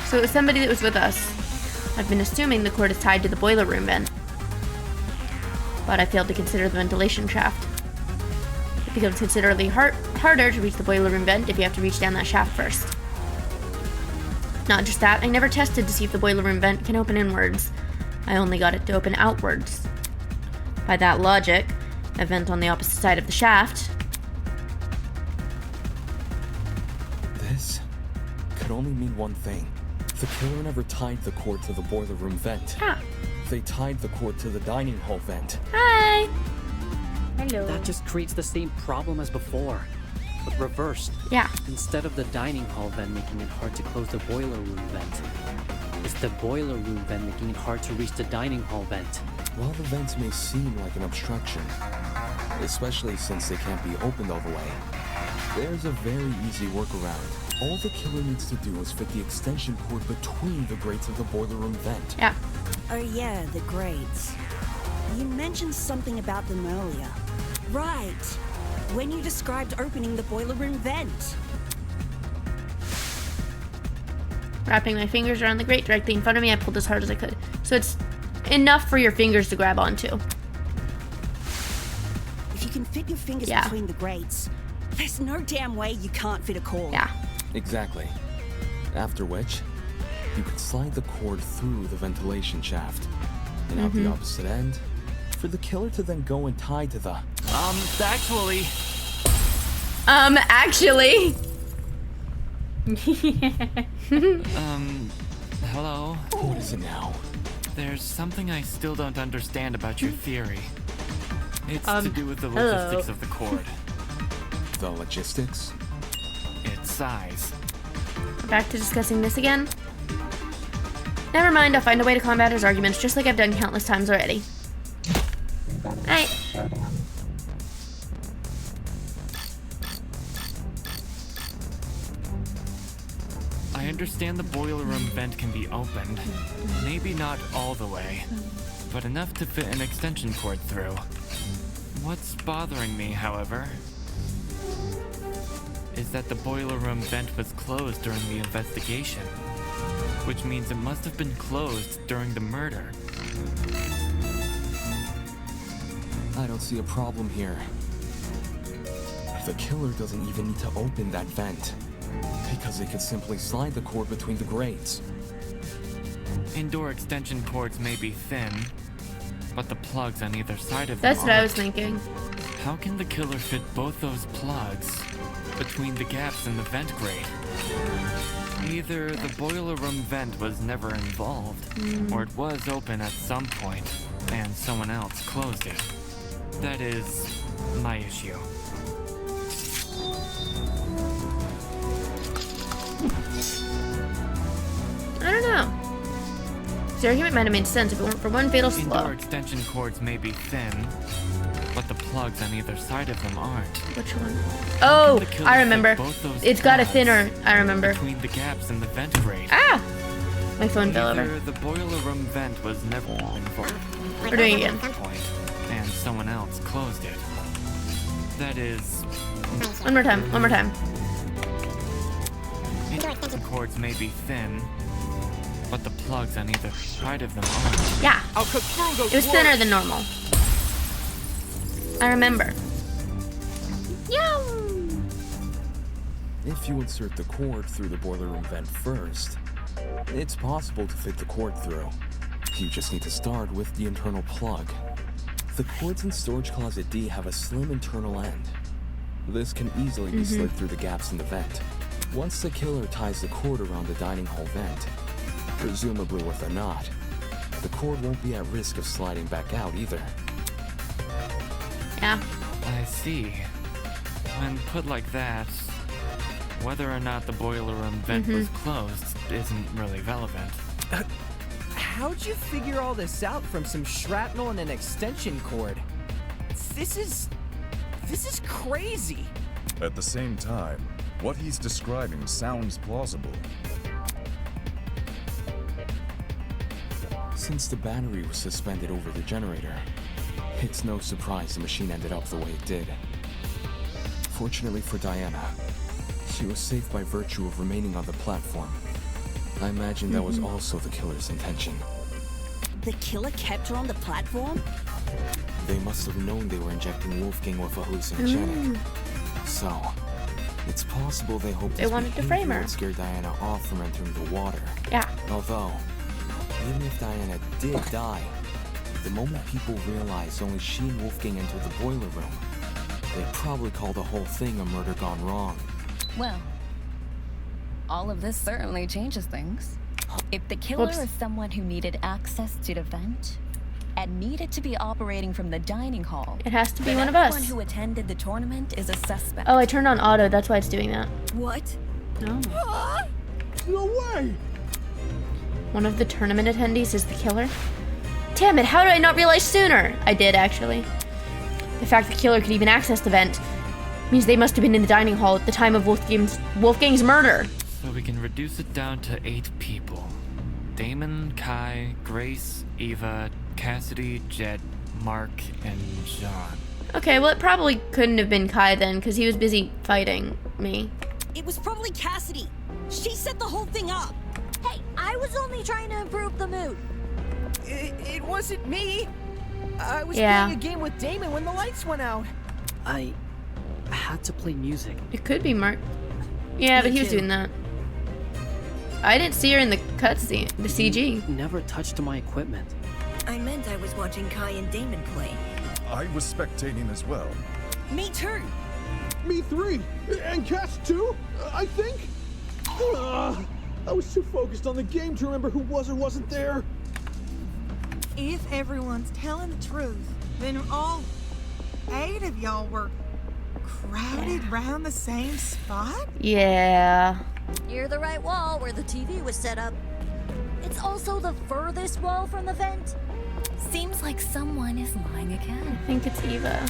So it was somebody that was with us. I've been assuming the cord is tied to the boiler room vent, but I failed to consider the ventilation shaft. It becomes considerably harder to reach the boiler room vent if you have to reach down that shaft first. Not just that, I never tested to see if the boiler room vent can open inwards. I only got it to open outwards. By that logic, a vent on the opposite side of the shaft. This could only mean one thing. The killer never tied the cord to the boiler room vent. They tied the cord to the dining hall vent. Hi! Hello. That just creates the same problem as before, but reversed. Yeah. Instead of the dining hall vent making it hard to close the boiler room vent, it's the boiler room vent making it hard to reach the dining hall vent. While the vents may seem like an obstruction, especially since they can't be opened all the way, there's a very easy workaround. All the killer needs to do is fit the extension cord between the grates of the boiler room vent. Yeah. Oh yeah, the grates. You mentioned something about them earlier. Right. When you described opening the boiler room vent. Wrapping my fingers around the grate directly in front of me, I pulled as hard as I could. So it's enough for your fingers to grab onto. If you can fit your fingers between the grates, there's no damn way you can't fit a cord. Yeah. Exactly. After which, you could slide the cord through the ventilation shaft and out the opposite end for the killer to then go and tie to the... Actually... Actually. Hello? What is it now? There's something I still don't understand about your theory. It's to do with the hello. logistics of the cord. The logistics? Its size. Back to discussing this again? Never mind, I'll find a way to combat his arguments, just like I've done countless times already. Alright. I understand the boiler room vent can be opened. Maybe not all the way, but enough to fit an extension cord through. What's bothering me, however, is that the boiler room vent was closed during the investigation, which means it must have been closed during the murder. I don't see a problem here. The killer doesn't even need to open that vent, because they could simply slide the cord between the grates. Indoor extension cords may be thin, but the plugs on either side of them That's what I was aren't. thinking. How can the killer fit both those plugs between the gaps in the vent grate? Either the boiler room vent was never involved, or it was open at some point, and someone else closed it. That is my issue. I don't know. His argument might have made sense if it weren't for one fatal Indoor flaw. extension cords may be thin, but the plugs on either side of them aren't. Which one? Oh, the killer I fit remember. both those It's got a plugs thinner. I remember. between the gaps in the vent grate. Ah! My phone fell over. Either the boiler room vent was never involved. We're doing it again. Point, and someone else closed it. That is. One more time. One more time. Extension cords may be thin, but the plugs on either side of them aren't. Yeah. It was thinner than normal. I remember. Yum! If you insert the cord through the boiler room vent first, it's possible to fit the cord through. You just need to start with the internal plug. The cords in storage closet D have a slim internal end. This can easily be slid through the gaps in the vent. Once the killer ties the cord around the dining hall vent, presumably with a knot, the cord won't be at risk of sliding back out either. Yeah. I see. When put like that, whether or not the boiler room vent was closed isn't really relevant. How'd you figure all this out from some shrapnel and an extension cord? This is crazy. At the same time, what he's describing sounds plausible. Since the battery was suspended over the generator, it's no surprise the machine ended up the way it did. Fortunately for Diana, she was safe by virtue of remaining on the platform. I imagine that was also the killer's intention. The killer kept her on the platform? They must have known they were injecting Wolfgang with a hallucinogenic. So, it's possible they hoped They this wanted to behavior frame her. would scare Diana off from entering the water. Yeah. Although, even if Diana did die, the moment people realized only she and Wolfgang entered the boiler room, they'd probably call the whole thing a murder gone wrong. Well, all of this certainly changes things. If the killer Whoops. is someone who needed access to the vent and needed to be operating from the dining hall, It has to be then one of everyone us. who attended the tournament is a suspect. Oh, I turned on auto. That's why it's doing that. What? No. No way! One of the tournament attendees is the killer? Damn it, how did I not realize sooner? I did, actually. The fact the killer could even access the vent means they must have been in the dining hall at the time of Wolfgang's murder. So we can reduce it down to 8 people. Damon, Kai, Grace, Eva, Cassidy, Jet, Mark, and John. Okay, well, it probably couldn't have been Kai then, because he was busy fighting me. It was probably Cassidy. She set the whole thing up. Hey, I was only trying to improve the mood. It wasn't me. I was Yeah. playing a game with Damon when the lights went out. I had to play music. It could be Mark. Yeah, but Me he was too. doing that. I didn't see her in the cutscene, the CG. Never touched my equipment. I meant I was watching Kai and Damon play. I was spectating as well. Me too. Me 3! And Cass 2, I think? I was too focused on the game to remember who was or wasn't there. If everyone's telling the truth, then all 8 of y'all were crowded round the same spot? Yeah. Near the right wall where the TV was set up. It's also the furthest wall from the vent. Seems like someone is lying again. I think it's Eva.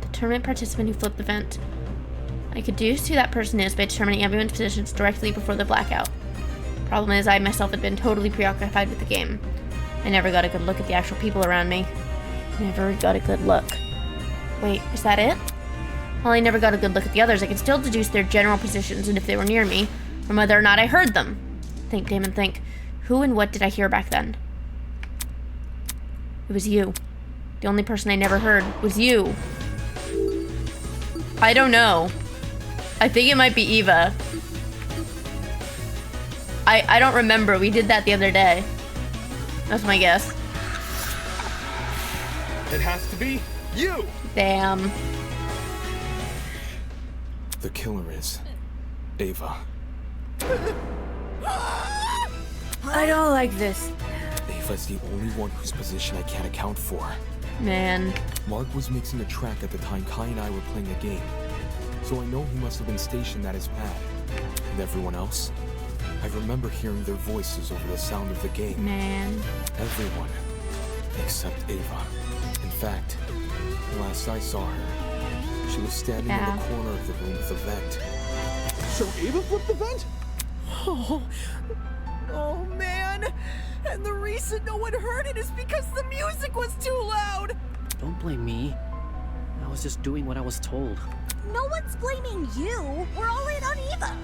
The tournament participant who flipped the vent. I could deduce who that person is by determining everyone's positions directly before the blackout. Problem is, I myself had been totally preoccupied with the game. I never got a good look at the actual people around me. Never got a good look. Wait, is that it? While I never got a good look at the others, I could still deduce their general positions and if they were near me, from whether or not I heard them. Think, Damon, think. Who and what did I hear back then? It was you. The only person I never heard was you. I don't know. I think it might be Eva. I don't remember. We did that the other day. That's my guess. It has to be you! Damn. The killer is Ava. I don't like this. Ava's the only one whose position I can't account for. Man. Mark was mixing a track at the time Kai and I were playing a game. So I know he must have been stationed at his pad. And everyone else? I remember hearing their voices over the sound of the game. Man. Everyone. Except Ava. In fact, last I saw her, she was standing in the corner of the room with the vent. So Ava flipped the vent? Oh man! And the reason no one heard it is because the music was too loud! Don't blame me. I was just doing what I was told. No one's blaming you. We're all in on Eva.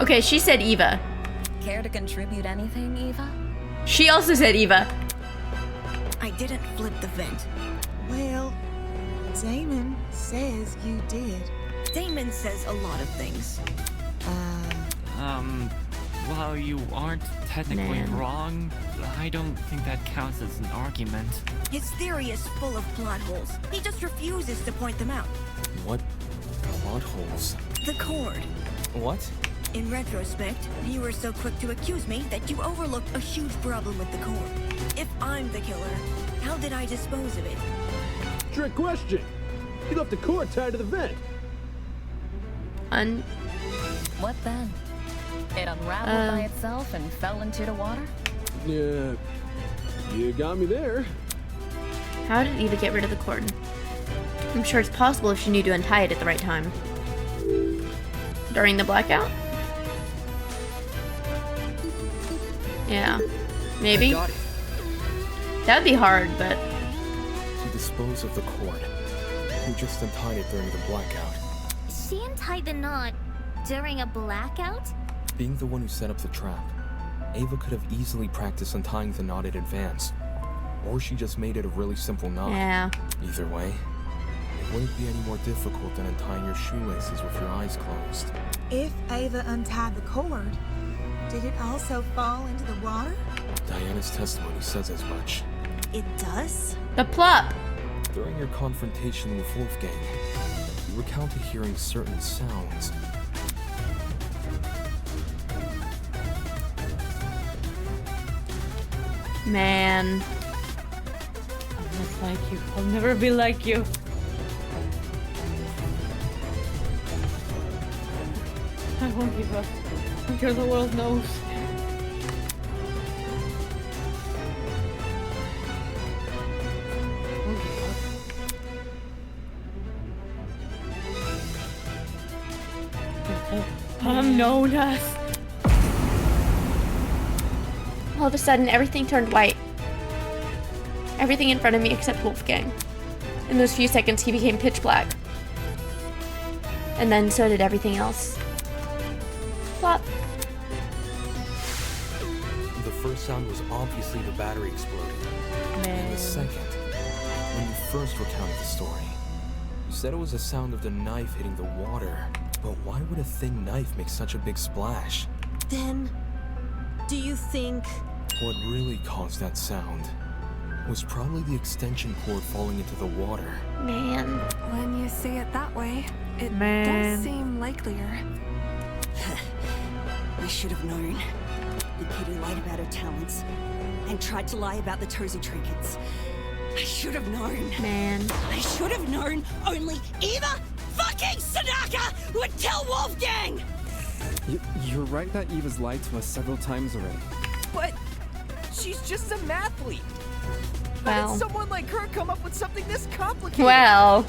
Okay, she said Eva. Care to contribute anything, Eva? She also said Eva. I didn't flip the vent. Well, Damon says you did. Damon says a lot of things. While you aren't technically Man. wrong, I don't think that counts as an argument. His theory is full of plot holes. He just refuses to point them out. What plot holes? The cord. What? In retrospect, you were so quick to accuse me that you overlooked a huge problem with the cord. If I'm the killer, how did I dispose of it? Trick question. You left the cord tied to the vent. What then? It unraveled by itself and fell into the water? Yeah, you got me there. How did Eva get rid of the cord? I'm sure it's possible if she knew to untie it at the right time. During the blackout? Yeah. Maybe? I got it. That'd be hard, but... To dispose of the cord. Who just untied it during the blackout? She untied the knot during a blackout? Being the one who set up the trap, Ava could have easily practiced untying the knot in advance. Or she just made it a really simple knot. Yeah. Either way, it wouldn't be any more difficult than untying your shoelaces with your eyes closed. If Ava untied the cord, did it also fall into the water? Diana's testimony says as much. It does? The plop! During your confrontation with Wolfgang, you recounted hearing certain sounds. Man. I'm not like you. I'll never be like you. I won't give up until the world knows. I'm known as. All of a sudden, everything turned white. Everything in front of me except Wolfgang. In those few seconds, he became pitch black. And then so did everything else. Plop. The first sound was obviously the battery exploding. And the second, when you first recounted the story, you said it was the sound of the knife hitting the water. But why would a thin knife make such a big splash? Then, do you think... What really caused that sound was probably the extension cord falling into the water. Man. When you see it that way, it Man. does seem likelier. I should have known. The kid who lied about her talents and tried to lie about the Tozy trinkets. I should have known. Man. I should have known only Eva fucking Sadaka would tell Wolfgang! You're right that Eva's lied to us several times already. But she's just a mathlete. How Well. did someone like her come up with something this complicated? Well.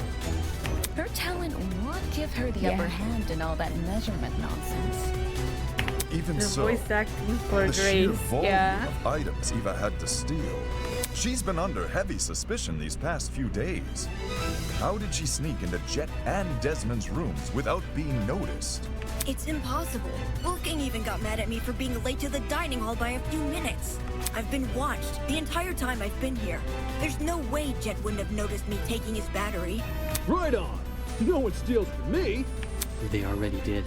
Her talent would give her the Yeah. upper hand in all that measurement nonsense. Even The so, voice acting for the sheer Grace. volume Yeah. of items Eva had to steal. She's been under heavy suspicion these past few days. How did she sneak into Jet and Desmond's rooms without being noticed? It's impossible. Wolfgang even got mad at me for being late to the dining hall by a few minutes. I've been watched the entire time I've been here. There's no way Jet wouldn't have noticed me taking his battery. Right on. No one steals from me. They already did.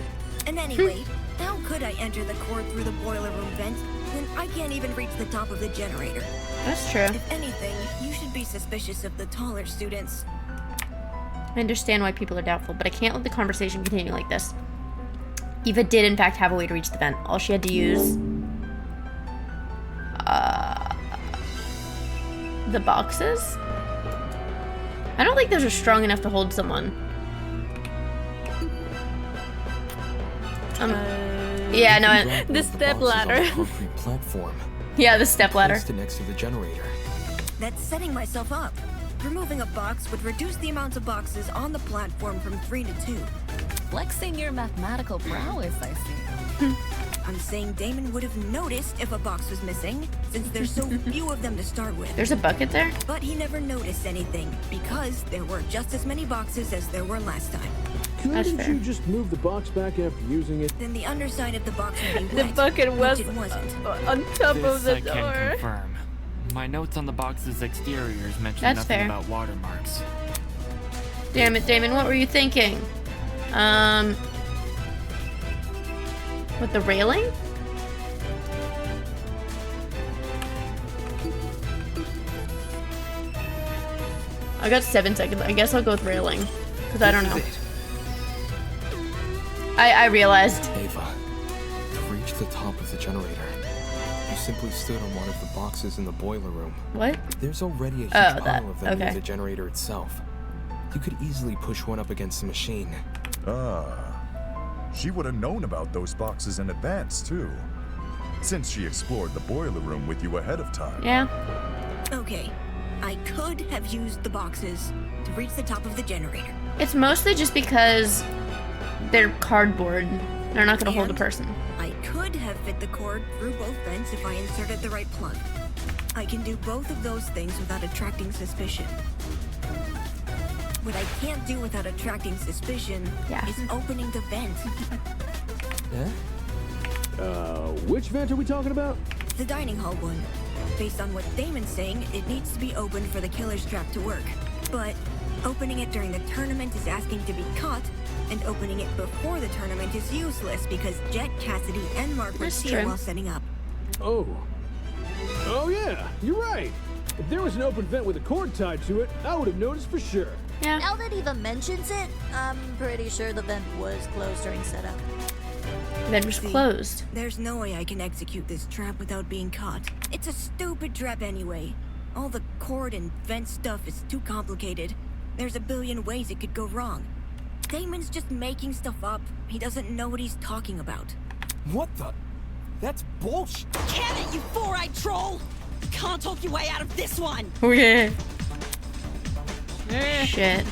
And anyway, how could I enter the core through the boiler room vent when I can't even reach the top of the generator? That's true. If anything, you should be suspicious of the taller students. I understand why people are doubtful, but I can't let the conversation continue like this. Eva did, in fact, have a way to reach the vent. All she had to use... the boxes? I don't think those are strong enough to hold someone. Yeah, no, the step ladder. Concrete platform. Yeah, the step ladder. Placed next to the generator. That's setting myself up. Removing a box would reduce the amount of boxes on the platform from 3 to 2. Flexing your mathematical prowess, I see. I'm saying Damon would have noticed if a box was missing, since there's so few of them to start with. There's a bucket there? But he never noticed anything, because there were just as many boxes as there were last time. Couldn't you just move the box back after using it? Then the underside of the box would be The wet, bucket was which it wasn't. on top of the I can door. confirm. My notes on the box's exteriors mention That's nothing fair. about watermarks. Damn it, Damon, what were you thinking? With the railing? I got 7 seconds. I guess I'll go with railing. Because I don't know. I realized. Ava, to reach the top of the generator, you simply stood on one of the boxes in the boiler room. What? There's already a huge Oh, that- pile of them near okay. the generator itself. You could easily push one up against the machine. She would have known about those boxes in advance, too. Since she explored the boiler room with you ahead of time. Yeah. Okay, I could have used the boxes to reach the top of the generator. It's mostly just because they're cardboard. They're not going to hold a And person. I could have fit the cord through both vents if I inserted the right plug. I can do both of those things without attracting suspicion. What I can't do without attracting suspicion is opening the vent. Which vent are we talking about? The dining hall one. Based on what Damon's saying, it needs to be opened for the killer's trap to work. But opening it during the tournament is asking to be caught, and opening it before the tournament is useless because Jet, Cassidy, and Mark were That's here true. while setting up. Oh yeah, you're right. If there was an open vent with a cord tied to it, I would have noticed for sure. Yeah. Now that Eva mentions it, I'm pretty sure the vent was closed during setup. Vent was closed. There's no way I can execute this trap without being caught. It's a stupid trap anyway. All the cord and vent stuff is too complicated. There's a billion ways it could go wrong. Damon's just making stuff up. He doesn't know what he's talking about. What the? That's bullshit. Can it, you four-eyed troll! You can't talk your way out of this one! Okay. Shit.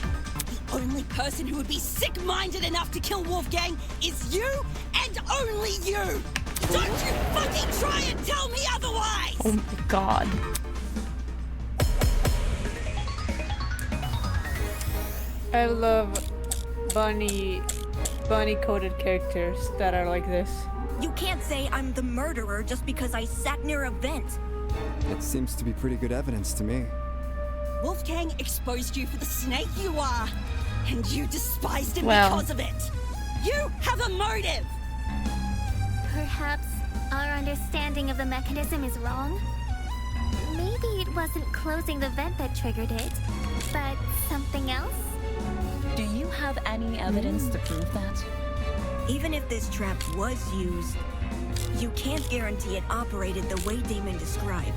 The only person who would be sick-minded enough to kill Wolfgang is you and only you! Don't you fucking try and tell me otherwise! Oh my god. I love bunny-coded characters that are like this. You can't say I'm the murderer just because I sat near a vent. That seems to be pretty good evidence to me. Wolfgang exposed you for the snake you are, and you despised him Well. because of it. You have a motive. Perhaps our understanding of the mechanism is wrong? Maybe it wasn't closing the vent that triggered it, but something else? Do you have any evidence to prove that? Even if this trap was used, you can't guarantee it operated the way Damon described.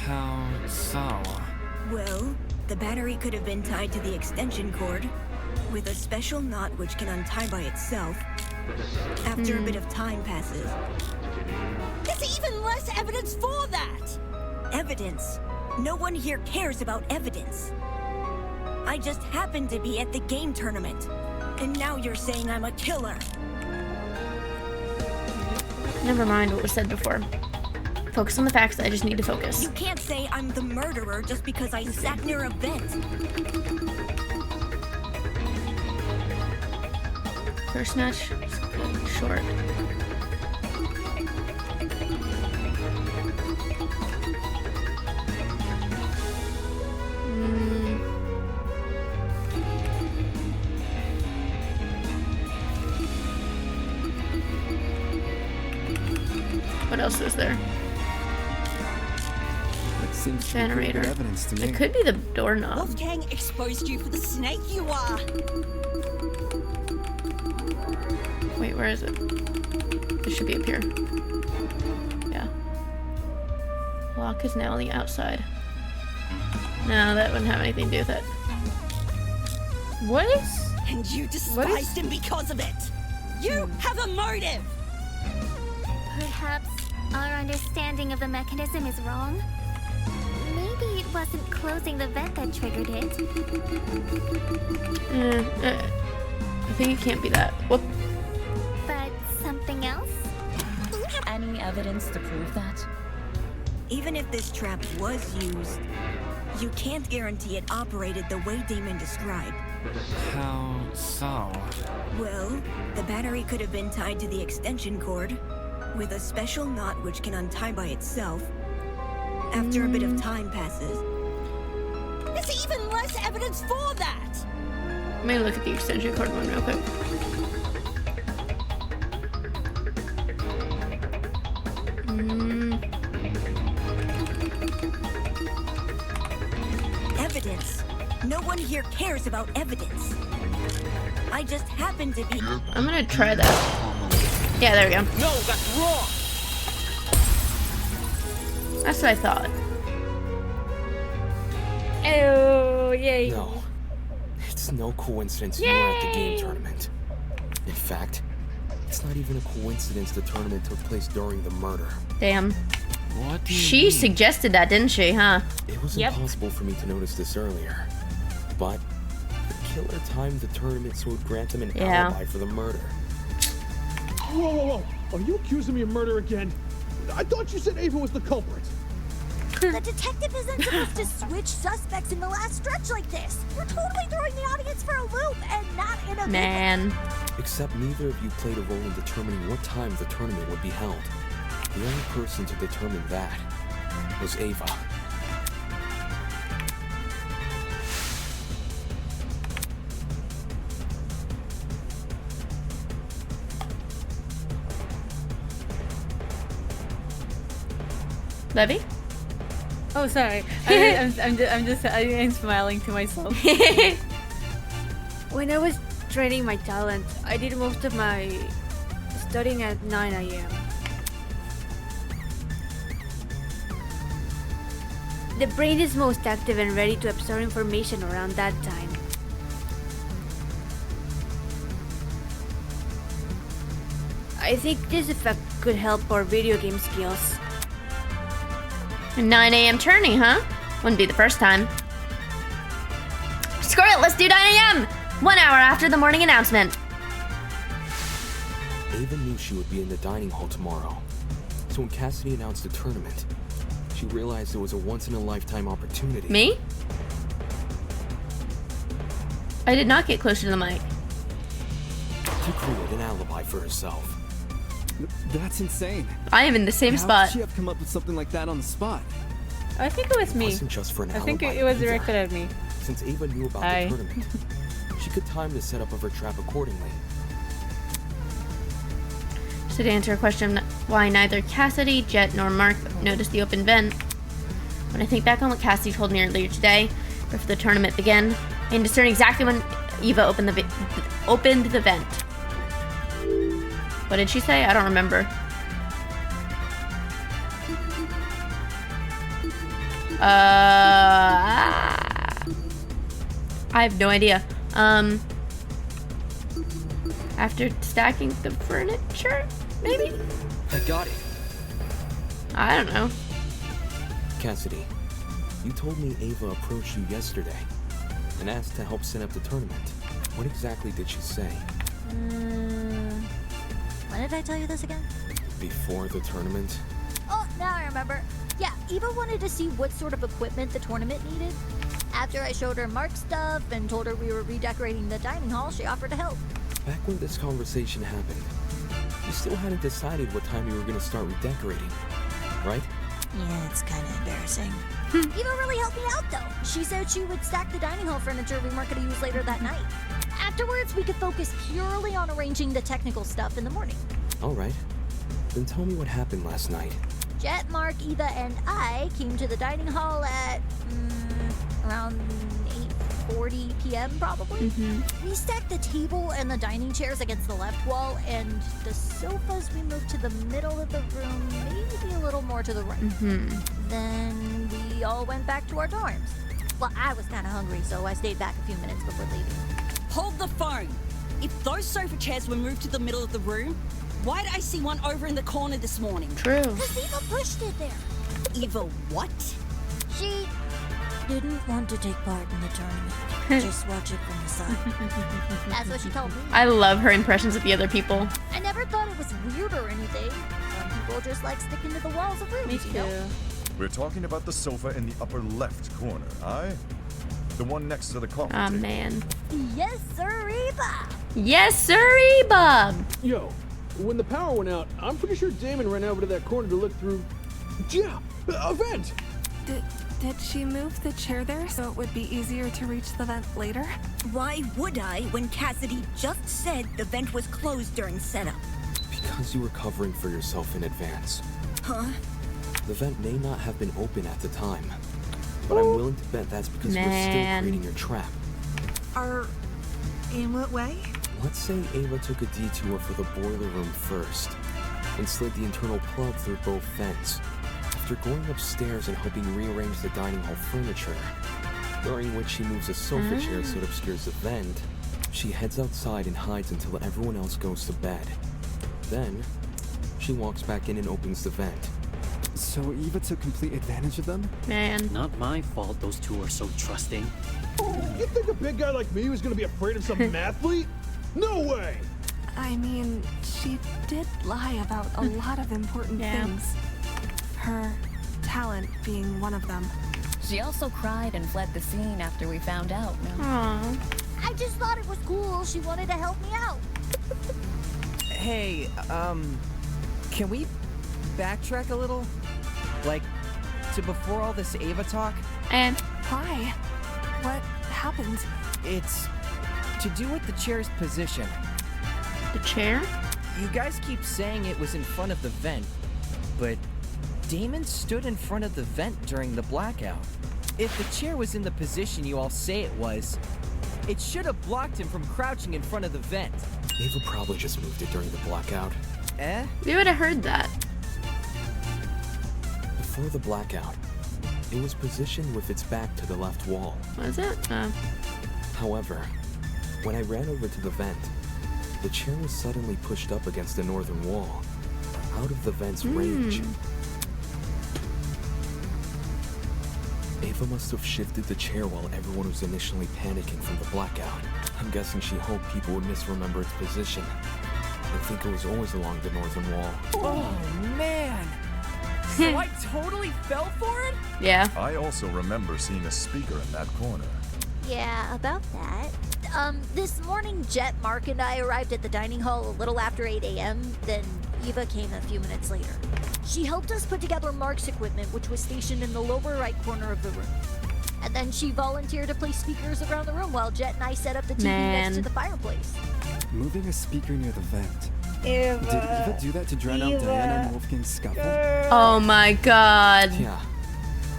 How so? Well, the battery could have been tied to the extension cord with a special knot which can untie by itself after a bit of time passes. There's even less evidence for that! Evidence? No one here cares about evidence. I just happened to be at the game tournament, and now you're saying I'm a killer. Never mind what was said before. Focus on the facts. I just need to focus. You can't say I'm the murderer just because I sat near a vent. First match, short. What else is there? That seems Generator. good evidence to me. It could be the doorknob. Wolfgang exposed you for the snake you are. Wait, where is it? It should be up here. Yeah. Lock is now on the outside. No, that wouldn't have anything to do with it. What is? And you despised him because of it. You have a motive. Perhaps our understanding of the mechanism is wrong? Maybe it wasn't closing the vent that triggered it. I think it can't be that. Whoop. But something else? Any evidence to prove that? Even if this trap was used, you can't guarantee it operated the way Damon described. How so? Well, the battery could have been tied to the extension cord with a special knot which can untie by itself after a bit of time passes. There's even less evidence for that. I'm gonna look at the extension cord one real quick. Evidence. No one here cares about evidence. I just happen to be. I'm gonna try that. Yeah, there we go. No, that's wrong. That's what I thought. Oh, yay. No. It's no coincidence you were at the game tournament. In fact, it's not even a coincidence the tournament took place during the murder. Damn. What do you She mean? suggested that, didn't she, huh? It was impossible for me to notice this earlier. But the killer timed the tournament so it would grant him an alibi for the murder. Whoa, whoa, whoa. Are you accusing me of murder again? I thought you said Ava was the culprit. The detective isn't supposed to switch suspects in the last stretch like this. We're totally throwing the audience for a loop and not in a Man. Except neither of you played a role in determining what time the tournament would be held. The only person to determine that was Ava. Levy? Oh, sorry. I'm smiling to myself. When I was training my talent, I did most of my studying at 9 a.m. The brain is most active and ready to absorb information around that time. I think this effect could help our video game skills. 9 a.m. tourney, huh? Wouldn't be the first time. Screw it, let's do 9 a.m. 1 hour after the morning announcement. Ava knew she would be in the dining hall tomorrow. So when Cassidy announced the tournament, she realized it was a once-in-a-lifetime opportunity. Me? I did not get closer to the mic. To create an alibi for herself. That's insane. I am in the same How spot. Could she have come up with something like that on the spot? I think it was me. It wasn't just for an I think alibi it was either. directed at me. Since Ava knew about the tournament, she could time the setup of her trap accordingly. So to answer a question why neither Cassidy, Jet, nor Mark noticed the open vent, When I think back on what Cassie told me earlier today, before the tournament began, I can discern exactly when Eva opened the vent. What did she say? I don't remember. I have no idea. After stacking the furniture, maybe? I got it. I don't know. Cassidy, you told me Ava approached you yesterday and asked to help set up the tournament. What exactly did she say? When did I tell you this again? Before the tournament? Oh, now I remember. Yeah, Eva wanted to see what sort of equipment the tournament needed. After I showed her Mark's stuff and told her we were redecorating the dining hall, she offered to help. Back when this conversation happened, you still hadn't decided what time you were going to start redecorating, right? Yeah, it's kind of embarrassing. Eva really helped me out, though. She said she would stack the dining hall furniture we weren't going to use later that night. Afterwards, we could focus purely on arranging the technical stuff in the morning. All right. Then tell me what happened last night. Jet, Mark, Eva, and I came to the dining hall at around 8:40 p.m. probably. We stacked the table and the dining chairs against the left wall, and the sofas we moved to the middle of the room, maybe a little more to the right. Then we all went back to our dorms. Well, I was kind of hungry, so I stayed back a few minutes before leaving. Hold the phone. If those sofa chairs were moved to the middle of the room, why did I see one over in the corner this morning? True. Because Eva pushed it there. Eva what? She didn't want to take part in the tournament. Just watch it from the side. That's what she told me. I love her impressions of the other people. I never thought it was weird or anything. Some people just like sticking to the walls of rooms, you know? We're talking about the sofa in the upper left corner, aye? The one next to the coffee Aw, table. man. Yes, sir, Eva. Yes, sir, Bob. Yo, when the power went out, I'm pretty sure Damon ran over to that corner to look through. Yeah, a vent. Did she move the chair there so it would be easier to reach the vent later? Why would I when Cassidy just said the vent was closed during setup? Because you were covering for yourself in advance. Huh? The vent may not have been open at the time, but I'm willing to bet that's because we're still creating your trap. In what way? Let's say Ava took a detour for the boiler room first and slid the internal plug through both vents. After going upstairs and helping rearrange the dining hall furniture, during which she moves a sofa chair so it obscures the vent, she heads outside and hides until everyone else goes to bed. Then, she walks back in and opens the vent. So Eva took complete advantage of them? Man. Not my fault those two are so trusting. You think a big guy like me was gonna be afraid of some mathlete? No way! I mean, she did lie about a lot of important things. Her talent being one of them. She also cried and fled the scene after we found out. No? Aww. I just thought it was cool. She wanted to help me out. Hey, can we backtrack a little? Like, to before all this Ava talk? And why? What happened? It's to do with the chair's position. The chair? You guys keep saying it was in front of the vent, but Damon stood in front of the vent during the blackout. If the chair was in the position you all say it was, it should have blocked him from crouching in front of the vent. Ava probably just moved it during the blackout. Eh? We would have heard that. Before the blackout, it was positioned with its back to the left wall. Was it? However, when I ran over to the vent, the chair was suddenly pushed up against the northern wall, out of the vent's range. Ava must have shifted the chair while everyone was initially panicking from the blackout. I'm guessing she hoped people would misremember its position and think it was always along the northern wall. Oh, man! So I totally fell for it? Yeah. I also remember seeing a speaker in that corner. Yeah, about that. This morning, Jet, Mark, and I arrived at the dining hall a little after 8 a.m., then Eva came a few minutes later. She helped us put together Mark's equipment, which was stationed in the lower right corner of the room. And then she volunteered to place speakers around the room while Jet and I set up the TV next to the fireplace. Moving a speaker near the vent. Eva. Did Eva do that to drown out Diana and Wolfgang's scuffle? Oh my god. Yeah.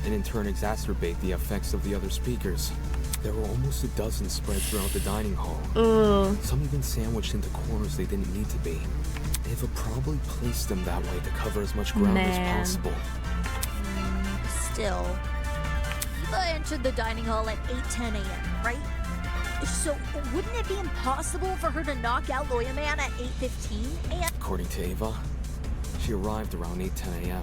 and in turn exacerbate the effects of the other speakers. There were almost a dozen spread throughout the dining hall. Ooh. Some even sandwiched into corners they didn't need to be. Ava probably placed them that way to cover as much ground as possible. Still, Eva entered the dining hall at 8:10 a.m., right? So, wouldn't it be impossible for her to knock out Lawyer Man at 8:15 a.m.? According to Ava, she arrived around 8:10 a.m.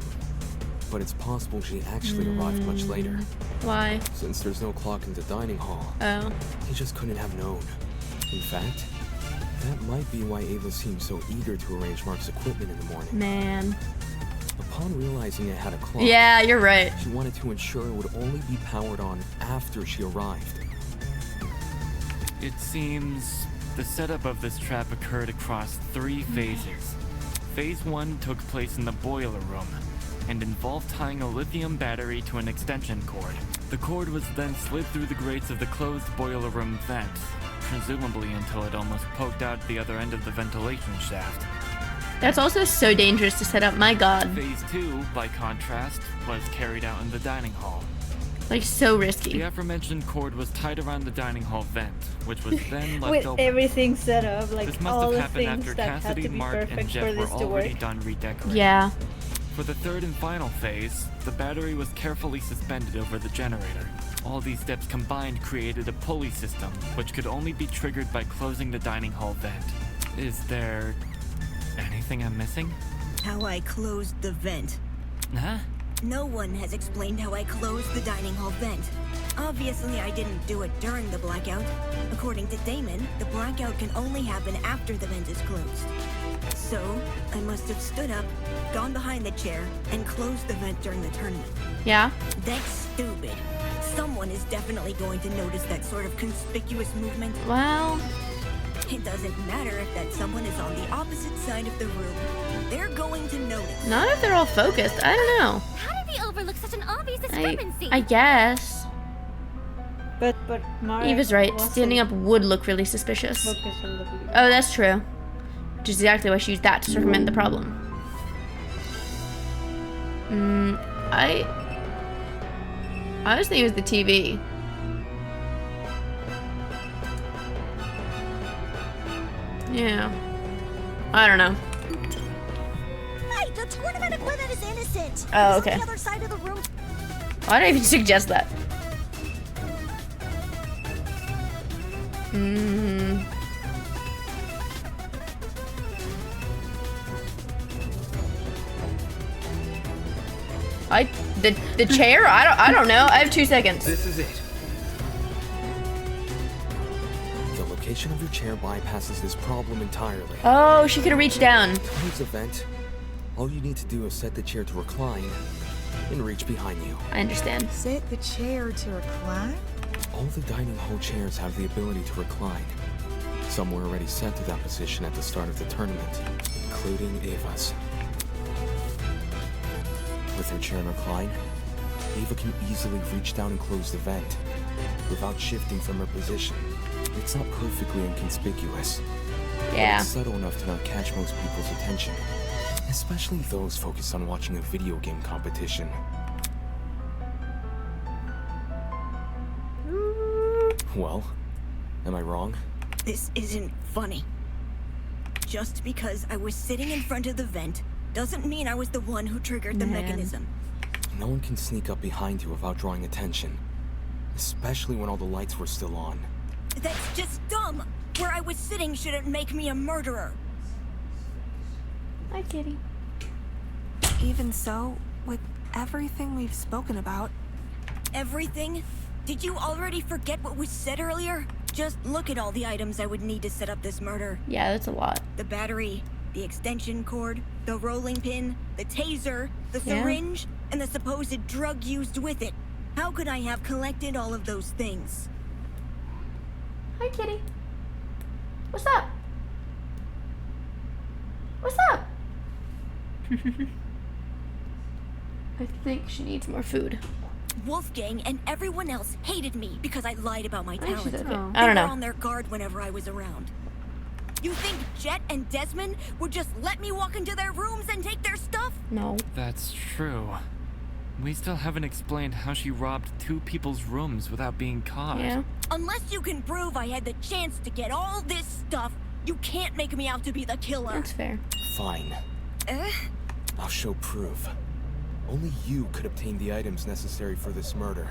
But it's possible she actually arrived much later. Why? Since there's no clock in the dining hall. Oh. He just couldn't have known. In fact, that might be why Ava seemed so eager to arrange Mark's equipment in the morning. Man. Upon realizing it had a clock, yeah, you're right. She wanted to ensure it would only be powered on after she arrived. It seems the setup of this trap occurred across 3 phases. Phase 1 took place in the boiler room and involved tying a lithium battery to an extension cord. The cord was then slid through the grates of the closed boiler room vent, presumably until it almost poked out the other end of the ventilation shaft. That's also so dangerous to set up, my god. Phase 2, by contrast, was carried out in the dining hall. Like, so risky. The aforementioned cord was tied around the dining hall vent, which was then left With open. everything set up, like This must all have the happened things after that had Cassidy, to be Mark, and perfect for Jeff were this to already work. done redecorating. Yeah. For the third and final phase, the battery was carefully suspended over the generator. All these steps combined created a pulley system, which could only be triggered by closing the dining hall vent. Is there anything I'm missing? How I closed the vent. Huh? No one has explained how I closed the dining hall vent. Obviously, I didn't do it during the blackout. According to Damon, the blackout can only happen after the vent is closed. So, I must have stood up, gone behind the chair, and closed the vent during the tournament. Yeah? That's stupid. Someone is definitely going to notice that sort of conspicuous movement. Well... It doesn't matter if that someone is on the opposite side of the room. They're going to notice. Not if they're all focused. I don't know. How did they overlook such an obvious discrepancy? I guess. But Mark Eva's right. wasn't Standing up would look really suspicious. focused on the video. Oh, that's true. Which is exactly why she used that to circumvent the problem. I was thinking it was the TV. Yeah. I don't know. Hey, the tournament equipment is innocent. Oh, It's okay. on the other side of the room. Why did I even suggest that? The chair? I don't know. I have 2 seconds. This is it. The location of your chair bypasses this problem entirely. Oh, she could have reached down. Towards the vent, all you need to do is set the chair to recline and reach behind you. I understand. Set the chair to recline? All the dining hall chairs have the ability to recline. Some were already set to that position at the start of the tournament, including Ava's. With her chair in recline, Ava can easily reach down and close the vent without shifting from her position. It's not perfectly inconspicuous. Yeah. But it's subtle enough to not catch most people's attention, especially those focused on watching a video game competition. Well, am I wrong? This isn't funny. Just because I was sitting in front of the vent doesn't mean I was the one who triggered the mechanism. No one can sneak up behind you without drawing attention, especially when all the lights were still on. That's just dumb! Where I was sitting shouldn't make me a murderer. Hi, Kitty. Even so, with everything we've spoken about... Everything? Did you already forget what was said earlier? Just look at all the items I would need to set up this murder. Yeah, that's a lot. The battery, the extension cord, the rolling pin, the taser, the syringe, and the supposed drug used with it. How could I have collected all of those things? Hi, Kitty. What's up? What's up? I think she needs more food. Wolfgang and everyone else hated me because I lied about my I think talent. she's okay. They I don't were know. on their guard whenever I was around. You think Jet and Desmond would just let me walk into their rooms and take their stuff? No. That's true. We still haven't explained how she robbed 2 people's rooms without being caught. Yeah. Unless you can prove I had the chance to get all this stuff, you can't make me out to be the killer. That's fair. Fine. I'll show proof. Only you could obtain the items necessary for this murder.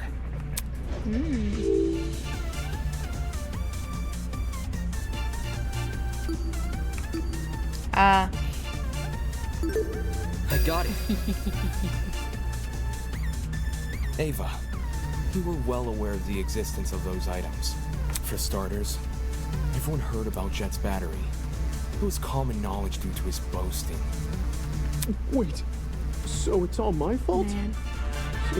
Ah. I got it. Ava, you were well aware of the existence of those items. For starters, everyone heard about Jet's battery. It was common knowledge due to his boasting. Wait, so it's all my fault?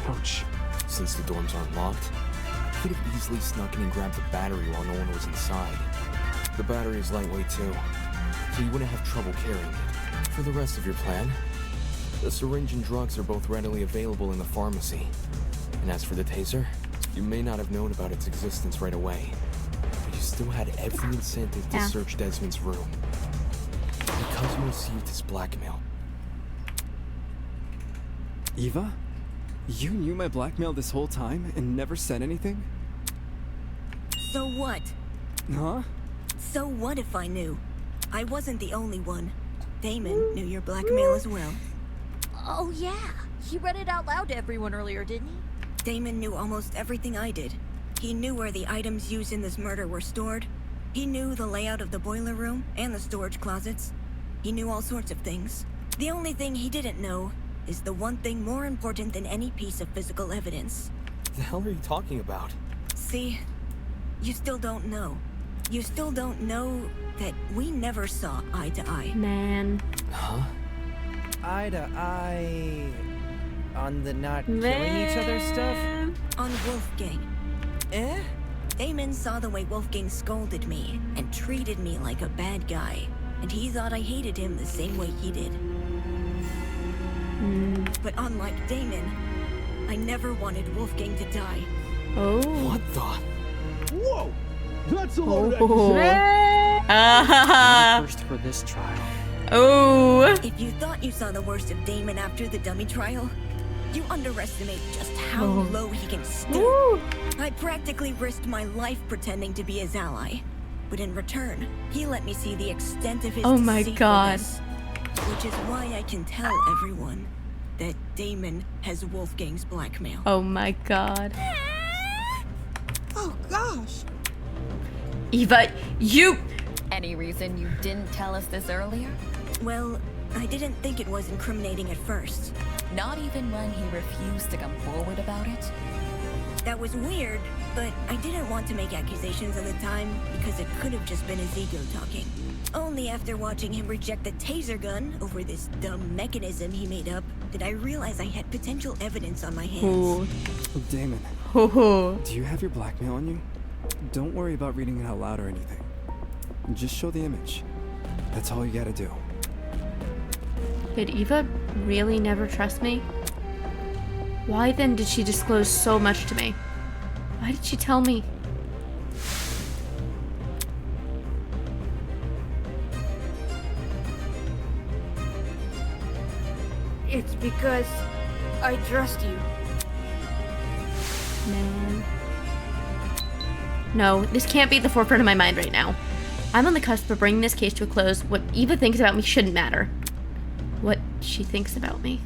Ouch. Since the dorms aren't locked, he could have easily snuck in and grabbed the battery while no one was inside. The battery is lightweight too, so you wouldn't have trouble carrying it. For the rest of your plan, the syringe and drugs are both readily available in the pharmacy. And as for the taser, you may not have known about its existence right away, but you still had every incentive to search Desmond's room. Because you received his blackmail. Eva? You knew my blackmail this whole time and never said anything? So what? Huh? So what if I knew? I wasn't the only one. Damon knew your blackmail as well. Oh yeah, he read it out loud to everyone earlier, didn't he? Damon knew almost everything I did. He knew where the items used in this murder were stored. He knew the layout of the boiler room and the storage closets. He knew all sorts of things. The only thing he didn't know is the one thing more important than any piece of physical evidence. What the hell are you talking about? See, you still don't know. You still don't know that we never saw eye to eye. Man. Huh? Eye to eye... on the not killing each other stuff? On Wolfgang. Damon saw the way Wolfgang scolded me and treated me like a bad guy, and he thought I hated him the same way he did. But unlike Damon, I never wanted Wolfgang to die. Oh. What the? Whoa! That's a load of First for this trial. Oh. If you thought you saw the worst of Damon after the dummy trial, you underestimate just how low he can stoop. I practically risked my life pretending to be his ally. But in return, he let me see the extent of his deceitfulness. Which is why I can tell everyone that Damon has Wolfgang's blackmail. Oh my god. Oh gosh. Eva, you... Any reason you didn't tell us this earlier? Well, I didn't think it was incriminating at first. Not even when he refused to come forward about it? That was weird, but I didn't want to make accusations at the time because it could have just been his ego talking. Only after watching him reject the taser gun over this dumb mechanism he made up did I realize I had potential evidence on my hands. Damon. Do you have your blackmail on you? Don't worry about reading it out loud or anything. Just show the image. That's all you gotta do. Did Eva really never trust me? Why then did she disclose so much to me? Why did she tell me? It's because I trust you. Man. No, this can't be at the forefront of my mind right now. I'm on the cusp of bringing this case to a close. What Eva thinks about me shouldn't matter. What she thinks about me.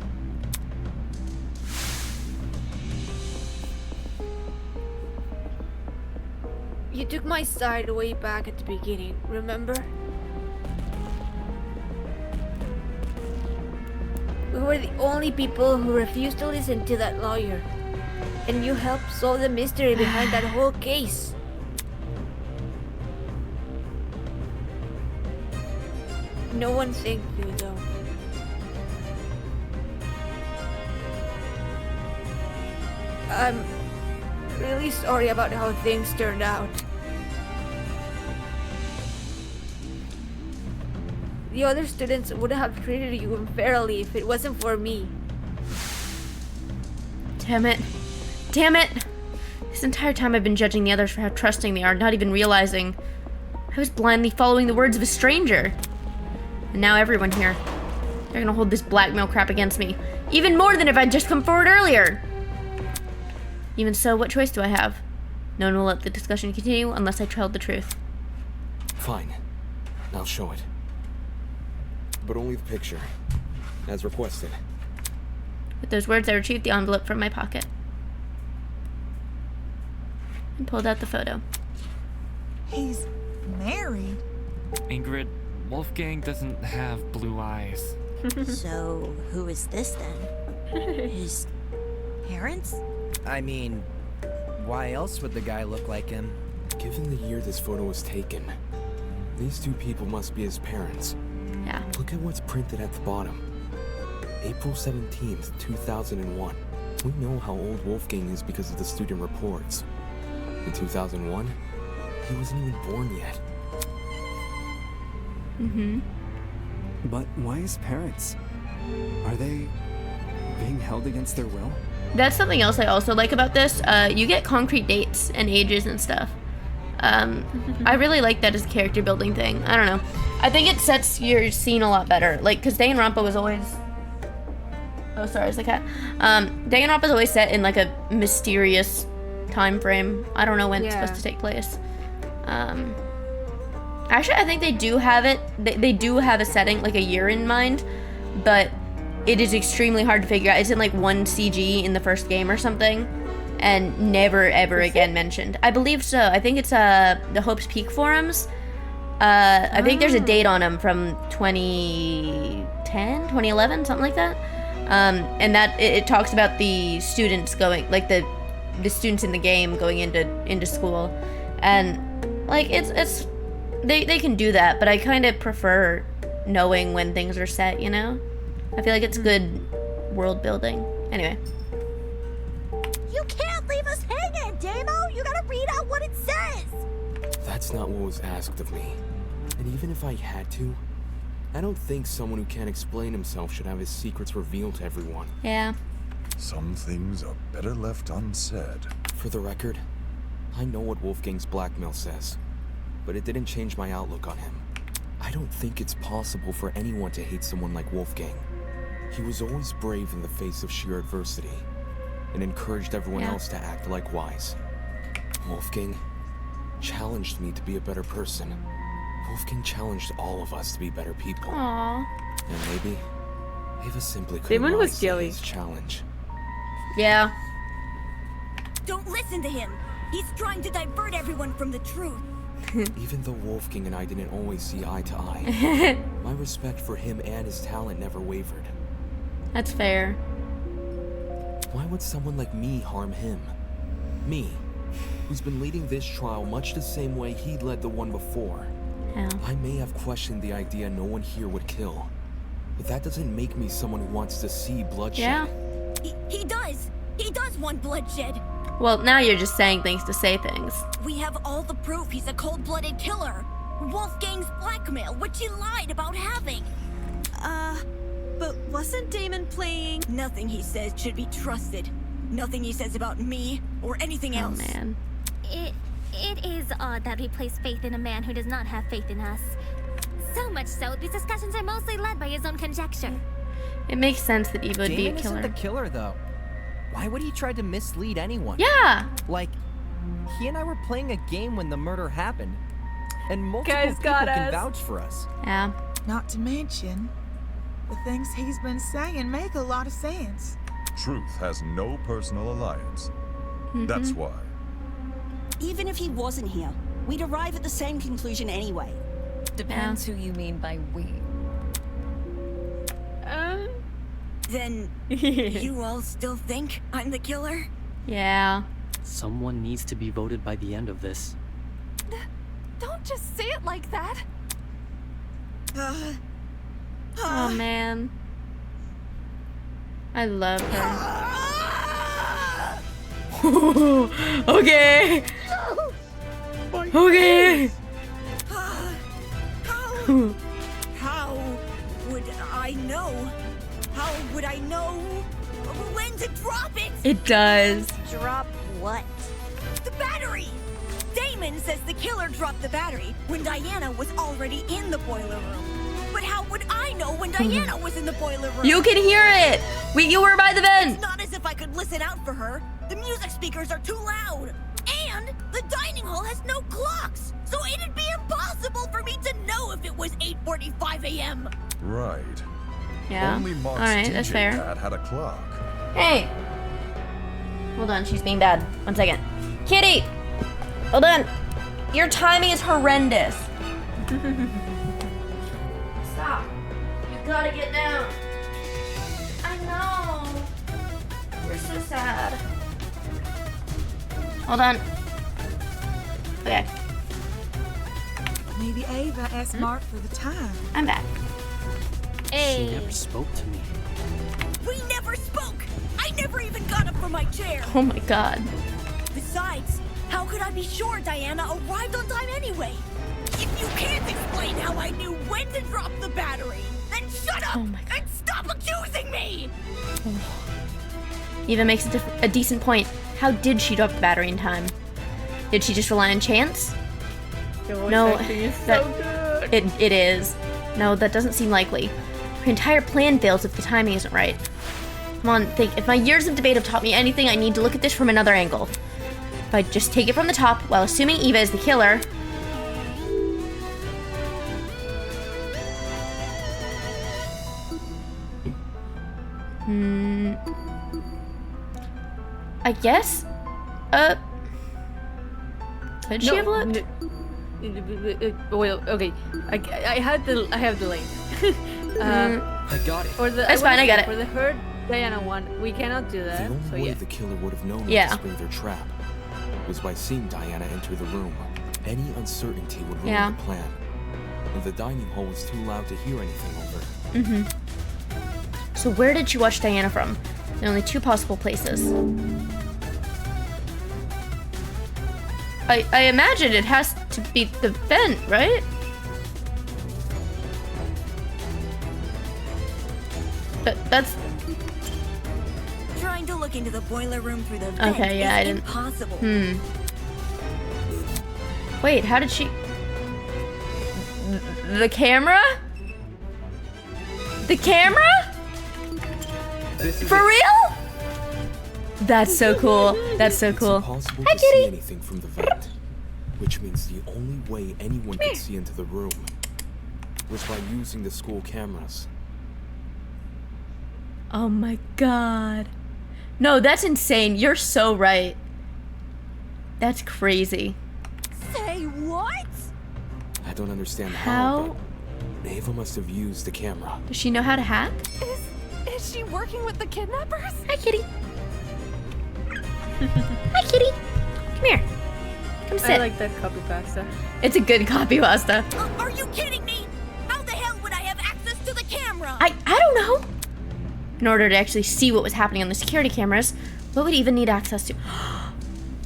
You took my side way back at the beginning, remember? We were the only people who refused to listen to that lawyer. And you helped solve the mystery behind that whole case. No one thanked you, though. I'm really sorry about how things turned out. The other students wouldn't have treated you unfairly if it wasn't for me. Damn it. Damn it! This entire time I've been judging the others for how trusting they are, not even realizing I was blindly following the words of a stranger. And now everyone here, they're gonna hold this blackmail crap against me. Even more than if I'd just come forward earlier. Even so, what choice do I have? No one will let the discussion continue unless I tell the truth. Fine. I'll show it. But only the picture. As requested. With those words, I retrieved the envelope from my pocket. And pulled out the photo. He's married? Ingrid, Wolfgang doesn't have blue eyes. So, who is this then? His parents? I mean, why else would the guy look like him? Given the year this photo was taken, these two people must be his parents. Yeah. Look at what's printed at the bottom. April 17th, 2001. We know how old Wolfgang is because of the student reports. In 2001, he wasn't even born yet. Mm-hmm. But why his parents? Are they being held against their will? That's something else I also like about this. You get concrete dates and ages and stuff. I really like that as a character building thing. I don't know. I think it sets your scene a lot better. Like, because Danganronpa was always... Oh, sorry, it's the cat. Danganronpa is always set in, like, a mysterious time frame. I don't know when it's supposed to take place. Actually, I think they do have it. They do have a setting, like a year in mind, but it is extremely hard to figure out. It's in, like, 1 CG in the first game or something, and never, ever again mentioned. I believe so. I think it's the Hope's Peak forums. I think there's a date on them from 2010, 2011, something like that. And that it talks about the students going, like the students in the game going into school, and like it's they can do that, but I kind of prefer knowing when things are set. You know, I feel like it's good world building. Anyway. You can't leave us hanging, Damo! You gotta read out what it says! That's not what was asked of me. And even if I had to, I don't think someone who can't explain himself should have his secrets revealed to everyone. Yeah. Some things are better left unsaid. For the record, I know what Wolfgang's blackmail says, but it didn't change my outlook on him. I don't think it's possible for anyone to hate someone like Wolfgang. He was always brave in the face of sheer adversity, and encouraged everyone else to act likewise. Wolfgang challenged me to be a better person. Wolfgang challenged all of us to be better people. Aww. And maybe Ava simply couldn't Damon was rise to jelly. his challenge. Yeah. Don't listen to him! He's trying to divert everyone from the truth. Even though Wolfgang and I didn't always see eye to eye, my respect for him and his talent never wavered. That's fair. Why would someone like me harm him? Me, who's been leading this trial much the same way he led the one before. Yeah. I may have questioned the idea no one here would kill, but that doesn't make me someone who wants to see bloodshed. Yeah. He does! He does want bloodshed! Well, now you're just saying things to say things. We have all the proof he's a cold-blooded killer. Wolfgang's blackmail, which he lied about having. But wasn't Damon playing? Nothing he says should be trusted. Nothing he says about me or anything else. Oh, man. It is odd that we place faith in a man who does not have faith in us. So much so, these discussions are mostly led by his own conjecture. It makes sense that Eva would be a Damon killer. isn't the killer, though. Why would he try to mislead anyone? Yeah! Like, he and I were playing a game when the murder happened, and multiple Guys people got can us. vouch for us. Yeah. Not to mention, the things he's been saying make a lot of sense. Truth has no personal alliance. That's why. Even if he wasn't here, we'd arrive at the same conclusion anyway. Depends who you mean by we. Then, you all still think I'm the killer? Yeah. Someone needs to be voted by the end of this. Don't just say it like that. Oh, man. I love her. Okay. Okay. How would I know? How would I know when to drop it? It does. Drop what? The battery! Damon says the killer dropped the battery when Diana was already in the boiler room. But how would I I know when Diana was in the boiler room. You can hear it! You were by the vent! It's not as if I could listen out for her. The music speakers are too loud. And the dining hall has no clocks. So it'd be impossible for me to know if it was 8:45 a.m. Right. Yeah. Only Mark's Alright, that's DJ fair. pad had a clock. Hey! Hold on, she's being bad. 1 second. Kitty! Hold on. Your timing is horrendous. Stop. You gotta get down. I know. You're so sad. Hold on. Okay. Maybe Ava asked Mark for the time. I'm back. She never spoke to me. We never spoke. I never even got up from my chair. Oh my god. Besides, how could I be sure Diana arrived on time anyway? If you can't explain how I knew when to drop the battery, then shut up and stop accusing me! Eva makes a decent point. How did she drop the battery in time? Did she just rely on chance? No, it is. No, that doesn't seem likely. Her entire plan fails if the timing isn't right. Come on, think. If my years of debate have taught me anything, I need to look at this from another angle. If I just take it from the top, while assuming Eva is the killer... I guess? Did she have looked? Well, okay. I have the link. I got it. For the, That's fine, I got it. For the Hurt Diana one, we cannot do that. The only So way yeah. the killer would have known Yeah. when to spring their trap was by seeing Diana enter the room. Any uncertainty would ruin Yeah. the plan. And the dining hall was too loud to hear anything over. Mm-hmm. So where did she watch Diana from? There are only two possible places. I imagine it has to be the vent, right? That's... Trying to look into the boiler room through the vent Okay, yeah, is I didn't... impossible. Wait, how did she... The camera? The camera? For real? That's so cool. That's so cool. It's impossible Hi, to see kitty. anything from the vent, which means the only way anyone could see into the room was by using the school cameras. Oh my god. No, that's insane. You're so right. That's crazy. Say what? I don't understand How? but Ava must have used the camera. Does she know how to hack? Is she working with the kidnappers? Hi, kitty. Hi, kitty. Come here. Come sit. I like that copy pasta. It's a good copy pasta. Are you kidding me? How the hell would I have access to the camera? I don't know. In order to actually see what was happening on the security cameras, what would Eva need access to?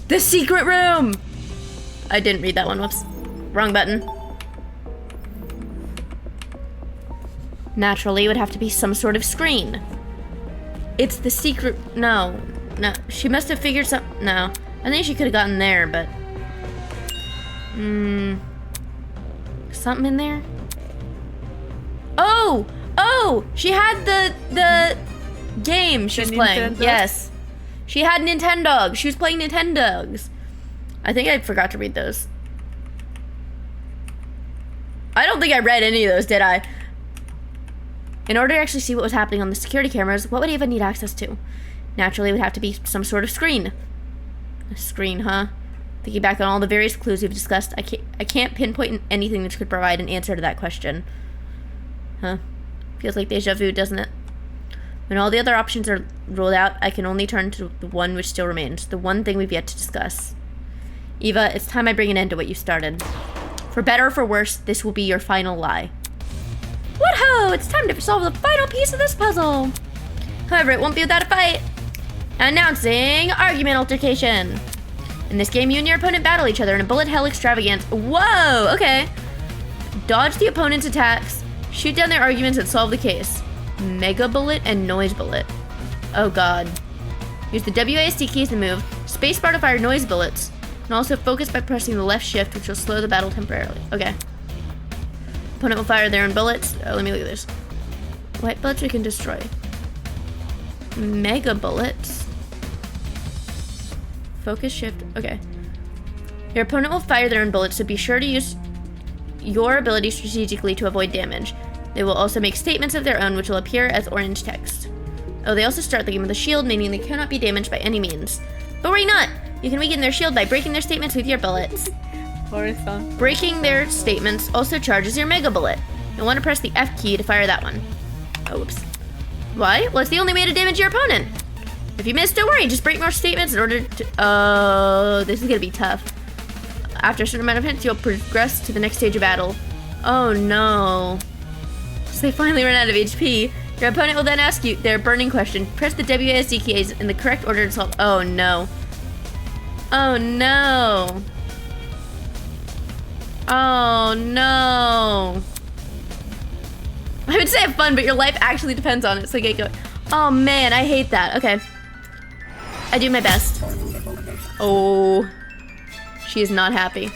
The secret room! I didn't read that one. Whoops. Wrong button. Naturally, it would have to be some sort of screen. It's the secret... No. No. She must have figured some... No. I think she could have gotten there, but... Something in there? Oh! Oh! She had the game she was playing. Nintendo? Yes. She had Nintendogs. She was playing Nintendogs. I think I forgot to read those. I don't think I read any of those, did I? In order to actually see what was happening on the security cameras, what would Ava need access to? Naturally, it would have to be some sort of screen. A screen, huh? Thinking back on all the various clues we've discussed, I can't pinpoint anything that could provide an answer to that question. Huh? Feels like deja vu, doesn't it? When all the other options are ruled out, I can only turn to the one which still remains, the one thing we've yet to discuss. Eva, it's time I bring an end to what you started. For better or for worse, this will be your final lie. What-ho! It's time to solve the final piece of this puzzle! However, it won't be without a fight. Announcing Argument Altercation. In this game, you and your opponent battle each other in a bullet hell extravaganza. Whoa! Okay. Dodge the opponent's attacks, shoot down their arguments, and solve the case. Mega Bullet and Noise Bullet. Oh god. Use the WASD keys to move, spacebar to fire noise bullets, and also focus by pressing the left shift, which will slow the battle temporarily. Okay. Opponent will fire their own bullets. Let me look at this. White bullets we can destroy. Mega bullets. Focus shift. Okay. Your opponent will fire their own bullets, so be sure to use your ability strategically to avoid damage. They will also make statements of their own, which will appear as orange text. Oh, they also start the game with a shield, meaning they cannot be damaged by any means. But worry not! You can weaken their shield by breaking their statements with your bullets. Breaking their statements also charges your mega bullet. You'll want to press the F key to fire that one. Oh, whoops. Why? Well, it's the only way to damage your opponent. If you miss, don't worry. Just break more statements in order to... Oh, this is going to be tough. After a certain amount of hits, you'll progress to the next stage of battle. Oh, no. So they finally run out of HP. Your opponent will then ask you their burning question. Press the WASD keys in the correct order to solve... Oh, no. Oh, no. Oh, no. I would say have fun, but your life actually depends on it. So get going. Oh, man, I hate that. Okay. I do my best. Oh. She is not happy.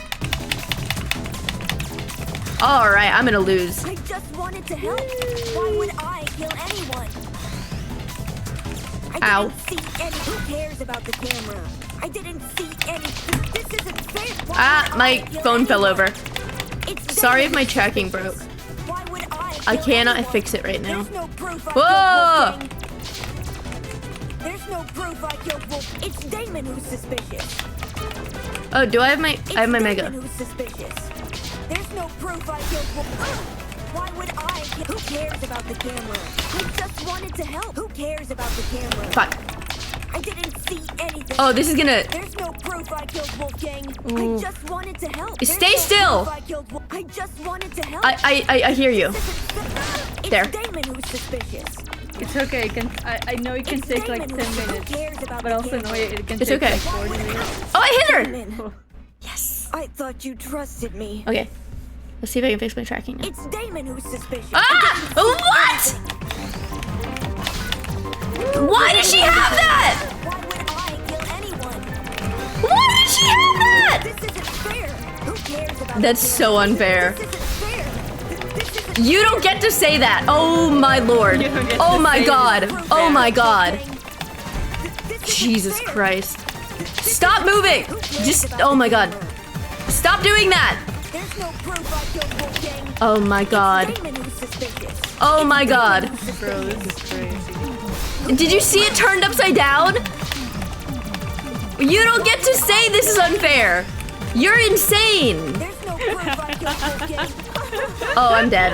All right, I'm gonna lose. I just wanted to help. Why would I kill anyone? I Ow. didn't see any. Who cares about the camera? I didn't see any. This isn't fair. Why Ah, would my I kill phone fell anyone? over. Sorry if my tracking broke. Why would I cannot fix it right now. There's no proof I Whoa! killed Wolfgang. There's no proof I killed Wolf. It's Damon who's suspicious. Oh, do I have my... I have my mega. Damon who's suspicious. There's no proof I killed Wolf. Why would I kill... Who cares about the camera? I just wanted to help. Who cares about the camera? Fuck. I didn't see anything. Oh, this is gonna... There's no proof I killed Wolfgang. Ooh. I just wanted to help. Stay There's no still. proof I killed Wolf. I just wanted to help. I hear you. It's There. Damon who's suspicious. It's okay. I know it can take like 10 minutes, but also know it can It's take okay. like 40 minutes. Oh, I hit her! Damon. Yes. I thought you trusted me. Okay. Let's see if I can fix my tracking now. It's Damon who's suspicious. Ah! What? Why did she have that? Why would I kill anyone? Why did she have that? This isn't fair. Who cares about That's the so unfair. This isn't fair. This isn't You don't get to say that. Oh my lord. Oh my god. Oh my god. Jesus Christ. Stop moving. Just, oh my god. Stop doing that. There's no proof I killed Wolfgang. Oh my god. Damon who's suspicious. Oh my god. Bro, this is crazy. Did you see it turned upside down? You don't get to say this is unfair. You're insane. There's no proof I killed Wolfgang. Oh, I'm dead.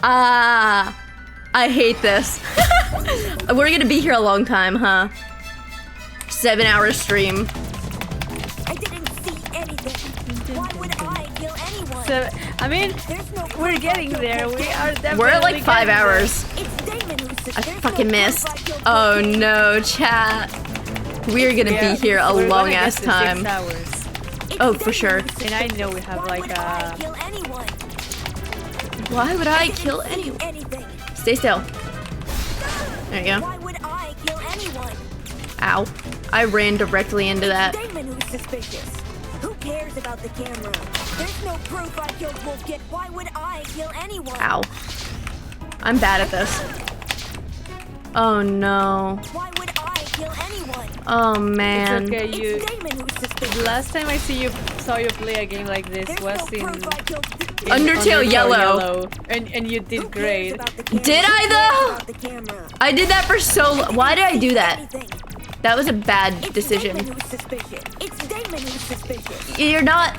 Ah, I hate this. We're gonna be here a long time, huh? 7-hour stream. I didn't see anything. Why would I kill anyone? So, I mean, There's no proof we're I getting killed there. We are definitely We're at like 5 getting there. hours. It's Damon who's suspicious. I fucking missed. Oh no, chat. We're gonna Yeah, be here a we're gonna long get ass to 6 time. hours. Oh, for sure. And I know we have like Kill anyone. Why would I kill anyone? Anything. Stay still. There you go. Why would I kill anyone? Ow. I ran directly into that. Damon who's suspicious. Who cares about the camera? There's no proof I killed Wolfgang. Why would I kill anyone? Ow. I'm bad at this. Oh no. Why would I kill anyone? Oh man. It's okay, you. It's Damon who's suspicious. The last time I saw you play a game like this was in Undertale Yellow. And you did great. Did I though? I did that for so long. Why did I do that? That was a bad decision. It's Damon who's suspicious. You're not...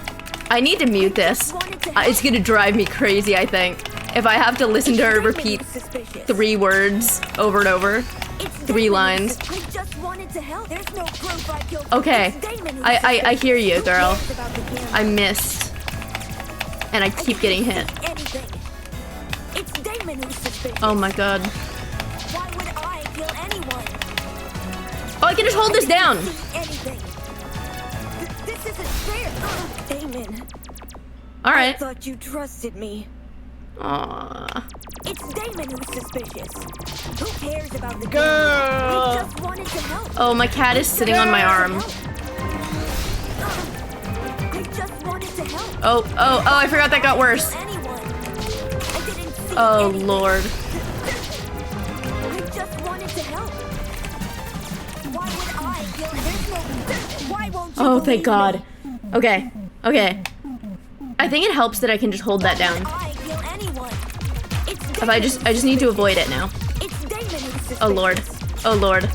I need to mute this. It's gonna drive me crazy, I think. If I have to listen to her repeat 3 words over and over. 3 lines. I just wanted to help. There's no proof I killed. Okay. It's Damon who's I hear you, Who girl. cares about the camera? I missed. And I keep getting hit. Anything. It's Damon who's suspicious. Oh my god. Why would I kill anyone? Oh, I can just hold this down. Anything. This isn't fair. Damon. I Alright. thought you trusted me. Aww. It's Damon who's suspicious. Who cares about the Girl. camera? I just wanted to help. Oh, my cat is sitting on my arm. I just wanted to help. Oh, I forgot that got worse. Anyone. I didn't see Oh, anything. Lord. Oh, thank God. Okay. Okay. I think it helps that I can just hold that down. If I just need to avoid it now. Oh Lord. Oh Lord.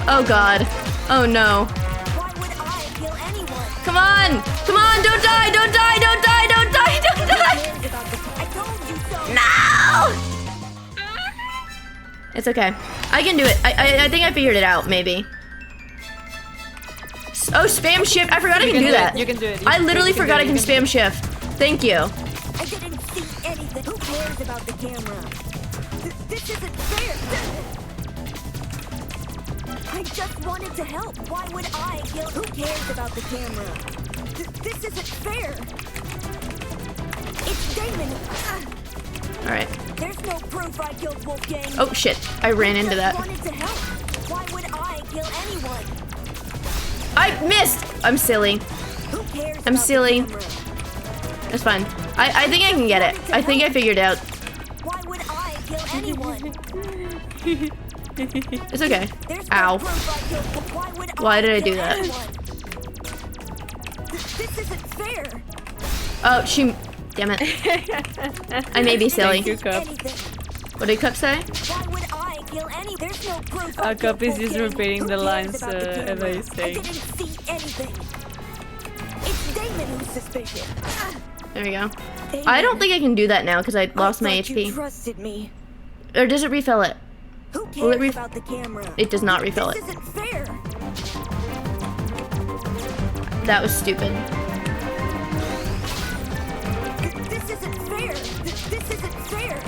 Oh God. Oh no. Come on! Come on! Don't die! Don't die! Don't die! Don't die! Don't die! No! It's okay. I can do it. I think I figured it out, maybe. Oh, spam shift. I forgot I can do that. You can do it. I literally forgot I can spam shift. Thank you. I didn't see anything. Who cares about the camera? This isn't fair. I just wanted to help. Why would I kill? Who cares about the camera? This isn't fair. It's Damon. Alright. There's no proof I killed Wolfgang. Oh shit. I ran into that. I wanted to help. Why would I kill anyone? I missed! I'm silly. I'm silly. That's fine. I think I can get it. I think I figured it out. Why would I kill anyone? It's okay. Ow. Why did I do that? This isn't fair. Oh, she... Damn it. I may be silly. Thank you, Cup. What did Cup say? Why would I kill any? There's no proof. Cup is just repeating the lines Eva is saying. I didn't see anything. It's Damon who's suspicious. There we go. I don't think I can do that now because I lost my HP. You trusted me. Or does it refill it? Who Will it cares about the camera? It does not refill it. This isn't fair. That was stupid. This isn't fair. This isn't fair.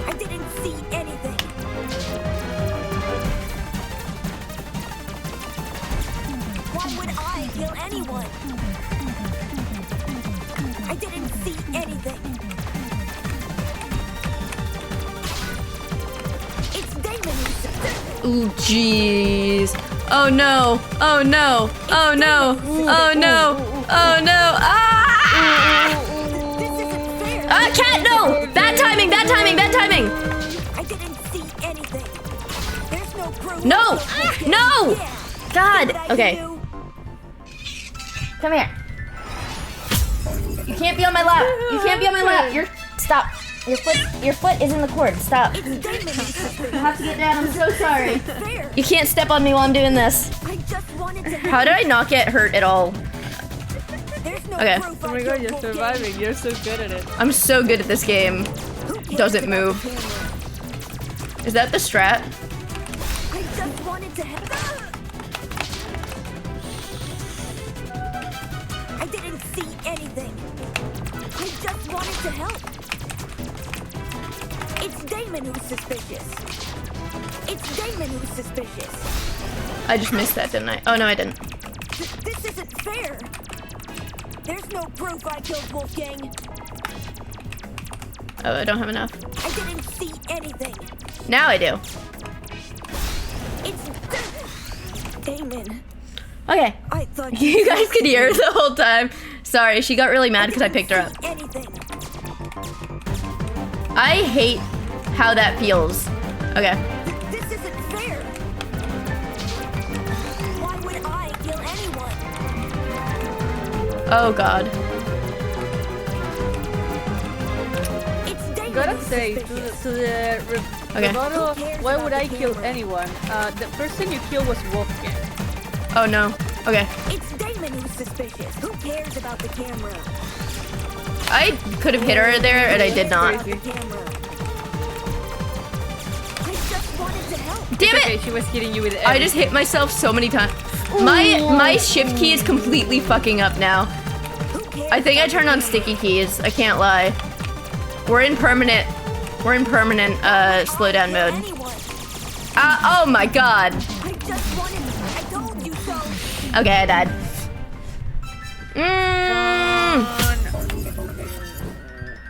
I didn't see anything. Why would I kill anyone? I didn't see anything. It's Damon who's... Ooh, jeez. Oh no. Oh no. Oh no. Oh no. Oh no. Ah! Ah, cat, no! Bad timing, bad timing, bad timing! I didn't see anything. There's no proof. No! No! God! Okay. Come here. You can't be on my lap. You can't be on my lap. You're... Stop. Your foot is in the cord. Stop. You have to get down. I'm so sorry. You can't step on me while I'm doing this. How did I not get hurt at all? Okay. Oh my God, you're surviving. You're so good at it. I'm so good at this game. Doesn't move. Is that the strat? I just wanted to help. I didn't see anything. I just wanted to help. It's Damon who's suspicious. It's Damon who's suspicious. I just missed that, didn't I? Oh, no, I didn't. This isn't fair. There's no proof I killed Wolfgang. Oh, I don't have enough. I didn't see anything. Now I do. It's Damon. Okay. I thought You guys could hear her the whole time. Sorry, she got really mad because I picked her up. anything. I hate how that feels. Okay. This isn't fair. Why would I kill anyone? Oh, God. Gotta say, to the rebuttal of why would I kill anyone? The person you killed was Wolfgang. Oh, no. Okay. It's Damon who's suspicious. Who cares about the camera? I could have hit her there, and I did not. I just wanted to help. Damn it! Okay, she was hitting you with I just hit myself so many times. My shift key is completely fucking up now. I think I turned on sticky keys. I can't lie. We're in permanent slowdown mode. Oh my God. I just wanted. I told you so. Okay, I died.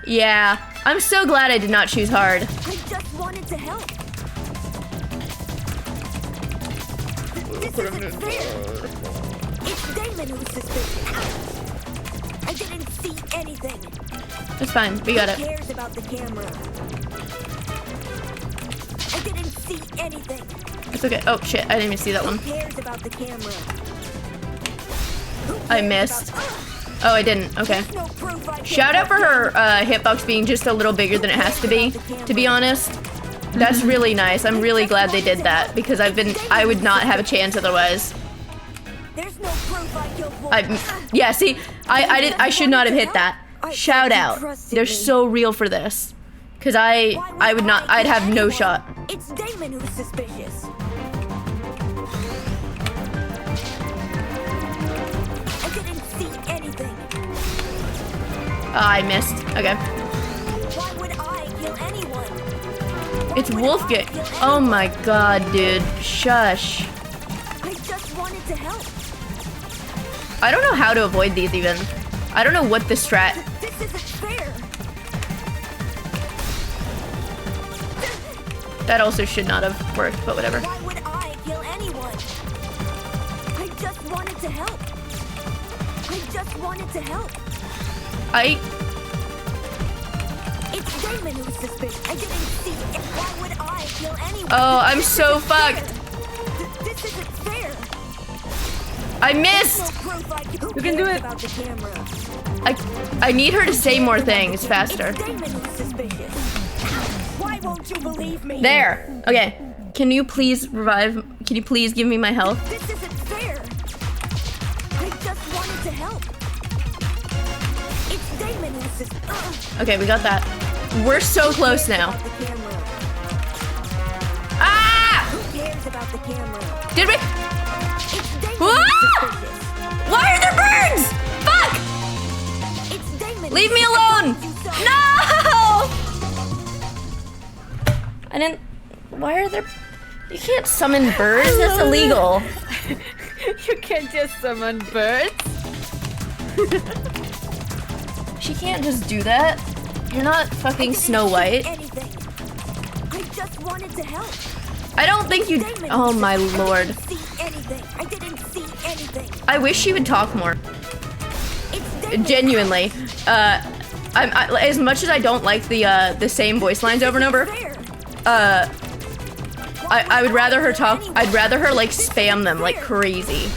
Yeah, I'm so glad I did not choose hard. I just wanted to help. This isn't fair. It's Damon who's suspicious. I didn't see anything. It's fine. We got Who it. cares about the camera? didn't see anything. It's okay. Oh shit, I didn't even see that one. Who cares about the camera? I missed. Oh, I didn't. Okay. Shout out for her hitbox being just a little bigger than it has to be honest. That's really nice. I'm really glad they did that because I would not have a chance otherwise. There's no proof I killed Wolf. Yeah, see, I should not have hit that. Shout out. They're so real for this. Cause I'd have no shot. It's Damon who's suspicious. I didn't see anything. Oh, I missed. Okay. Why would I kill anyone? It's Wolfgang. Oh my god, dude. Shush. I just wanted to help. I don't know how to avoid these even. I don't know what the strat. This isn't fair. That also should not have worked, but whatever. Why would I kill anyone? I just wanted to help. I just wanted to help. It's Damon who's suspicious. I didn't see it. Why would I kill anyone? Oh, I'm so fucked. This isn't fair. I missed. You can do it. About the camera. I need her to say more things faster. It's Damon who's suspicious. Why won't you believe me? There. Okay. Can you please revive? Can you please give me my health? This isn't fair. I just wanted to help. It's Damon who's suspicious. Okay, we got that. We're so close now. Ah! Who cares about the camera? Did we? It's Damon Ah! suspicious. Why are there birds? Fuck! It's Damon. Leave me alone! No! I didn't. Why are there? You can't summon birds. That's illegal. You can't just summon birds. She can't just do that. You're not fucking Snow White. I just wanted to help. I don't think you. Oh my lord. See anything. I didn't see anything. I wish she would talk more. Genuinely. As much as I don't like the same voice lines over and over, I would rather her talk. I'd rather her like spam them like crazy.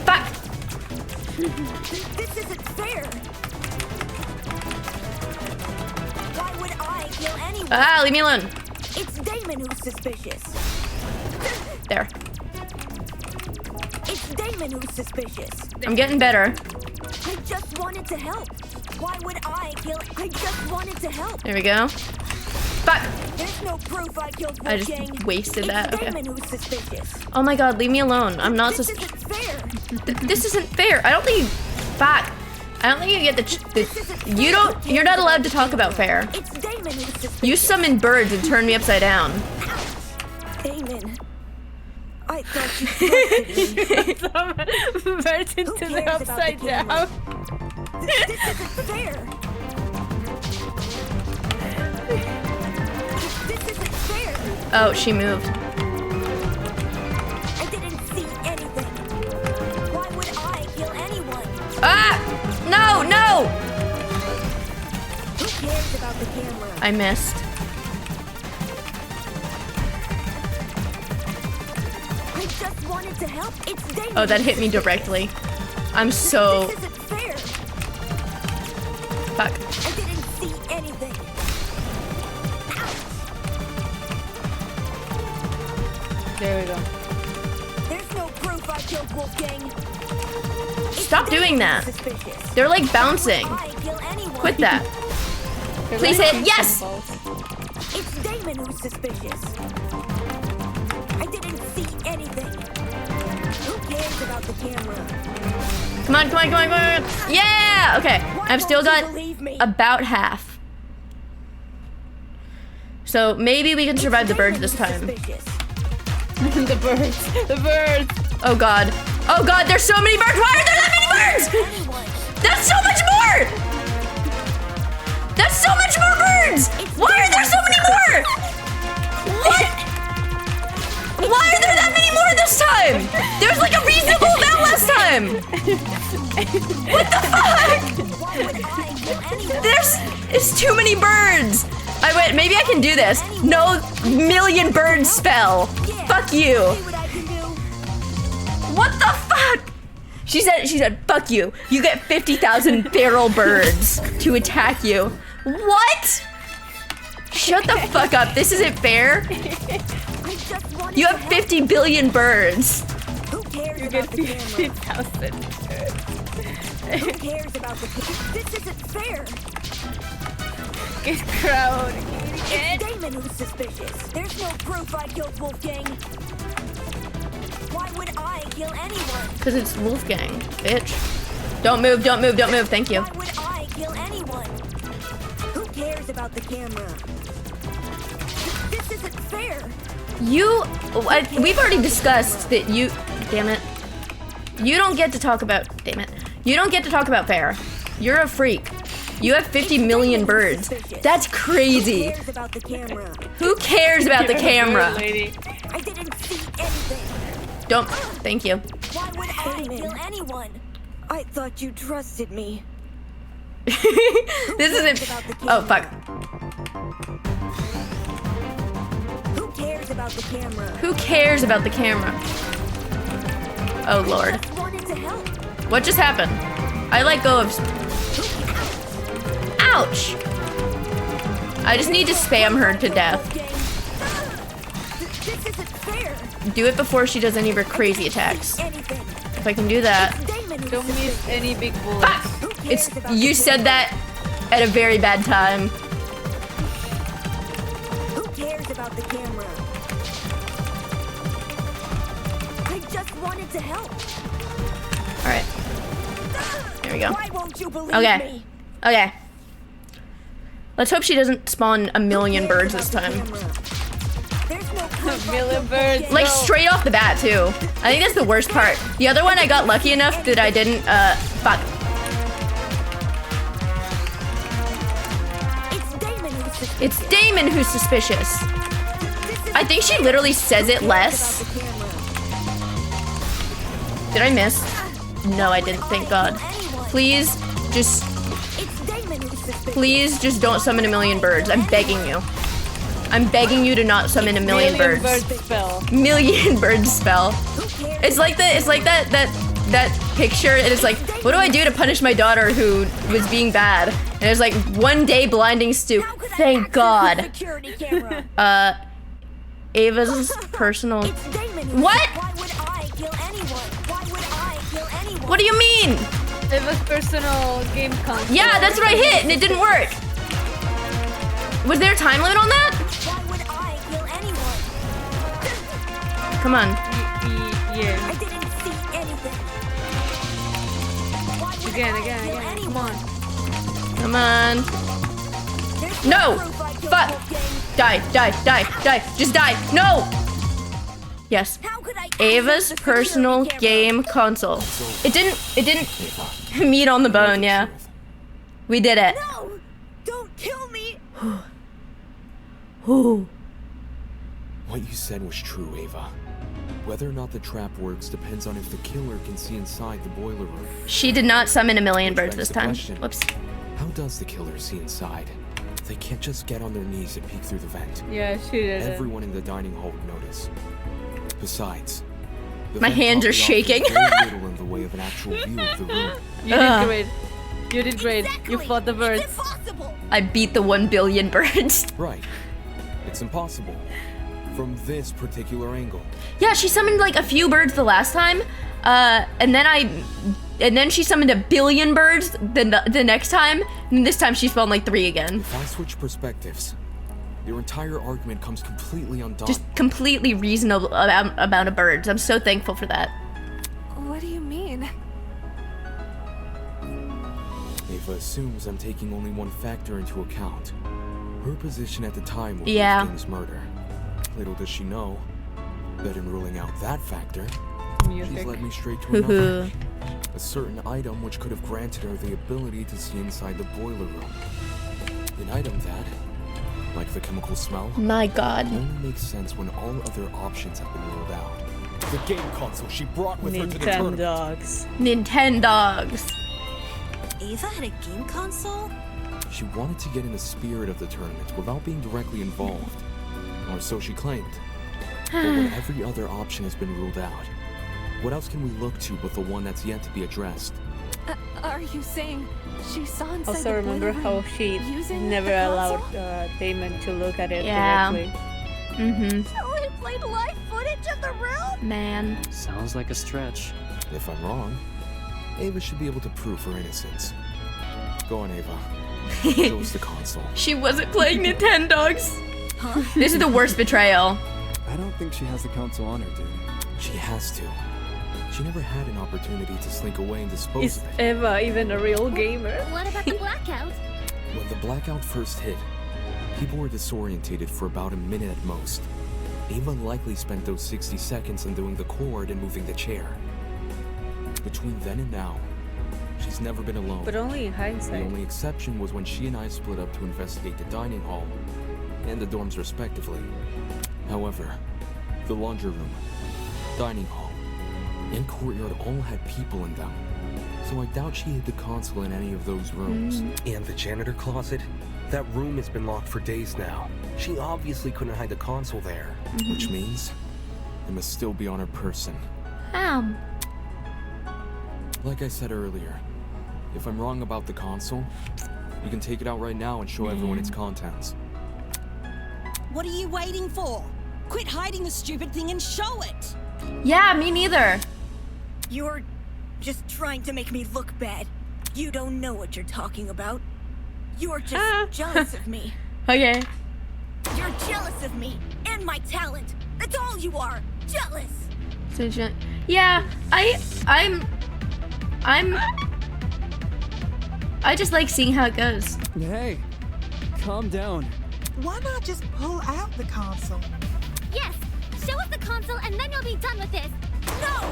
Fuck. This isn't fair. Why would I kill anyone? Ah, leave me alone. It's Damon who's suspicious. There. It's Damon who's suspicious. I'm getting better. I just wanted to help. Why would I kill? I just wanted to help. There we go. Fuck. There's no proof I killed I Wolfgang. just wasted that. It's Okay. Damon who's suspicious. Oh my god, leave me alone. I'm not This isn't fair. This isn't fair. I don't think you. Fuck. I don't think you get the. You don't. You're not allowed to talk about fair. It's Damon who's suspicious. You summoned birds and turned me upside down. Damon. I thought you trusted me. Birds into the upside down. This isn't fair. This isn't fair. Oh, she moved. I didn't see anything. Why would I kill anyone? Ah! No, no! Who cares about the camera? I missed. I just wanted to help. It's Damon. Oh, that hit me directly. I'm so. This isn't fair. Fuck. I didn't see anything. There we go. There's no proof I killed Wolfgang. Stop doing that. They're like bouncing. Quit that. Please hit. Yes! It's Damon who's suspicious. I didn't see anything. Who cares about the camera? Come on, come on, come on, come on. Yeah! Okay. I've still got about half. So maybe we can survive the birds this time. The birds. The birds. Oh god. Oh god, there's so many birds. Why are there that many birds? That's so much more! That's so much more birds! Why are there so many more? What? Why are there that many more this time? There's like a reasonable amount last time. What the fuck? It's too many birds. I went, maybe I can do this. No million bird spell. Fuck you. What the fuck? She said, fuck you. You get 50,000 feral birds to attack you. What? Shut the fuck up. This isn't fair. You have 50 billion birds. Who cares You about get the camera? 50,000. Who cares about the camera? This isn't fair. Get crowd. It's Damon who's suspicious. There's no proof I killed Wolfgang. Why would I kill anyone? Because it's Wolfgang, bitch. Don't move, don't move, don't move. Thank you. Why would I kill anyone? Who cares about the camera? This isn't fair. We've already discussed that you, damn it. You don't get to talk about, damn it. You don't get to talk about fair. You're a freak. You have 50 million birds. That's crazy. Who cares about the camera? Who cares about the camera? Lady. I didn't see anything. Don't, thank you. Why would I kill anyone? I thought you trusted me. This isn't, oh fuck. Who cares about the camera? Who cares about the camera? Oh lord. I wanted to help. What just happened? I let go of... Ouch! I just need to spam her to death. This isn't fair. Do it before she does any of her crazy attacks. If I can do that. Don't miss any big bullets. It's, you said that at a very bad time. Who cares about the camera? I just wanted to help. Alright. There we go. Why won't you believe Okay. me? Okay. Let's hope she doesn't spawn a million birds this time. A million birds. Like no. straight off the bat too. I think that's the worst part. The other one I got lucky enough that I didn't, fuck. It's Damon who's suspicious. I think she literally says it less. Did I miss? No, I didn't, thank God. Please, just don't summon a million birds. I'm begging you. I'm begging you to not summon a million birds. Million bird spell. It's like that picture. It is like, what do I do to punish my daughter who was being bad? And it's like one day blinding stew. Thank God. Ava's personal. What? What do you mean? Ava's personal game console. Yeah, that's what I hit, and it didn't work. Was there a time limit on that? Come on. Yeah. I didn't see anything. Again. Come on. Come on. No! Fuck! Die. Just die. No! Yes. Ava's personal game console. It didn't meet on the bone, yeah. We did it. No! Don't kill me! Ooh. What you said was true, Ava. Whether or not the trap works depends on if the killer can see inside the boiler room. She did not summon a million birds this time. Question. Whoops. How does the killer see inside? They can't just get on their knees and peek through the vent. Yeah, she did. Everyone in the dining hall would notice. Besides, the My vent hands are probably offers shaking. very little in the way of an actual view of the room. You did great. You did great. You fought the birds. I beat the 1 billion birds. Right. It's impossible. From this particular angle. Yeah, she summoned like a few birds the last time, and then she summoned a billion birds the next time, and this time she spawned like 3 again. If I switch perspectives, your entire argument comes completely undone. Just completely reasonable amount of birds. I'm so thankful for that. What do you mean? Ava assumes I'm taking only one factor into account. Her position at the time of Yeah. Wolfgang's murder. Little does she know that in ruling out that factor, she's led me straight to another. A certain item which could have granted her the ability to see inside the boiler room. An item that, like the chemical smell, My God. only makes sense when all other options have been ruled out. The game console she brought with her to the tournament. Nintendogs. Ava had a game console? She wanted to get in the spirit of the tournament without being directly involved. Or so she claimed. But when every other option has been ruled out, what else can we look to but the one that's yet to be addressed? Are you saying she saw inside Also the remember boiler how room she using never the allowed console? Damon to look at it Yeah. directly. So it played live footage of the room? Man. Sounds like a stretch. If I'm wrong, Ava should be able to prove her innocence. Go on, Ava. Show us the console. She wasn't playing Nintendogs. This is the worst betrayal. I don't think she has the console on her, dude. She has to. She never had an opportunity to slink away and dispose Is of it. Eva even a real gamer? What about the blackout? When the blackout first hit, people were disorientated for about a minute at most. Ava likely spent those 60 seconds undoing the cord and moving the chair. Between then and now, she's never been alone. But only in The hindsight. only exception was when she and I split up to investigate the dining hall and the dorms respectively. However, the laundry room, dining hall, and courtyard all had people in them. So I doubt she hid the console in any of those rooms. And the janitor closet? That room has been locked for days now. She obviously couldn't hide the console there. Which means it must still be on her person. Like I said earlier, if I'm wrong about the console, you can take it out right now and show everyone its contents. What are you waiting for? Quit hiding the stupid thing and show it! Yeah, me neither. You're just trying to make me look bad. You don't know what you're talking about. You're just jealous of me. Okay. You're jealous of me and my talent. That's all you are. Jealous. So yeah, I just like seeing how it goes. Hey, calm down. Why not just pull out the console? Yes! Show us the console and then you'll be done with this! No!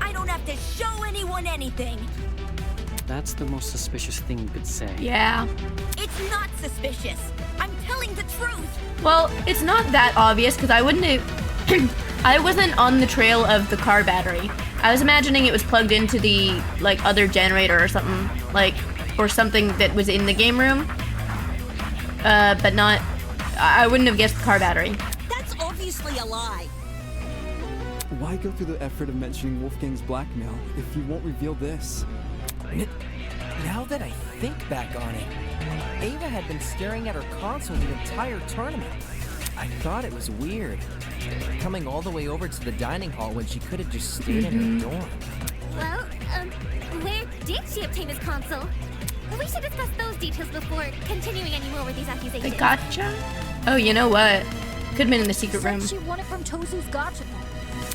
I don't have to show anyone anything. That's the most suspicious thing you could say. Yeah. It's not suspicious. I'm telling the truth. Well, it's not that obvious because I wouldn't have... I wasn't on the trail of the car battery. I was imagining it was plugged into the, like, other generator or something. Like, or something that was in the game room. But not... I wouldn't have guessed the car battery. That's obviously a lie. Why go through the effort of mentioning Wolfgang's blackmail if you won't reveal this? Now that I think back on it, Ava had been staring at her console the entire tournament. I thought it was weird, coming all the way over to the dining hall when she could have just stayed in her dorm. Well, where did she obtain his console? We should discuss those details before continuing any more with these accusations. The gotcha? Oh, you know what? Could have been in the secret room. She won it from Tozu's gotcha.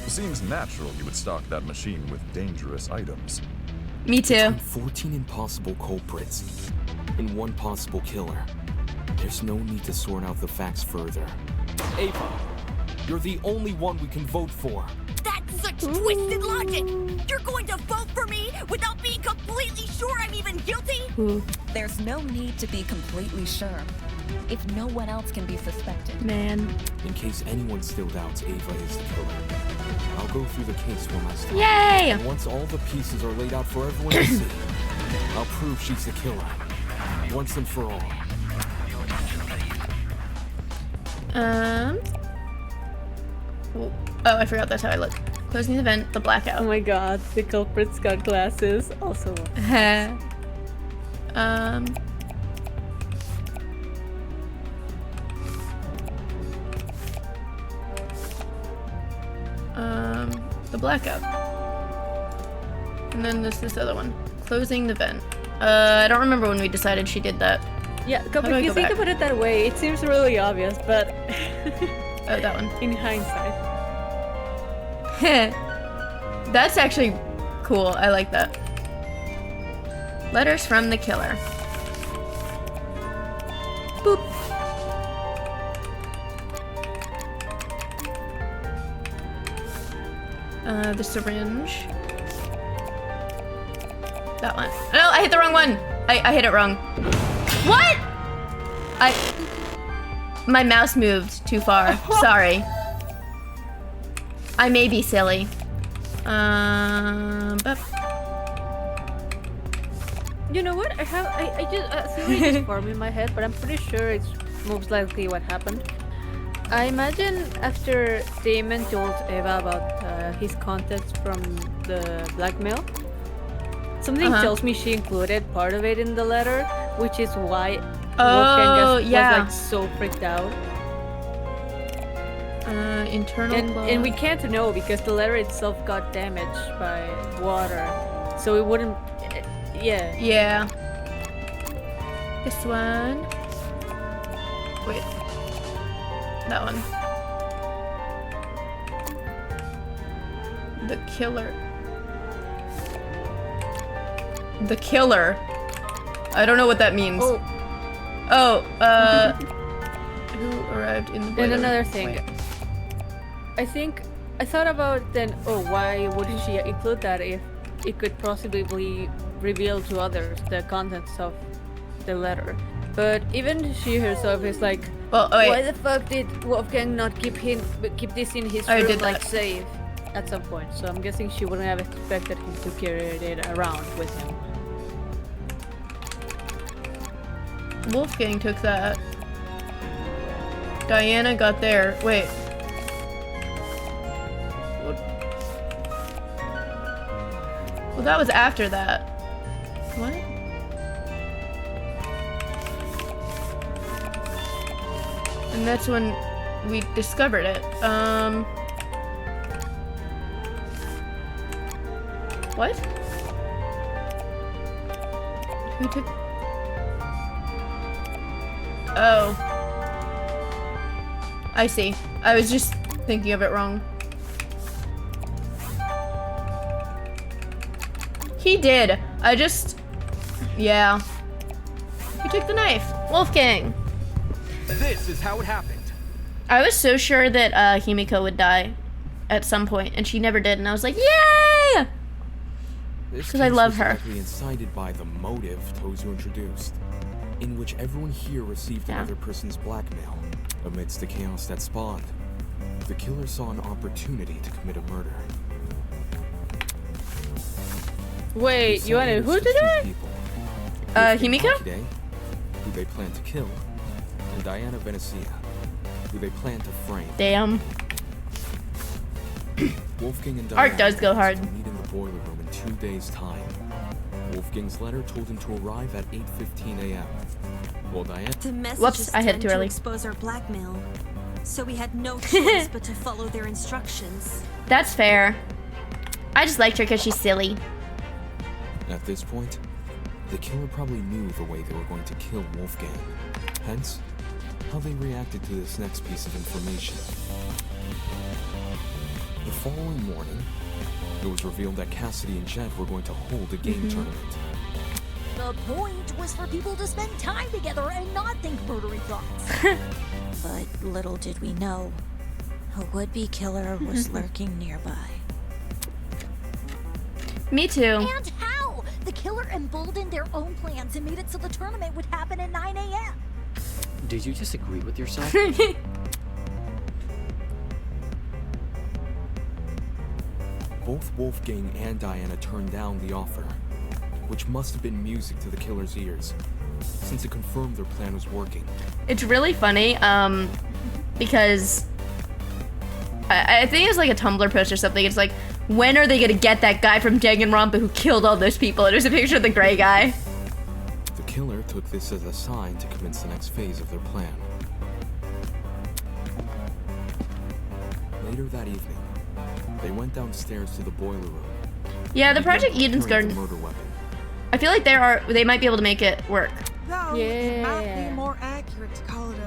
Seems natural you would stock that machine with dangerous items. Me too. Between 14 impossible culprits and one possible killer, there's no need to sort out the facts further. Ava, you're the only one we can vote for. That's such twisted logic. You're going to vote for me without being completely sure I'm even guilty? There's no need to be completely sure. If no one else can be suspected. Man. In case anyone still doubts Ava is the killer, I'll go through the case one last time. Yay! And once all the pieces are laid out for everyone to see, I'll prove she's the killer. Once and for all. Oh, I forgot that's how I look. Closing the vent, the blackout. Oh my god, the culprit's got glasses. Also. The blackout. And then this other one. Closing the vent. I don't remember when we decided she did that. Yeah, How do I if you go think back? about it that way, it seems really obvious, but Oh, that one. in hindsight. That's actually cool. I like that. Letters from the killer. Boop. The syringe. That one. No, I hit the wrong one. I hit it wrong. What? My mouse moved too far. Sorry. I may be silly. But You know what? I just a theory just formed in my head, but I'm pretty sure it's most likely what happened. I imagine after Damon told Eva about his contacts from the blackmail, something tells me she included part of it in the letter, which is why Wolfgang was like so freaked out. Internal and we can't know because the letter itself got damaged by water, so it wouldn't. Yeah. This one. Wait. That one. The killer. The killer. I don't know what that means. Who arrived in the boiler? And another thing. Wait. I thought about then, why wouldn't she include that if it could possibly reveal to others the contents of the letter? But even she herself is like, why the fuck did Wolfgang not keep this in his room like safe at some point? So I'm guessing she wouldn't have expected him to carry it around with him. Wolfgang took that. Diana got there. Wait. Well, that was after that. What? And that's when we discovered it. What? Who took... Oh. I see. I was just thinking of it wrong. He did. I just... Yeah. Who took the knife? Wolfgang. This is how it happened. I was so sure that Himiko would die at some point, and she never did, and I was like, yay! Because I love her. Likely incited by the motive Tozu introduced, in which everyone here received another person's blackmail. Amidst the chaos that spawned, the killer saw an opportunity to commit a murder. Wait, you wanna who did it? Himiko? Akide, who they plan to kill, and Diana Venezia, who they plan to frame. Damn. Wolfgang and Diana Art does go hard. meet in the boiler room in 2 days' time. Wolfgang's letter told him to arrive at 8:15 a.m. While Diana... The messages Whoops, I hit tend too to early. expose our blackmail, so we had no choice but to follow their instructions. That's fair. I just liked her because she's silly. At this point, the killer probably knew the way they were going to kill Wolfgang. Hence, how they reacted to this next piece of information. The following morning, it was revealed that Cassidy and Jet were going to hold a game tournament. The point was for people to spend time together and not think murdery thoughts. But little did we know, a would-be killer was lurking nearby. Me too. And how? The killer emboldened their own plans and made it so the tournament would happen at 9 a.m. Did you just agree with yourself? Both Wolfgang and Diana turned down the offer, which must have been music to the killer's ears, since it confirmed their plan was working. It's really funny, because I think it's like a Tumblr post or something. It's like, when are they gonna get that guy from Danganronpa who killed all those people? And there's a picture of the gray guy. The killer took this as a sign to commence the next phase of their plan. Later that evening, they went downstairs to the boiler room. Yeah, the Project Eden's Carrying the Garden. murder weapon. I feel like they might be able to make it work. Though it might be more accurate to call it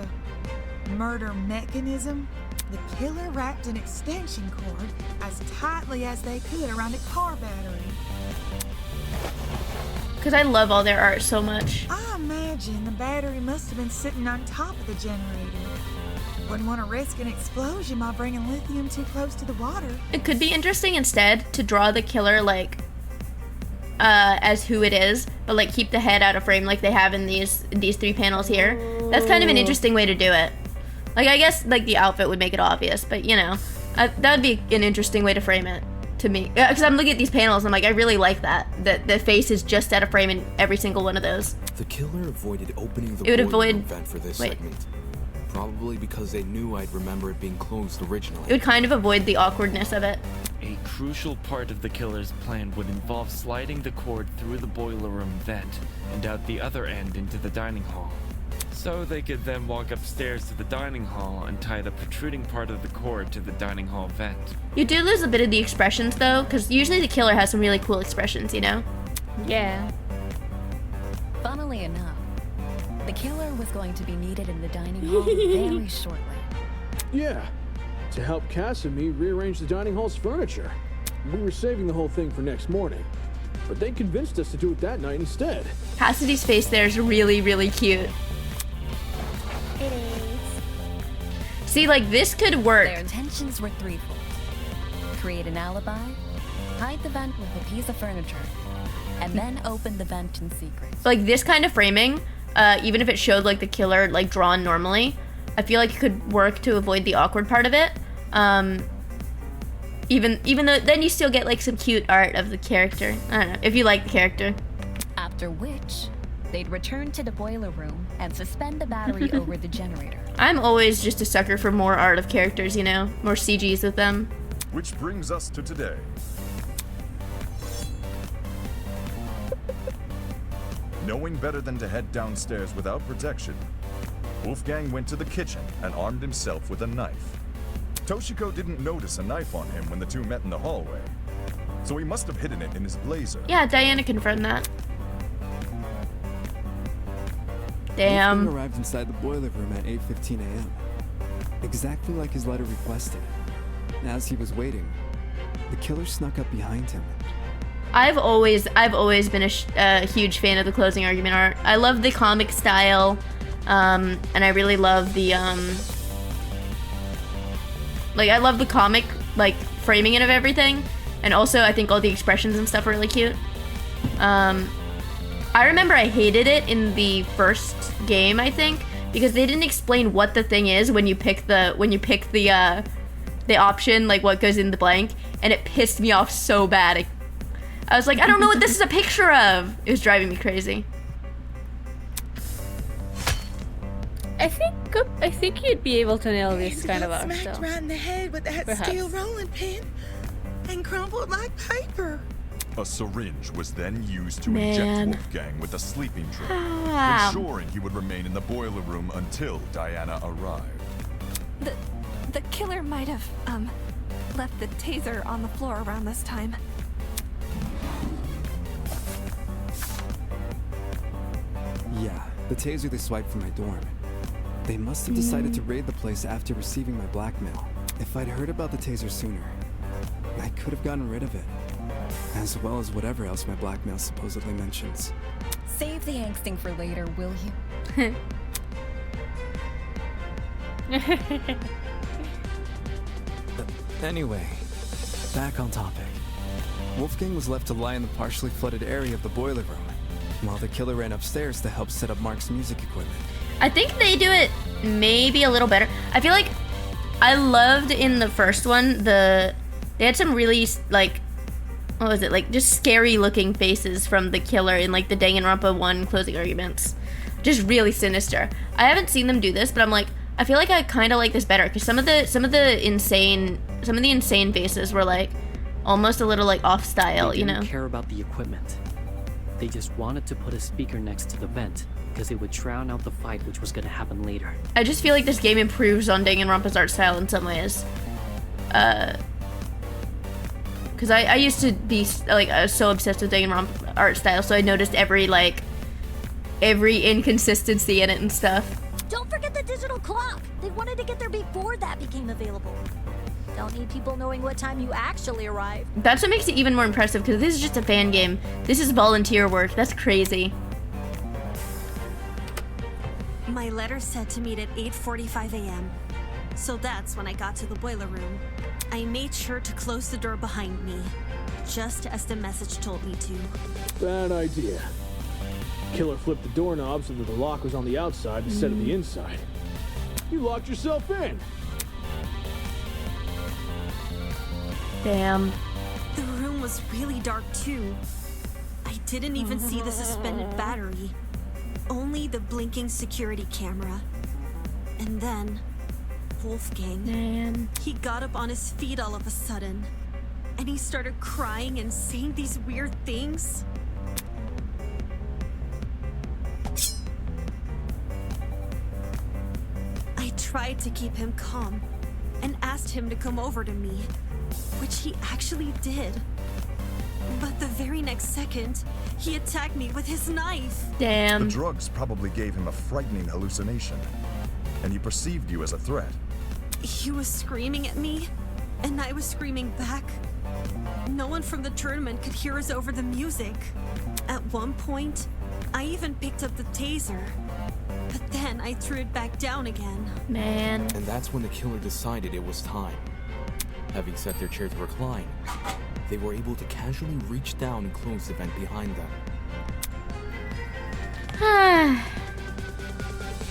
a murder mechanism. The killer wrapped an extension cord as tightly as they could around a car battery. Because I love all their art so much. I imagine the battery must have been sitting on top of the generator. Wouldn't want to risk an explosion by bringing lithium too close to the water. It could be interesting instead to draw the killer like as who it is, but like keep the head out of frame like they have in these 3 panels here. That's kind of an interesting way to do it. Like I guess like the outfit would make it obvious, but you know, that would be an interesting way to frame it. to me. Because I'm looking at these panels and I'm like, I really like that. That the face is just out of frame in every single one of those. The killer avoided opening the It would boiler avoid- room vent for this wait. segment. Probably because they knew I'd remember it being closed originally. It would kind of avoid the awkwardness of it. A crucial part of the killer's plan would involve sliding the cord through the boiler room vent and out the other end into the dining hall. So they could then walk upstairs to the dining hall and tie the protruding part of the cord to the dining hall vent. You do lose a bit of the expressions though, because usually the killer has some really cool expressions, you know? Yeah. Funnily enough, the killer was going to be needed in the dining hall very shortly. Yeah, to help Cass and me rearrange the dining hall's furniture. We were saving the whole thing for next morning, but they convinced us to do it that night instead. Cassidy's face there is really, really cute. It is. See, like, this could work. Their intentions were threefold. Create an alibi, hide the vent with a piece of furniture, and then open the vent in secret. Like, this kind of framing, even if it showed, like, the killer, like, drawn normally, I feel like it could work to avoid the awkward part of it. Even though then you still get, like, some cute art of the character. I don't know, if you like the character. After which, they'd return to the boiler room and suspend the battery over the generator. I'm always just a sucker for more art of characters, you know? More CGs with them. Which brings us to today. Knowing better than to head downstairs without protection, Wolfgang went to the kitchen and armed himself with a knife. Toshiko didn't notice a knife on him when the two met in the hallway, so he must have hidden it in his blazer. Yeah, Diana confirmed that. Damn. Wolfgang arrived inside the boiler room at 8:15 a.m. Exactly like his letter requested. As he was waiting, the killer snuck up behind him. I've always been a huge fan of the closing argument art. I love the comic style, and I really love the like, I love the comic, like, framing it of everything, and also I think all the expressions and stuff are really cute. I remember I hated it in the first game, I think, because they didn't explain what the thing is when you pick the option, like what goes in the blank, and it pissed me off so bad. I was like, I don't know what this is a picture of. It was driving me crazy. I think you'd be able to nail this kind of art. Smacked So. right in the head with that Perhaps. steel rolling pin and crumpled like paper. A syringe was then used to Man. inject Wolfgang with a sleeping drug, Ah. ensuring he would remain in the boiler room until Diana arrived. The killer might have, left the taser on the floor around this time. Yeah, the taser they swiped from my dorm. They must have decided to raid the place after receiving my blackmail. If I'd heard about the taser sooner, I could have gotten rid of it. As well as whatever else my blackmail supposedly mentions. Save the angsting for later, will you? Anyway, back on topic. Wolfgang was left to lie in the partially flooded area of the boiler room, while the killer ran upstairs to help set up Mark's music equipment. I think they do it maybe a little better. I feel like I loved in the first one, they had some really, like, what was it, like, just scary looking faces from the killer in, like, the Danganronpa 1 closing arguments. Just really sinister. I haven't seen them do this, but I'm like, I feel like I kind of like this better, because some of the insane faces were, like, almost a little, like, off style, They you didn't know? care about the equipment. They just wanted to put a speaker next to the vent, because it would drown out the fight which was gonna happen later. I just feel like this game improves on Danganronpa's art style in some ways. Because I used to be, like, so obsessed with Danganronpa art style, so I noticed every inconsistency in it and stuff. Don't forget the digital clock. They wanted to get there before that became available. Don't need people knowing what time you actually arrived. That's what makes it even more impressive, because this is just a fan game. This is volunteer work. That's crazy. My letter said to meet at 8:45 a.m. So that's when I got to the boiler room. I made sure to close the door behind me, just as the message told me to. Bad idea. Killer flipped the doorknob so that the lock was on the outside instead of the inside. You locked yourself in. Damn. The was really dark too. I didn't even see the suspended battery. Only the blinking security camera. And then, Wolfgang. Man. He got up on his feet all of a sudden. And he started crying and saying these weird things. I tried to keep him calm and asked him to come over to me, which he actually did. But the very next second, he attacked me with his knife. The drugs probably gave him a frightening hallucination, and he perceived you as a threat. He was screaming at me, and I was screaming back. No one from the tournament could hear us over the music. At one point, I even picked up the taser. But then I threw it back down again. Man. And that's when the killer decided it was time. Having set their chair to recline, they were able to casually reach down and close the vent behind them.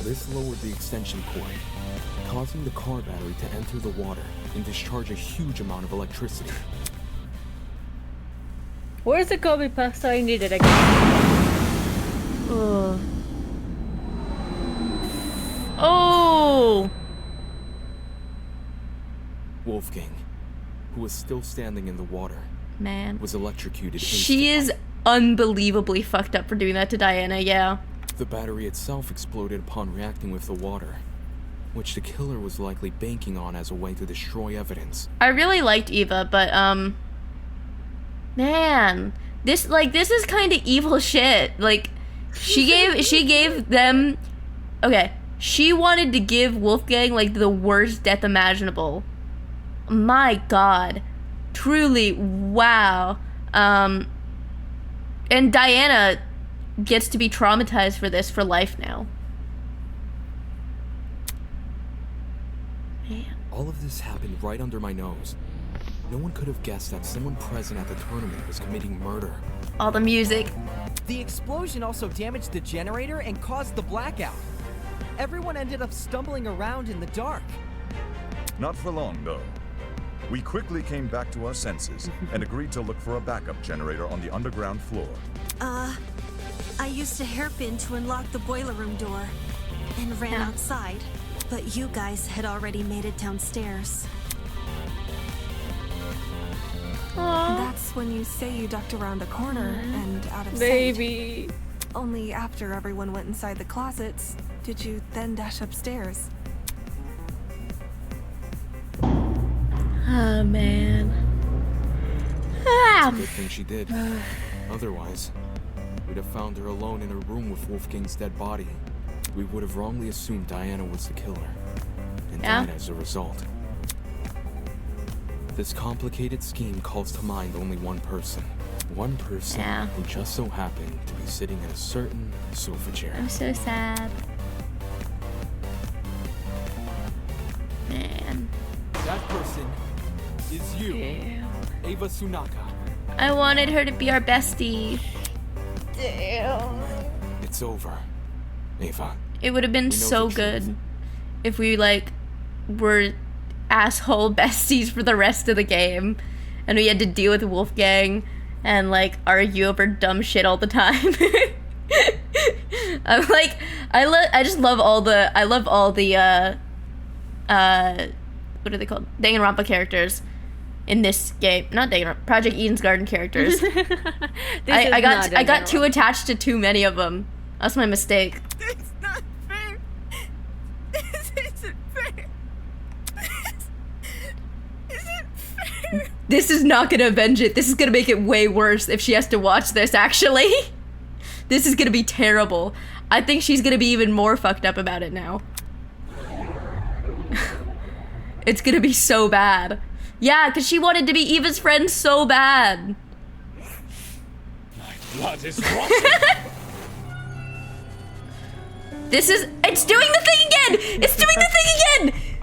This lowered the extension cord, causing the car battery to enter the water and discharge a huge amount of electricity. Where's the Kobe pasta? I need it again. Ugh. Oh! Wolfgang, who was still standing in the water, Man. was electrocuted She is unbelievably fucked up for doing that to Diana, yeah. The battery itself exploded upon reacting with the water, which the killer was likely banking on as a way to destroy evidence. I really liked Eva, but man, this is kind of evil shit. Like, she gave them, okay, she wanted to give Wolfgang like the worst death imaginable. My God, truly, wow. And Diana gets to be traumatized for this for life now. Man. All of this happened right under my nose. No one could have guessed that someone present at the tournament was committing murder. All the music. The explosion also damaged the generator and caused the blackout. Everyone ended up stumbling around in the dark. Not for long, though. We quickly came back to our senses and agreed to look for a backup generator on the underground floor. I used a hairpin to unlock the boiler room door and ran outside, but you guys had already made it downstairs. That's when you say you ducked around a corner and out of Baby. sight. Only after everyone went inside the closets did you then dash upstairs. Oh, man. It's a good thing she did. Otherwise, we'd have found her alone in a room with Wolfgang's dead body. We would have wrongly assumed Diana was the killer, and died as a result. This complicated scheme calls to mind only one person. One person who just so happened to be sitting in a certain sofa chair. I'm so sad. Man. That person is you, Eva Sunaka. I wanted her to be our bestie. Damn. It's over, Eva. It would have been so good if we, like, were asshole besties for the rest of the game. And we had to deal with Wolfgang and, like, argue over dumb shit all the time. I'm like, I just love all the, what are they called? Danganronpa characters in this game. Not Danganronpa, Project Eden's Garden characters. I got too attached to too many of them. That's my mistake. It's not fair. This isn't fair. This isn't fair. This is not gonna avenge it. This is gonna make it way worse if she has to watch this, actually. This is gonna be terrible. I think she's gonna be even more fucked up about it now. It's gonna be so bad. Yeah, because she wanted to be Eva's friend so bad. My blood is rotting. It's doing the thing again! It's doing the thing again!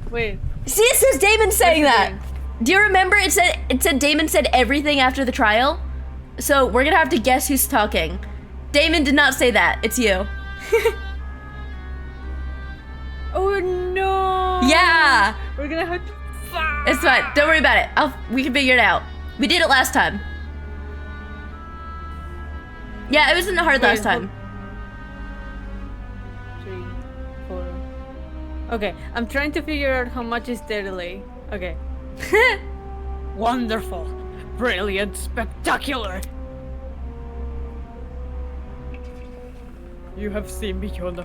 Wait. See, it says Damon saying that. Do you remember it said Damon said everything after the trial? So we're gonna have to guess who's talking. Damon did not say that. It's you. Oh no! Yeah! We're gonna have to... It's fine. Don't worry about it. We can figure it out. We did it last time. Yeah, it wasn't hard last time. 3, 4. Okay, I'm trying to figure out how much is their delay. Okay. Wonderful, brilliant, spectacular. You have seen beyond the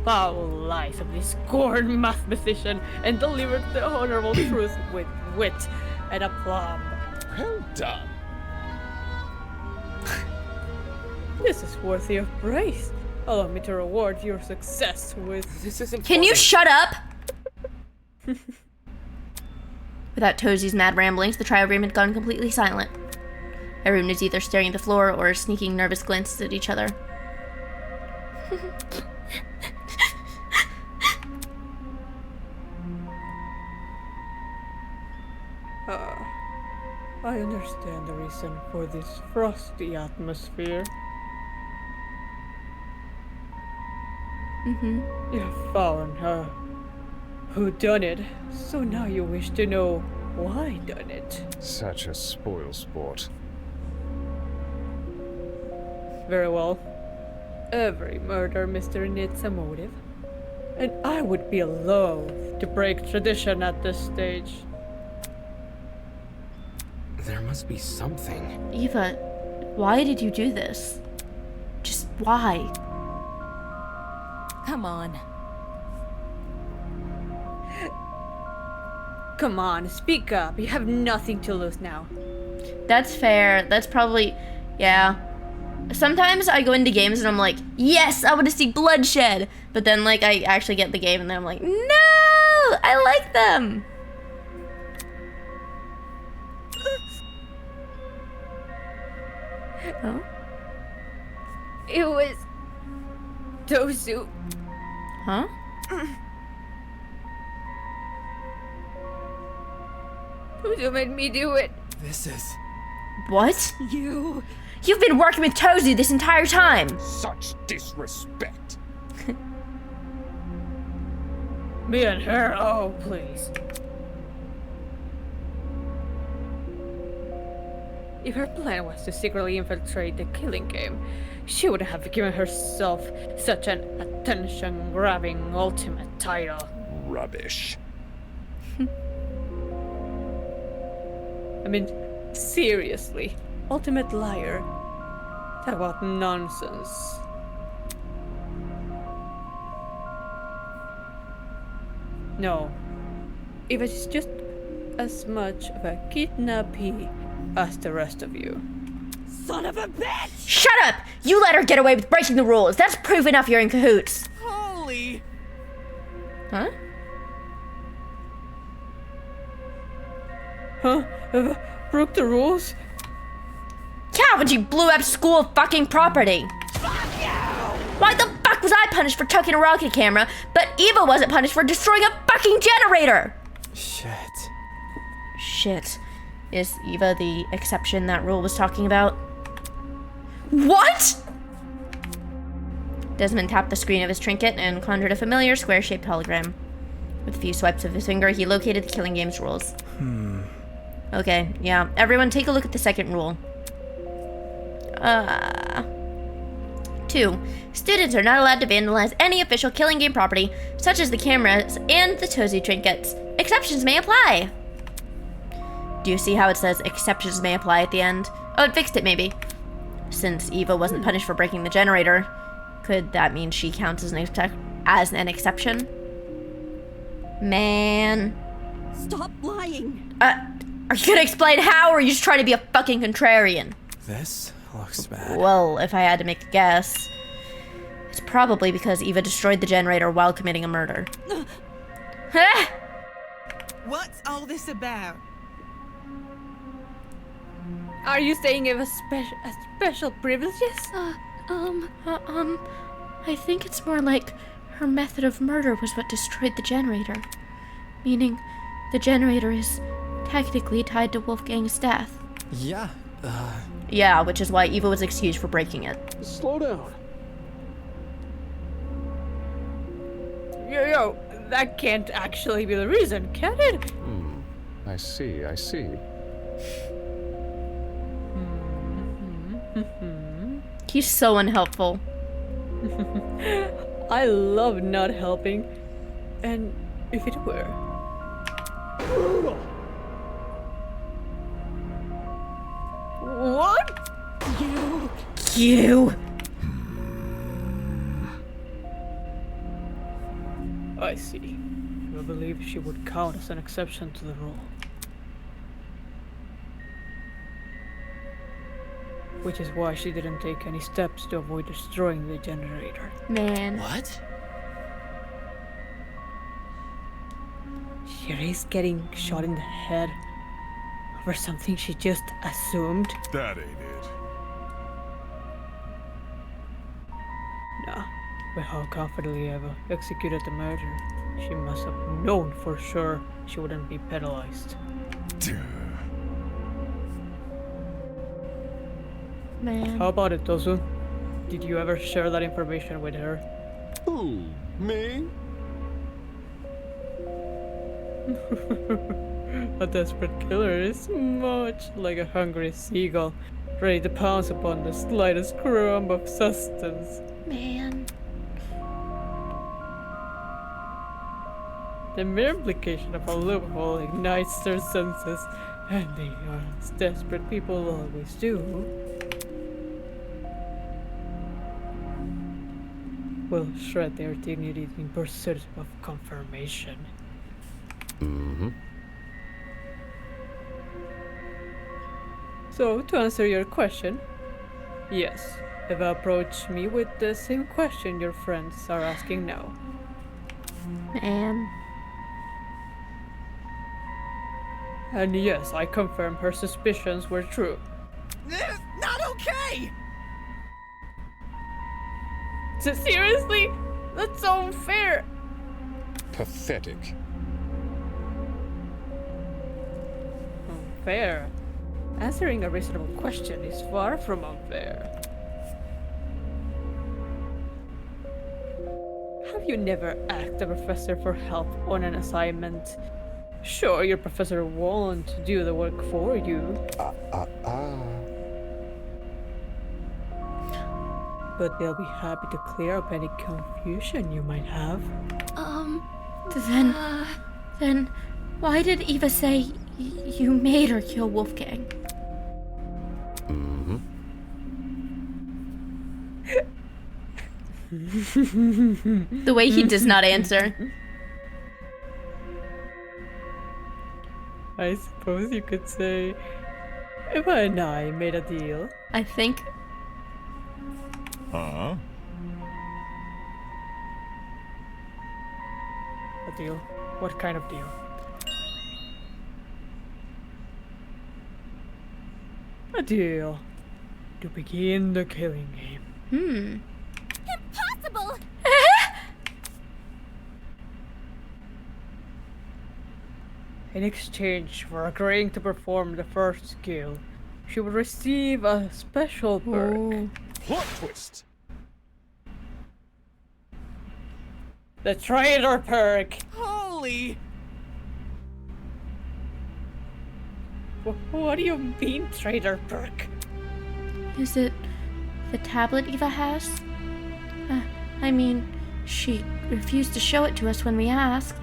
foul lies of this scorned mathematician and delivered the honorable truth with wit and aplomb. Well done. This is worthy of praise. Allow me to reward your success with... This isn't Can you funny. shut up? Without Tozy's mad ramblings, the trio room had gone completely silent. Everyone was either staring at the floor or sneaking nervous glances at each other. I understand the reason for this frosty atmosphere. You have found her who done it, so now you wish to know why done it. Such a spoil sport. Very well. Every murder mystery needs a motive. And I would be loath to break tradition at this stage. There must be something. Eva, why did you do this? Just why? Come on. Come on, speak up. You have nothing to lose now. That's fair. That's probably... yeah. Sometimes I go into games and I'm like, yes, I want to see bloodshed. But then, like, I actually get the game and then I'm like, no! I like them! Huh? It was Tozu. Huh? Tozu made me do it. This is... What? You've been working with Tozu this entire time! Such disrespect. Me and her, oh please. If her plan was to secretly infiltrate the killing game, she would have given herself such an attention-grabbing ultimate title. Rubbish. I mean, seriously, ultimate liar. Talk about nonsense. No, Eva is just as much of a kidnappee as the rest of you. Son of a bitch! Shut up! You let her get away with breaking the rules. That's proof enough you're in cahoots. Holy! Huh? Huh? Eva broke the rules? Yeah, when she blew up school fucking property. Fuck you! Why the fuck was I punished for tucking a rocket camera, but Eva wasn't punished for destroying a fucking generator? Shit. Shit. Is Eva the exception that rule was talking about? What?! Desmond tapped the screen of his trinket and conjured a familiar square-shaped hologram. With a few swipes of his finger, he located the killing game's rules. Okay, yeah. Everyone take a look at the second rule. 2. Students are not allowed to vandalize any official killing game property, such as the cameras and the Tozy trinkets. Exceptions may apply. Do you see how it says exceptions may apply at the end? Oh, it fixed it maybe. Since Eva wasn't punished for breaking the generator, could that mean she counts as an exception? Man. Stop lying. Are you gonna explain how, or are you just trying to be a fucking contrarian? This looks bad. Well, if I had to make a guess, it's probably because Eva destroyed the generator while committing a murder. What's all this about? Are you saying it was special privileges? I think it's more like her method of murder was what destroyed the generator. Meaning, the generator is technically tied to Wolfgang's death. Yeah, Yeah, which is why Eva was excused for breaking it. Slow down. Yo, that can't actually be the reason, can it? I see. He's so unhelpful. I love not helping. And if it were. Brutal. What? You. I see. I believe she would count as an exception to the rule. Which is why she didn't take any steps to avoid destroying the generator. Man. What? She risks getting shot in the head over something she just assumed. That ain't it. Nah, but how confidently Eva executed the murder, she must have known for sure she wouldn't be penalized. Man. How about it, Tozu? Did you ever share that information with her? Who? Me? A desperate killer is much like a hungry seagull, ready to pounce upon the slightest crumb of sustenance. Man. The mere implication of a loophole ignites their senses, and they are as desperate people always do. Will shred their dignity in pursuit of confirmation. So, to answer your question, yes, Eva approached me with the same question your friends are asking now. Man. And yes, I confirm her suspicions were true. This is not okay! Seriously? That's so unfair! Pathetic. Unfair? Answering a reasonable question is far from unfair. Have you never asked a professor for help on an assignment? Sure, your professor won't do the work for you. But they'll be happy to clear up any confusion you might have. Then why did Eva say you made her kill Wolfgang? The way he does not answer. I suppose you could say Eva and I made a deal. I think. Huh? A deal? What kind of deal? A deal to begin the killing game. Impossible! In exchange for agreeing to perform the first skill, she would receive a special perk. Plot twist! The traitor perk! Holy! What do you mean, traitor perk? Is it the tablet Eva has? I mean, she refused to show it to us when we asked.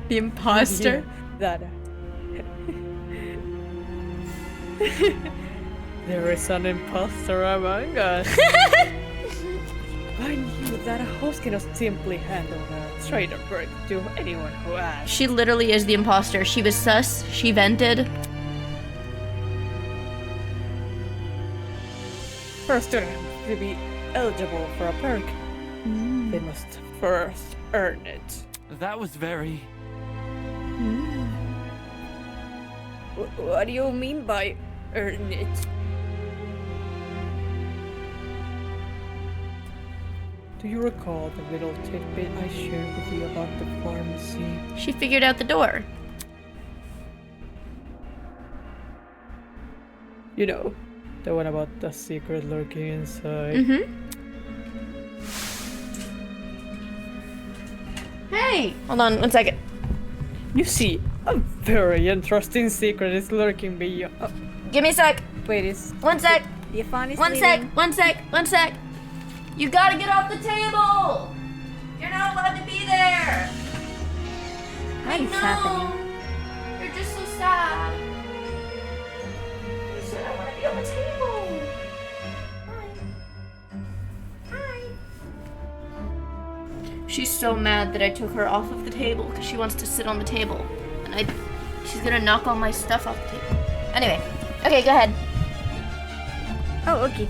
The imposter? That. There is an imposter among us. I knew that a host cannot simply handle a traitor perk to anyone who asks. She literally is the imposter. She was sus. She vented. For a student to be eligible for a perk, they must first earn it. That was very... What do you mean by earn it? Do you recall the little tidbit I shared with you about the pharmacy? She figured out the door. You know, the one about the secret lurking inside. Hey! Hold on 1 second. You see, A very interesting secret is lurking beyond. Oh. Give me a sec. Wait, is 1 sec. Yvonne is One leaving. sec. You gotta get off the table. You're not allowed to be there. What is happening? You're just so sad. You said I want to be on the table. Hi. She's so mad that I took her off of the table because she wants to sit on the table. And she's gonna knock all my stuff off the table. Anyway, okay, go ahead. Oh, okay.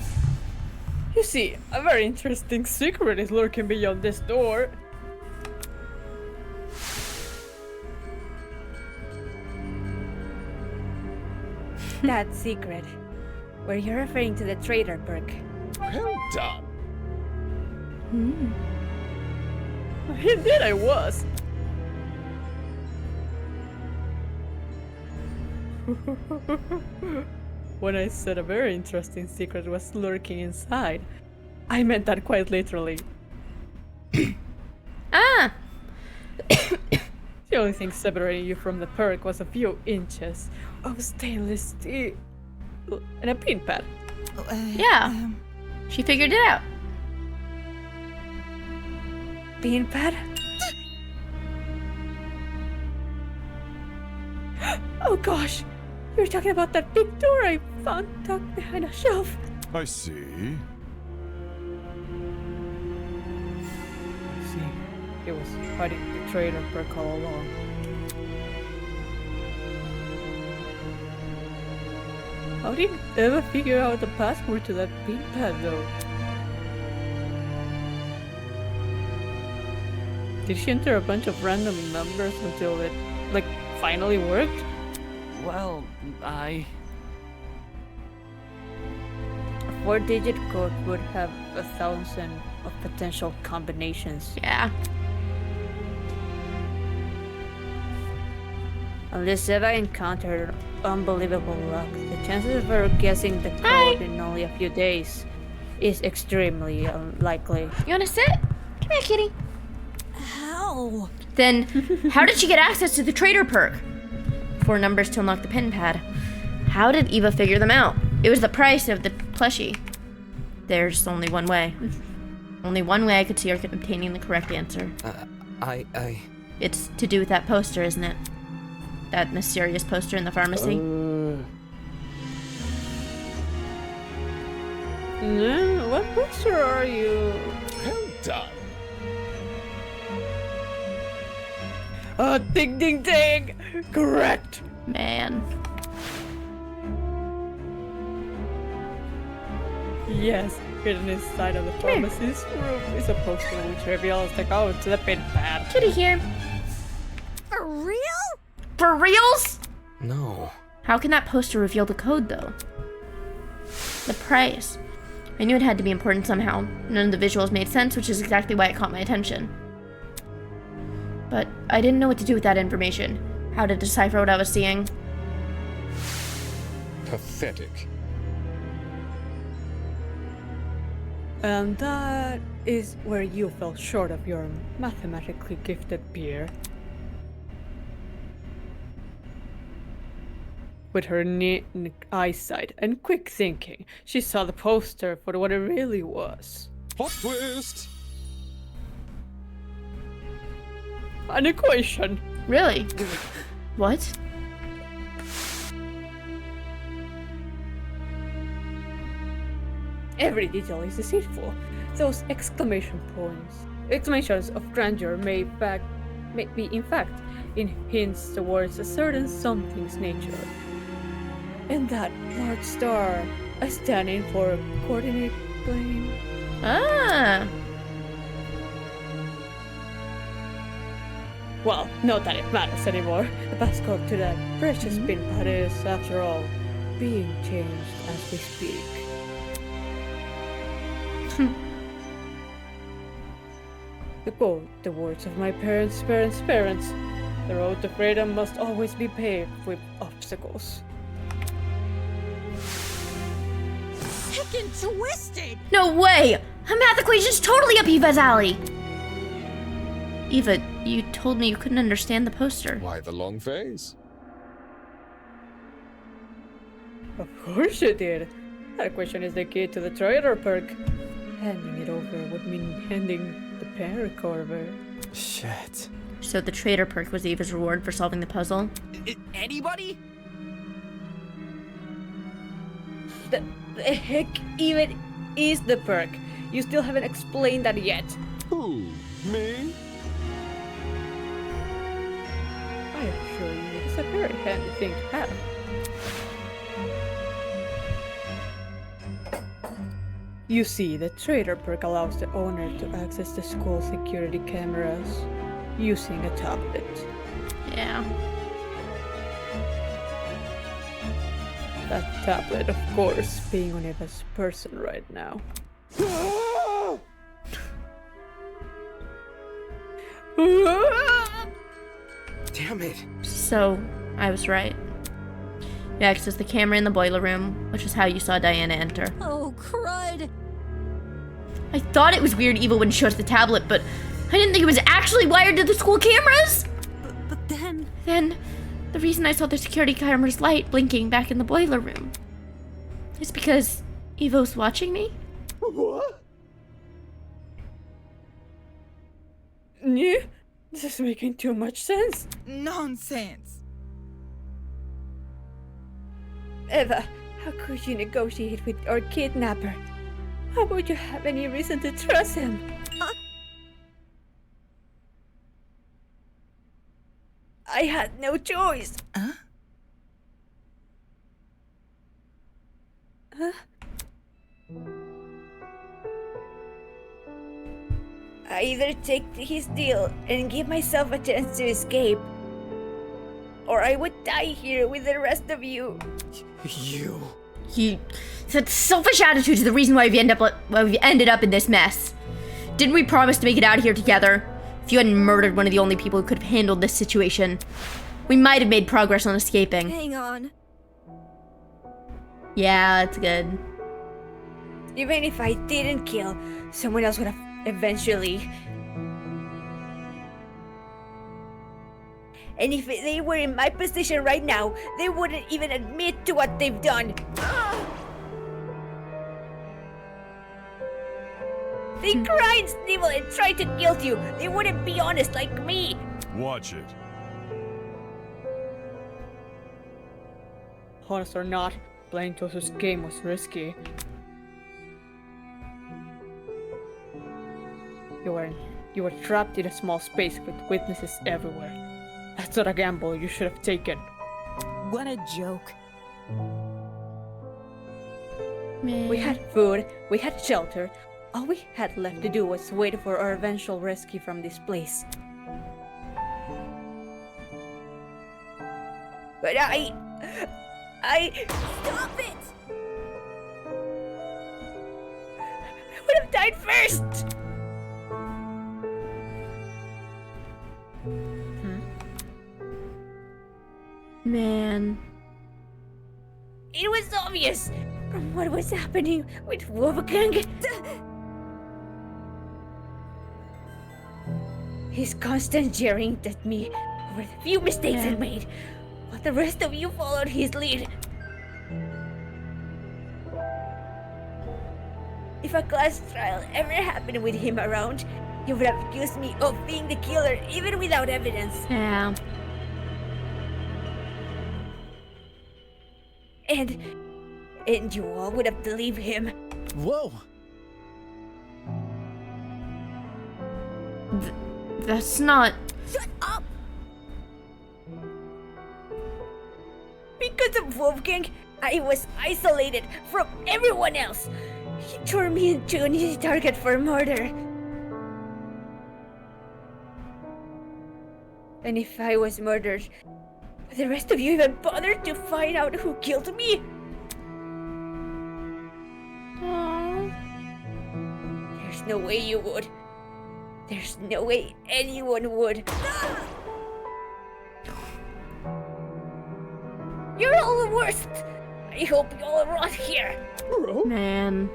You see, a very interesting secret is lurking beyond this door. That secret. Were you referring to the traitor perk? Well done. Indeed I was. When I said a very interesting secret was lurking inside, I meant that quite literally. Ah! The only thing separating you from the perk was a few inches of stainless steel and a pin pad. Yeah. She figured it out. Pin pad? Oh gosh! You're talking about that big door I found tucked behind a shelf. I see. See, it was hiding the traitor perk all along. How did you ever figure out the password to that pin pad though? Did she enter a bunch of random numbers until it, like, finally worked? Well, A 4-digit code would have 1,000 of potential combinations. Yeah. Unless Eva encountered unbelievable luck, the chances of her guessing the code in only a few days is extremely unlikely. You wanna sit? Come here, kitty. How? Then, how did she get access to the traitor perk? 4 numbers to unlock the pin pad. How did Eva figure them out? It was the price of the plushie. There's only one way. Only one way I could see her obtaining the correct answer. It's to do with that poster, isn't it? That mysterious poster in the pharmacy? No, what poster are you? Well done. Ding ding ding! Correct! Man. Yes, hidden inside of the pharmacist's room is a poster which reveals the code to the pin pad. Kitty here. For real? For reals? No. How can that poster reveal the code, though? The price. I knew it had to be important somehow. None of the visuals made sense, which is exactly why it caught my attention. But I didn't know what to do with that information. How to decipher what I was seeing. Pathetic. And that is where you fell short of your mathematically gifted peer. With her neat eyesight and quick thinking, she saw the poster for what it really was. Plot twist! An equation. Really? What? Every detail is deceitful. Those exclamations of grandeur may be in fact in hints towards a certain something's nature. And that large star, a stand-in for a coordinate plane. Ah! Well, not that it matters anymore. The passcode to that precious pin pad is, after all, being changed as we speak. To quote the words of my parents' parents, the road to freedom must always be paved with obstacles. Heckin' twisted! No way! A math equation's totally up Eva's alley! Eva, you told me you couldn't understand the poster. Why the long face? Of course you did. That question is the key to the traitor perk. Handing it over would mean handing the perk over. Shit. So the traitor perk was Eva's reward for solving the puzzle? Anybody? The heck even is the perk? You still haven't explained that yet. Who? Me? I assure you, it's a very handy thing to have. You see, the traitor perk allows the owner to access the school security cameras using a tablet. Yeah. That tablet, of course, being on Eva's person right now. Damn it. So, I was right. You accessed the camera in the boiler room, which is how you saw Diana enter. Oh, crud! I thought it was weird Eva wouldn't show us the tablet, but I didn't think it was actually wired to the school cameras! But then... Then, the reason I saw the security camera's light blinking back in the boiler room is because Eva was watching me. What? Yeah, this is making too much sense. Nonsense. Eva, how could you negotiate with our kidnapper? How would you have any reason to trust him? I had no choice. Huh? I either take his deal and give myself a chance to escape, or I would die here with the rest of you. That selfish attitude is the reason why we've ended up in this mess. Didn't we promise to make it out of here together? If you hadn't murdered one of the only people who could have handled this situation, we might have made progress on escaping. Hang on. Yeah, that's good. Even if I didn't kill, someone else would have eventually. And if they were in my position right now, they wouldn't even admit to what they've done. They cried, Snivel, and tried to guilt you. They wouldn't be honest like me. Watch it. Honest or not, playing Tosu's game was risky. You were trapped in a small space with witnesses everywhere. That's not a gamble you should have taken. What a joke. We had food, we had shelter. All we had left to do was wait for our eventual rescue from this place. But I... Stop it! I would have died first! Man. It was obvious from what was happening with Wolfgang. His constant jeering at me over the few mistakes I made, while the rest of you followed his lead. If a class trial ever happened with him around, he would have accused me of being the killer even without evidence. Yeah. And you all would have believed him. Whoa! That's not... Shut up! Because of Wolfgang, I was isolated from everyone else. He turned me into an easy target for murder. And if I was murdered, would the rest of you even bother to find out who killed me? There's no way you would. There's no way anyone would. You're all the worst! I hope you all rot here! Man.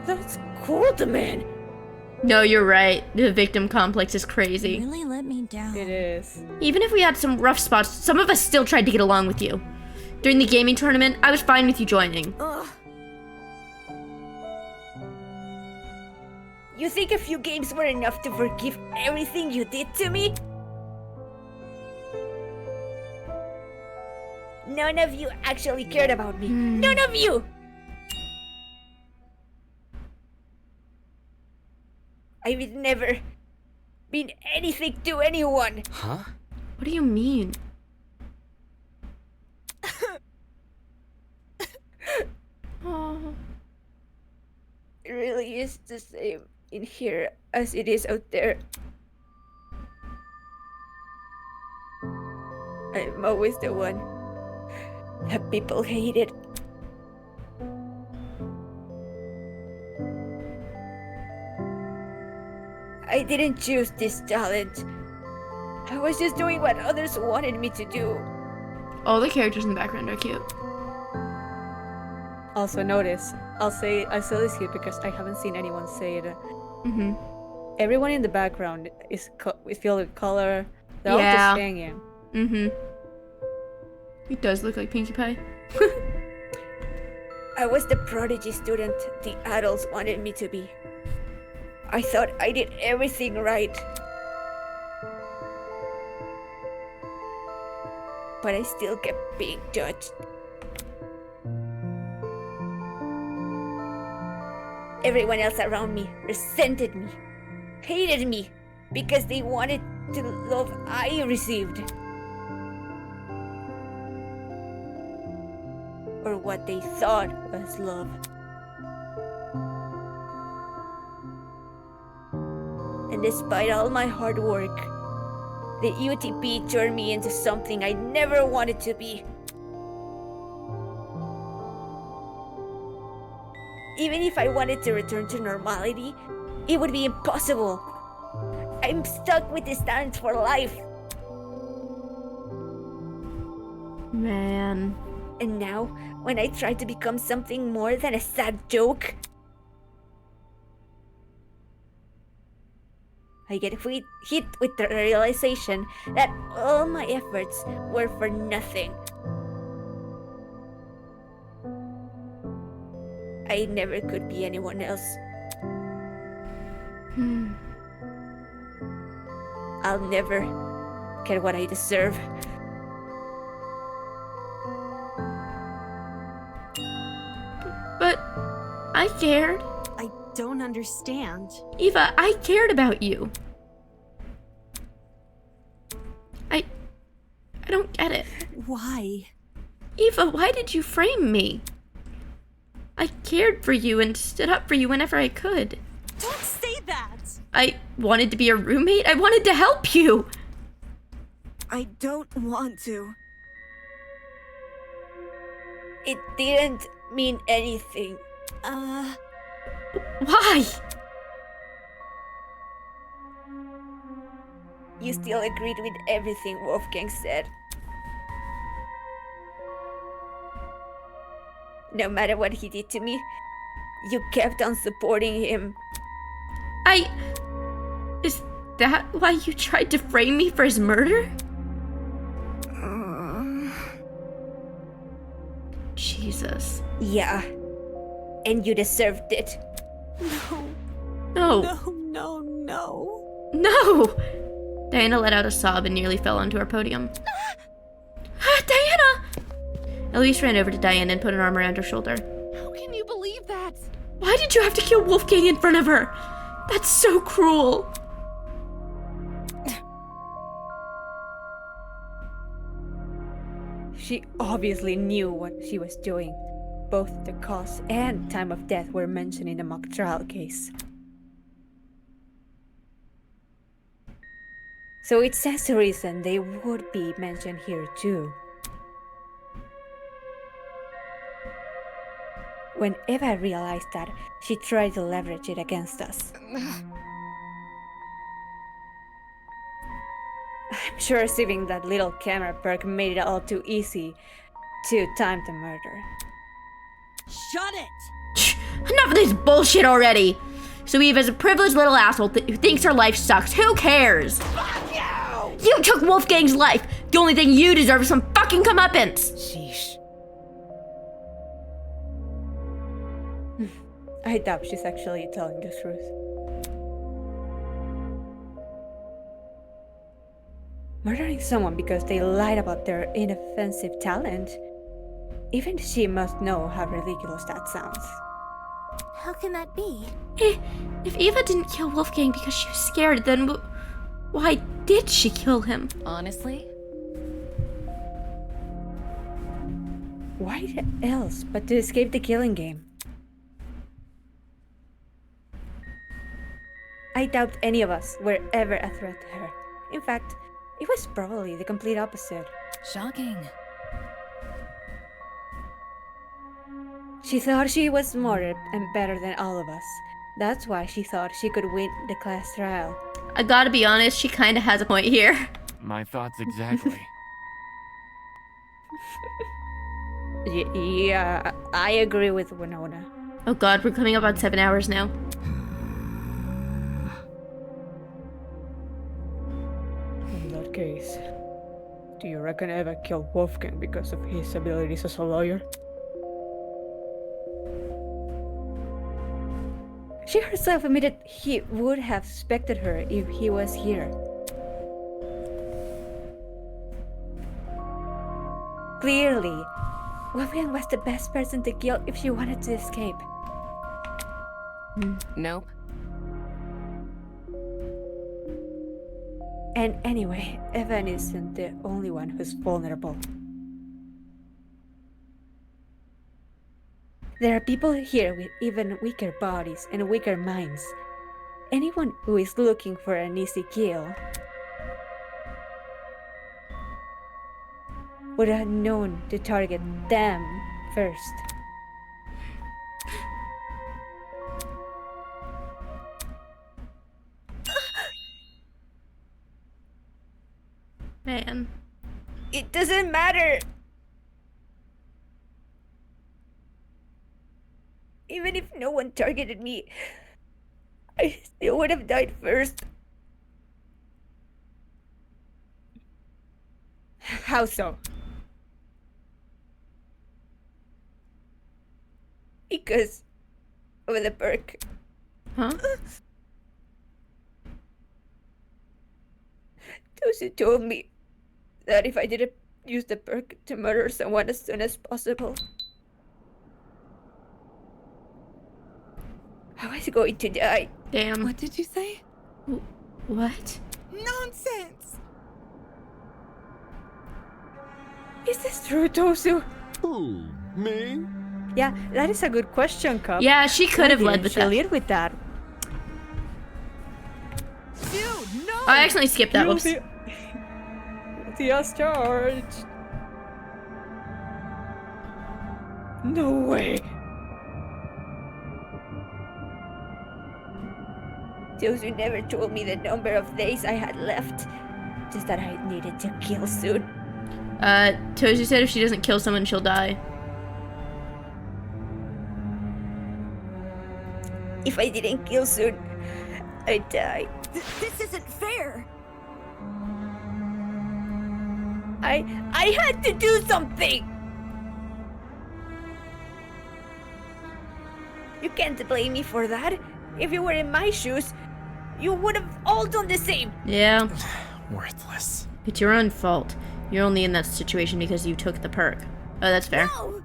That's cold, man! No, you're right. The victim complex is crazy. Really let me down. It is. Even if we had some rough spots, some of us still tried to get along with you. During the gaming tournament, I was fine with you joining. Ugh. You think a few games were enough to forgive everything you did to me? None of you actually cared about me. None of you! I've never been anything to anyone. Huh? What do you mean? Oh. It really is the same in here as it is out there. I'm always the one that people hated. I didn't choose this talent. I was just doing what others wanted me to do. All the characters in the background are cute. Also notice, I say this here because I haven't seen anyone say it. Mm-hmm. Everyone in the background is filled with color. They're all just hanging. Mm-hmm. It does look like Pinkie Pie. I was the prodigy student the adults wanted me to be. I thought I did everything right. But I still kept being judged. Everyone else around me resented me, hated me, because they wanted the love I received. Or what they thought was love. And despite all my hard work, the UTP turned me into something I never wanted to be. Even if I wanted to return to normality, it would be impossible. I'm stuck with this talent for life. Man. And now, when I try to become something more than a sad joke, I get hit with the realization that all my efforts were for nothing. I never could be anyone else. I'll never get what I deserve. But I cared. I don't understand. Eva, I cared about you. I don't get it. Why? Eva, why did you frame me? I cared for you and stood up for you whenever I could. Don't say that! I wanted to be a roommate. I wanted to help you. I don't want to. It didn't mean anything. Why? You still agreed with everything Wolfgang said. No matter what he did to me, you kept on supporting him. Is that why you tried to frame me for his murder? Jesus. Yeah. And you deserved it. No. No! Diana let out a sob and nearly fell onto our podium. Diana! Elise ran over to Diana and put an arm around her shoulder. How can you believe that? Why did you have to kill Wolfgang in front of her? That's so cruel. She obviously knew what she was doing. Both the cause and time of death were mentioned in the mock trial case. So it stands to reason they would be mentioned here too. When Eva realized that, she tried to leverage it against us. I'm sure receiving that little camera perk made it all too easy to time the murder. Shut it! Enough of this bullshit already! So Eve is a privileged little asshole who thinks her life sucks. Who cares? Fuck you! You took Wolfgang's life. The only thing you deserve is some fucking comeuppance. Sheesh. I doubt she's actually telling the truth. Murdering someone because they lied about their inoffensive talent. Even she must know how ridiculous that sounds. How can that be? If Eva didn't kill Wolfgang because she was scared, then why did she kill him? Honestly? Why else but to escape the killing game? I doubt any of us were ever a threat to her. In fact, it was probably the complete opposite. Shocking. She thought she was smarter and better than all of us. That's why she thought she could win the class trial. I gotta be honest, she kinda has a point here. My thoughts exactly. Yeah, I agree with Winona. Oh god, we're coming up on 7 hours now. In that case, do you reckon Eva killed Wolfgang because of his abilities as a lawyer? She herself admitted he would have suspected her if he was here. Clearly, Wolfgang was the best person to kill if she wanted to escape. Nope. And anyway, Evan isn't the only one who's vulnerable. There are people here with even weaker bodies and weaker minds. Anyone who is looking for an easy kill would have known to target them first. Man. It doesn't matter! Even if no one targeted me, I still would have died first. How so? Because of the perk. Huh? Those who told me that if I didn't use the perk to murder someone as soon as possible, I was going to die. Damn. What did you say? What? Nonsense! Is this true, Tosu? Who? Me? Yeah, that is a good question, Cup. Yeah, she could have led with that. Lead with that. Dude, no! I accidentally skipped that. Whoops. Guilty as charged. No way. Tosu never told me the number of days I had left. Just that I needed to kill soon. Tozu said if she doesn't kill someone, she'll die. If I didn't kill soon, I'd die. This isn't fair. I had to do something! You can't blame me for that. If you were in my shoes, you would have all done the same. Yeah. Worthless. It's your own fault. You're only in that situation because you took the perk. Oh, that's fair. No!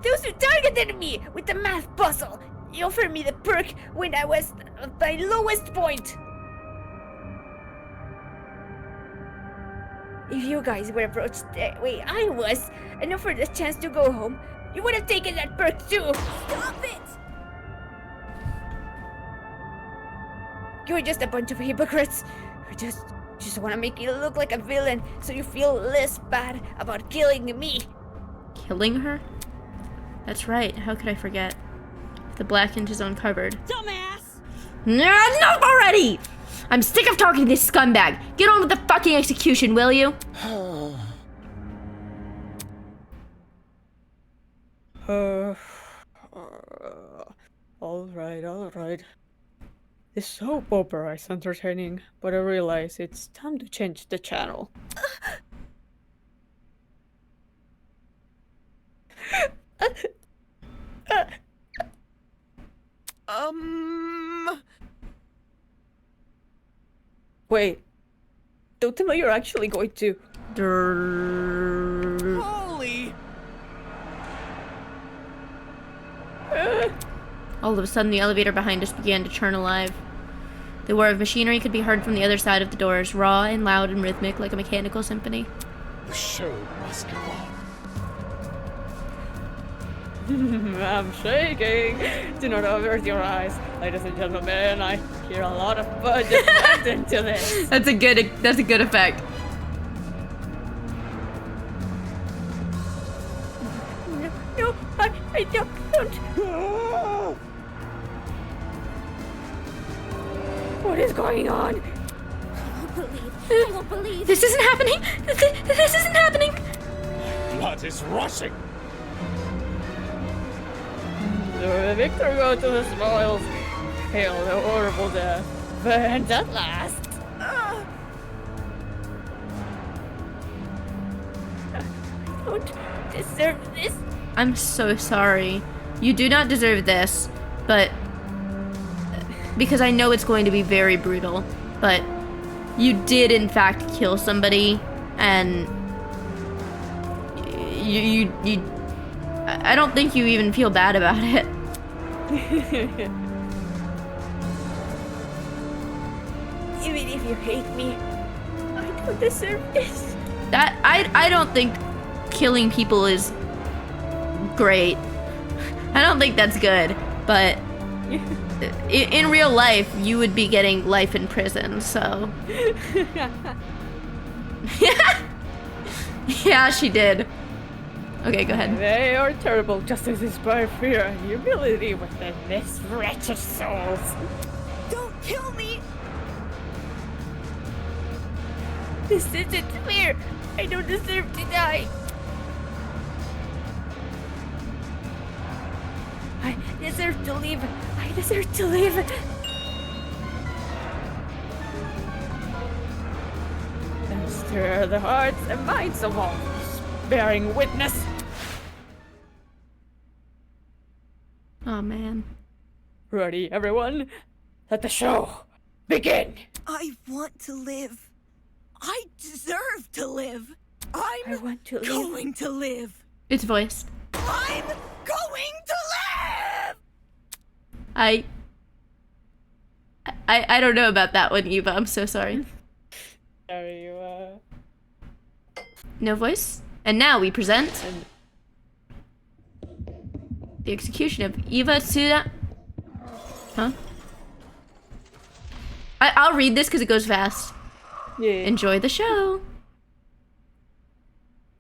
Those who targeted me with the math puzzle. You offered me the perk when I was at my lowest point. If you guys were approached the way I was and offered a chance to go home, you would have taken that perk too. Stop it! You're just a bunch of hypocrites who just want to make you look like a villain so you feel less bad about killing me. Killing her? That's right. How could I forget? The black inch is uncovered. Dumbass! Enough already! I'm sick of talking to this scumbag. Get on with the fucking execution, will you? Alright. This soap opera is entertaining, but I realize it's time to change the channel. Wait. Don't tell me you're actually going to... Holy! All of a sudden, the elevator behind us began to churn alive. The whir of machinery could be heard from the other side of the doors, raw and loud and rhythmic like a mechanical symphony. The show must go on. I'm shaking. Do not avert your eyes. Ladies and gentlemen, I hear a lot of budget went into this. That's a good effect. No, I don't. What is going on? I won't believe. This isn't happening. This isn't happening. Blood is rushing. The victor go to the spoils. Hail the horrible death. And at last. I don't deserve this. I'm so sorry. You do not deserve this, but... because I know it's going to be very brutal, but you did in fact kill somebody, and... You I don't think you even feel bad about it. Even if you hate me, I don't deserve this. That I don't think killing people is great. I don't think that's good, but in real life, you would be getting life in prison, so... Yeah, she did. Okay, go ahead. They are terrible, just as inspire fear and humility within this wretched souls. Don't kill me! This isn't fair. I don't deserve to die. I deserve to live. I deserve to live. And stir the hearts and minds of all, bearing witness. Oh man. Ready, everyone? Let the show begin. I want to live. I deserve to live. I want to live. Going to live. It's voiced. I'm going to live! I don't know about that one, Eva. I'm so sorry. Sorry, you No voice? And now we present the execution of Eva Tsuda. Huh? I'll read this because it goes fast. Yeah. Enjoy the show.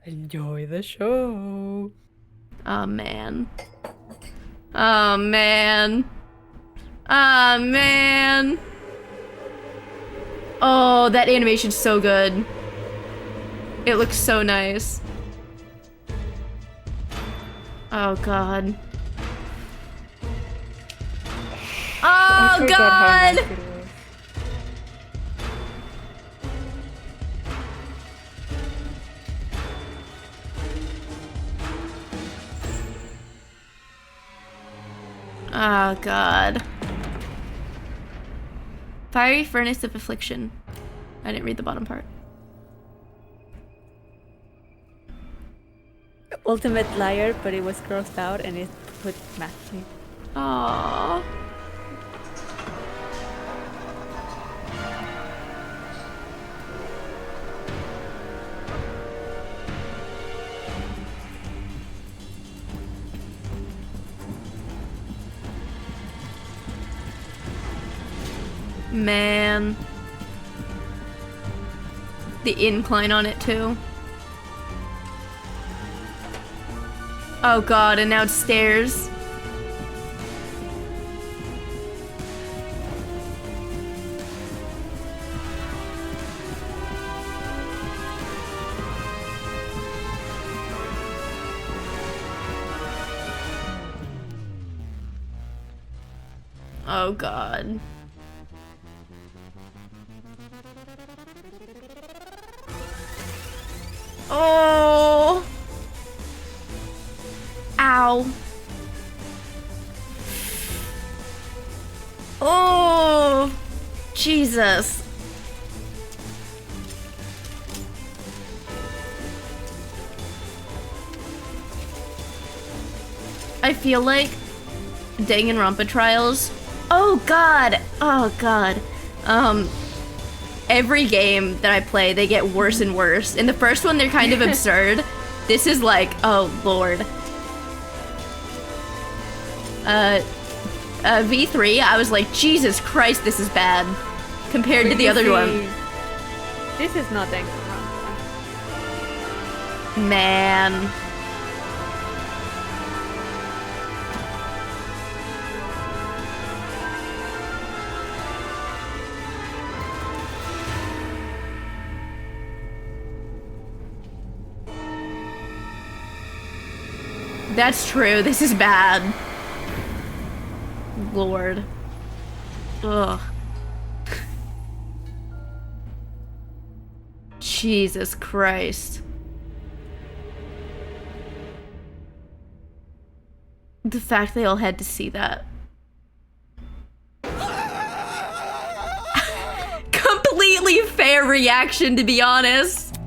Enjoy the show. Oh man. Oh man. Oh man. Oh, that animation's so good. It looks so nice. Oh god. Oh god! Oh god. Fiery Furnace of Affliction. I didn't read the bottom part. Ultimate liar, but it was crossed out and it put matching. Aww. Man. The incline on it too. Oh god, and now it's stairs. Oh god. Oh. Ow. Oh. Jesus. I feel like Danganronpa Trials. Oh god. Oh god. Every game that I play, they get worse and worse. In the first one, they're kind of absurd. This is like, oh lord. V3, I was like, Jesus Christ, this is bad. Compared to the other one. This is not Danganronpa. Man. That's true, this is bad. Lord. Ugh. Jesus Christ. The fact they all had to see that. Completely fair reaction, to be honest.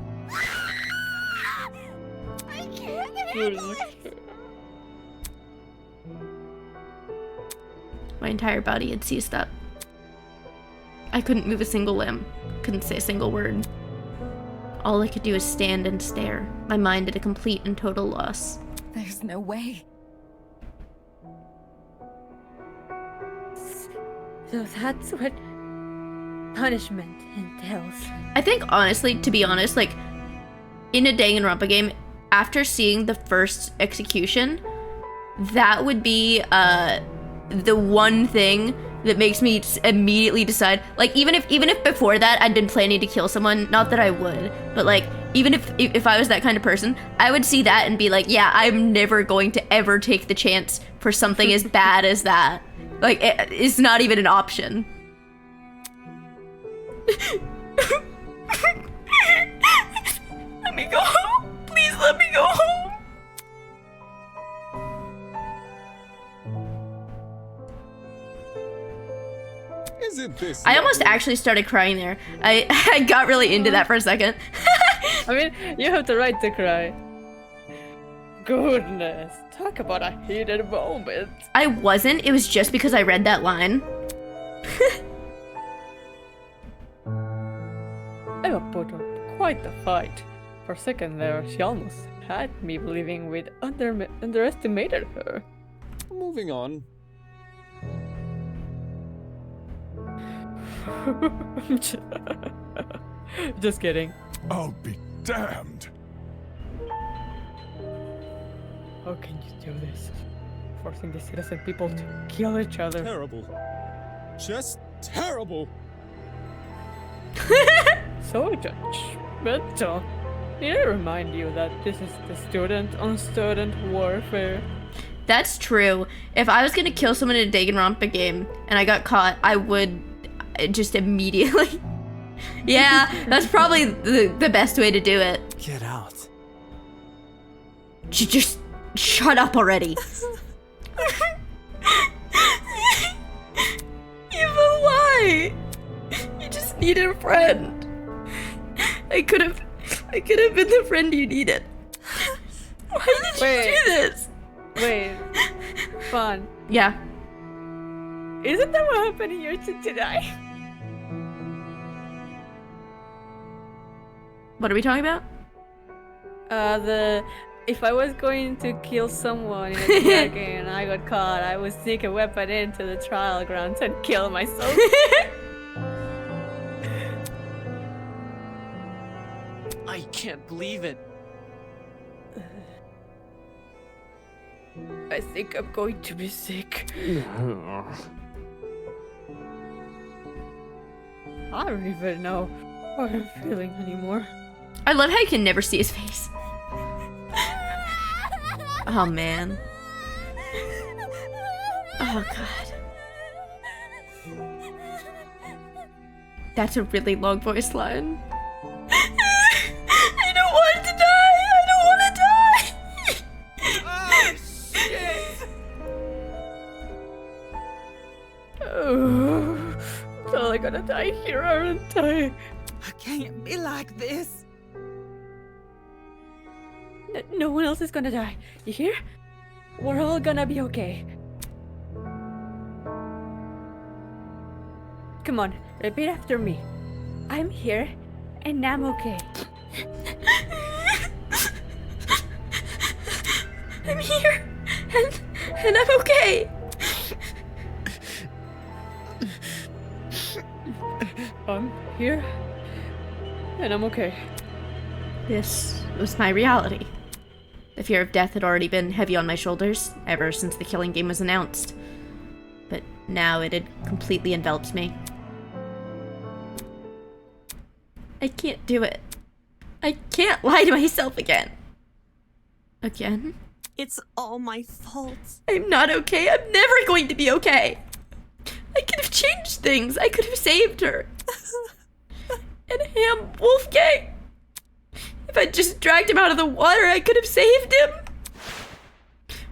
My entire body had seized up. I couldn't move a single limb. Couldn't say a single word. All I could do was stand and stare, my mind at a complete and total loss. There's no way. So that's what punishment entails. I think honestly, to be honest, like, in a Danganronpa game, after seeing the first execution, that would be, the one thing that makes me immediately decide, like, even if before that I'd been planning to kill someone, not that I would, but like, even if I was that kind of person, I would see that and be like, yeah, I'm never going to ever take the chance for something as bad as that. Like, it's not even an option. Let me go home. Please let me go home. Isn't this I almost actually started crying there. I got really into that for a second. I mean, you have the right to cry. Goodness, talk about a heated moment. I wasn't. It was just because I read that line. Eva put up quite the fight. For a second there, she almost had me believing we'd underestimated her. Moving on. Just kidding. I'll be damned. How can you do this? Forcing the citizen people to kill each other. Terrible. Just terrible. So judgmental. Need I remind you that this is the student-on-student warfare? That's true. If I was gonna kill someone in a Danganronpa game and I got caught, I would just immediately. Yeah, that's probably the best way to do it. Get out. Just shut up already. Eva, why? You just needed a friend. I could have been the friend you needed. Why did you do this? Wait. Fun. Yeah. Isn't that what happened here today? What are we talking about? If I was going to kill someone in a VR game and I got caught, I would sneak a weapon into the trial grounds and kill myself. I can't believe it. I think I'm going to be sick. I don't even know what I'm feeling anymore. I love how you can never see his face. Oh man. Oh god. That's a really long voice line. I don't want to die! I don't want to die! Oh, shit! Oh, so I'm gonna die here, aren't I? I can't be like this. No one else is gonna die. You hear? We're all gonna be okay. Come on, repeat after me. I'm here, and I'm okay. I'm here, and I'm okay. I'm here, and I'm okay. This was my reality. The fear of death had already been heavy on my shoulders ever since the killing game was announced. But now it had completely enveloped me. I can't do it. I can't lie to myself again. Again? It's all my fault. I'm not okay. I'm never going to be okay. I could have changed things. I could have saved her. And him, Wolfgang. If I'd just dragged him out of the water, I could have saved him.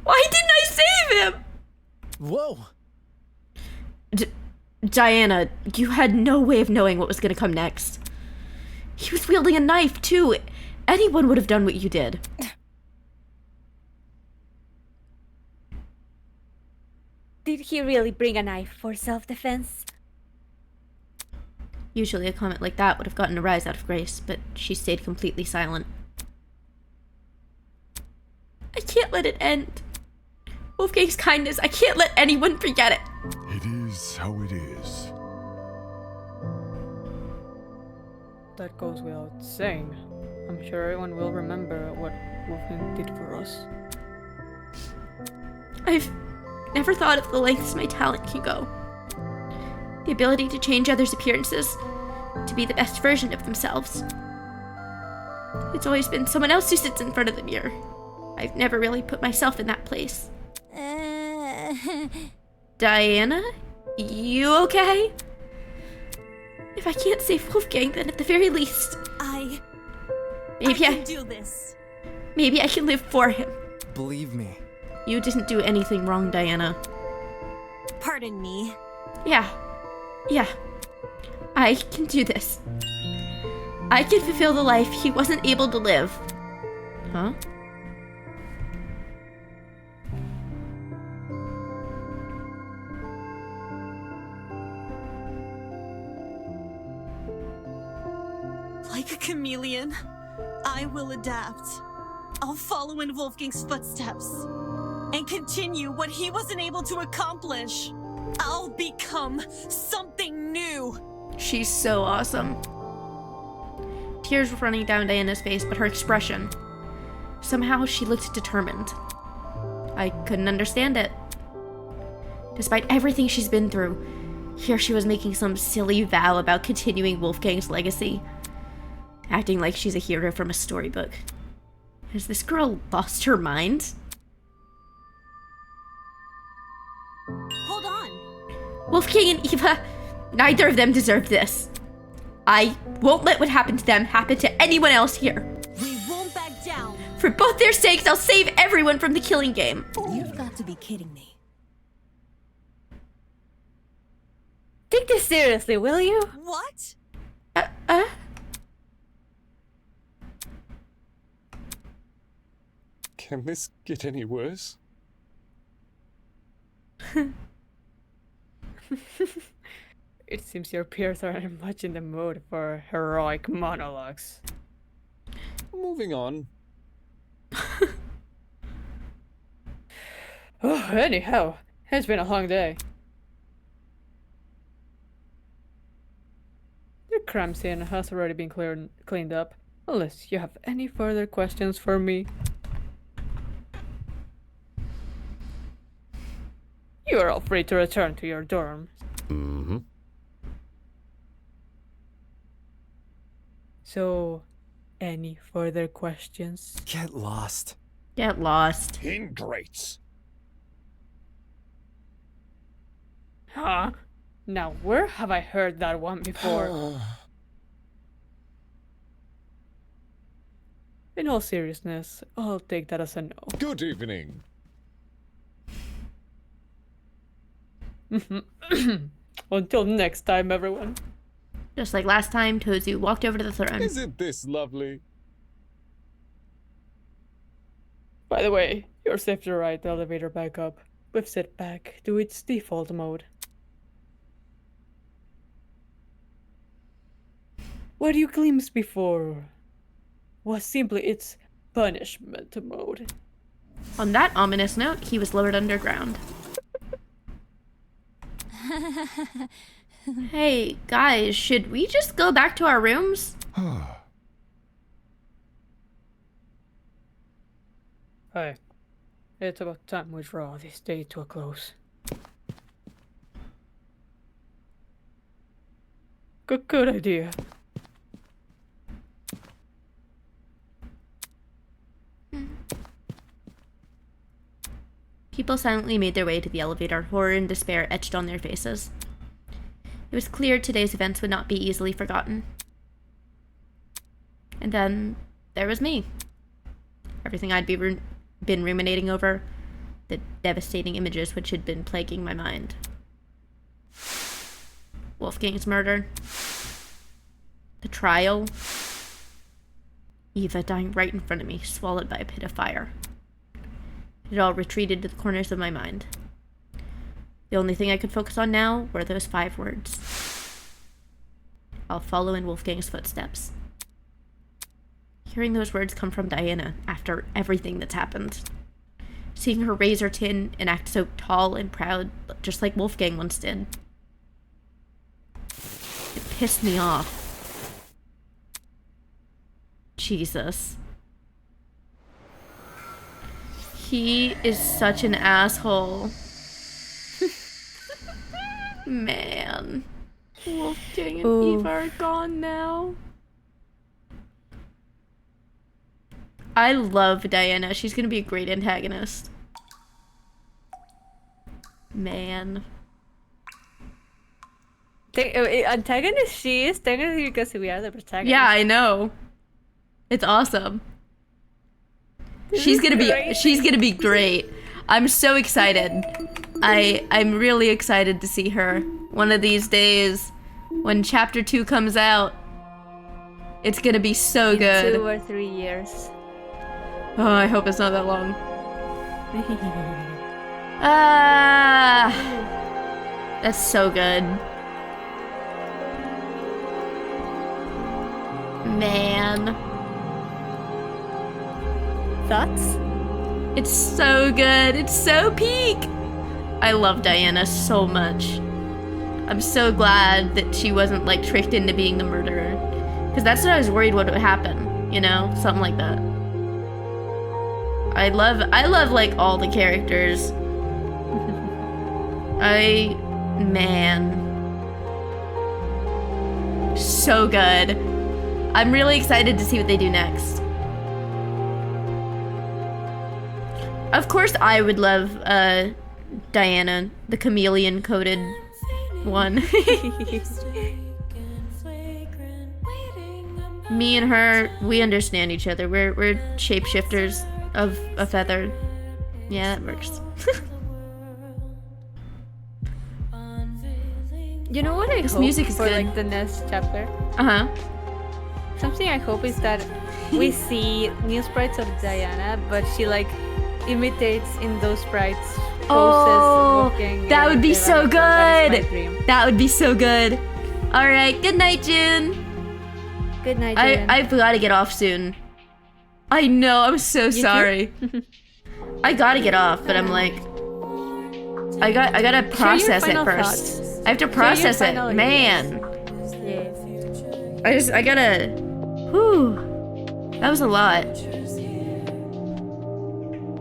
Why didn't I save him? Whoa. Diana, you had no way of knowing what was going to come next. He was wielding a knife, too. Anyone would have done what you did. Did he really bring a knife for self-defense? Usually a comment like that would have gotten a rise out of Grace, but she stayed completely silent. I can't let it end. Wolfgang's kindness, I can't let anyone forget it. It is how it is. That goes without saying. I'm sure everyone will remember what Wolfgang did for us. I've never thought of the lengths my talent can go. The ability to change others' appearances, to be the best version of themselves. It's always been someone else who sits in front of the mirror. I've never really put myself in that place. Diana? You okay? If I can't save Wolfgang, then at the very least... I Maybe can do this. Maybe I can live for him. Believe me. You didn't do anything wrong, Diana. Pardon me. Yeah. I can do this. I can fulfill the life he wasn't able to live. Huh? Like a chameleon, I will adapt. I'll follow in Wolfgang's footsteps and continue what he wasn't able to accomplish. I'll become something new. She's so awesome. Tears were running down Diana's face, but her expression. Somehow she looked determined. I couldn't understand it. Despite everything she's been through, here she was making some silly vow about continuing Wolfgang's legacy. Acting like she's a hero from a storybook. Has this girl lost her mind? Hold on. Wolfgang and Eva, neither of them deserve this. I won't let what happened to them happen to anyone else here. We won't back down. For both their sakes, I'll save everyone from the killing game. You've got to be kidding me. Take this seriously, will you? What? Can this get any worse? It seems your peers aren't much in the mood for heroic monologues. Moving on. Oh, anyhow, it's been a long day. The crime scene has already been cleaned up, unless you have any further questions for me. You are all free to return to your dorm. Mm-hmm. So, any further questions? Get lost. Get lost. Ingrates. Huh? Now, where have I heard that one before? In all seriousness, I'll take that as a no. Good evening. Until next time, everyone. Just like last time, Tozu walked over to the throne. Isn't this lovely? By the way, you're safe to ride the elevator back up. We've set back to its default mode. What you glimpsed before was simply its punishment mode. On that ominous note, he was lowered underground. Hey, guys, should we just go back to our rooms? Hey, it's about time we draw this day to a close. Good idea. People silently made their way to the elevator, horror and despair etched on their faces. It was clear today's events would not be easily forgotten. And then there was me. Everything I'd been ruminating over, the devastating images which had been plaguing my mind. Wolfgang's murder, the trial, Eva dying right in front of me, swallowed by a pit of fire. It all retreated to the corners of my mind. The only thing I could focus on now were those 5 words. I'll follow in Wolfgang's footsteps. Hearing those words come from Diana after everything that's happened. Seeing her raise her tin and act so tall and proud, just like Wolfgang once did. It pissed me off. Jesus. He is such an asshole. Man. Wolfgang and Eva are gone now. I love Diana. She's gonna be a great antagonist. Man. Antagonist she is technically because we are the protagonist. Yeah, I know. It's awesome. She's gonna be great. I'm so excited. I'm really excited to see her. One of these days, when chapter 2 comes out, it's gonna be so good. 2 or 3 years. Oh, I hope it's not that long. Ah, that's so good. Man. Thoughts? It's so good. It's so peak. I love Diana so much. I'm so glad that she wasn't like tricked into being the murderer. Because that's what I was worried would happen. You know? Something like that. I love like all the characters. Man. So good. I'm really excited to see what they do next. Of course I would love Diana, the chameleon-coated one. Me and her, we understand each other. We're shapeshifters of a feather. Yeah, that works. You know what I This hope music is for good. like the next chapter? Uh-huh. Something I hope is that we see new sprites of Diana, but she like imitates in those sprites poses. Oh, Wolfgang that would and be Eva. so That is my good. dream. That would be so good. All right, good night, June. Good night, June. I've got to get off soon. I know, I'm so too? sorry. I gotta get off, but I'm like, I gotta process it final first. thoughts. I have to Share your process it, final man. Yes. I gotta. Whew. That was a lot.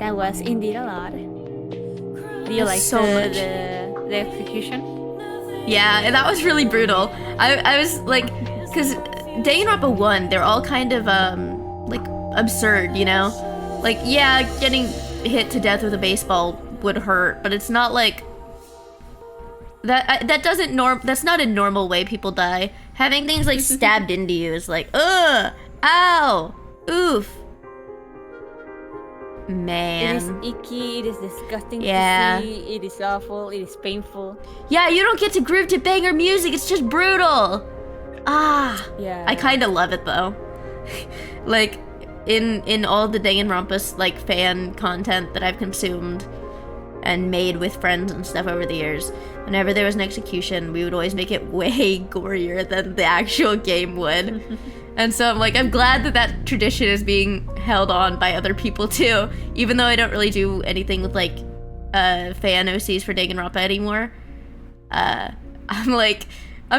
That was indeed a lot. Do you That's like so much. the execution? Yeah, and that was really brutal. I was like, cause Danganronpa 1, they're all kind of like absurd, you know? Like, yeah, getting hit to death with a baseball would hurt, but it's not like that doesn't that's not a normal way people die. Having things like stabbed into you is like, ugh, ow, oof. Man. It is icky, it is disgusting Yeah. to see, it is awful, it is painful. Yeah, you don't get to groove to banger music, it's just brutal. Ah. Yeah. I kind of love it though. Like in all the Danganronpa like fan content that I've consumed and made with friends and stuff over the years, whenever there was an execution, we would always make it way gorier than the actual game would. And so I'm glad that that tradition is being held on by other people too, even though I don't really do anything with like fan OCs for Danganronpa anymore. I'm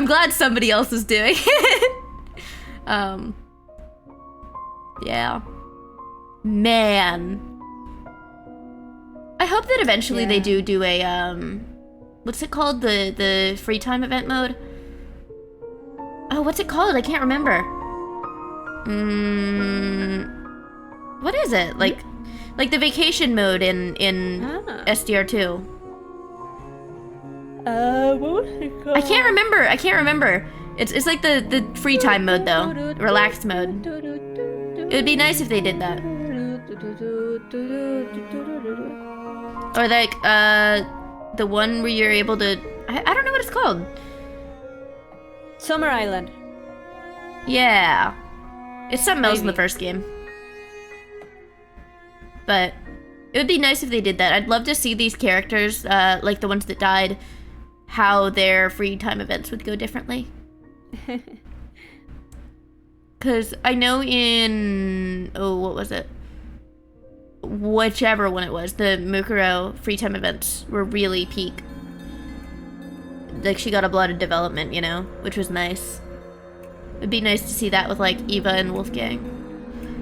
glad somebody else is doing it. Yeah. Man. I hope that eventually they do a what's it called? The free time event mode? Oh, what's it called? I can't remember. What is it? Like the vacation mode in SDR2. What was it called? I can't remember. It's like the free time mode though. Relaxed mode. It would be nice if they did that. Or like the one where you're able to I don't know what it's called. Summer Island. Yeah. It's something else in the first game. But it would be nice if they did that. I'd love to see these characters, like the ones that died, how their free time events would go differently. Because I know in... Oh, what was it? Whichever one it was, the Mukuro free time events were really peak. Like, she got a lot of development, you know? Which was nice. It'd be nice to see that with, like, Eva and Wolfgang.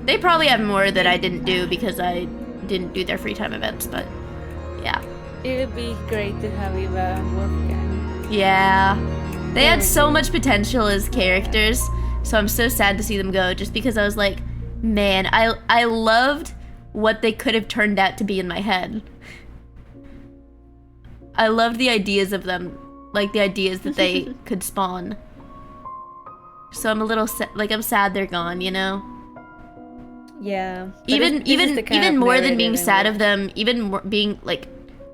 They probably have more that I didn't do because I didn't do their free time events, but... Yeah. It would be great to have Eva and Wolfgang. Yeah. They had so much potential as characters, so I'm so sad to see them go, just because I was like, man, I loved what they could have turned out to be in my head. I loved the ideas of them, like the ideas that they could spawn. So I'm a little I'm sad they're gone, you know? Yeah. Even more than being sad of them, being like,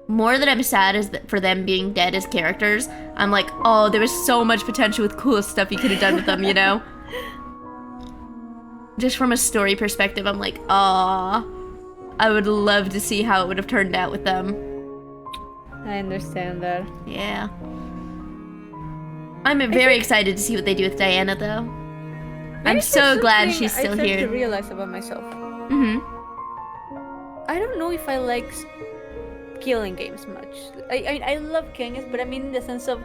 more than I'm sad is for them being dead as characters, I'm like, oh, there was so much potential with cool stuff you could have done with them, you know? Just from a story perspective, I'm like, aw, I would love to see how it would have turned out with them. I understand that. Yeah. I'm very excited to see what they do with Diana, though. I'm so glad she's still here. I here. To realize about myself. I don't know if I like killing games much. I love killing games, but I mean in the sense of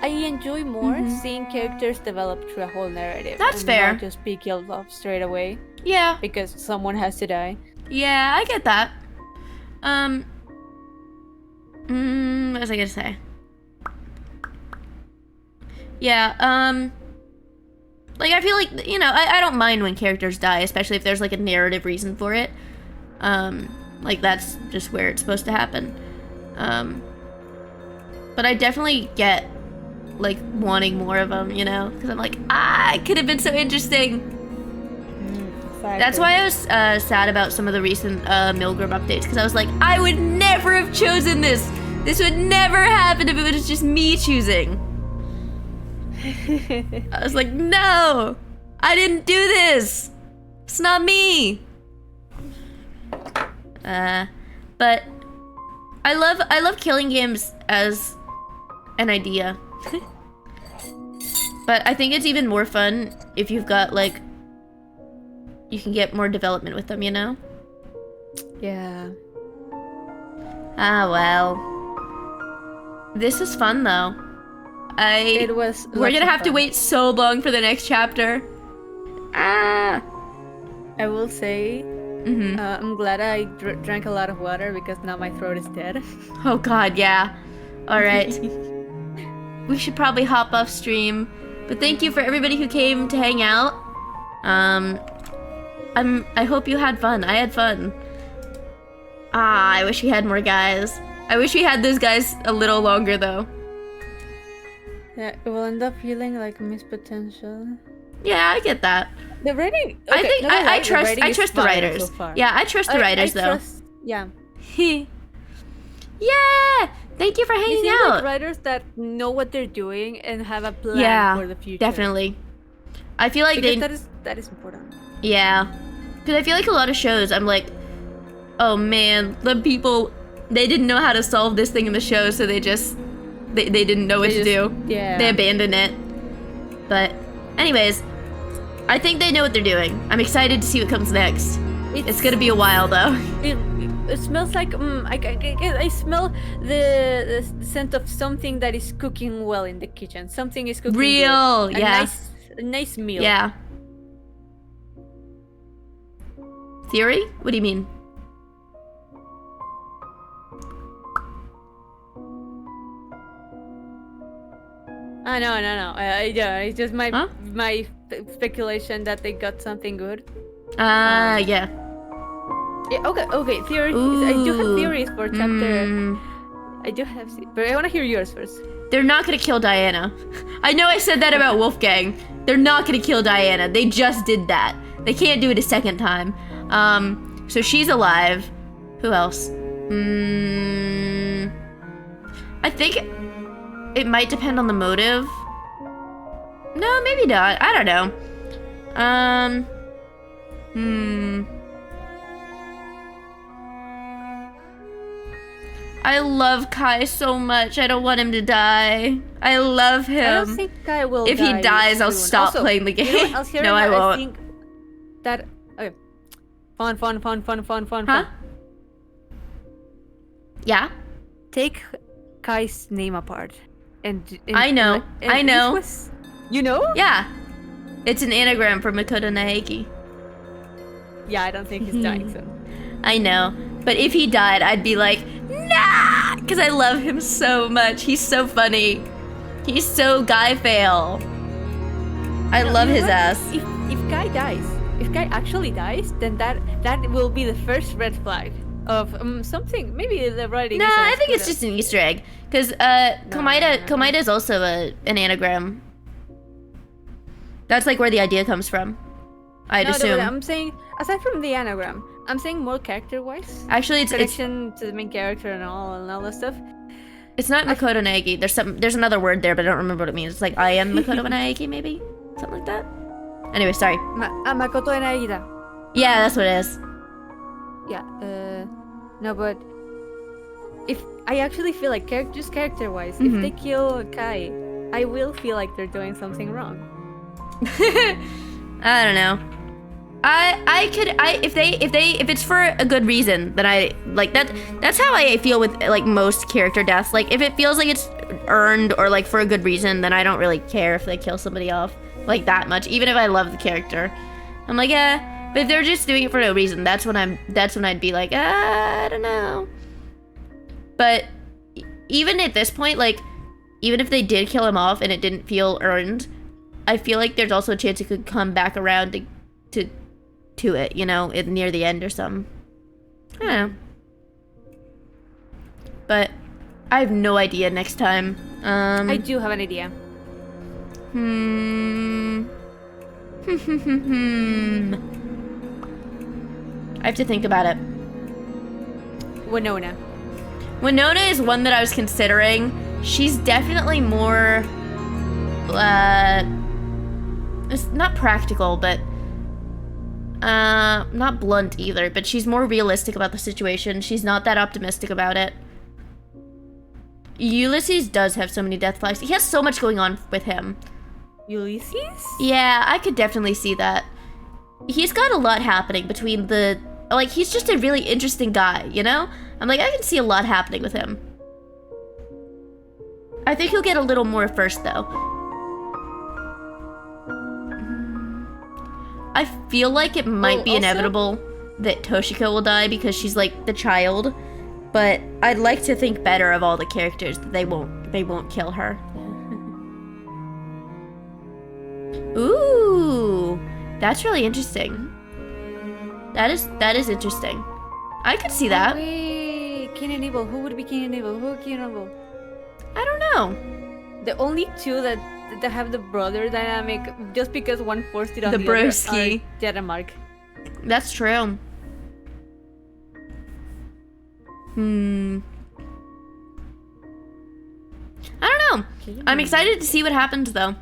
I enjoy more seeing characters develop through a whole narrative. That's and fair. Not just be killed off straight away. Yeah. Because someone has to die. Yeah, I get that. What was I gonna say? Yeah, like, I feel like, you know, I don't mind when characters die, especially if there's, like, a narrative reason for it. Like, that's just where it's supposed to happen. But I definitely get, like, wanting more of them, you know? Because I'm like, it could have been so interesting. Exactly. That's why I was sad about some of the recent Milgram updates, because I was like, I would never have chosen this! This would never happen if it was just me choosing. I was like, no! I didn't do this! It's not me! But I love killing games as an idea. But I think it's even more fun if you've got, like, you can get more development with them, you know? Yeah. Ah, well. This is fun, though. It was. We're gonna have to wait so long for the next chapter. I will say, I'm glad I drank a lot of water because now my throat is dead. Oh God, yeah. All right. We should probably hop off stream, but thank you for everybody who came to hang out. I hope you had fun. I had fun. I wish we had more guys. I wish we had those guys a little longer though. Yeah, it will end up feeling like missed potential. Yeah, I get that. The writing. I Okay, think not gonna I lie, the trust writing is the fine writers. so far. Yeah, I trust the writers though. Yeah. Yeah. Thank you for You hanging seem out. like writers that know what they're doing and have a plan Yeah, for the future. definitely. I feel like Because that is important. Yeah. Because I feel like a lot of shows, I'm like, oh man, the people, they didn't know how to solve this thing in the show, so they just, they didn't know what to do. Yeah. They abandoned it. But, anyways, I think they know what they're doing. I'm excited to see what comes next. It's gonna be a while though. It smells like I smell the scent of something that is cooking well in the kitchen. Something is cooking Real, good. yeah. A nice meal. Yeah. Theory? What do you mean? No. Yeah, it's just my speculation that they got something good. Yeah. Yeah, okay. Theories. I do have theories for chapter. I do have, but I want to hear yours first. They're not gonna kill Diana. I know I said that about Wolfgang. They're not gonna kill Diana. They just did that. They can't do it a second time. So she's alive. Who else? I think it might depend on the motive. No, maybe not. I don't know. I love Kai so much. I don't want him to die. I love him. I don't think Kai will. If he dies, I'll stop playing the game. No, I won't. I think that okay. Fun. Huh? Yeah. Take Kai's name apart, and I know. I know. You know? Yeah. It's an anagram for Makoto Naegi. Yeah, I don't think he's dying soon. I know. But if he died, I'd be like, nah! Because I love him so much. He's so funny. He's so Guy Fail. I love his ass. If Kai dies, if Kai actually dies, then that will be the first red flag of something. Maybe the writing. Nah, I think it's just an Easter egg. Because Komaeda is also an anagram. That's like where the idea comes from. I'd assume. No, I'm saying, aside from the anagram, I'm saying more character-wise. Actually, it's connection to the main character and all that stuff. It's not Makoto Naegi. There's another word there, but I don't remember what it means. It's like I am Makoto Naegi, maybe something like that. Anyway, sorry. Makoto Naegi. Yeah, that's what it is. Yeah. No, but if I actually feel like just character-wise, if they kill Kai, I will feel like they're doing something wrong. I don't know. If it's for a good reason, then I like that. That's how I feel with like most character deaths. Like if it feels like it's earned or like for a good reason, then I don't really care if they kill somebody off like that much. Even if I love the character, I'm like, yeah. But if they're just doing it for no reason, that's when I'd be like, I don't know. But even at this point, like, even if they did kill him off and it didn't feel earned, I feel like there's also a chance it could come back around to it, you know, near the end or something. I don't know. But I have no idea next time. I do have an idea. I have to think about it. Winona is one that I was considering. She's definitely more it's not practical, but not blunt either, but she's more realistic about the situation. She's not that optimistic about it. Ulysses does have so many death flags. He has so much going on with him. Ulysses? Yeah, I could definitely see that. He's got a lot happening between like, he's just a really interesting guy, you know? I'm like, I can see a lot happening with him. I think he'll get a little more first, though. I feel like it might be inevitable that Toshiko will die because she's like the child, but I'd like to think better of all the characters that they won't kill her. Ooh, that's really interesting. That is interesting. I could see that. Wait, King and Evil. Who would be King and Evil? Who would King and Evil? I don't know. the only two that have the brother dynamic, just because one forced it on The the other, broski. are Jet and Mark. That's true. I don't know. I'm excited to see what happens though.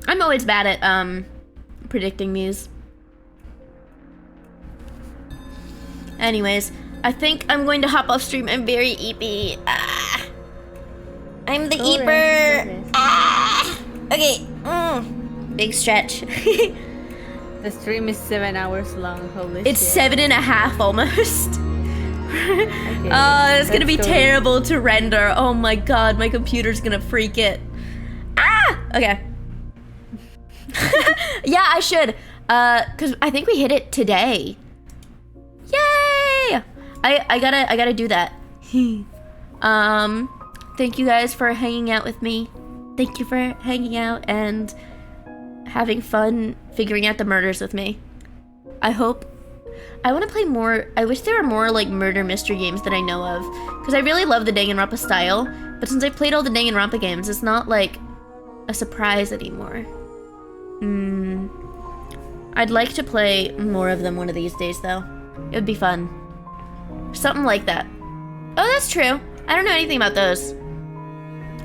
I'm always bad at predicting these. Anyways, I think I'm going to hop off stream. I'm very eepy. I'm the eeper. Okay. Big stretch. The stream is 7 hours long. Holy It's shit. 7.5 almost. Okay, It's gonna be let's go. terrible to render. Oh my god, my computer's gonna freak it. Okay. Yeah, I should. Cause I think we hit it today. Yay! I gotta do that. Thank you guys for hanging out with me. Thank you for hanging out and having fun figuring out the murders with me. I want to play more. I wish there were more like murder mystery games that I know of, because I really love the Danganronpa style, but since I've played all the Danganronpa games, it's not like a surprise anymore. I'd like to play more of them one of these days though. It would be fun. Something like that. Oh, that's true. I don't know anything about those.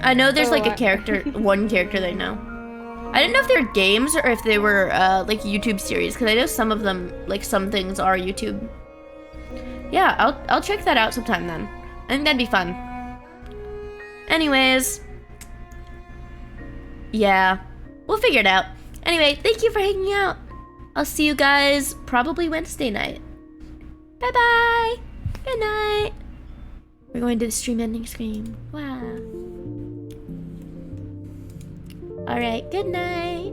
I know there's like a character, one character that I know. I didn't know if they were games or if they were like YouTube series, because I know some of them, like some things are YouTube. Yeah, I'll check that out sometime then. I think that'd be fun. Anyways. Yeah, we'll figure it out. Anyway, thank you for hanging out. I'll see you guys probably Wednesday night. Bye-bye. Good night. We're going to the stream ending screen. Wow. Alright, good night.